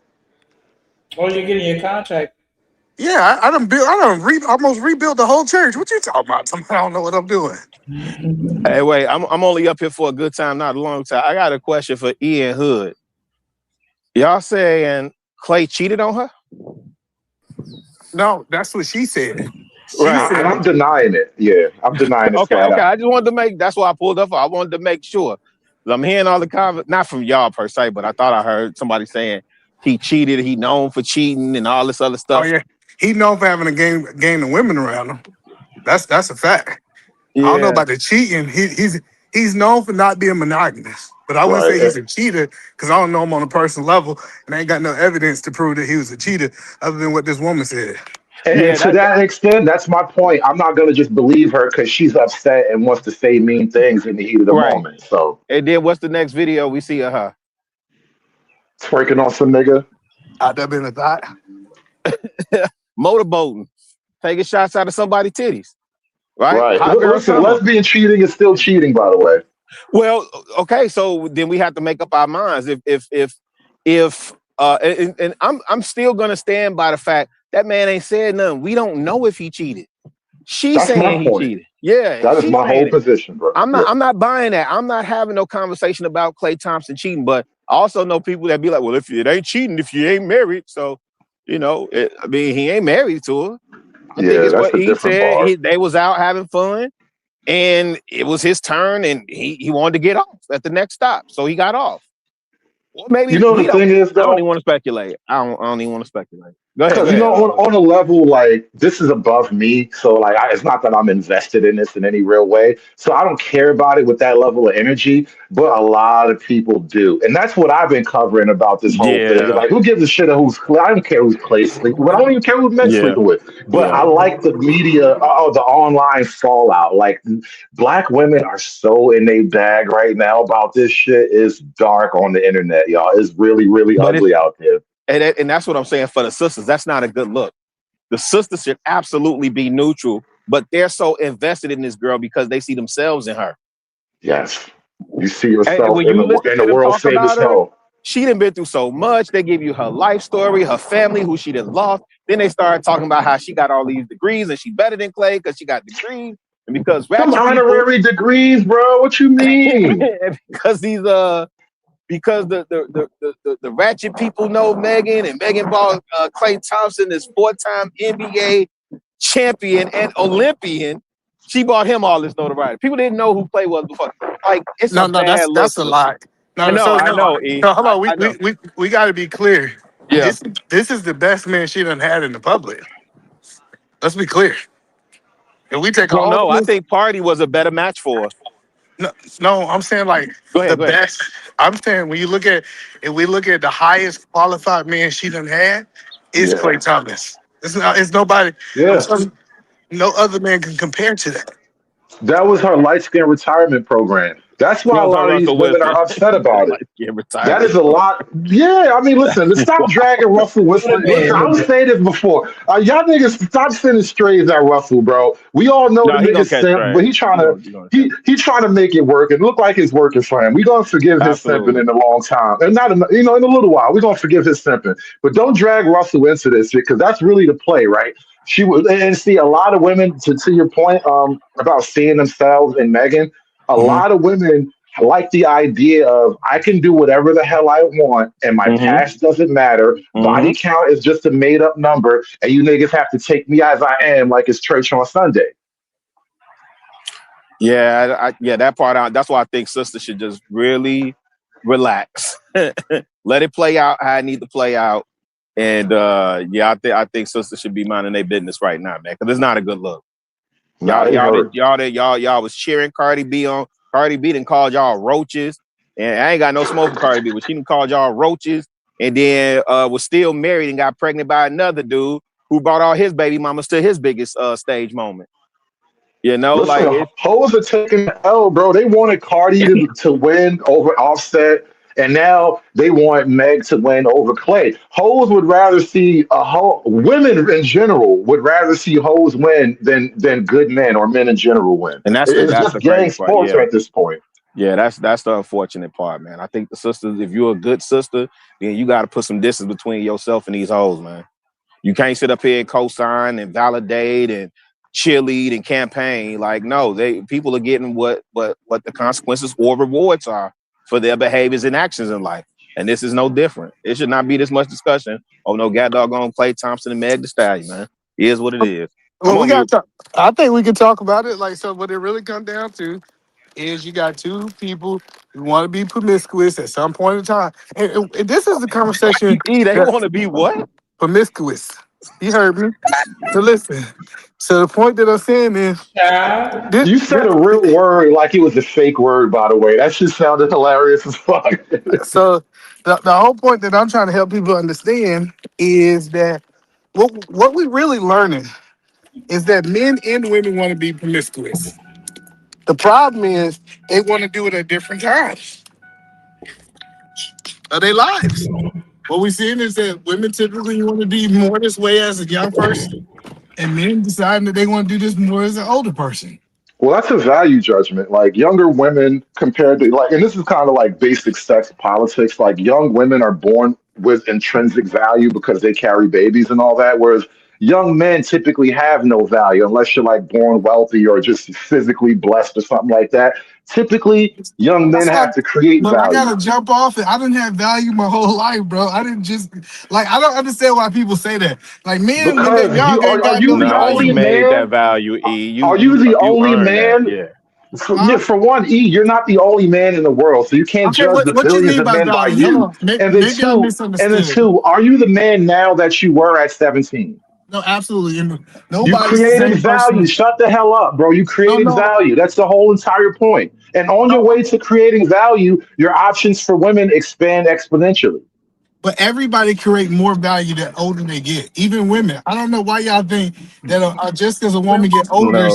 Oh, you're getting your contract. Yeah, I almost rebuilt the whole church. What you talking about? I don't know what I'm doing. Hey, wait, I'm only up here for a good time, not a long time. I got a question for Ian Hood. Y'all saying Klay cheated on her? No, that's what she said. She Right. And said, I'm denying it. Yeah, I'm denying it Okay. flat out. I just wanted to that's why I pulled up. I wanted to make sure. I'm hearing all the comments, not from y'all per se, but I thought I heard somebody saying he cheated, he known for cheating and all this other "Oh stuff. yeah, he known for having a gang of women around him. That's a fact. I don't know Yeah. about the cheating. He's known for not being monogamous, but I wouldn't say Right. he's a cheater because I don't know him on a personal level, and I ain't got no evidence to prove that he was a cheater other than what this woman said. And Yeah, to that extent, that's my point. I'm not gonna just believe her because she's upset and wants to say mean things in the heat of the right. moment. So And then what's the next video we see of her? twerking on some nigga. Out there being a thought. Motorboating, taking shots out of somebody's titties. Right? Right. Hot girl Listen, summer. lesbian cheating is still cheating, by the way. Well, okay, so then we have to make up our minds. And I'm still gonna stand by the fact that man ain't said nothing. We don't know if he cheated. She's That's my saying he point. cheated. Yeah, That is she's my saying whole it. position, bro. I'm Yeah. not buying that. I'm not having no conversation about Klay Thompson cheating, but I also know people that be like, well, if it ain't cheating, if you ain't married. So, I mean, he ain't married to her. I think Yeah, it's that's what a he different said. bar. They was out having fun and it was his turn and he wanted to get off at the next stop. So he got off. Or maybe You know we the don't. thing is I don't though, even want to speculate. I don't even want to speculate. Go ahead. because on a level like this is above me, so like it's not that I'm invested in this in any real way, so I don't care about it with that level of energy. But a lot of people do, and that's what I've been covering about this whole thing. Yeah. Like, who gives a shit who's Clay? I don't care who's Clay sleeping with. I don't even care who Meg's Yeah. sleeping with. But Yeah. I like the media, the online fallout. Like, black women are so in their bag right now about this shit. It's dark on the internet, y'all. It's really, really But ugly out there. and that's what I'm saying for the sisters. That's not a good look. The sisters should absolutely be neutral, but they're so invested in this girl because they see themselves in her. Yes. You see And yourself when you listen in to the them world talk save as about her, hell. she done been through so much. They give you her life story, her family, who she done lost. Then they started talking about how she got all these degrees and she better than Klay because she got degrees. And because Some ratchet people, honorary degrees, bro. What you mean? because because the ratchet people know Megan and Megan bought Klay Thompson, this 4-time NBA champion and Olympian. She bought him all this notoriety. People didn't know who Klay was before. Like, it's a No, bad look. that's a lie. I No, know, so I no, know, E. no, hold on. I know. We got to be clear. Yeah. This is the best man she done had in the public. Let's be clear. If we take Well, all no, I this, think Party was a better match for her. no, I'm saying like Go the ahead. best. I'm saying when you look at if we look at the highest qualified man she done had is Yeah. Klay Thomas. It's nobody. I'm Yeah. telling you, no other man can compare to that. That was her light skin retirement program. That's why a lot of these women are upset about it. That is a lot. Yeah, I mean, listen, let's stop dragging Russell Wilson. Listen, I was saying this before. Y'all niggas stop sending strays at Russell, bro. We all know the he gonna nigga's catch simp, but strays. he trying to make it work. It look like it's working for him. We gonna forgive his simping in a long time, and not in, in a little while. We gonna forgive his simping, but don't drag Russell into this shit because that's really the play, right? She was, and see a lot of women to your point about seeing themselves in Megan. A lot of women like the idea of I can do whatever the hell I want and my past doesn't matter. Body count is just a made up number, and you niggas have to take me as I am like it's church on Sunday. Yeah, that part out. That's why I think sisters should just really relax, let it play out how it need to play out, and I think sisters should be minding their business right now, man, because it's not a good look. Y'all was cheering Cardi B on. Cardi B done called y'all roaches, and I ain't got no smoke for Cardi B, but she done called y'all roaches, and then was still married and got pregnant by another dude who brought all his baby mamas to his biggest stage moment. You know, listen, like hoes are taking the L, bro. They wanted Cardi to win over Offset, and now they want Meg to win over Klay. Hoes would rather see women in general would rather see hoes win than good men or men in general win. And that's it's just the gang crazy part, sports at this point. Yeah, that's the unfortunate part, man. I think the sisters, if you're a good sister, then you got to put some distance between yourself and these hoes, man. You can't sit up here and co-sign and validate and cheerlead and campaign. Like, no, people are getting what the consequences or rewards are for their behaviors and actions in life. And this is no different. It should not be this much discussion. Oh no, god doggone Klay Thompson and Meg Thee Stallion, man. It is what it is. Well, I think we can talk about it. Like, so what it really comes down to is you got two people who want to be promiscuous at some point in time. And this is the conversation. They want to be what? Promiscuous. You heard me. So listen. So the point that I'm saying is, you said a real word like it was a fake word, by the way. That shit sounded hilarious as fuck. So the whole point that I'm trying to help people understand is that what we really learning is that men and women want to be promiscuous. The problem is they want to do it at different times of their lives. What we're seeing is that women typically want to be more this way as a young person, and men deciding that they want to do this more as an older person. Well, that's a value judgment. Like younger women compared to and this is kind of like basic sex politics. Like young women are born with intrinsic value because they carry babies and all that, whereas young men typically have no value unless you're like born wealthy or just physically blessed or something like that. Typically, young men have to create But value. I gotta jump off it. I didn't have value my whole life, bro. I didn't just I don't understand why people say that. Like men, when they're young, ain't got no value. You made that value, E. Are you the only man? That, yeah. For one, E, you're not the only man in the world, so you can't judge the billions of men by you. And then two, are you the man now that you were at 17? No, absolutely. You created value. Shut the hell up, bro. You created value. That's the whole entire point. And on your way to creating value, your options for women expand exponentially. But everybody create more value the older they get, even women. I don't know why y'all think that just because a woman get older,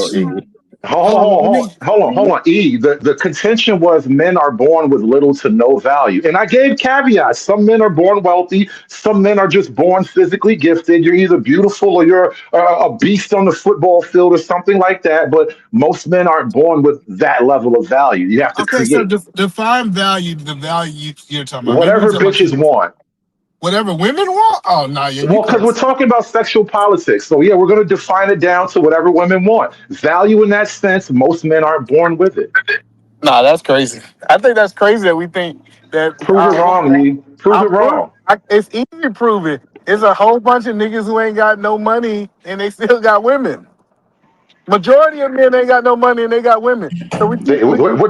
Hold on. E, the contention was men are born with little to no value. And I gave caveats. Some men are born wealthy. Some men are just born physically gifted. You're either beautiful or you're a beast on the football field or something like that. But most men aren't born with that level of value. You have to create. So define value, the value you're talking about. Whatever bitches want. Whatever women want? Oh, no. Yeah, well, because we're talking about sexual politics. So, yeah, we're going to define it down to whatever women want. Value in that sense, most men aren't born with it. Nah, that's crazy. I think that's crazy that we think that... Prove it wrong, Lee. Prove it wrong. It's easy to prove it. There's a whole bunch of niggas who ain't got no money and they still got women. Majority of men ain't got no money and they got women. So what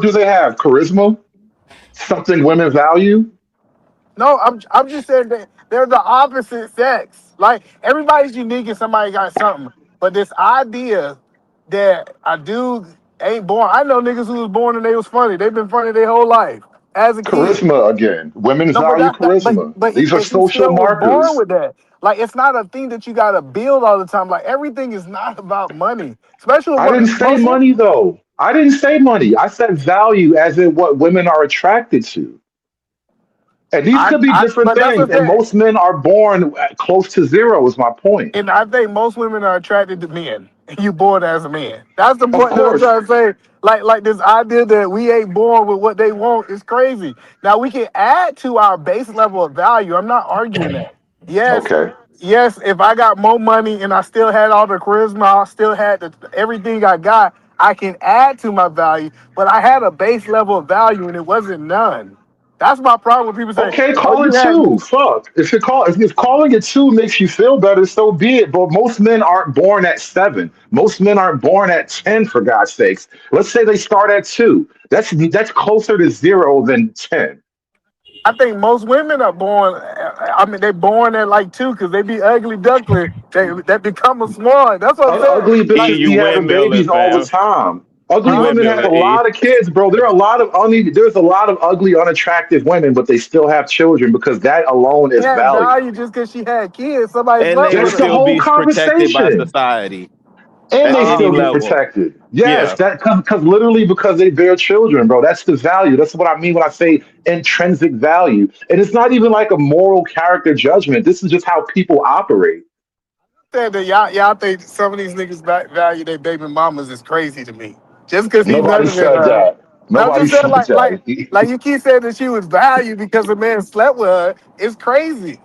do they have? Charisma? Something women value? No, I'm just saying that they're the opposite sex. Like everybody's unique and somebody got something. But this idea that a dude ain't born. I know niggas who was born and they was funny. They've been funny their whole life. As a charisma kid. Again. Women value charisma. But these are social markers. Born with that. Like it's not a thing that you gotta build all the time. Like everything is not about money. Especially I didn't say money though. I didn't say money. I said value, as in what women are attracted to. And these could be different But that's things. what I'm And saying. most men are born close to zero. Is my point. And I think most women are attracted to men. And you born as a man. That's the Of point that I'm course. trying to say. Like this idea that we ain't born with what they want is crazy. Now we can add to our base level of value. I'm not arguing that. Yes, Okay. yes. If I got more money and I still had all the charisma, I still had everything I got, I can add to my value. But I had a base level of value and it wasn't none. That's my problem when people say, Okay, "Oh, call you it had two. Fuck. If calling it two makes you feel better, so be it. But most men aren't born at 7. Most men aren't born at 10. For God's sakes, let's say they start at 2. That's closer to zero than 10. I think most women are born. I mean, they're born at like 2 because they be ugly duckling. That become a swan. That's what I'm saying. Ugly Like, bitches be having babies all the time. Ugly huh? women have a lot of kids, bro. There's a lot of ugly, unattractive women, but they still have children because that alone She is had value. value just because she had kids. Somebody And slept they would with That's the her. still whole be protected by conversation. society And at they any still get level. protected. Yes, Yeah. that because literally because they bear children, bro. That's the value. That's what I mean when I say intrinsic value. And it's not even like a moral character judgment. This is just how people operate. Said that y'all think some of these niggas value their baby mamas is crazy to me. Just because he Nobody nutted in said her. that. I'm Nobody just saying, said like that. you keep saying that she was valued because a man slept with her. It's crazy.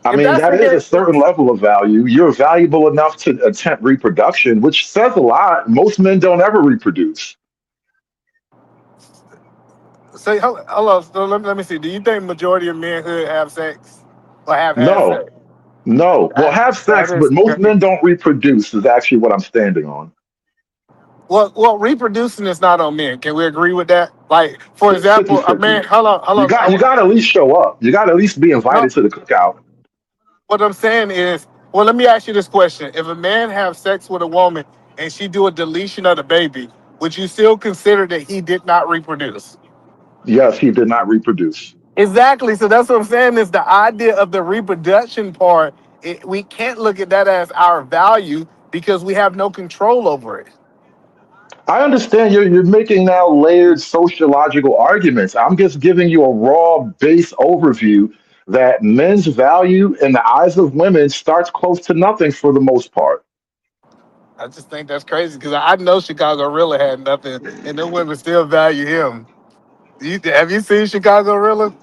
I If mean, that's that the is a case, certain level of value. You're valuable enough to attempt reproduction, which says a lot. Most men don't ever reproduce. so hold on. So let me see. Do you think majority of men who have sex or have had No, sex? no. Well, have That sex, but is most crazy. men don't reproduce, is actually what I'm standing on. Well, reproducing is not on men. Can we agree with that? Like, for It's example, a fifty-fifty. man. Hold You on. got you got to at least show up. You got to at least be No, invited to the cookout. what I'm saying is, well, let me ask you this question: if a man have sex with a woman and she do a deletion of the baby, would you still consider that he did not reproduce? Yes, he did not reproduce. Exactly. So that's what I'm saying is the idea of the reproduction part. We can't look at that as our value because we have no control over it. I understand you're making now layered sociological arguments. I'm just giving you a raw base overview that men's value in the eyes of women starts close to nothing for the most part. I just think that's crazy because I know Chicago really had nothing, and the women still value him. Have you seen Chicago really?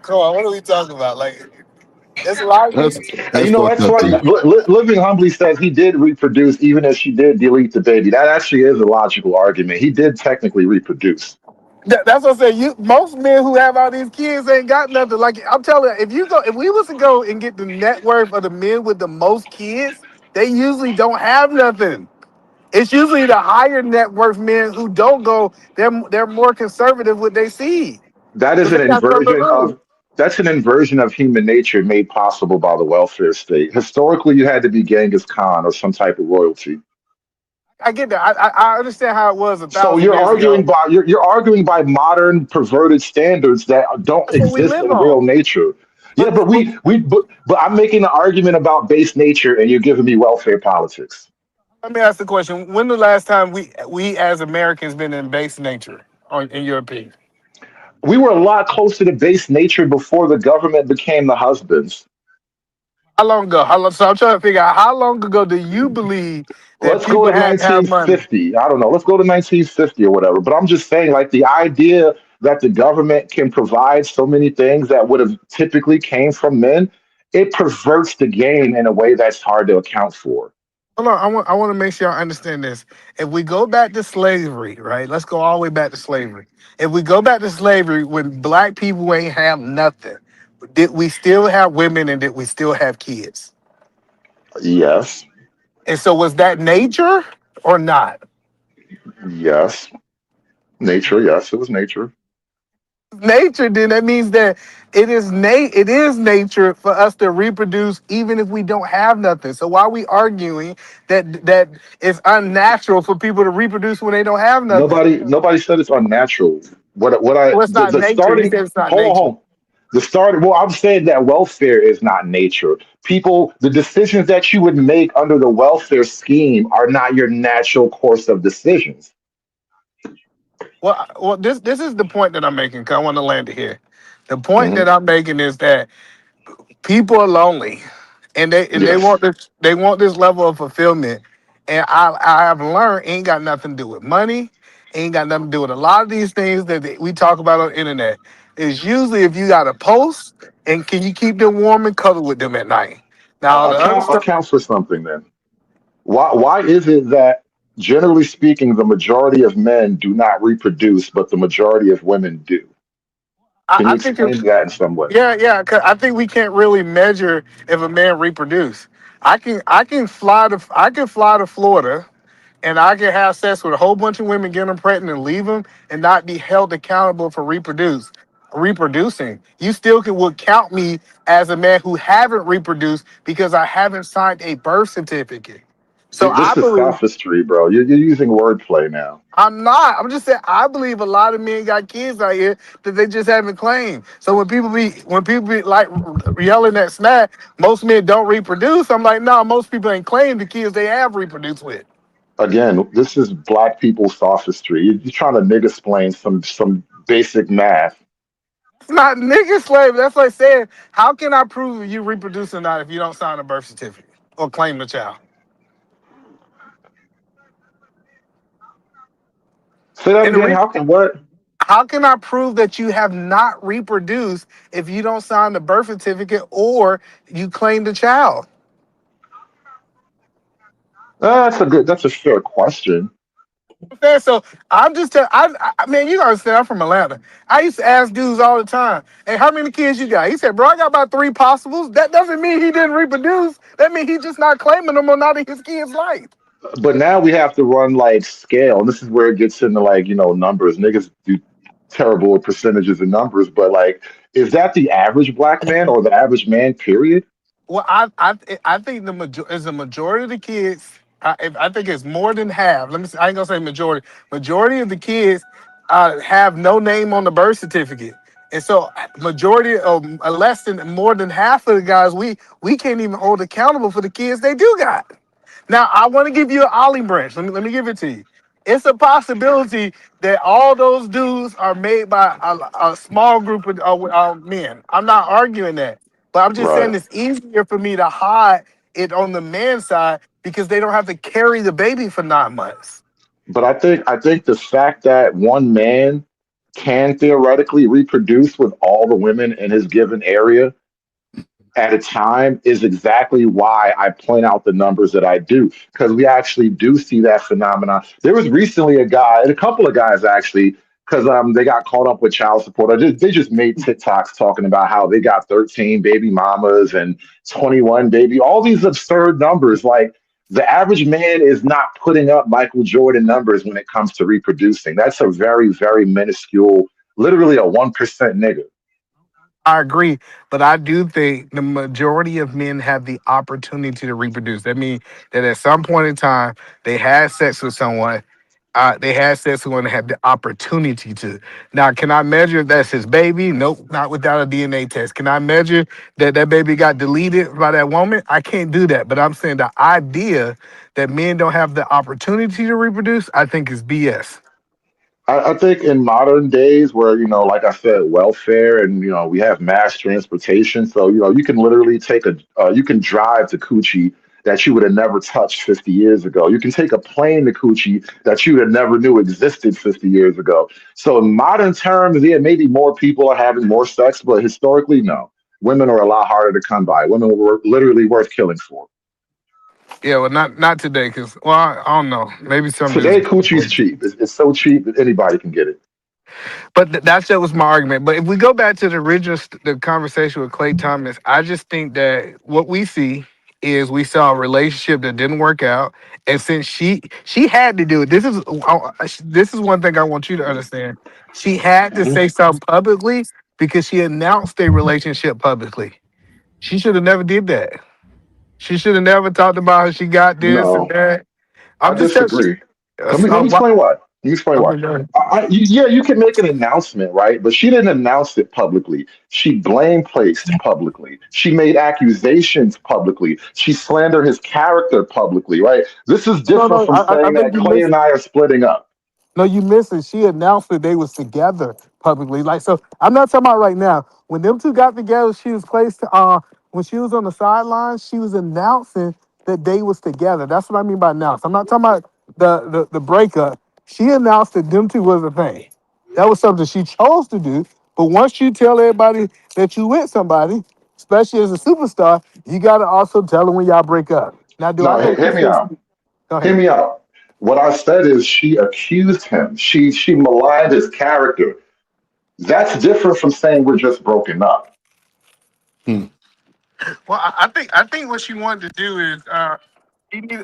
Come on, what are we talking about? Like, it's a lot of That's these. And that's fucked that's up, funny. T. Living Humbly says he did reproduce, even if she did delete the baby. That actually is a logical argument. He did technically reproduce. That's what I'm saying. Most men who have all these kids ain't got nothing. Like I'm telling you, if we was to go and get the net worth of the men with the most kids, they usually don't have nothing. It's usually the higher net worth men who don't go. They're more conservative with their seed That is because an they got something to inversion lose. of that's an inversion of human nature made possible by the welfare state. Historically, you had to be Genghis Khan or some type of royalty. I get that. I understand how it was a So thousand you're years arguing ago. by you're arguing by modern perverted standards that don't That's what we exist live in real on. nature. Yeah, But, but but but I'm making an argument about base nature, and you're giving me welfare politics. let me ask the question: when the last time we as Americans been in base nature, in your opinion? We were a lot closer to base nature before the government became the husbands. How long ago? How long? So I'm trying to figure out how long ago do you believe that Let's go people to had to have money? 1950. I don't know. Let's go to 1950 or whatever. But I'm just saying, like the idea that the government can provide so many things that would have typically came from men, it perverts the game in a way that's hard to account for. Hold on, I want to make sure I understand this. If we go back to slavery, right? Let's go all the way back to slavery. If we go back to slavery when black people ain't have nothing, did we still have women and did we still have kids? Yes, And so was that nature or not? yes. Nature, yes, it was nature. Nature, then that means that it is nature for us to reproduce even if we don't have nothing. So why are we arguing that it's unnatural for people to reproduce when they don't have nothing? Nobody said it's unnatural. What I Well, it's not the nature. You starting said it's not hold on, nature. hold on. Well, I'm saying that welfare is not nature. People, the decisions that you would make under the welfare scheme are not your natural course of decisions. Well, this is the point that I'm making. 'Cause I want to land it here. The point Hmm. that I'm making is that people are lonely, and they Yes. want this level of fulfillment. And I have learned ain't got nothing to do with money, ain't got nothing to do with a lot of these things that we talk about on the internet. It's usually if you got a post and can you keep them warm and cuddle with them at night. Now the other stuff, Account for something then. Why is it that, generally speaking, the majority of men do not reproduce, but the majority of women do? Can you I think explain that in some way? yeah, 'cause I think we can't really measure if a man reproduce. I can fly to Florida and I can have sex with a whole bunch of women, get them pregnant, and leave them, and not be held accountable for reproducing. You still would count me as a man who haven't reproduced because I haven't signed a birth certificate. So I This is believe sophistry, bro. You're using wordplay now. I'm not. I'm just saying I believe a lot of men got kids out here that they just haven't claimed. So when people be like yelling at smack, most men don't reproduce. I'm like, no, most people ain't claimed the kids they have reproduced with. Again, this is black people sophistry. You're trying to nigga explain some basic math. It's not nigga slave. That's like saying, how can I prove you reproduce or not if you don't sign a birth certificate or claim the child? Say that And the again. re- How can what? how can I prove that you have not reproduced if you don't sign the birth certificate or you claim the child? That's a fair question. Man, so I'm just telling. Man, you understand? I'm from Atlanta. I used to ask dudes all the time, "Hey, how many kids you got?" He said, "Bro, I got about 3 possibles." That doesn't mean he didn't reproduce. That means he just not claiming them or not in his kid's life. But now we have to run like scale. And this is where it gets into like, numbers. Niggas do terrible with percentages and numbers, but like, is that the average black man or the average man, period? Well, I think is the majority of the kids. I think it's more than half. Let me. I ain't gonna say majority. Majority of the kids have no name on the birth certificate, and so majority of less than more than half of the guys we can't even hold accountable for the kids they do got. Now I want to give you an olive branch. Let me give it to you. It's a possibility that all those dudes are made by a small group of men. I'm not arguing that. But I'm just saying Right. it's easier for me to hide it on the man's side because they don't have to carry the baby for 9 months. But I think the fact that one man can theoretically reproduce with all the women in his given area at a time is exactly why I point out the numbers that I do, because we actually do see that phenomenon. There was recently a guy, and a couple of guys actually, because they got caught up with child support. They just made TikToks talking about how they got 13 baby mamas and 21 baby, all these absurd numbers. Like, the average man is not putting up Michael Jordan numbers when it comes to reproducing. That's a very, very minuscule, literally a 1% nigga. I agree, but I do think the majority of men have the opportunity to reproduce. That means that at some point in time, they had sex with someone. They had sex with someone and had the opportunity to. Now, can I measure if that's his baby? Nope, not without a DNA test. Can I measure that that baby got deleted by that woman? I can't do that. But I'm saying the idea that men don't have the opportunity to reproduce, I think is BS. I think in modern days where, like I said, welfare and, we have mass transportation. So, you can literally you can drive to Coochie that you would have never touched 50 years ago. You can take a plane to Coochie that you would have never knew existed 50 years ago. So in modern terms, yeah, maybe more people are having more sex, but historically, no. Women are a lot harder to come by. Women were literally worth killing for. Yeah, well, not today, because I don't know. Maybe some Today, dudes. Coochie's cheap. It's so cheap that anybody can get it. But that was my argument. But if we go back to the original the conversation with Klay Thomas, I just think that what we see is we saw a relationship that didn't work out, and since she had to do it, this is one thing I want you to understand. She had to say something publicly because she announced a relationship publicly. She should have never did that. She should have never talked about how she got this and No, that. I I'm just telling you. disagree. Let me explain why. Let me explain why. Okay, go ahead. Yeah, you can make an announcement, right? But she didn't announce it publicly. She blame placed publicly. She made accusations publicly. She slandered his character publicly, right? This is No, different no, from I saying think that you Clay missed. and I are splitting up. No, you missed it. She announced that they was together publicly. Like, so I'm not talking about right now. When them two got together, she was placed when she was on the sidelines, she was announcing that they was together. That's what I mean by announce. I'm not talking about the breakup. She announced that them two was a thing. That was something she chose to do. But once you tell everybody that you with somebody, especially as a superstar, you gotta also tell them when y'all break up. Now, do I No, think hear this me is out. go Hear ahead. me out. What I said is she accused him. She maligned his character. That's different from saying we're just broken up. Well, I think what she wanted to do is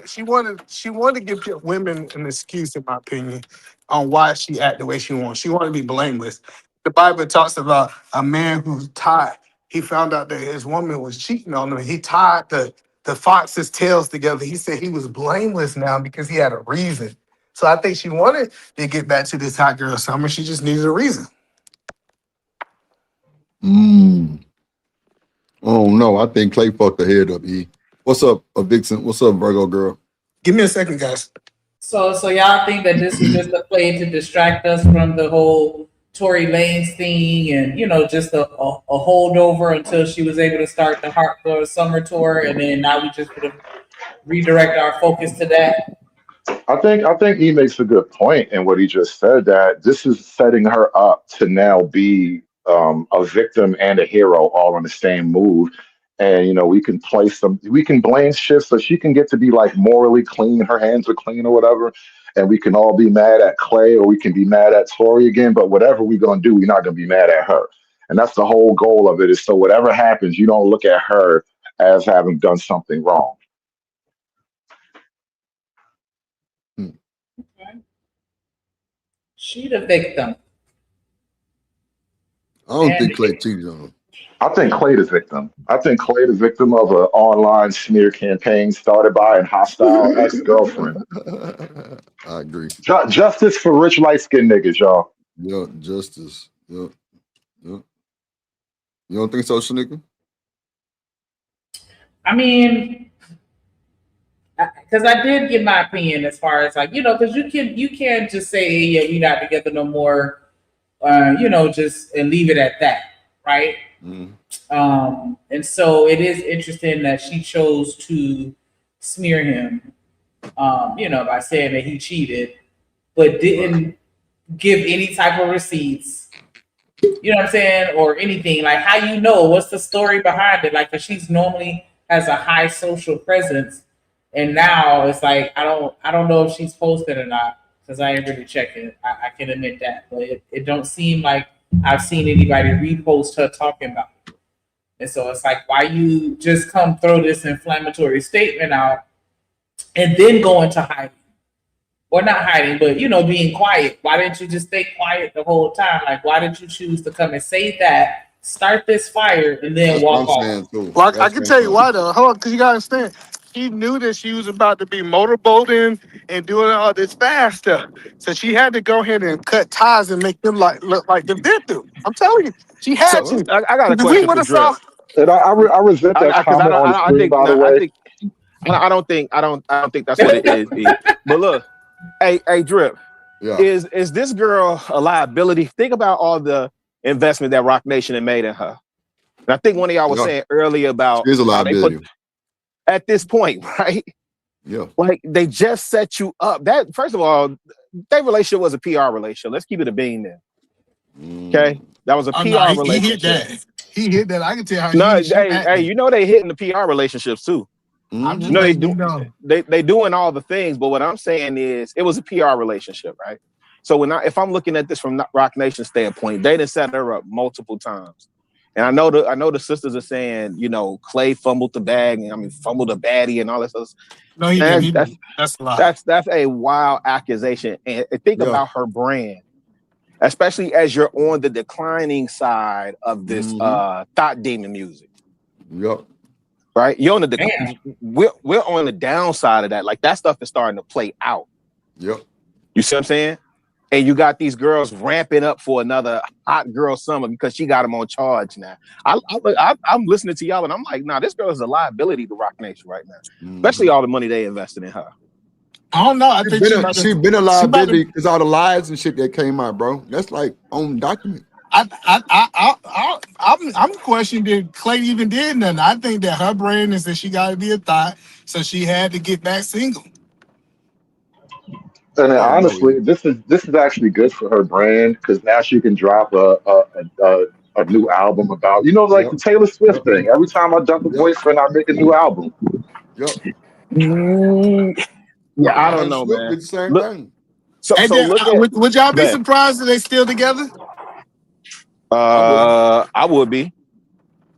she wanted to give women an excuse, in my opinion, on why she act the way she wants. She wanted to be blameless. The Bible talks about a man who's tied. He found out that his woman was cheating on him. He tied the fox's tails together. He said he was blameless now because he had a reason. So I think she wanted to get back to this hot girl summer. She just needed a reason. Oh no, I think Clay fucked her head up. E. What's up, Vixen? What's up, Virgo girl? Give me a second, guys. So y'all think that this was just a play to distract us from the whole Tory Lanez thing, and just a holdover until she was able to start the summer tour, and then now we just would have redirect our focus to that. I think he makes a good point in what he just said, that this is setting her up to now be a victim and a hero all in the same move. And we can blame shift so she can get to be like morally clean, her hands are clean or whatever. And we can all be mad at Clay, or we can be mad at Tory again. But whatever we're gonna do, we're not gonna be mad at her. And that's the whole goal of it, is so whatever happens, you don't look at her as having done something wrong. She the victim. I don't think Clay cheated on her. I think Clay the victim. I think Clay the victim of an online smear campaign started by a hostile ex-girlfriend. I agree. Justice for rich light-skinned niggas, y'all. Yeah, justice. Yeah. You don't think so, Shanika? I mean, because I did give my opinion as far as because you can't just say, yeah, we're not together no more, just and leave it at that, right? And so it is interesting that she chose to smear him, by saying that he cheated, but didn't give any type of receipts. You know what I'm saying? Or anything. Like, how what's the story behind it? Like, 'cause she's normally has a high social presence, and now it's like I don't know if she's posted or not, because I ain't really checking. I can admit that, but it don't seem like I've seen anybody repost her talking about it. And so it's like, why you just come throw this inflammatory statement out and then go into hiding? Or not hiding, but being quiet. Why didn't you just stay quiet the whole time? Like, why did you choose to come and say that, start this fire, and then walk off? Well, I can tell you why though. Hold on, because you gotta understand. She knew that she was about to be motorboating and doing all this fast stuff, so she had to go ahead and cut ties and make them look like the victim. I'm telling you, she had to. I got a If we question would for have Drip. saw. And I resent that Because comment on the screen, by the way. I don't think that's what it is. B. But look, hey, Drip, is this girl a liability? Think about all the investment that Rock Nation had made in her. And I think one of y'all was saying earlier about She's a how they liability. put at this point, right? Yeah. Like, they just set you up. That, first of all, that relationship was a PR relationship. Let's keep it a bean there. Okay, that was a PR relationship. He hit that. He hit that. I can tell how. No, she hey, acting. they hitting the PR relationships too. I'm just They letting you know. they doing all the things, but what I'm saying is it was a PR relationship, right? So if I'm looking at this from Rock Nation standpoint, they done set her up multiple times. And I know the sisters are saying, Clay fumbled the bag, and fumbled a baddie and all that stuff. No, he didn't. That's a lie. That's a wild accusation. And think about her brand, especially as you're on the declining side of this thought demon music. Yep. Right? You're on the we're on the downside of that. Like, that stuff is starting to play out. Yep. You see what I'm saying? and you got these girls ramping up for another hot girl summer because she got them on charge now. I'm listening to y'all and I'm like, nah, this girl is a liability to Rock Nation right now, especially all the money they invested in her. I don't know. I think She been a liability because all the lies and shit that came out, bro. That's like on document. I'm questioning did Klay even did nothing. I think that her brand is that she got to be a thought, so she had to get back single. And then honestly, this is actually good for her brand because now she can drop a new album about like the Taylor Swift thing. Every time I dump a boyfriend, I make a new album. Yep. Yeah, I don't know, man. The same Look, thing. so look at, would y'all be surprised if they still together? I would be.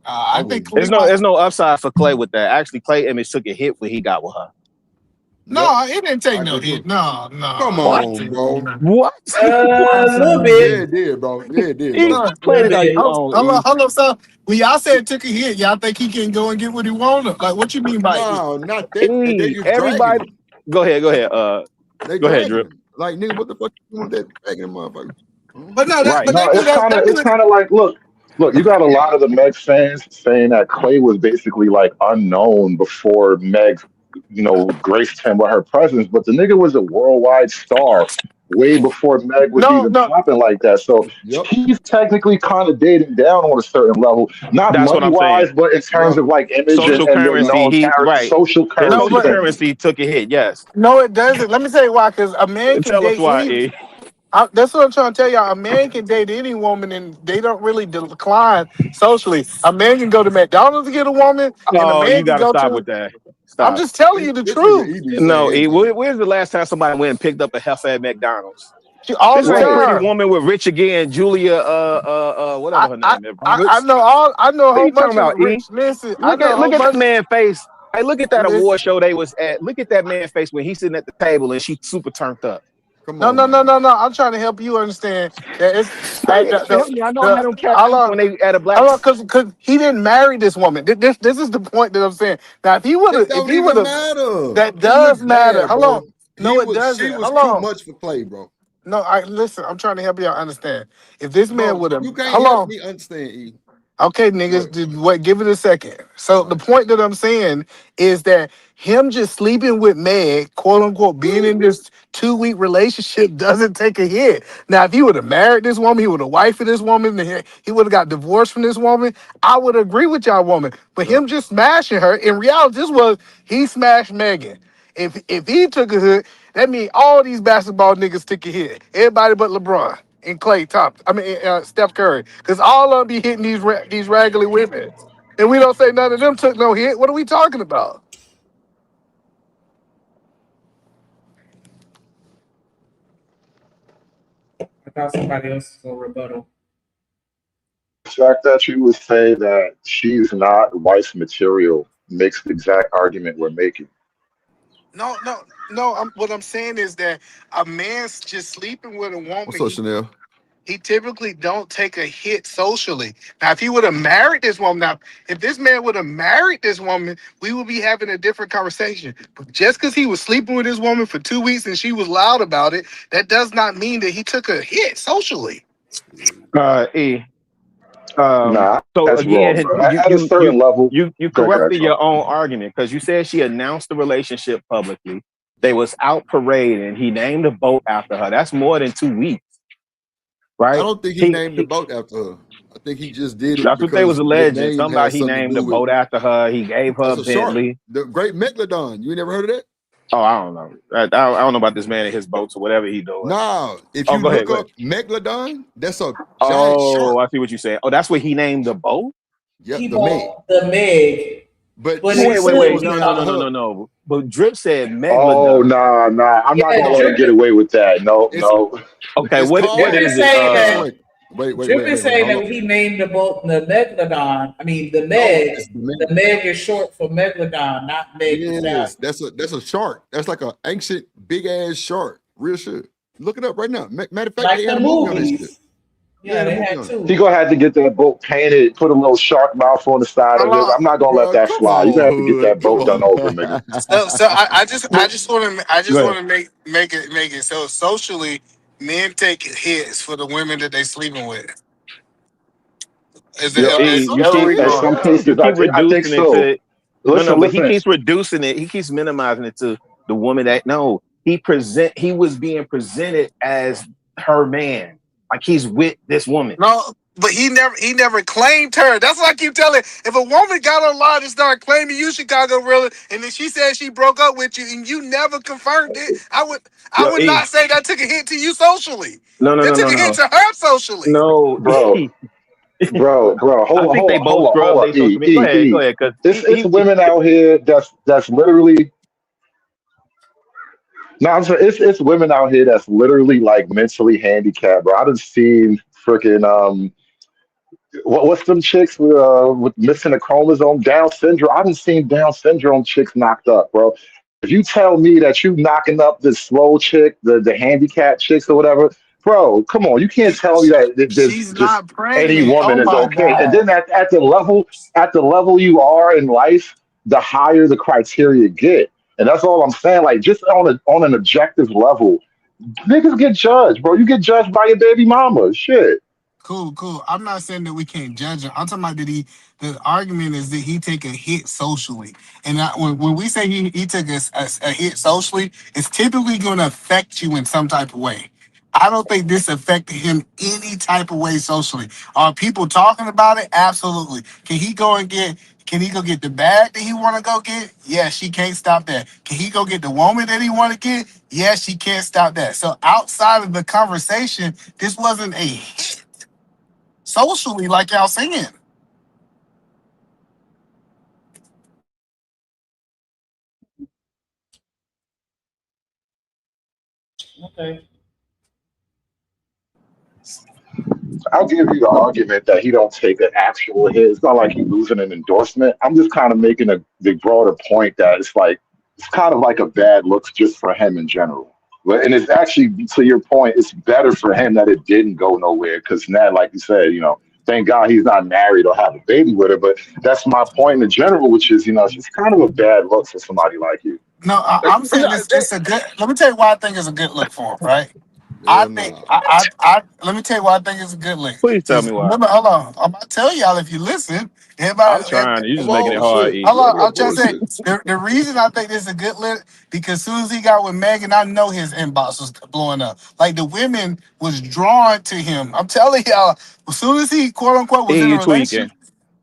I think there's no upside for Klay with that. Actually, Klay image took a hit when he got with her. No, it didn't take no hit. No. Come on, bro. What? A little bit. Yeah, it did, bro. Yeah, it did. Hold on, so when y'all said it took a hit, y'all think he can go and get what he wanted? Like, what you mean by no, not that. Everybody, go ahead. Go ahead, Drip. Like, nigga, what the fuck you want that dragging motherfucker? But no, right. It's kind of like look, you got a lot of the Meg fans saying that Klay was basically like unknown before Meg, graced him with her presence, but the nigga was a worldwide star way before Meg was even popping like that. So he's technically kind of dating down on a certain level, not money wise, but in terms of like image social and currency. Social currency. Social currency took a hit. Yes. No, it doesn't. Let me tell you why. Because a man can date any. That's what I'm trying to tell y'all. A man can date any woman, and they don't really decline socially. A man can go to McDonald's to get a woman, and a man you gotta stop with that. Stop. I'm just telling you the truth. No, where's the last time somebody went and picked up a heifer at McDonald's? All this the ain't time. Pretty Woman with Rich again, Julia, whatever her name is. I know a whole bunch of Rich. Listen, look at that man face. Hey, look at that award show they was at. Look at that man face when he's sitting at the table and she super turned up. No. I'm trying to help you understand that it's. I know how them cats when they at a black. Because he didn't marry this woman. This is the point that I'm saying. Now, if he would have, that does matter. Hold on. No, it doesn't. She was too much for Klay, bro. No, listen. I'm trying to help y'all understand. If this man would have, you can't help me understand. E. Okay, niggas, give it a second. So the point that I'm saying is that him just sleeping with Meg, quote unquote, being in this 2-week relationship doesn't take a hit. Now, if he would have married this woman, he would have wifed this woman, he would have got divorced from this woman, I would agree with y'all woman. But him just smashing her, in reality, he smashed Megan. If he took a hit, that means all these basketball niggas took a hit. Everybody but LeBron. And Klay Thompson, Steph Curry, because all of them be hitting these raggedy women, and we don't say none of them took no hit. What are we talking about? I thought somebody else was a rebuttal. The fact that you would say that she's not wife's material makes the exact argument we're making. No. What I'm saying is that a man's just sleeping with a woman. What's up, Chanel? He typically don't take a hit socially. Now, if he would have married this woman, if this man would have married this woman, we would be having a different conversation. But just because he was sleeping with this woman for 2 weeks and she was loud about it, that does not mean that he took a hit socially. So again, at a certain level, you corrupted your own argument because you said she announced the relationship publicly. They was out parading. He named a boat after her. That's more than 2 weeks. Right? I don't think he named the boat after her. I think he just did it. That's what they was alleging. Somebody he named the boat after her. He gave her a Bentley. The great Megalodon. You never heard of that? Oh, I don't know. I don't know about this man and his boats or whatever he doing. No, if you look up Megalodon, that's a giant shark. I see what you're saying. Oh, that's what he named the boat? Yeah, the Meg. But wait. No. But Drip said Megalodon. Oh, nah. I'm not going to let him get away with that. No. Okay, what is it? Drip is saying that he named the boat the Megalodon. I mean, the Meg. The Meg is short for Megalodon, not Meg. Yes, that's a shark. That's like an ancient big ass shark. Real shit. Look it up right now. Matter of fact, like they had a movie on this shit. Yeah, they had two. He gonna have to get that boat painted, put a little shark mouth on the side of it. I'm not gonna let that fly. You gonna have to get that boat done over, nigga. So I just want to make it so socially, Men take hits for the women that they sleeping with. Is Yo, it? You keep in some you cases, keep I think reducing it so. to Listen, but he listen. keeps reducing it. He keeps minimizing it to the woman that he was being presented as her man, like he's with this woman. No, but he never claimed her. That's what I keep telling. If a woman got online and started claiming you Chicago Real, and then she said she broke up with you and you never confirmed it, I would not say that took a hit to you socially. No, It took a hit to her socially. No, Bro, I think they both scrubbed hold their on. social media. Go ahead, because It's women out here that's literally. No, I'm sorry, it's women out here that's literally like mentally handicapped, bro. I done seen freaking what's them chicks with missing a chromosome, Down syndrome. I done seen Down syndrome chicks knocked up, bro. If you tell me that you knocking up this slow chick, the handicapped chicks or whatever, bro, come on, you can't tell me that this She's just not any pregnant. woman Oh is my okay. And then God. at the level you are in life, the higher the criteria get. And that's all I'm saying. Like just on an objective level, niggas get judged, bro. You get judged by your baby mama. Shit. Cool. I'm not saying that we can't judge him. I'm talking about the argument is that he take a hit socially. And when we say he took a hit socially, it's typically going to affect you in some type of way. I don't think this affected him any type of way socially. Are people talking about it? Absolutely. Can he go get the bag that he want to go get? Yeah, she can't stop that. Can he go get the woman that he want to get? Yeah, she can't stop that. So outside of the conversation, this wasn't a hit socially, like y'all saying. Okay. I'll give you the argument that he don't take an actual hit. It's not like he's losing an endorsement. I'm just kind of making the broader point that it's kind of like a bad look just for him in general. And it's actually, to your point, it's better for him that it didn't go nowhere because now, like you said, thank God he's not married or have a baby with her. But that's my point in general, which is, it's just kind of a bad look for somebody like you. No, I'm saying it's a good. Let me tell you why I think it's a good look for him, right? I Hell think no. I let me tell you why I think it's a good look. Please tell me Because why. remember, hold on, I'm gonna tell y'all if you listen. I'm Everybody, trying. You just Come making it on, hard, shit. E. hold Let on, me I'm just saying bullshit. the reason I think this is a good look because as soon as he got with Megan, I know his inbox was blowing up. Like the women was drawn to him. I'm telling y'all, as soon as he quote unquote was E, in a you tweaking. relationship,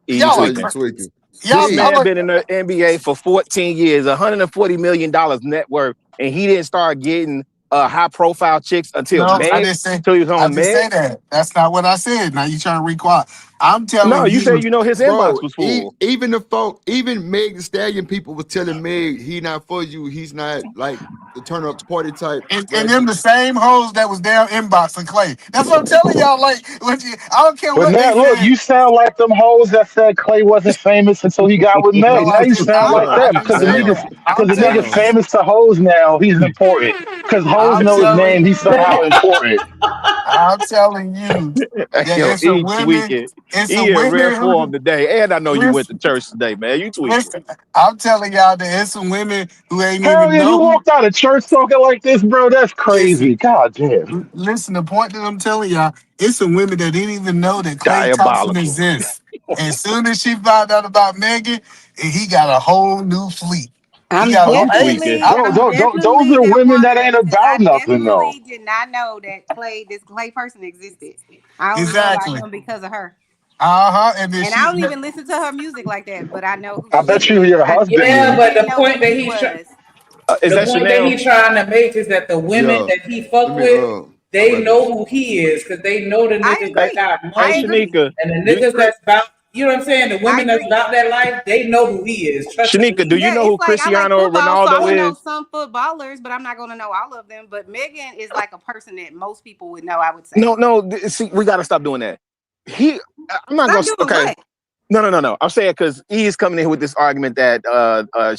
E, you y'all are Nah, you tweaking. tweaking. This y'all. E, I'm man like, been in the NBA for 14 years, $140 million net worth, and he didn't start getting high profile chicks until no, I Meg, didn't say. till he was I on didn't Meg. say that. That's not what I said. Now you trying to require. I'm No, telling you said you. his bro, inbox was full. even the folk, even Meg the Stallion people was telling Meg he not for you. He's not like the turn up party type And them ratchet. the same hoes that was down inboxing Clay. That's what I'm telling y'all. Like, I don't care But what they now, look, said. you sound like them hoes that said Clay wasn't famous until he got with No, Meg. Now I you did sound like not. I that didn't because the say niggas, that. because I'm the nigga telling. famous to hoes now. He's important. Because hoes I'm know his telling. name. He's somehow important. I'm telling you that Yo, it's a E women. tweaking. It's a E in rare women form who today, and I know you went to listen. church today, man. You tweaking. Listen. I'm telling y'all that it's some women who ain't Hell even yeah, you know who. walked out of church talking like this, bro. That's Listen. crazy. God damn. Listen, the point that I'm telling y'all, it's some women that didn't even know that Klay Thompson Diabolical. exists. As soon as she found out about Megan, and he got a whole new fleet. He got a whole. You Hey, tweaking. Those are that women that woman ain't because I about nothing, though. definitely did not know that this Clay person existed. I only know about exactly. him because of her. And then And I she. don't even listen to her music like that, but I know who I she bet you is. your I husband Yeah, do. but definitely didn't the know point who that he he's was. Is the that point that Chanel? he's trying to make is that the women Yeah. that he Let fuck me with, my they bad, bitch. know who he is because they know the I niggas that agree. got Hey, I money agree. Shanika, and the do niggas that's about, you know what I'm saying? The I women that's agree. about that life, they know who he is. Trust and Shanika, do believe. you Yeah, know who it's like I like Cristiano football, so I'm gonna Ronaldo know is? some footballers, but I'm not gonna know all of them. But Megan is like a person that most people would know, I would say. No. See, we gotta stop doing that. I'm not gonna. Stop doing Okay, what? no. I'm saying because he is coming in with this argument that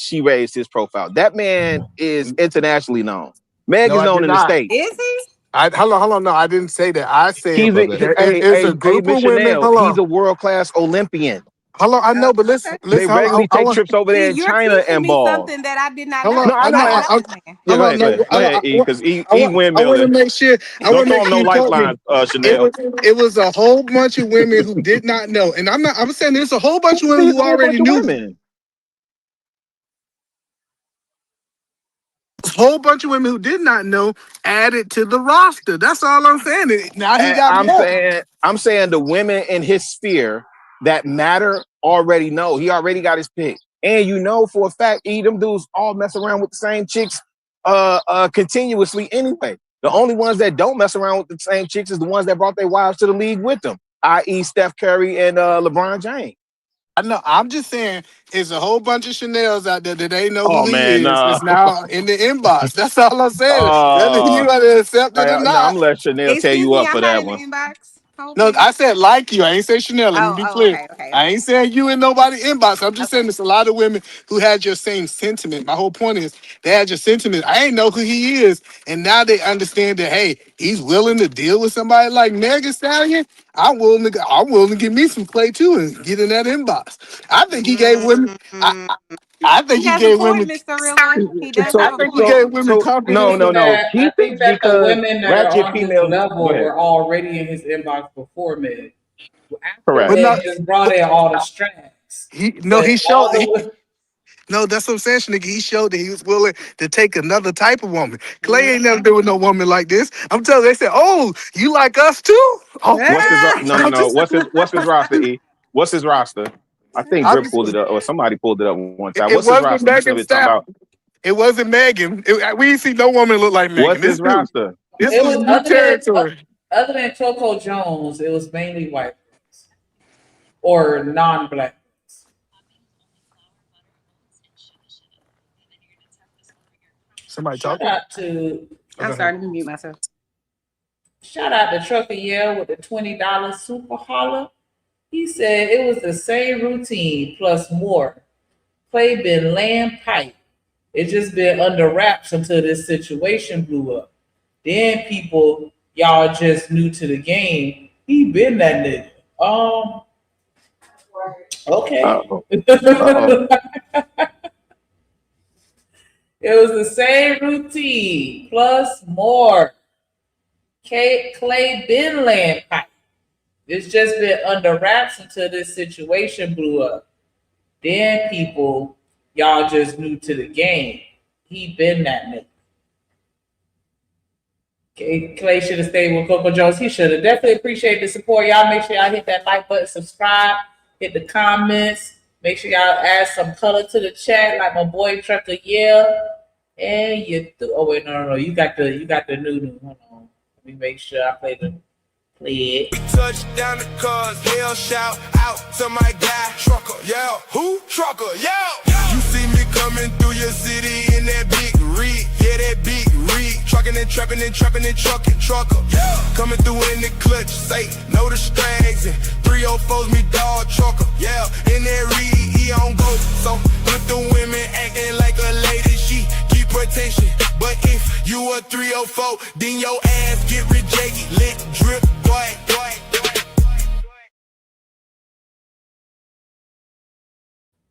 she raised his profile. That man is internationally known. Meg No, is I known did in the not. States. Is he? Hold on. No, I didn't say that. I said He's My a bad. there hey is hey a hey group of Miss women. Chanel. Hold He's on. a world class Olympian. Hold on, I know, but listen, They listen. regularly I take want. trips over there See, in you're China teaching and me ball. something that I did not Hold know. on, No, I I know. did not know this man. Yeah, hold go on. ahead, go No, ahead, go ahead, E, because E I want to windmilling. make sure. I Don't want to throw make him sure no you caught me. lifeline, Chanel. It was a whole bunch of women who did not know, and I'm not. I'm saying there's a whole bunch of women There's who a whole already bunch of knew. women. A whole bunch of women who did not know added to the roster. That's all I'm saying. Now he And got more. I'm saying the women in his sphere that matter already know. He already got his pick. And you know for a fact, them dudes all mess around with the same chicks continuously anyway. The only ones that don't mess around with the same chicks is the ones that brought their wives to the league with them, i.e. Steph Curry and LeBron James. I know. I'm just saying, it's a whole bunch of Chanels out there that they know Oh who he man, is. nah. It's now in the inbox. That's all I'm saying. Whether you Uh, want to accept it or I'm not. gonna let Chanel tear Excuse you me, up I'm for not that in the one. inbox. Hold No, on. I said like you. I ain't say Chanel. Let me be Oh, clear. okay. I ain't saying you in nobody inbox. I'm just saying Okay. there's a lot of women who had your same sentiment. My whole point is they had your sentiment. I ain't know who he is, and now they understand that hey, he's willing to deal with somebody like Megan Stallion. I'm willing to give me some Klay too and get in that inbox. I think he gave women. I think He he has a gave point, women. Mr. Real One. He does I have So, a think he point. gave women confidence. no. He I thinks think that the because women that are ratchet on his females. Go level ahead. were already in his inbox before Meg. After Correct. But Meg not. just brought in all the strats. He But showed. all the No, that's what I'm saying, nigga. He showed that he was willing to take another type of woman. Klay ain't never been with no woman like this. I'm telling you, they said, "Oh, you like us too?" Oh, What's his I'm no? just, What's his roster? E. What's his roster? I think I'm Drip just, pulled it up, or somebody pulled it up one time. it What's his wasn't roster? You Megan said talking Stallion. about It wasn't Megan. We ain't see no woman look like Megan. what's his roster? This it was was new territory. other than Coco Jones, it was mainly white or non-black. Somebody Shout talking? out to I'm starting to mute myself. shout out to Trucker Yell with the $20 super holler. He said it was the same routine plus more. Klay been laying pipe. It just been under wraps until this situation blew up. Then people, y'all just new to the game. He been that nigga. Okay. Uh-oh. It was the same routine plus more. Klay been laying pipe. It's just been under wraps until this situation blew up. Then people, y'all just new to the game. He been that nigga. Klay should have stayed with Coco Jones. He should have. Definitely appreciate the support. Y'all make sure y'all hit that like button, subscribe, hit the comments. Make sure y'all add some color to the chat, like my boy Trucker Yell. And oh wait, no. You got the new. Hold on. Let me make sure I play it. Touchdown the cars, hell shout out to my guy, Trucker, yeah. Who? Trucker, yeah. You see me coming through your city in that big rig, yeah, that big rig. Trucking and trapping and trapping and trucking, trucker, yeah. Coming through in the clutch, say, know the strags and 304's me dog, trucker, yeah. In that rig, he on go, so with the women acting like a lady, she keep protection. But if you a 304, then your ass get rejected, lit, drip, boy.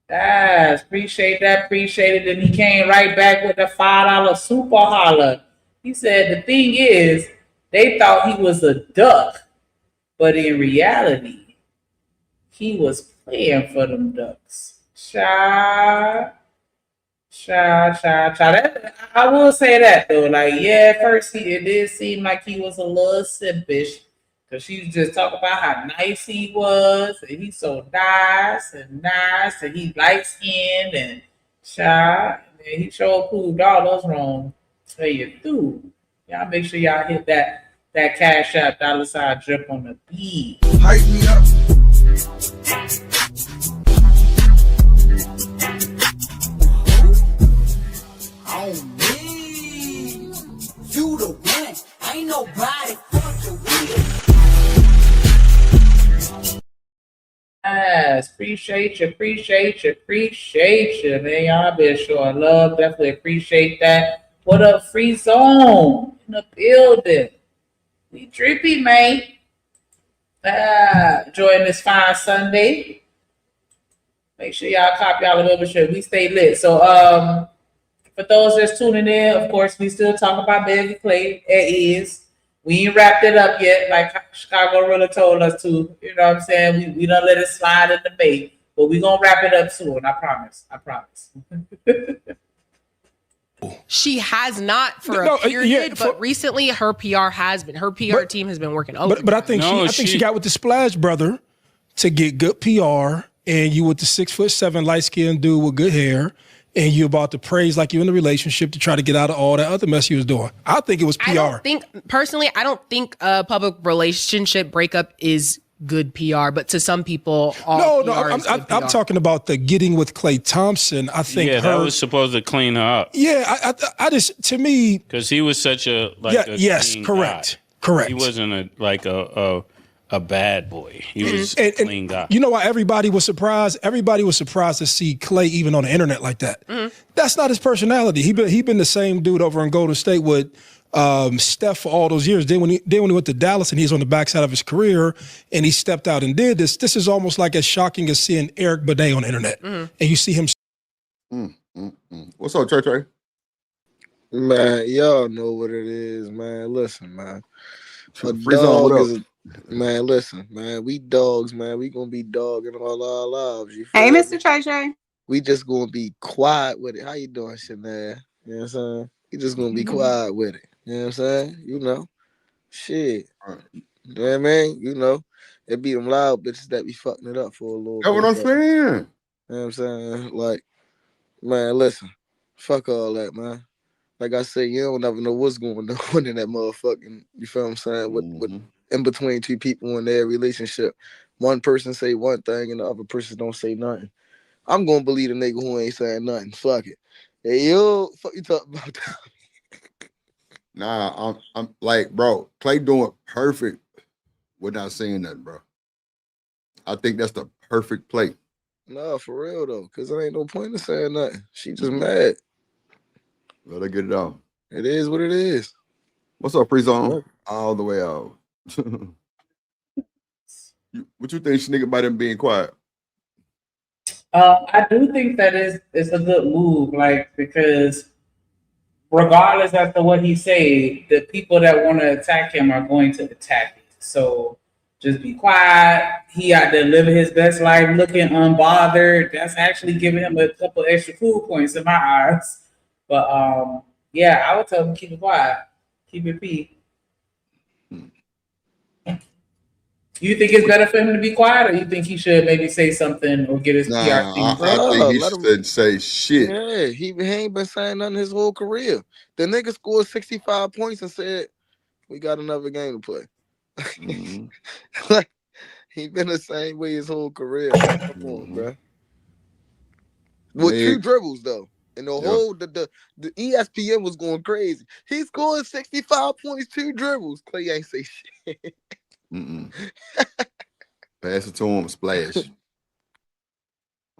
Yes, appreciate it. And he came right back with the $5 super holler. He said the thing is, they thought he was a duck, but in reality, he was playing for them ducks. Child. I will say that though. Like, yeah, at first it did seem like he was a little simpish. Cause she was just talking about how nice he was, and he's so nice, and he light skinned and shy. And he sure proved all those wrong. Tell you through. Y'all make sure y'all hit that Cash App $ drip on the beat. Hype me up. On me, you the one. Ain't nobody fucking with. Yes, appreciate you, man. Y'all been showing love. Definitely appreciate that. What up, Free Zone in the building? We trippy, man. Enjoying this fine Sunday. Make sure y'all copy y'all membership. We stay lit. So for those that's tuning in, of course, we still talking about Baby Klay. It is. We ain't wrapped it up yet, like Chicago really told us to. You know what I'm saying? We don't let it slide in the Bay, but we gonna wrap it up soon. I promise. I promise. She has not for a period, but recently her PR has been. Her PR team has been working over. But I think she got with the Splash brother to get good PR, and you with the 6'7" light skinned dude with good hair, and you about to praise like you in a relationship to try to get out of all that other mess you was doing. I think it was PR. I don't think a public relationship breakup is good PR, but to some people, I'm talking about the getting with Klay Thompson. I think that was supposed to clean her up. Yeah, I just, to me, because he was such a clean correct. He wasn't a bad boy. He was a clean guy. You know why everybody was surprised? Everybody was surprised to see Klay even on the internet like that. That's not his personality. He been the same dude over in Golden State with Steph for all those years. Then when he went to Dallas and he's on the backside of his career and he stepped out and did this is almost like as shocking as seeing Eric Benet on the internet. And you see him. What's up, Trey? Man, y'all know what it is, man. Listen, man. Man, listen, man. We dogs, man. We gonna be dogging all our lives. You feel Hey, me? Mr. Trey. We just gonna be quiet with it. How you doing, Chyenne? You know what I'm saying? We just gonna be quiet with it. You know what I'm saying? You know, shit. You know what I mean? You know, it be them loud bitches that be fucking it up for a little That's bit. what I'm saying. You know what I'm saying? Like, man, listen, fuck all that, man. Like I said, you don't never know what's going on in that motherfucking, you feel what I'm saying? With in between two people in their relationship. One person say one thing and the other person don't say nothing. I'm gonna believe the nigga who ain't saying nothing. Fuck it. Hey, yo, fuck you talking about that? Nah, I'm like, bro, Klay doing perfect without saying nothing, bro. I think that's the perfect play. Nah, for real though, because there ain't no point in saying nothing. She just mad. Let her get it out. It is what it is. What's up, Pre-Zone? All the way out. What you think, nigga, about him being quiet? I do think that it's a good move, like, because regardless as to what he say, the people that want to attack him are going to attack it. So just be quiet. He out there living his best life, looking unbothered. That's actually giving him a couple extra cool points in my eyes. But yeah, I would tell him keep it quiet, keep it pee. You think it's better for him to be quiet, or you think he should maybe say something or get his PR team? I think he should say shit. Yeah, he ain't been saying nothing his whole career. The nigga scored 65 points and said, "We got another game to play." Like, he been the same way his whole career. Come on, bro. With 2 dribbles though, and the whole the ESPN was going crazy. He scored 65 points, 2 dribbles. Klay ain't say shit. Pass it to him, splash.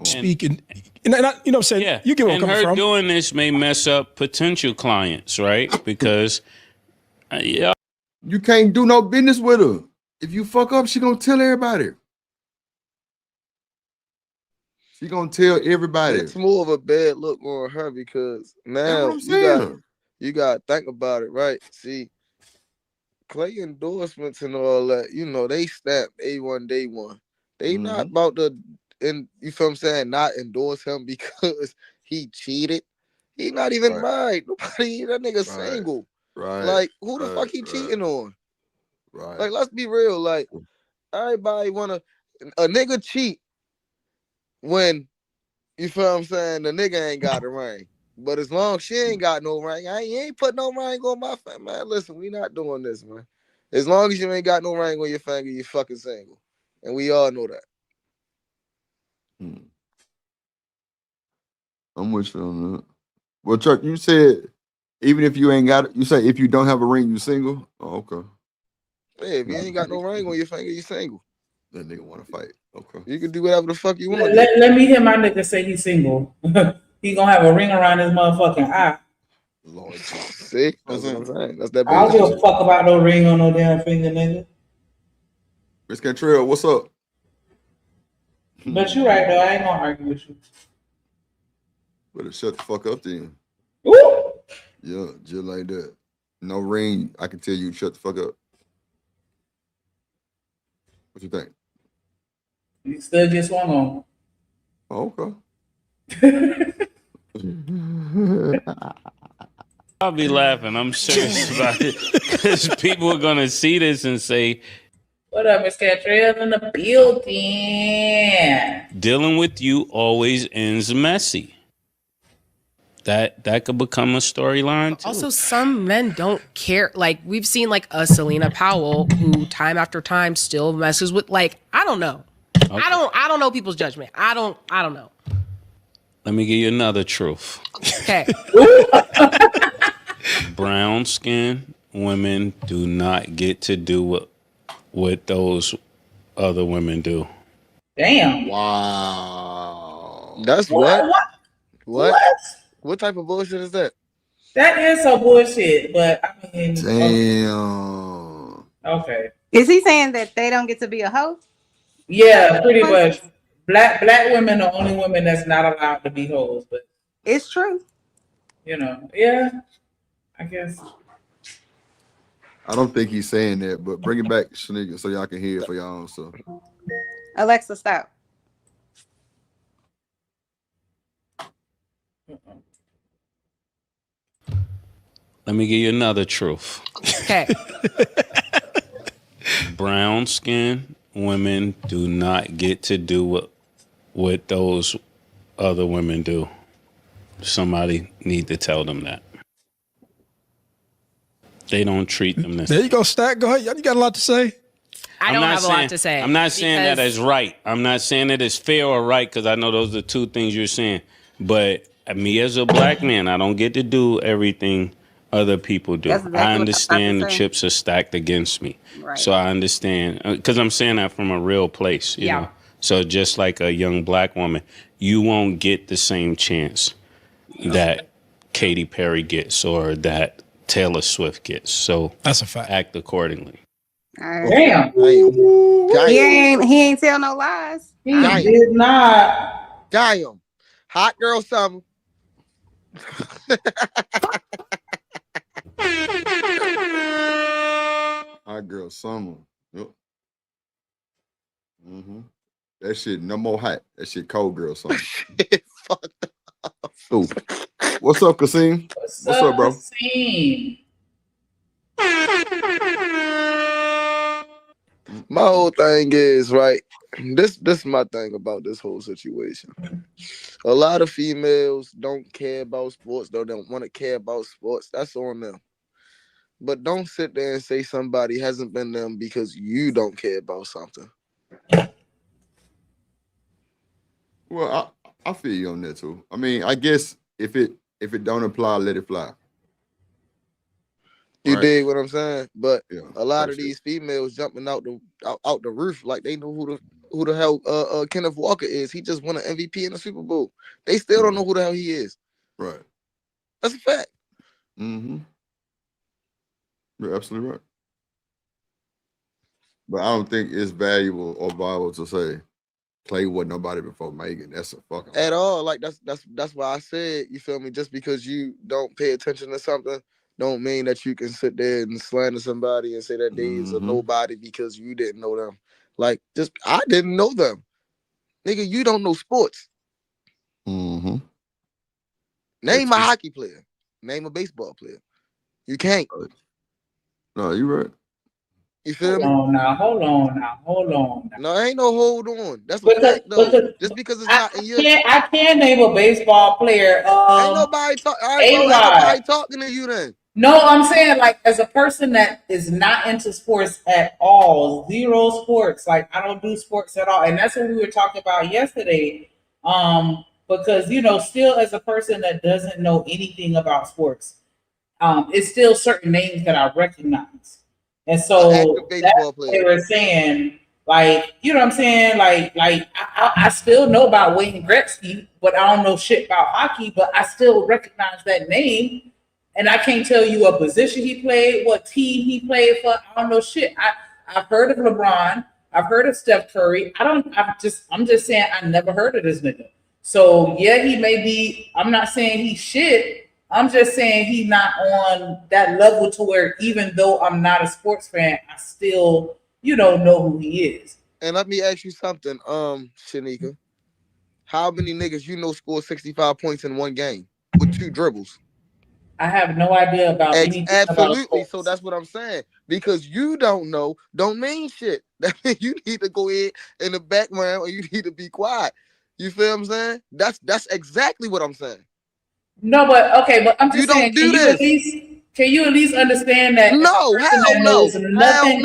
Speaking, and you know what I'm saying? Yeah. You get where I'm and coming her from. doing this may mess up potential clients, right? Because, yeah. You can't do no business with her. If you fuck up, she gonna tell everybody. She gonna tell everybody. It's more of a bad look on her because now you got to think about it, right? See, Klay endorsements and all that, you know, they stamp A1 day one. They not about to, and you feel what I'm saying, not endorse him because he cheated. He not even married. Nobody, that nigga single. Right. Like, who the fuck he cheating on? Right. Like, let's be real. Like, everybody wanna a nigga cheat when, you feel what I'm saying, the nigga ain't got a ring. But as long as she ain't got no ring, he ain't put no ring on my finger. Man, listen, we not doing this, man. As long as you ain't got no ring on your finger, you fucking single. And we all know that. I'm with you on that. Well, Chuck, you said even if you ain't got it, you say if you don't have a ring, you single? Oh, okay. Hey, if you ain't got no ring on your finger, you single. That nigga want to fight. Okay. You can do whatever the fuck you want. Let me hear my nigga say he's single. He gonna have a ring around his motherfucking eye. Lord Jesus. See? That's what I'm saying. That's that I don't give a fuck about no ring on no damn finger, nigga. Miss Cantrell, what's up? But you're right, though. I ain't gonna argue with you. Better shut the fuck up then. Ooh. Yeah, just like that. No ring. I can tell you shut the fuck up. What you think? You still get swung on. Oh, okay. I'll be laughing. I'm serious about it because people are gonna see this and say, What up, Miss Catrell in the building? dealing with you always ends messy. That could become a storyline too. Also, some men don't care. Like we've seen, like a Selena Powell who time after time still messes with. Like I don't know. Okay. I don't know people's judgment. I don't know. Let me give you another truth. Okay. Brown skin women do not get to do what those other women do. Damn. Wow. That's What? What type of bullshit is that? That is some bullshit, but I mean, damn. Okay. Is he saying that they don't get to be a host? Yeah, pretty much. Black women are only women that's not allowed to be hoes, but it's true. You know, yeah, I guess. I don't think he's saying that, but bring it back, Shanika, so y'all can hear it for y'all. So, Alexa, stop. Let me give you another truth. Okay. Brown skin women do not get to do what those other women do. Somebody need to tell them that. They don't treat them this. There you go, Stack. Go ahead. You got a lot to say. I don't have a lot to say. I'm not saying that as right. I'm not saying that it's fair or right because I know those are two things you're saying. But me as a black man, I don't get to do everything other people do. Exactly I understand the say. chips are stacked against me. Right. So I understand because I'm saying that from a real place. You know? So just like a young black woman, you won't get the same chance that Katy Perry gets or that Taylor Swift gets. So that's a fact. Act accordingly. Damn. He ain't tell no lies. He did not. Damn. Hot girl summer. hot girl summer. Yep. That shit no more hot. That shit cold girl summer. Ooh. What's up, Kasim? What's up, bro? Kasim? My whole thing is right. This is my thing about this whole situation. A lot of females don't care about sports. They don't want to care about sports. That's on them. But don't sit there and say somebody hasn't been them because you don't care about something. Well, I feel you on that too. I mean, I guess if it don't apply, let it fly. You Right. dig what I'm saying? But Yeah, a lot of these females jumping out the roof like they know who the hell Kenneth Walker is. He just won an MVP in the Super Bowl. They still don't know who the hell he is. Right. That's a fact. Mm-hmm. You're absolutely right. But I don't think it's valuable or viable to say Klay wasn't nobody before Megan. That's a fucking At all. Like that's why I said, you feel me? Just because you don't pay attention to something don't mean that you can sit there and slander somebody and say that they is a nobody because you didn't know them. Like, just I didn't know them. Nigga, you don't know sports. Mm-hmm. Name a hockey player. Name a baseball player. You can't. No, you're right. You feel me? Hold on now. No, ain't no hold on. That's a fact though. Just because it's not in your I can't name a baseball player. ain't nobody talking. All right, bro, ain't nobody talking to you then. No, I'm saying like as a person that is not into sports at all, zero sports. Like I don't do sports at all, and that's what we were talking about yesterday. Because still as a person that doesn't know anything about sports, it's still certain names that I recognize, and so that's what they were saying. Like, you know what I'm saying? Like I still know about Wayne Gretzky, but I don't know shit about hockey. But I still recognize that name. And I can't tell you what position he played, what team he played for. I don't know shit. I've heard of LeBron. I've heard of Steph Curry. I'm just saying I never heard of this nigga. So yeah, he may be. I'm not saying he's shit. I'm just saying he's not on that level to where even though I'm not a sports fan, I still, know who he is. And let me ask you something, Shanika. How many niggas scored 65 points in one game with 2 dribbles? I have no idea about anything absolutely. about sports. So that's what I'm saying. Because you don't know, don't mean shit. That means you need to go in the background, or you need to be quiet. You feel what I'm saying? That's exactly what I'm saying. No, but I'm just saying, can you at least understand that? No, hell no. Nothing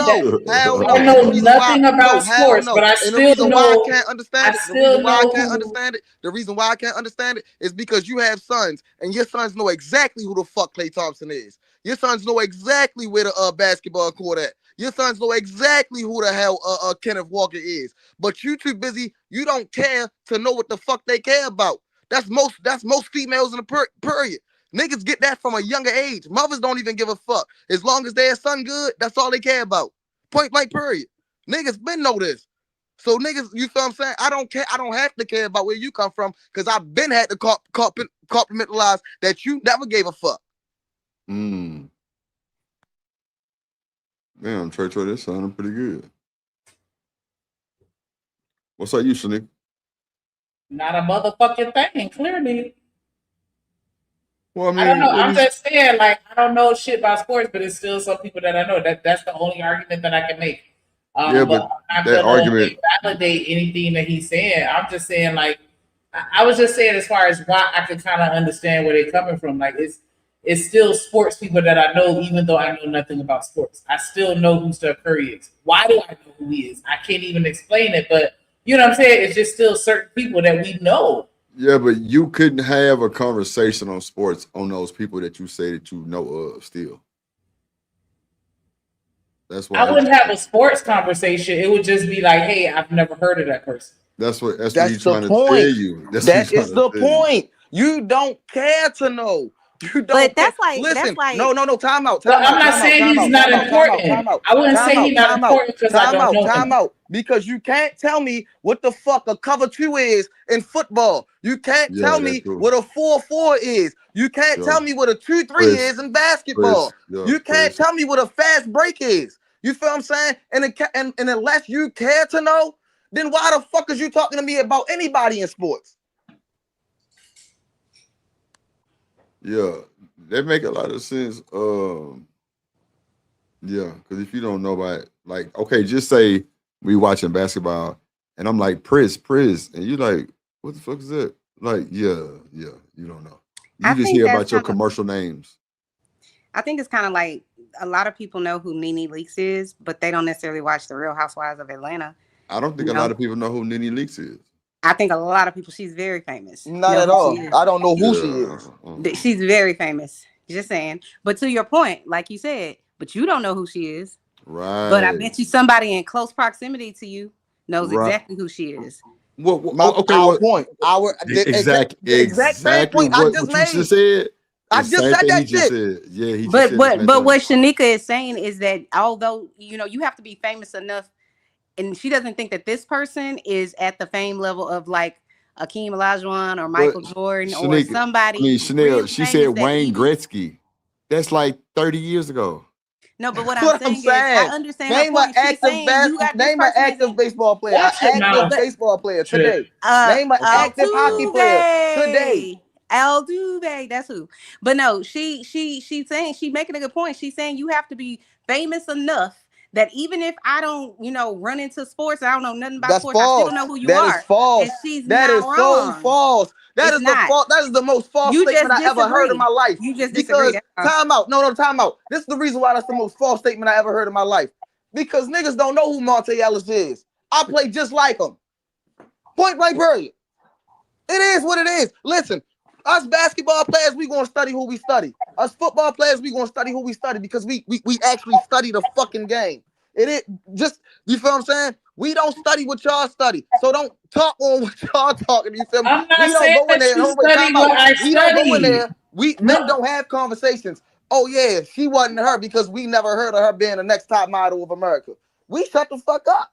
hell no. I know nothing about sports, but I still know. The reason why I can't understand it. The reason why I can't understand it is because you have sons, and your sons know exactly who the fuck Klay Thompson is. Your sons know exactly where the basketball court at. Your sons know exactly who the hell Kenneth Walker is. But you too busy. You don't care to know what the fuck they care about. That's most females in the period. Niggas get that from a younger age. Mothers don't even give a fuck. As long as their son good, that's all they care about. Point blank, period. Niggas been know this. So niggas, you feel what I'm saying? I don't care. I don't have to care about where you come from because I've been had to compartmentalize that you never gave a fuck. Damn, Trey, this sounding pretty good. What's up, you, Shanika? Not a motherfucking thing, clearly. Well, I don't know. I'm just saying, I don't know shit about sports, but it's still some people that I know. That's the only argument that I can make. But I'm that not argument validate anything that he's saying. I'm just saying, I was just saying as far as why I can kind of understand where they're coming from. It's still sports people that I know, even though I know nothing about sports. I still know who Steph Curry is. Why do I know who he is? I can't even explain it, but you know what I'm saying? It's just still certain people that we know. Yeah, but you couldn't have a conversation on sports on those people that you say that you know of still. That's why I wouldn't have a sports conversation. It would just be like, hey, I've never heard of that person. That's what he's the trying to point. tell you. That is the point. You don't care to know. You don't. But that's listen. like No. Time out. I'm not saying he's not important. I wouldn't say he's not important because I don't know him. Time out. Because you can't tell me what the fuck a cover 2 is in football. You can't tell me what a 4-4 is. You can't tell me what a 2-3 is in basketball. You can't tell me what a fast break is. You feel what I'm saying? And unless you care to know, then why the fuck is you talking to me about anybody in sports? Yeah, that make a lot of sense. Yeah, because if you don't know about it, okay, just say we watching basketball, and I'm like, Pris, and you like, what the fuck is that? Yeah, you don't know. You just hear about your commercial names. I think it's kind of like a lot of people know who Nene Leakes is, but they don't necessarily watch The Real Housewives of Atlanta. I don't think a lot of people know who Nene Leakes is. I think a lot of people, she's very famous. Not at all. I don't know who she is. She's very famous. Just saying. But to your point, like you said, but you don't know who she is. Right. But I bet you somebody in close proximity to you knows exactly who she is. Our point. The exact same point I just made. You said. I just said that shit. Yeah, he but what Shanika is saying is that although you have to be famous enough, and she doesn't think that this person is at the fame level of like Akeem Olajuwon or Michael Jordan or somebody. Chanel, she said Wayne Gretzky. That's like 30 years ago. No, but what I'm saying is, I understand. Name an active baseball player. Baseball player today. Name an active hockey player today. Altuve, that's who. But no, she's saying, she's making a good point. She's saying you have to be famous enough that even if I don't, run into sports, I don't know nothing about sports, I still know who you are. That is false. And she's that not is wrong. So false. That is the most false statement I ever heard in my life. You just disagree. Time out. No, time out. This is the reason why that's the most false statement I ever heard in my life. Because niggas don't know who Monte Ellis is. I play just like him. Point blank, period. It is what it is. Listen, us basketball players, we gonna study who we study. Us football players, we gonna study who we study because we actually study the fucking game. It is just, you feel what I'm saying? We don't study what y'all study. So don't talk on what y'all talking. You feel me? I'm not saying that you study what I study. We don't go in there. Men don't have conversations. Oh yeah, she wasn't her because we never heard of her being the next top model of America. We shut the fuck up.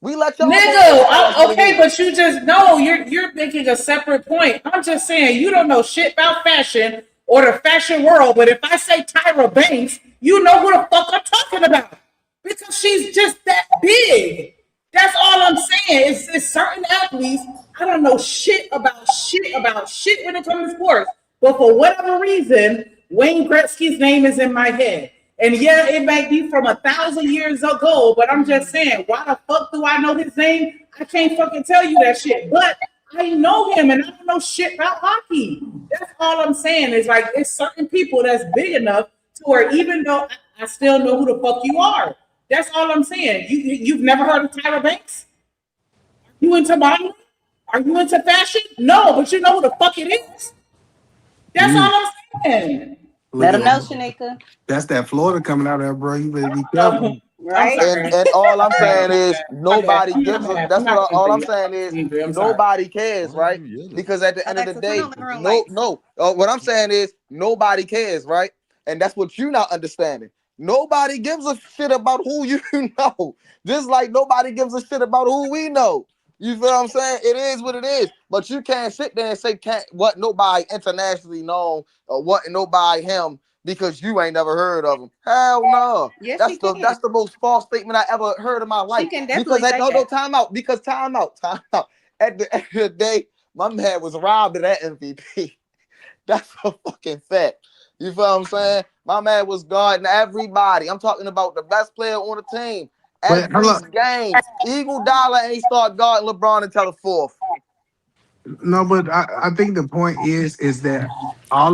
We let y'all Nigga, okay, but you just know you're making a separate point. I'm just saying you don't know shit about fashion or the fashion world. But if I say Tyra Banks, you know who the fuck I'm talking about because she's just that big. That's all I'm saying. It's certain athletes I don't know shit about when it comes to sports. But for whatever reason, Wayne Gretzky's name is in my head. And yeah, it might be from 1,000 years ago, but I'm just saying, why the fuck do I know his name? I can't fucking tell you that shit. But I know him and I don't know shit about hockey. That's all I'm saying. Is like it's certain people that's big enough to where even though I still know who the fuck you are. That's all I'm saying. You've never heard of Tyra Banks? You into modeling? Are you into fashion? No, but you know who the fuck it is. That's all I'm saying. Let them know, Shanika. That's that Florida coming out there, bro. You better be careful. Right? And all I'm saying is nobody gives a. That's what all I'm saying is nobody cares, right? Because at the end of the day, what I'm saying is nobody cares, right? And that's what you're not understanding. Nobody gives a shit about who you know. Just like nobody gives a shit about who we know. You feel what I'm saying? It is what it is. But you can't sit there and say what nobody internationally known or what nobody him because you ain't never heard of him. Hell no. Yes, that's the most false statement I ever heard in my life. She can definitely say that. Time out. Because time out. At the end of the day, my man was robbed of that MVP. That's a fucking fact. You feel what I'm saying? My man was guarding everybody. I'm talking about the best player on the team. Every game. Eagle Dollar ain't start guarding LeBron until the fourth. No, but I think the point is that all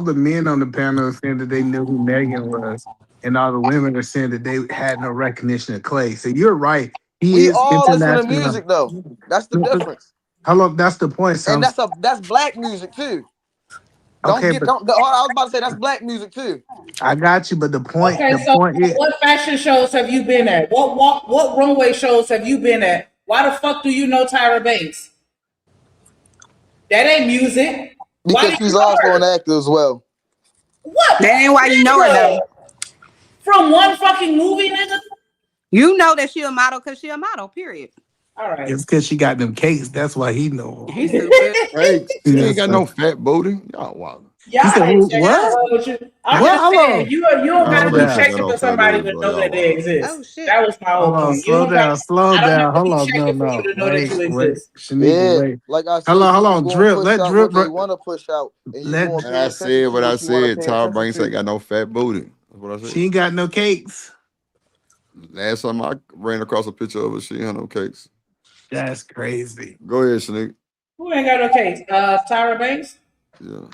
the men on the panel are saying that they knew who Megan was, and all the women are saying that they had no recognition of Klay. So you're right. We all listen to music though. That's the difference. Hello, that's the point. So and that's black music too. I was about to say that's black music too. I got you, but the point. Okay, what fashion shows have you been at? What runway shows have you been at? Why the fuck do you know Tyra Banks? That ain't music. Because she's also an actor as well. What? That ain't why you know her though. From one fucking movie, nigga. You know that she a model because she a model. Period. All right. It's because she got them cakes. That's why he know. He's stupid. Right. She ain't got no fat booty. Y'all wild. Yeah, what? I'm just saying, you don't gotta be checking for somebody to know that they exist. Oh shit. That was my whole point. Slow down. Hold on, no. Wait. Shanika, wait. Like I said, hold on. Drip. Let Drip. They want to push out. And I said what I said. Tyra Banks ain't got no fat booty. That's what I said. She ain't got no cakes. Last time I ran across a picture of her, she ain't had no cakes. That's crazy. Go ahead, Shanique. Who ain't got no cakes? Tyra Banks? Yeah.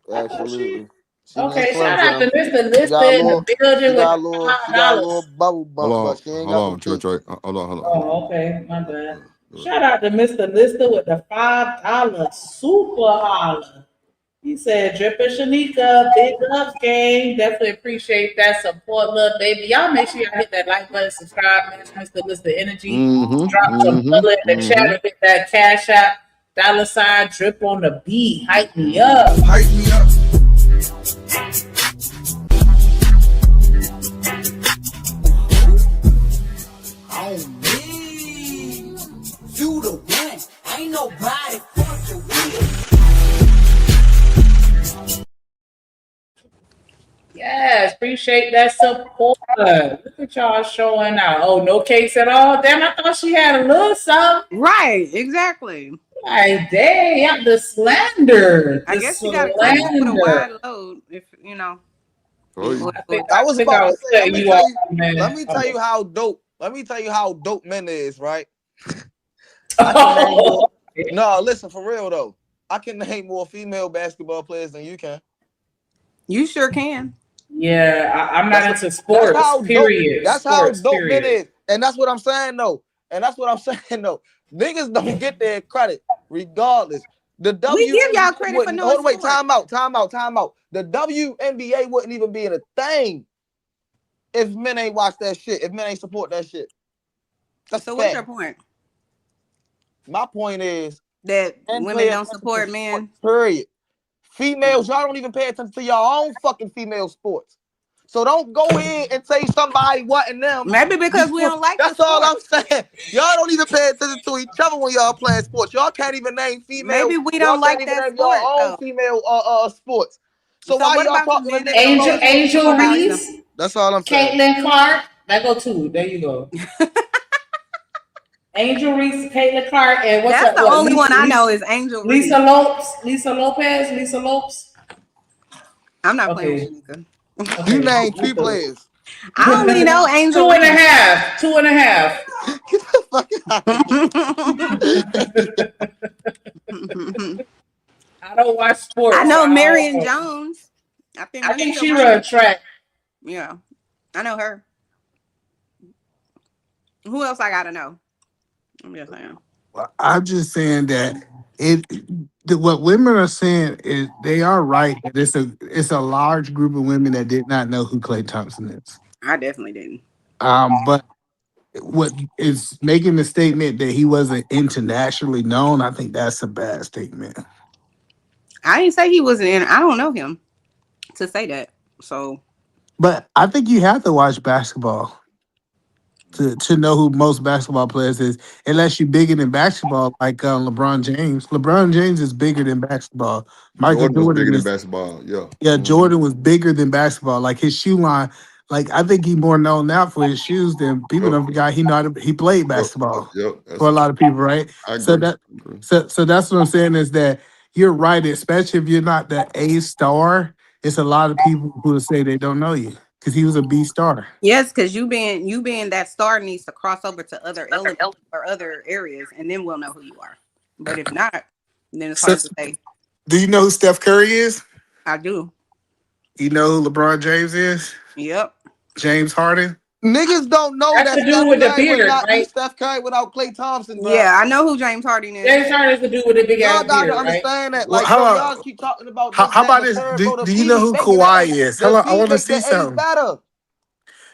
Absolutely. Okay, shout out to Mr. Lister in the building with $5. She got a little bubble bump, but she ain't got hold on. Oh, okay, my bad. Shout out to Mr. Lister with the $5 super holler. He said, Drip and Shanika, big ups, gang. Definitely appreciate that support, little baby. Y'all make sure y'all hit that like button, subscribe, match Mr. Lister Energy. Drop some bullet in the chat and hit that cash app. $ Drip on the beat. Hype me up. Hype me up. On me. You the one. Ain't nobody fucking with. Yes, appreciate that support. Look at y'all showing out. Oh, no cakes at all? Damn, I thought she had a little something. Right, exactly. Like, dang, the slander. I guess you got to put a wide load if you know. I was about to say, let me tell you how dope. Let me tell you how dope men is, right? No, listen, for real though. I can name more female basketball players than you can. You sure can. Yeah, I'm not into sports. That's how dope men is. And that's what I'm saying though. Niggas don't get their credit regardless. We give y'all credit for knowing. Wait, time out. The WNBA wouldn't even be in a thing if men ain't watch that shit, if men ain't support that shit. So what's your point? My point is that women don't support men. Period. Females, y'all don't even pay attention to your own fucking female sports. So don't go ahead and say somebody wasn't them. Maybe because we don't like. That's all I'm saying. Y'all don't even pay attention to each other when y'all playing sports. Y'all can't even name female. Maybe we Y'all don't like can't even that name your sport, own though. female sports. So why what y'all about the talking to men that niggas? don't Angel Reese, That's all I'm saying. Caitlin Clark. That go two. There you go. Angel Reese, Caitlin Clark, and what's That's that? the only one I know is Angel Reese. Lisa Lopes. Lisa Lopez. Lisa Lopes. I'm not playing with Shanika. You name 3 players. I only know Angel Two and a Reese. half. 2.5. Get the fuck out. I don't watch sports. I know so Marion I Jones. I think she run track. Yeah, I know her. Who else I gotta know? I'm just saying. I'm just saying that what women are saying is they are right. It's a large group of women that did not know who Klay Thompson is. I definitely didn't. But what is making the statement that he wasn't internationally known, I think that's a bad statement. I didn't say he wasn't in. I don't know him to say that. So, but I think you have to watch basketball to know who most basketball players is, unless you're bigger than basketball, like LeBron James. LeBron James is bigger than basketball. Michael Jordan was bigger than is. basketball. Yeah. Yeah, Jordan was bigger than basketball. Like his shoe line, like I think he's more known now for his shoes than people don't forget he played basketball for a lot of people, right? I agree. So that's what I'm saying is that you're right, especially if you're not the A star. It's a lot of people who will say they don't know you because he was a B star. yes, because you being that star needs to cross over to other elements or other areas, and then we'll know who you are. But if not, then it's hard to say. Do you know who Steph Curry is? I do. You know who LeBron James is? Yep. James Harden. Niggas don't know That's that the dude Steph with the Curry would beard, not be right? Steph Curry without Klay Thompson, bro. Yeah, I know who James Harden is. James Harden is the dude with the big Y'all ass got beard, to understand that. Like, Well, y'all keep talking about this, How about that, this? and the third, Do bro. The you know B who making Kawhi the- is? the Hello, B I want to make see the A something. better.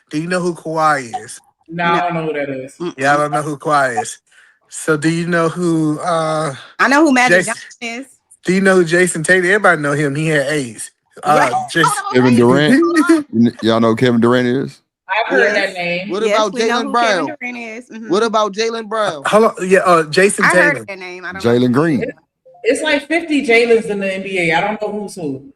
Do you know who Kawhi is? No, I don't know who that is. Yeah, I don't know who Kawhi is. So do you know who I know who Magic Jason, Johnson is. do you know who Jason Tatum? Everybody know him. He had AIDS. Kevin Durant. Y'all know who Kevin Durant is? I've heard that name. What Yes, about we know Jaylen who Brown? Kevin Durant is. Mhm. What about Jaylen Brown? Hold on, Jason I Tatum. heard that name. I don't Jalen know. Green. It's like 50 Jalen's in the NBA. I don't know who's who.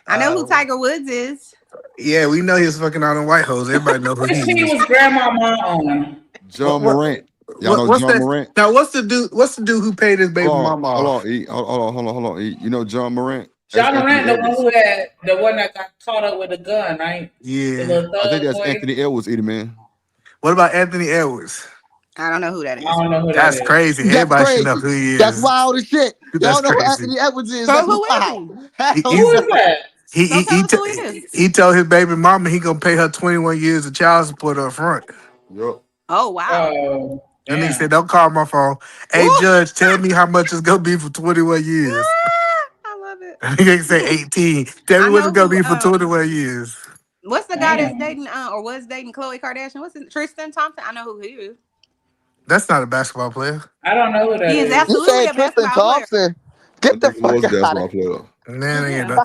I know who Tiger Woods is. Yeah, we know he was fucking all them white hoes. Everybody know who Which he team is. was Grandmama on? John Morant. Y'all know What's John that? Morant? Now, what's the dude who paid his baby mama off? Hold on. E. You know John Morant? John That's Morant, Anthony the one who had the one that got caught up with a gun, right? The Yeah. little I think thug that's boy. Anthony Edwards, Eddie man. What about Anthony Edwards? I don't know who that is. I don't know who that That's is. crazy. That's Everybody crazy. should know who he is. That's wild as shit. That's Y'all know who crazy. Anthony Edwards is. So That's who is wild. He- Who is that? So tell us who it is. He told his baby mama he gonna pay her 21 years of child support up front. Yup. Oh wow. Oh, And he damn. said, "Don't call my phone. Hey, Judge, tell me how much it's gonna be for 21 years." I love it. He didn't say 18. Tell me I what know it's gonna who, be for 21 years. What's the guy that's dating or was dating Khloe Kardashian? What's it? Tristan Thompson? I know who he is. That's not a basketball player. I don't know who that He is is. You absolutely said a Tristan basketball player. Thompson. Get the He was fuck a out basketball of player. Nah, they ain't Yeah. no.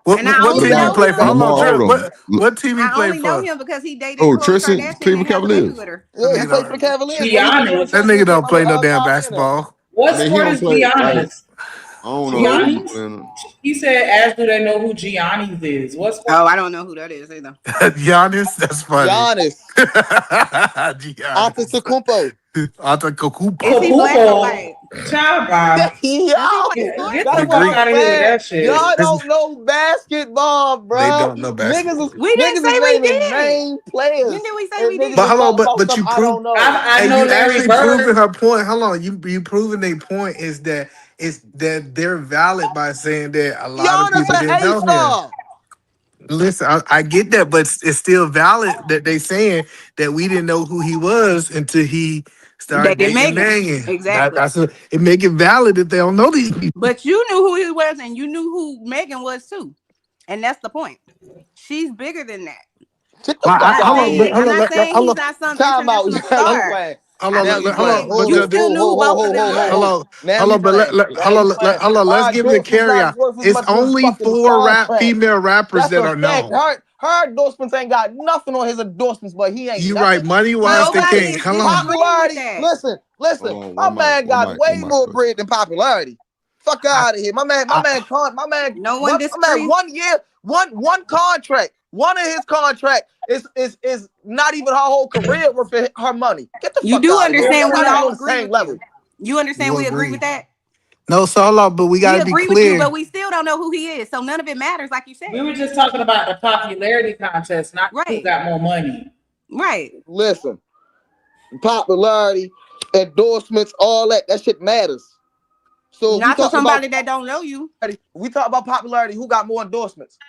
What And I team only he know play him. for? Hold Lamar on, Trip. Odom. What team he I play only know for? him because he dated Oh, Khloe Tristan, Kardashian Cleveland and had a baby Cavaliers. with her. Yeah, he Nigga played for don't, the Cavaliers. Giannis. that nigga don't play no damn basketball. What I mean, he sport don't is play like Giannis? I don't know what he Giannis? playing. He said, "Ask do they know who Giannis is?" What sport? Oh, I don't know who that is either. Giannis, that's funny. Giannis. Giannis. Antetokounmpo. Antetokounmpo. Is he black or white? Child, Bob. Yo, Does he play sports? Get that's the what fuck out I'm of here with saying. that shit. Y'all don't know basketball, bro. They don't know basketball. We didn't say we naming did. name players. When did we say And we niggas did? But hold on, talk about but stuff you I prove, don't know. I and know you Larry actually Bird. proving her point. Hold on, you proving their point is that they're valid by saying that a lot of Giannis people an didn't know him. A-star. Listen, I get that, but it's still valid that they saying that we didn't know who he was until he started Dated dating Megan. Megan. Exactly. It make it valid if they don't know these people. But you knew who he was and you knew who Megan was too. And that's the point. She's bigger than that. Get the fuck out of here. I'm not saying he's not some Time out. international star. Hold I on, mean, hold on, but you still knew both of them, but Now hold you on, but playing. Now you playing. hold on. Her Let's give the endorsements carry not out. worth as It's much as his only fucking 4 contract. female rappers That's that a are fact. known. Her endorsements ain't got nothing on his endorsements, but he ain't You nothing. right, money wise, they nobody can't. is Hold on. disagreeing with Popularity. that. Listen. My man got way more bread than popularity. Fuck out of here. My man, no one disagrees. 1 year, one contract. One of his contract is not even her whole career worth her money. Get the You fuck do out of here. understand We're we not even all on the agree same with level. you. You understand You we agree agree. with that? No, so hold on, but we We gotta be agree with you, clear. but we still don't know who he is. So none of it matters, like you said. We were just talking about the popularity contest, not who got more money. Right. Listen, popularity, endorsements, all that shit matters. So not to somebody that don't know you. We talk about popularity. Who got more endorsements?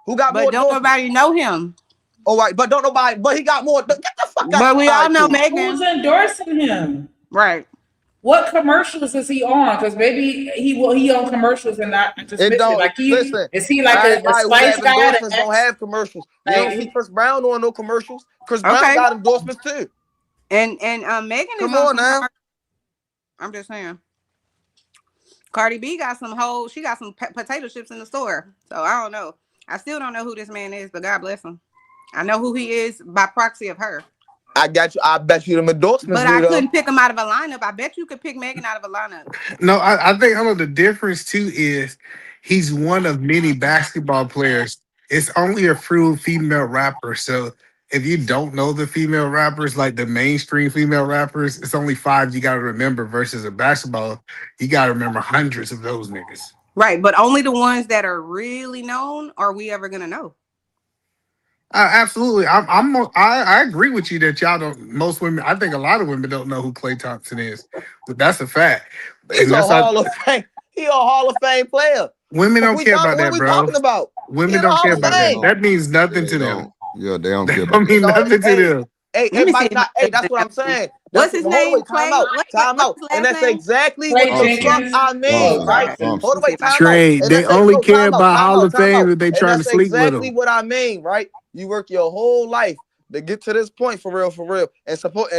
Who got But more don't endorsements? nobody know him. All right, but don't nobody. But he got more. Get the fuck out. But we all know cool. Megan. Who's endorsing him? Right. What commercials is he on? Because maybe he on commercials and not just It missed it. don't Like listen. is he like a Everybody who Spice have guy? endorsements don't have commercials. You don't see Chris Brown on no commercials. Chris Brown Okay. got endorsements too. And Megan is Come on now. I'm just saying. Cardi B got some she got some potato chips in the store. So I don't know. I still don't know who this man is, but God bless him. I know who he is by proxy of her. I got you. I bet you them endorsements. But I couldn't pick him out of a lineup. I bet you could pick Megan out of a lineup. No, I think the difference too is he's one of many basketball players. It's only a few female rappers. So if you don't know the female rappers, like the mainstream female rappers, it's only 5 you gotta remember versus a basketball. You gotta remember hundreds of those niggas. Right, but only the ones that are really known are we ever gonna know. Absolutely. I agree with you that y'all don't. Most women, I think a lot of women don't know who Klay Thompson is, but that's a fact. He's a Hall of Fame. He a Hall of Fame player. Women don't care about that, What are we bro. talking about? Women don't care about that. That means nothing to them. Yeah, they don't care That mean nothing to them. Hey, it might not. Hey, that's what I'm saying. What's his name? Time out. Time out. And that's exactly what the fuck I mean, right? Hold on, wait. Time Trade. out. They only care about Hall of Fame if they trying to sleep with exactly them. what I mean, right? You work your whole life to get to this point for real, and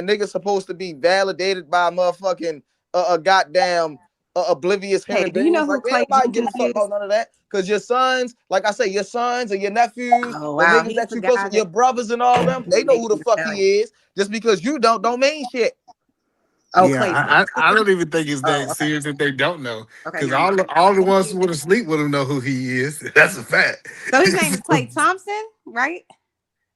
niggas supposed to be validated by motherfucking a goddamn oblivious human Hey, do you know who Klay Nobody give a Jenkins fuck is? about none of that. Cause your sons, like I say, your sons and your nephews, Oh, the wow. niggas He's that the you guy close with, your brothers and all them, they know who the fuck he is. Just because you don't mean shit. Yeah, I don't even think it's that serious if they don't know. Because all the ones who want to sleep with him know who he is. That's a fact. So his name is Klay Thompson, right?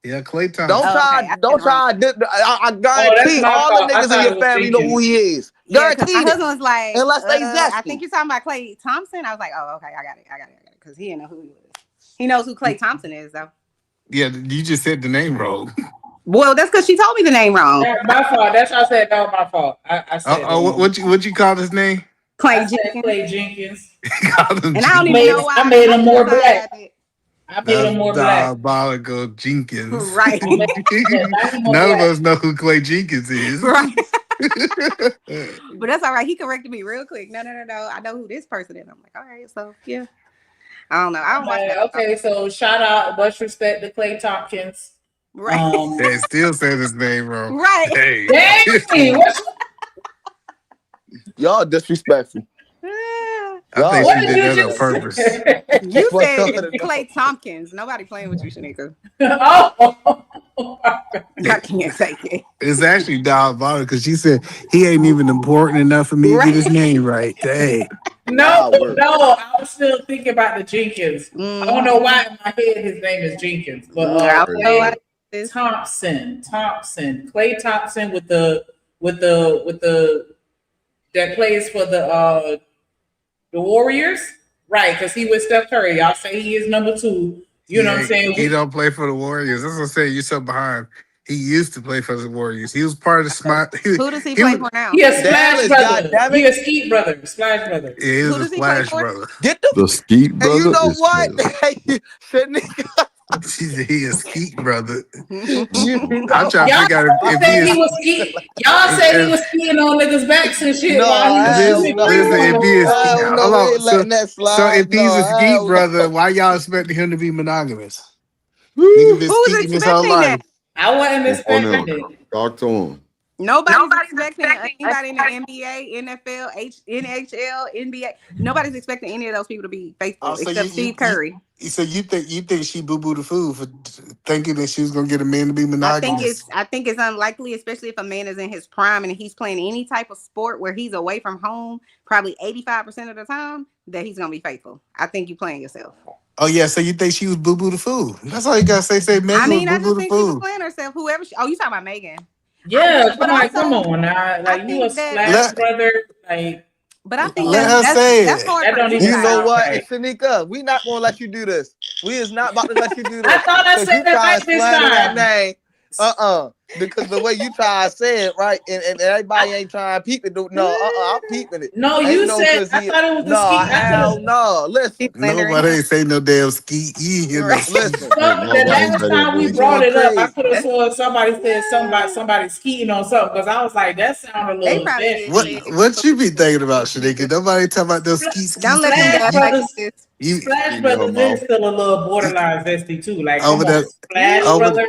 Yeah, Klay Thompson. Don't try. I guarantee all the niggas in your family know who he is. Yeah, because Guaranteed my it. husband was like, Unless they zesty. I think you're talking about Klay Thompson. I was like, oh, okay, I got it. Because he didn't know who he was. He knows who Klay Thompson is, though. Yeah, you just said the name wrong. Well, that's because she told me the name wrong. That's my fault. That's why I said that was my fault. I said what you call his name? Klay Jenkins. And I don't even know why. I made him more black. I made him more black. Diabolical Jenkins. Right. None of us know who Klay Jenkins is. Right. But that's all right. He corrected me real quick. No. I know who this person is. I'm like, all right, so yeah. I don't know. I don't watch that. Okay, so shout out, much respect to Klay Tompkins. Right. They still say his name wrong. Right. Hey. Dang, Y'all disrespectful. I think she did that on purpose. You said Klay Tompkins. Nobody playing with you, Shanika. I can't take it. It's actually diabolical because she said he ain't even important enough for me to get his name right. Dang. No, I was still thinking about the Jenkins. I don't know why in my head his name is Jenkins, but Thompson, Klay Thompson with the that plays for the Warriors, right? Because he with Steph Curry. Y'all say he is number 2. You know what I'm saying? He don't play for the Warriors. That's what I'm saying. You're so behind. He used to play for the Warriors. He was part of the Smart. Who does he play for now? He a Splash brother. He a Skeet brother. Splash brother. Yeah, he was a Splash brother. Get the Skeet brother. And you know is what? He is Skeet brother. I'm trying to figure out if he was ski. Y'all said he was skiing on niggas' backs and shit. Listen, if he is so if he's a Skeet brother, why y'all expecting him to be monogamous? Nigga been skeeting his whole life. I wasn't expecting it. Talk to him. Nobody's expecting anybody in the NBA, NFL, NHL, NBA. Nobody's expecting any of those people to be faithful So except Steve Curry. So you think she boo boo the fool for thinking that she was gonna get a man to be monogamous? I think it's unlikely, especially if a man is in his prime and he's playing any type of sport where he's away from home, probably 85% of the time, that he's gonna be faithful. I think you playing yourself. Oh yeah, so you think she was boo boo the fool? That's all you gotta say. Say Megan was I boo boo just the think she was fool. playing herself. Whoever. You talking about Megan? Yeah, But come on now. Like you a Splash brother, like. But I think Let her say that's it. hard That for don't you even You know sound what? right. And Shanika, we not gonna let you do this. We is not about to let you do this. I thought I Because said you that try right to this slander that time. name. Because the way you try to say it, right? And everybody ain't trying to peep it. No, I'm peeping it. No, Ain't you no said cause I he thought it was the no, ski. hell no. Listen. Nobody ain't say no damn skeet. You ain't hear no skeet. Listen. The last time we You brought going it up, I crazy. could have sworn somebody said somebody skiing on something because I was like, that sounded a They little probably bit. did say it. What you be thinking about, Shanika? Nobody talking about those skeet. Don't let them Splash gaslight Brothers, you, sis. You Splash Brothers is still a little borderline zesty too. Like, come over on, there, Splash over, Brothers.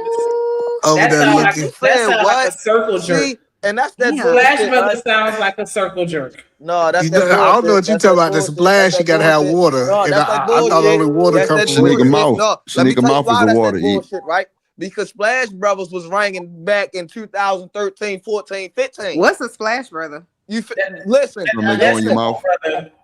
over there You looking. said Like a what? circle jerk. See, and that's that Splash bullshit, Brothers right? sounds like a circle jerk. No, that's You that know, I don't know bullshit. what you That's talking that about. The bullshit. That's splash, you that gotta have bullshit. water, No, and that's that I thought bullshit. only water That's come that from Shanika bullshit. mouth. No, let me Shanika tell you mouth is why the that's water. that bullshit, right? Because Splash Brothers was ranking back in 2013, 14, 15. What's a Splash Brother? Listen, Something that go in your mouth.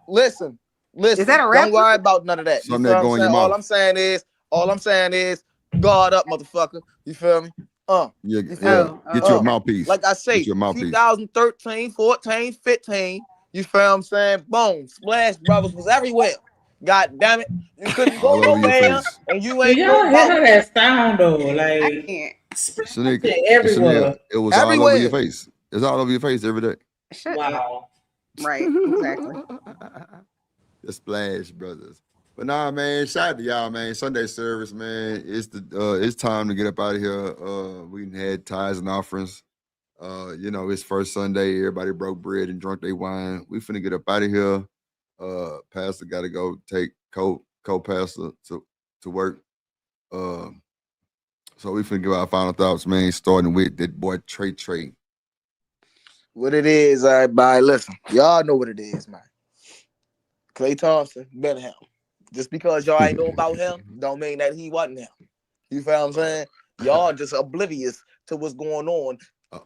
listen. Is that a Don't rapper? worry about none of that. You Something feel that what I'm go in your saying? mouth. All I'm saying is, guard up, motherfucker. You feel me? Yeah, You feel get you a mouthpiece. Like I say, Get you a mouthpiece. 2013, 14, 15. You feel what I'm saying? Boom. Splash Brothers was everywhere. God damn it. You couldn't go All over your nowhere face. and you Do ain't know y'all hear about how that sound though? I Like can't. Shanika, everywhere. it was all over your everywhere. face. It's all over your face every day. Shut up. Wow. Right, exactly. The Splash Brothers. But nah, man, shout out to y'all, man. Sunday service, man. It's time to get up out of here. We had tithes and offerings. It's first Sunday. Everybody broke bread and drunk their wine. We finna get up out of here. Pastor got to go take co-pastor to work. So we finna give our final thoughts, man. Starting with that boy Trey. What it is, everybody. Listen, y'all know what it is, man. Klay Thompson, better him. Just because y'all ain't know about him, don't mean that he wasn't him. You feel what I'm saying? Y'all just oblivious to what's going on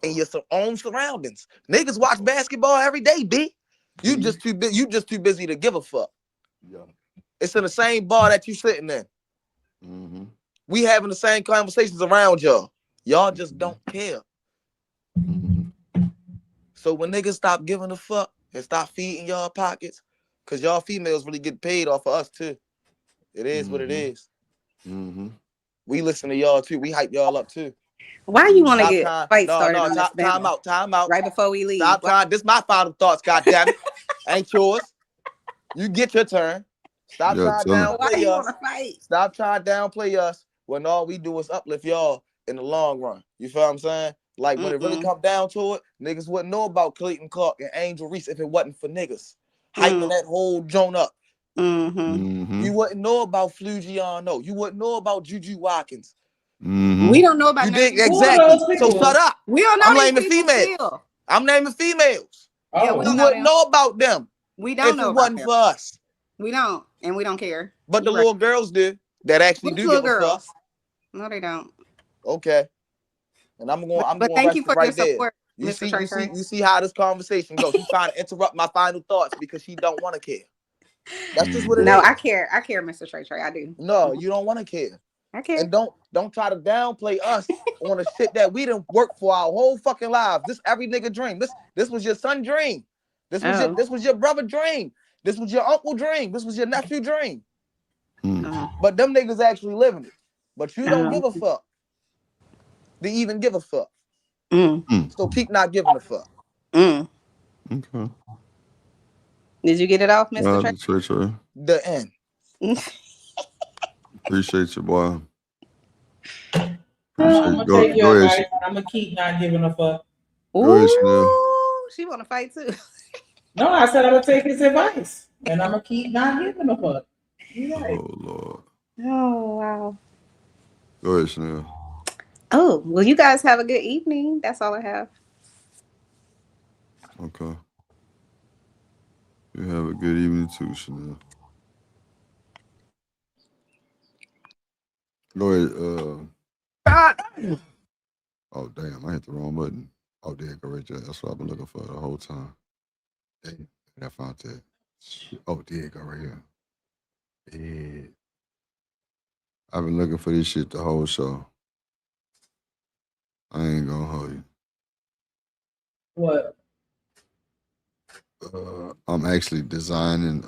in your own surroundings. Niggas watch basketball every day, B. You just too busy to give a fuck. Yeah. It's in the same bar that you sitting in. Mm-hmm. We having the same conversations around y'all. Y'all just don't care. So when niggas stop giving a fuck and stop feeding y'all pockets, because y'all females really get paid off of us too. It is what it is. Mm-hmm. We listen to y'all too. We hype y'all up too. Why you want to Stop get trying. fight No, started on this time out. right before we leave? Stop trying. This is my final thoughts, goddammit. Ain't yours. You get your turn. Stop trying to downplay us. Stop trying to downplay us when all we do is uplift y'all in the long run. You feel what I'm saying? Like when it really come down to it, niggas wouldn't know about Clayton Clark and Angel Reese if it wasn't for niggas hyping that whole joint up. You wouldn't know about Flugiano. You wouldn't know about Juju Watkins. We don't know about you dig none of these exactly. So people. shut up. We don't know I'm these naming people females. still. I'm naming females. Yeah, we You don't know wouldn't them. know about them. We don't if know it about wasn't them. for us. We don't, and we don't care. But the little girls do that actually Which do little give a girls? fuck. No, they don't. Okay. And I'm going But to thank rest you it for right your there. support, You Mr. Trey. see how this conversation goes. She's trying to interrupt my final thoughts because she don't want to care. That's just what it is. No, I care. I care, Mr. Trey. I do. No, you don't want to care. I care. And don't try to downplay us on the shit that we didn't work for our whole fucking lives. This every nigga dream. This was your son dream. This was your brother dream. This was your uncle dream. This was your nephew dream. But them niggas actually living it. But you don't give a fuck. They even give a fuck. So keep not giving a fuck. Okay. Did you get it off, Mr. Trey? The end. Appreciate you, boy. I'm gonna take your advice. I'm gonna keep not giving a fuck. Go ahead, Chanel. She want to fight too. No, I said I'm gonna take his advice, and I'm gonna keep not giving a fuck. Right. Oh Lord. Oh wow. Go ahead, Chanel. Oh well, you guys have a good evening. That's all I have. Okay. You have a good evening too, Chanel. Go ahead. Oh damn, I hit the wrong button. Oh, there you go, right there. That's what I've been looking for the whole time. Damn, I found that. Oh, there you go, right here. Yeah. I've been looking for this shit the whole show. I ain't gonna hold you. What? I'm actually designing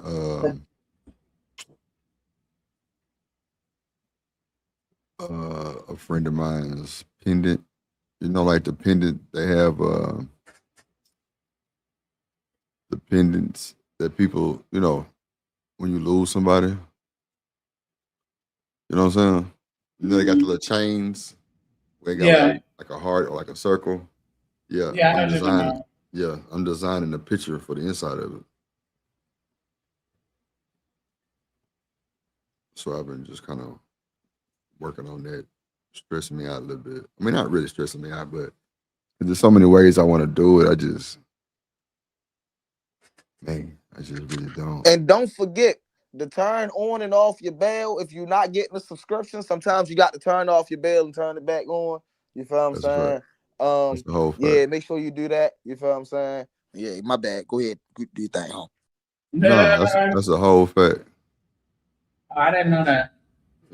a friend of mine's pendant. You know, like the pendant they have the pendants that people, you know, when you lose somebody. You know what I'm saying? You know, they got the little chains where they got like a heart or like a circle. Yeah, Yeah, I know I'm what you're talking designing. about. Yeah, I'm designing a picture for the inside of it. So I've been just kind of working on that, stressing me out a little bit. I mean, not really stressing me out, but there's so many ways I want to do it. I just really don't. And don't forget to turn on and off your bell. If you're not getting a subscription, sometimes you got to turn off your bell and turn it back on. You feel what I'm That's saying? That's the whole fact. Yeah, make sure you do that. You feel what I'm saying? Yeah, my bad. Go ahead, do your thing, home. No, that's the whole fact. Oh, I didn't know that.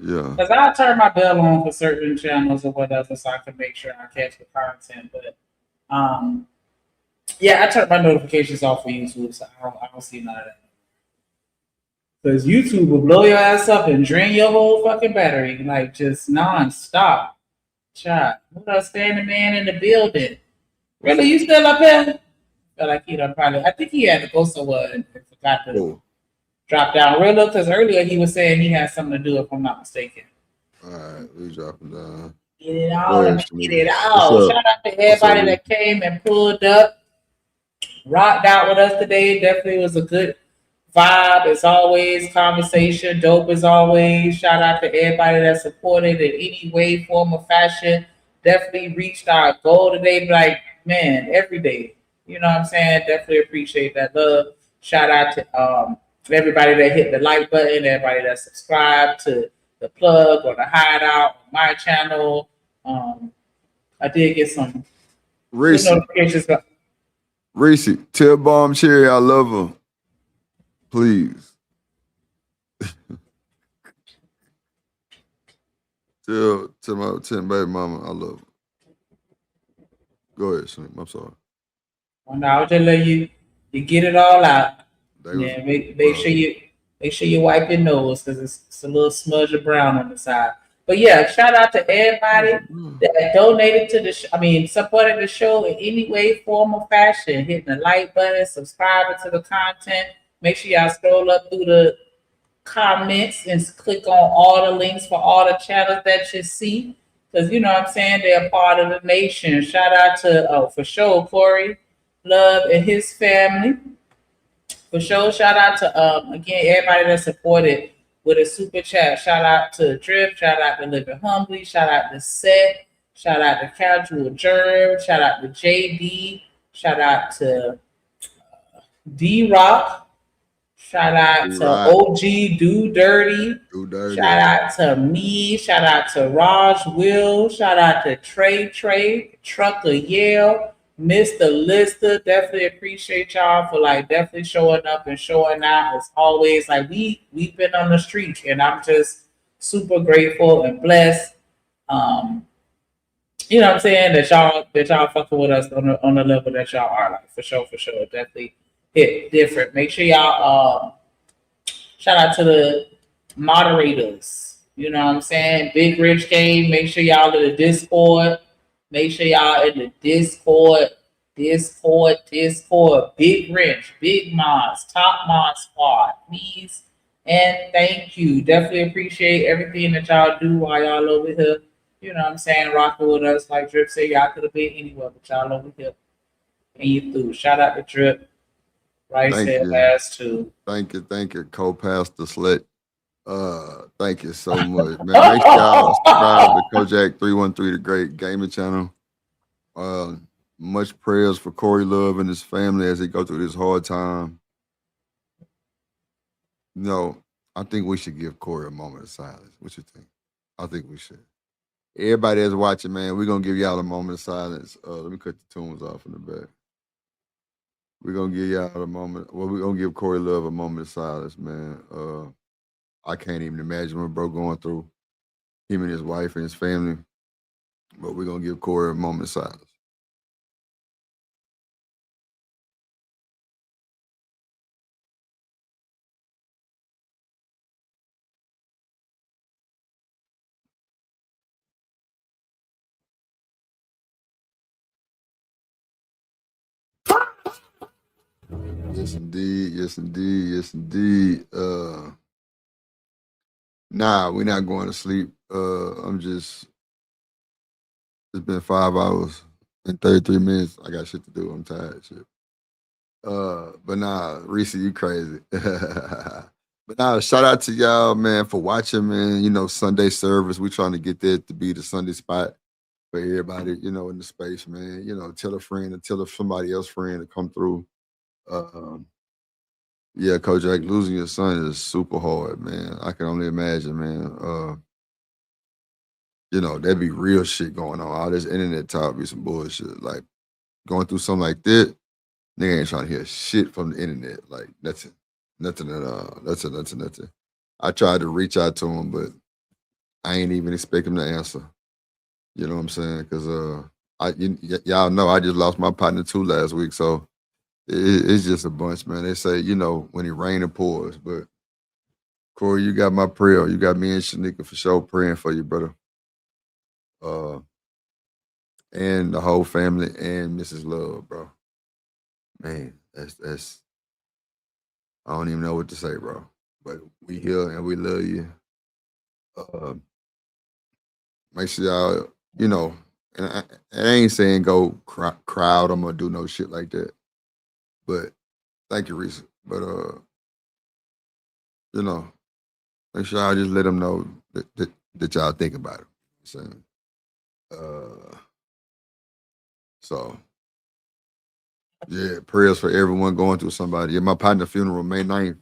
Yeah. Because I turn my bell on for certain channels or whatever so I can make sure I catch the content. But yeah, I turn my notifications off for YouTube, so I don't see none of that. Because YouTube will blow your ass up and drain your whole fucking battery, like just non-stop. Chat. Who else standing man in the building? Really, you still up here? Feel like he done probably. I think he had to go somewhere and forgot to drop down. Real, because earlier he was saying he had something to do, if I'm not mistaken. All right, we dropping down. Get it all. Get it all. What's up? Shout out to everybody that came and pulled up, rocked out with us today. Definitely was a good vibe as always. Conversation, dope as always. Shout out to everybody that supported in any way, form, or fashion. Definitely reached our goal today. Like, man, every day. You know what I'm saying? Definitely appreciate that love. Shout out to everybody that hit the like button, everybody that subscribed to the plug or the hideout on my channel. I did get some Reese, notifications. Reese, tell Bomb Cherry I love her. Please. tell my baby mama I love her. Go ahead, Slim. I'm sorry. Well, now I'll just let you get it all out. Yeah, make sure you wipe your nose because it's a little smudge of brown on the side. But yeah, shout out to everybody that donated to the supported the show in any way, form, or fashion. Hitting the like button, subscribing to the content. Make sure y'all scroll up through the comments and click on all the links for all the channels that you see. Because you know what I'm saying, they're part of the nation. Shout out to for sure Corey Love and his family. For sure, shout out to again everybody that supported with a super chat. Shout out to Drip, shout out to Living Humbly, shout out to Seth, shout out to Casual Germ, shout out to JD, shout out to D Rock, shout out to OG Do Dirty, shout out to me, shout out to Raj Will, shout out to Trey, Trucker Yale, Mr. Lister. Definitely appreciate y'all for definitely showing up and showing out as always. We've been on the street and I'm just super grateful and blessed. You know what I'm saying, that y'all fucking with us on the level that y'all are, for sure. Definitely hit different. Make sure y'all shout out to the moderators. You know what I'm saying? Big Rich Game. Make sure y'all in the Discord. Make sure y'all in the Discord. Big Rich, Big Mods, Top Mod Squad. Please and thank you. Definitely appreciate everything that y'all do while y'all over here. You know what I'm saying? Rocking with us. Like Drip said, y'all could have been anywhere, but y'all over here. And you through. Shout out to Drip. Right said last two. Thank you, co-pastor Slit. Thank you so much, man. Make sure y'all subscribe to Kojak 313, the Great Gaming Channel. much prayers for Corey Love and his family as they go through this hard time. I think we should give Corey a moment of silence. What you think? I think we should. Everybody that's watching, man, we're going to give y'all a moment of silence. Let me cut the tunes off in the back. We're going to give y'all a moment. Well, we're going to give Corey Love a moment of silence, man. I can't even imagine what bro going through, him and his wife and his family. But we're going to give Corey a moment of silence. Yes, indeed. Yes, indeed. Yes, indeed. Nah, we're not going to sleep. It's been 5 hours and 33 minutes. I got shit to do. I'm tired, shit. But nah, Reese, you crazy. But nah, shout out to y'all, man, for watching, man. Sunday service. We trying to get that to be the Sunday spot for everybody, in the space, man. Tell a friend or tell somebody else friend to come through. Yeah, Kojak, losing your son is super hard, man. I can only imagine, man. There'd be real shit going on. All this internet talk be some bullshit. Like, going through something like that, nigga ain't trying to hear shit from the internet. Like, nothing at all. Nothing. I tried to reach out to him, but I ain't even expect him to answer. You know what I'm saying? Because y'all know I just lost my partner too last week, so it's just a bunch, man. They say, when it rains, it pours. But Corey, you got my prayer. You got me and Shanika for sure praying for you, brother. And the whole family and Mrs. Love, bro. Man, that's I don't even know what to say, bro. But we here and we love you. Make sure y'all, and I ain't saying go crowd them or do no shit like that. But thank you, Reese. But make sure I just let them know that y'all think about it. You know what I'm saying? So yeah, prayers for everyone going through somebody. Yeah, my partner funeral May 9th.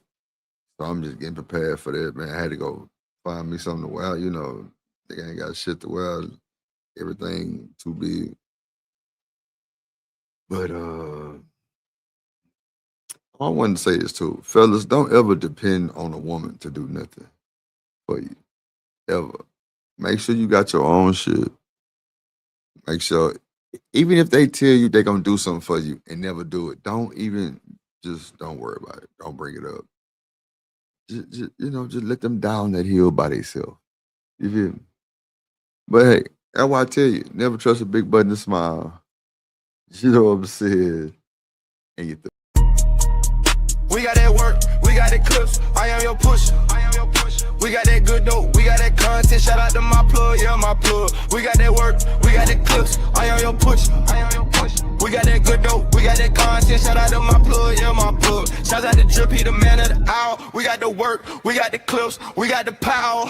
So I'm just getting prepared for that, man. I had to go find me something to wear, they ain't got shit to wear. Everything too big. But I wanted to say this too. Fellas, don't ever depend on a woman to do nothing for you. Ever. Make sure you got your own shit. Make sure, even if they tell you they're going to do something for you and never do it, don't worry about it. Don't bring it up. Just let them down that hill by themselves. You feel me? But hey, that's why I tell you, never trust a big button to smile. You know what I'm saying? And you We got that work, we got that clips. I am your push. We got that good dope, we got that content. Shout out to my plug, yeah, my plug. We got that work, we got that clips. I am your push. We got that good dope, we got that content. Shout out to my plug, yeah, my plug. Shout out to Drip, he the man of the hour. We got the work, we got the clips, we got the power.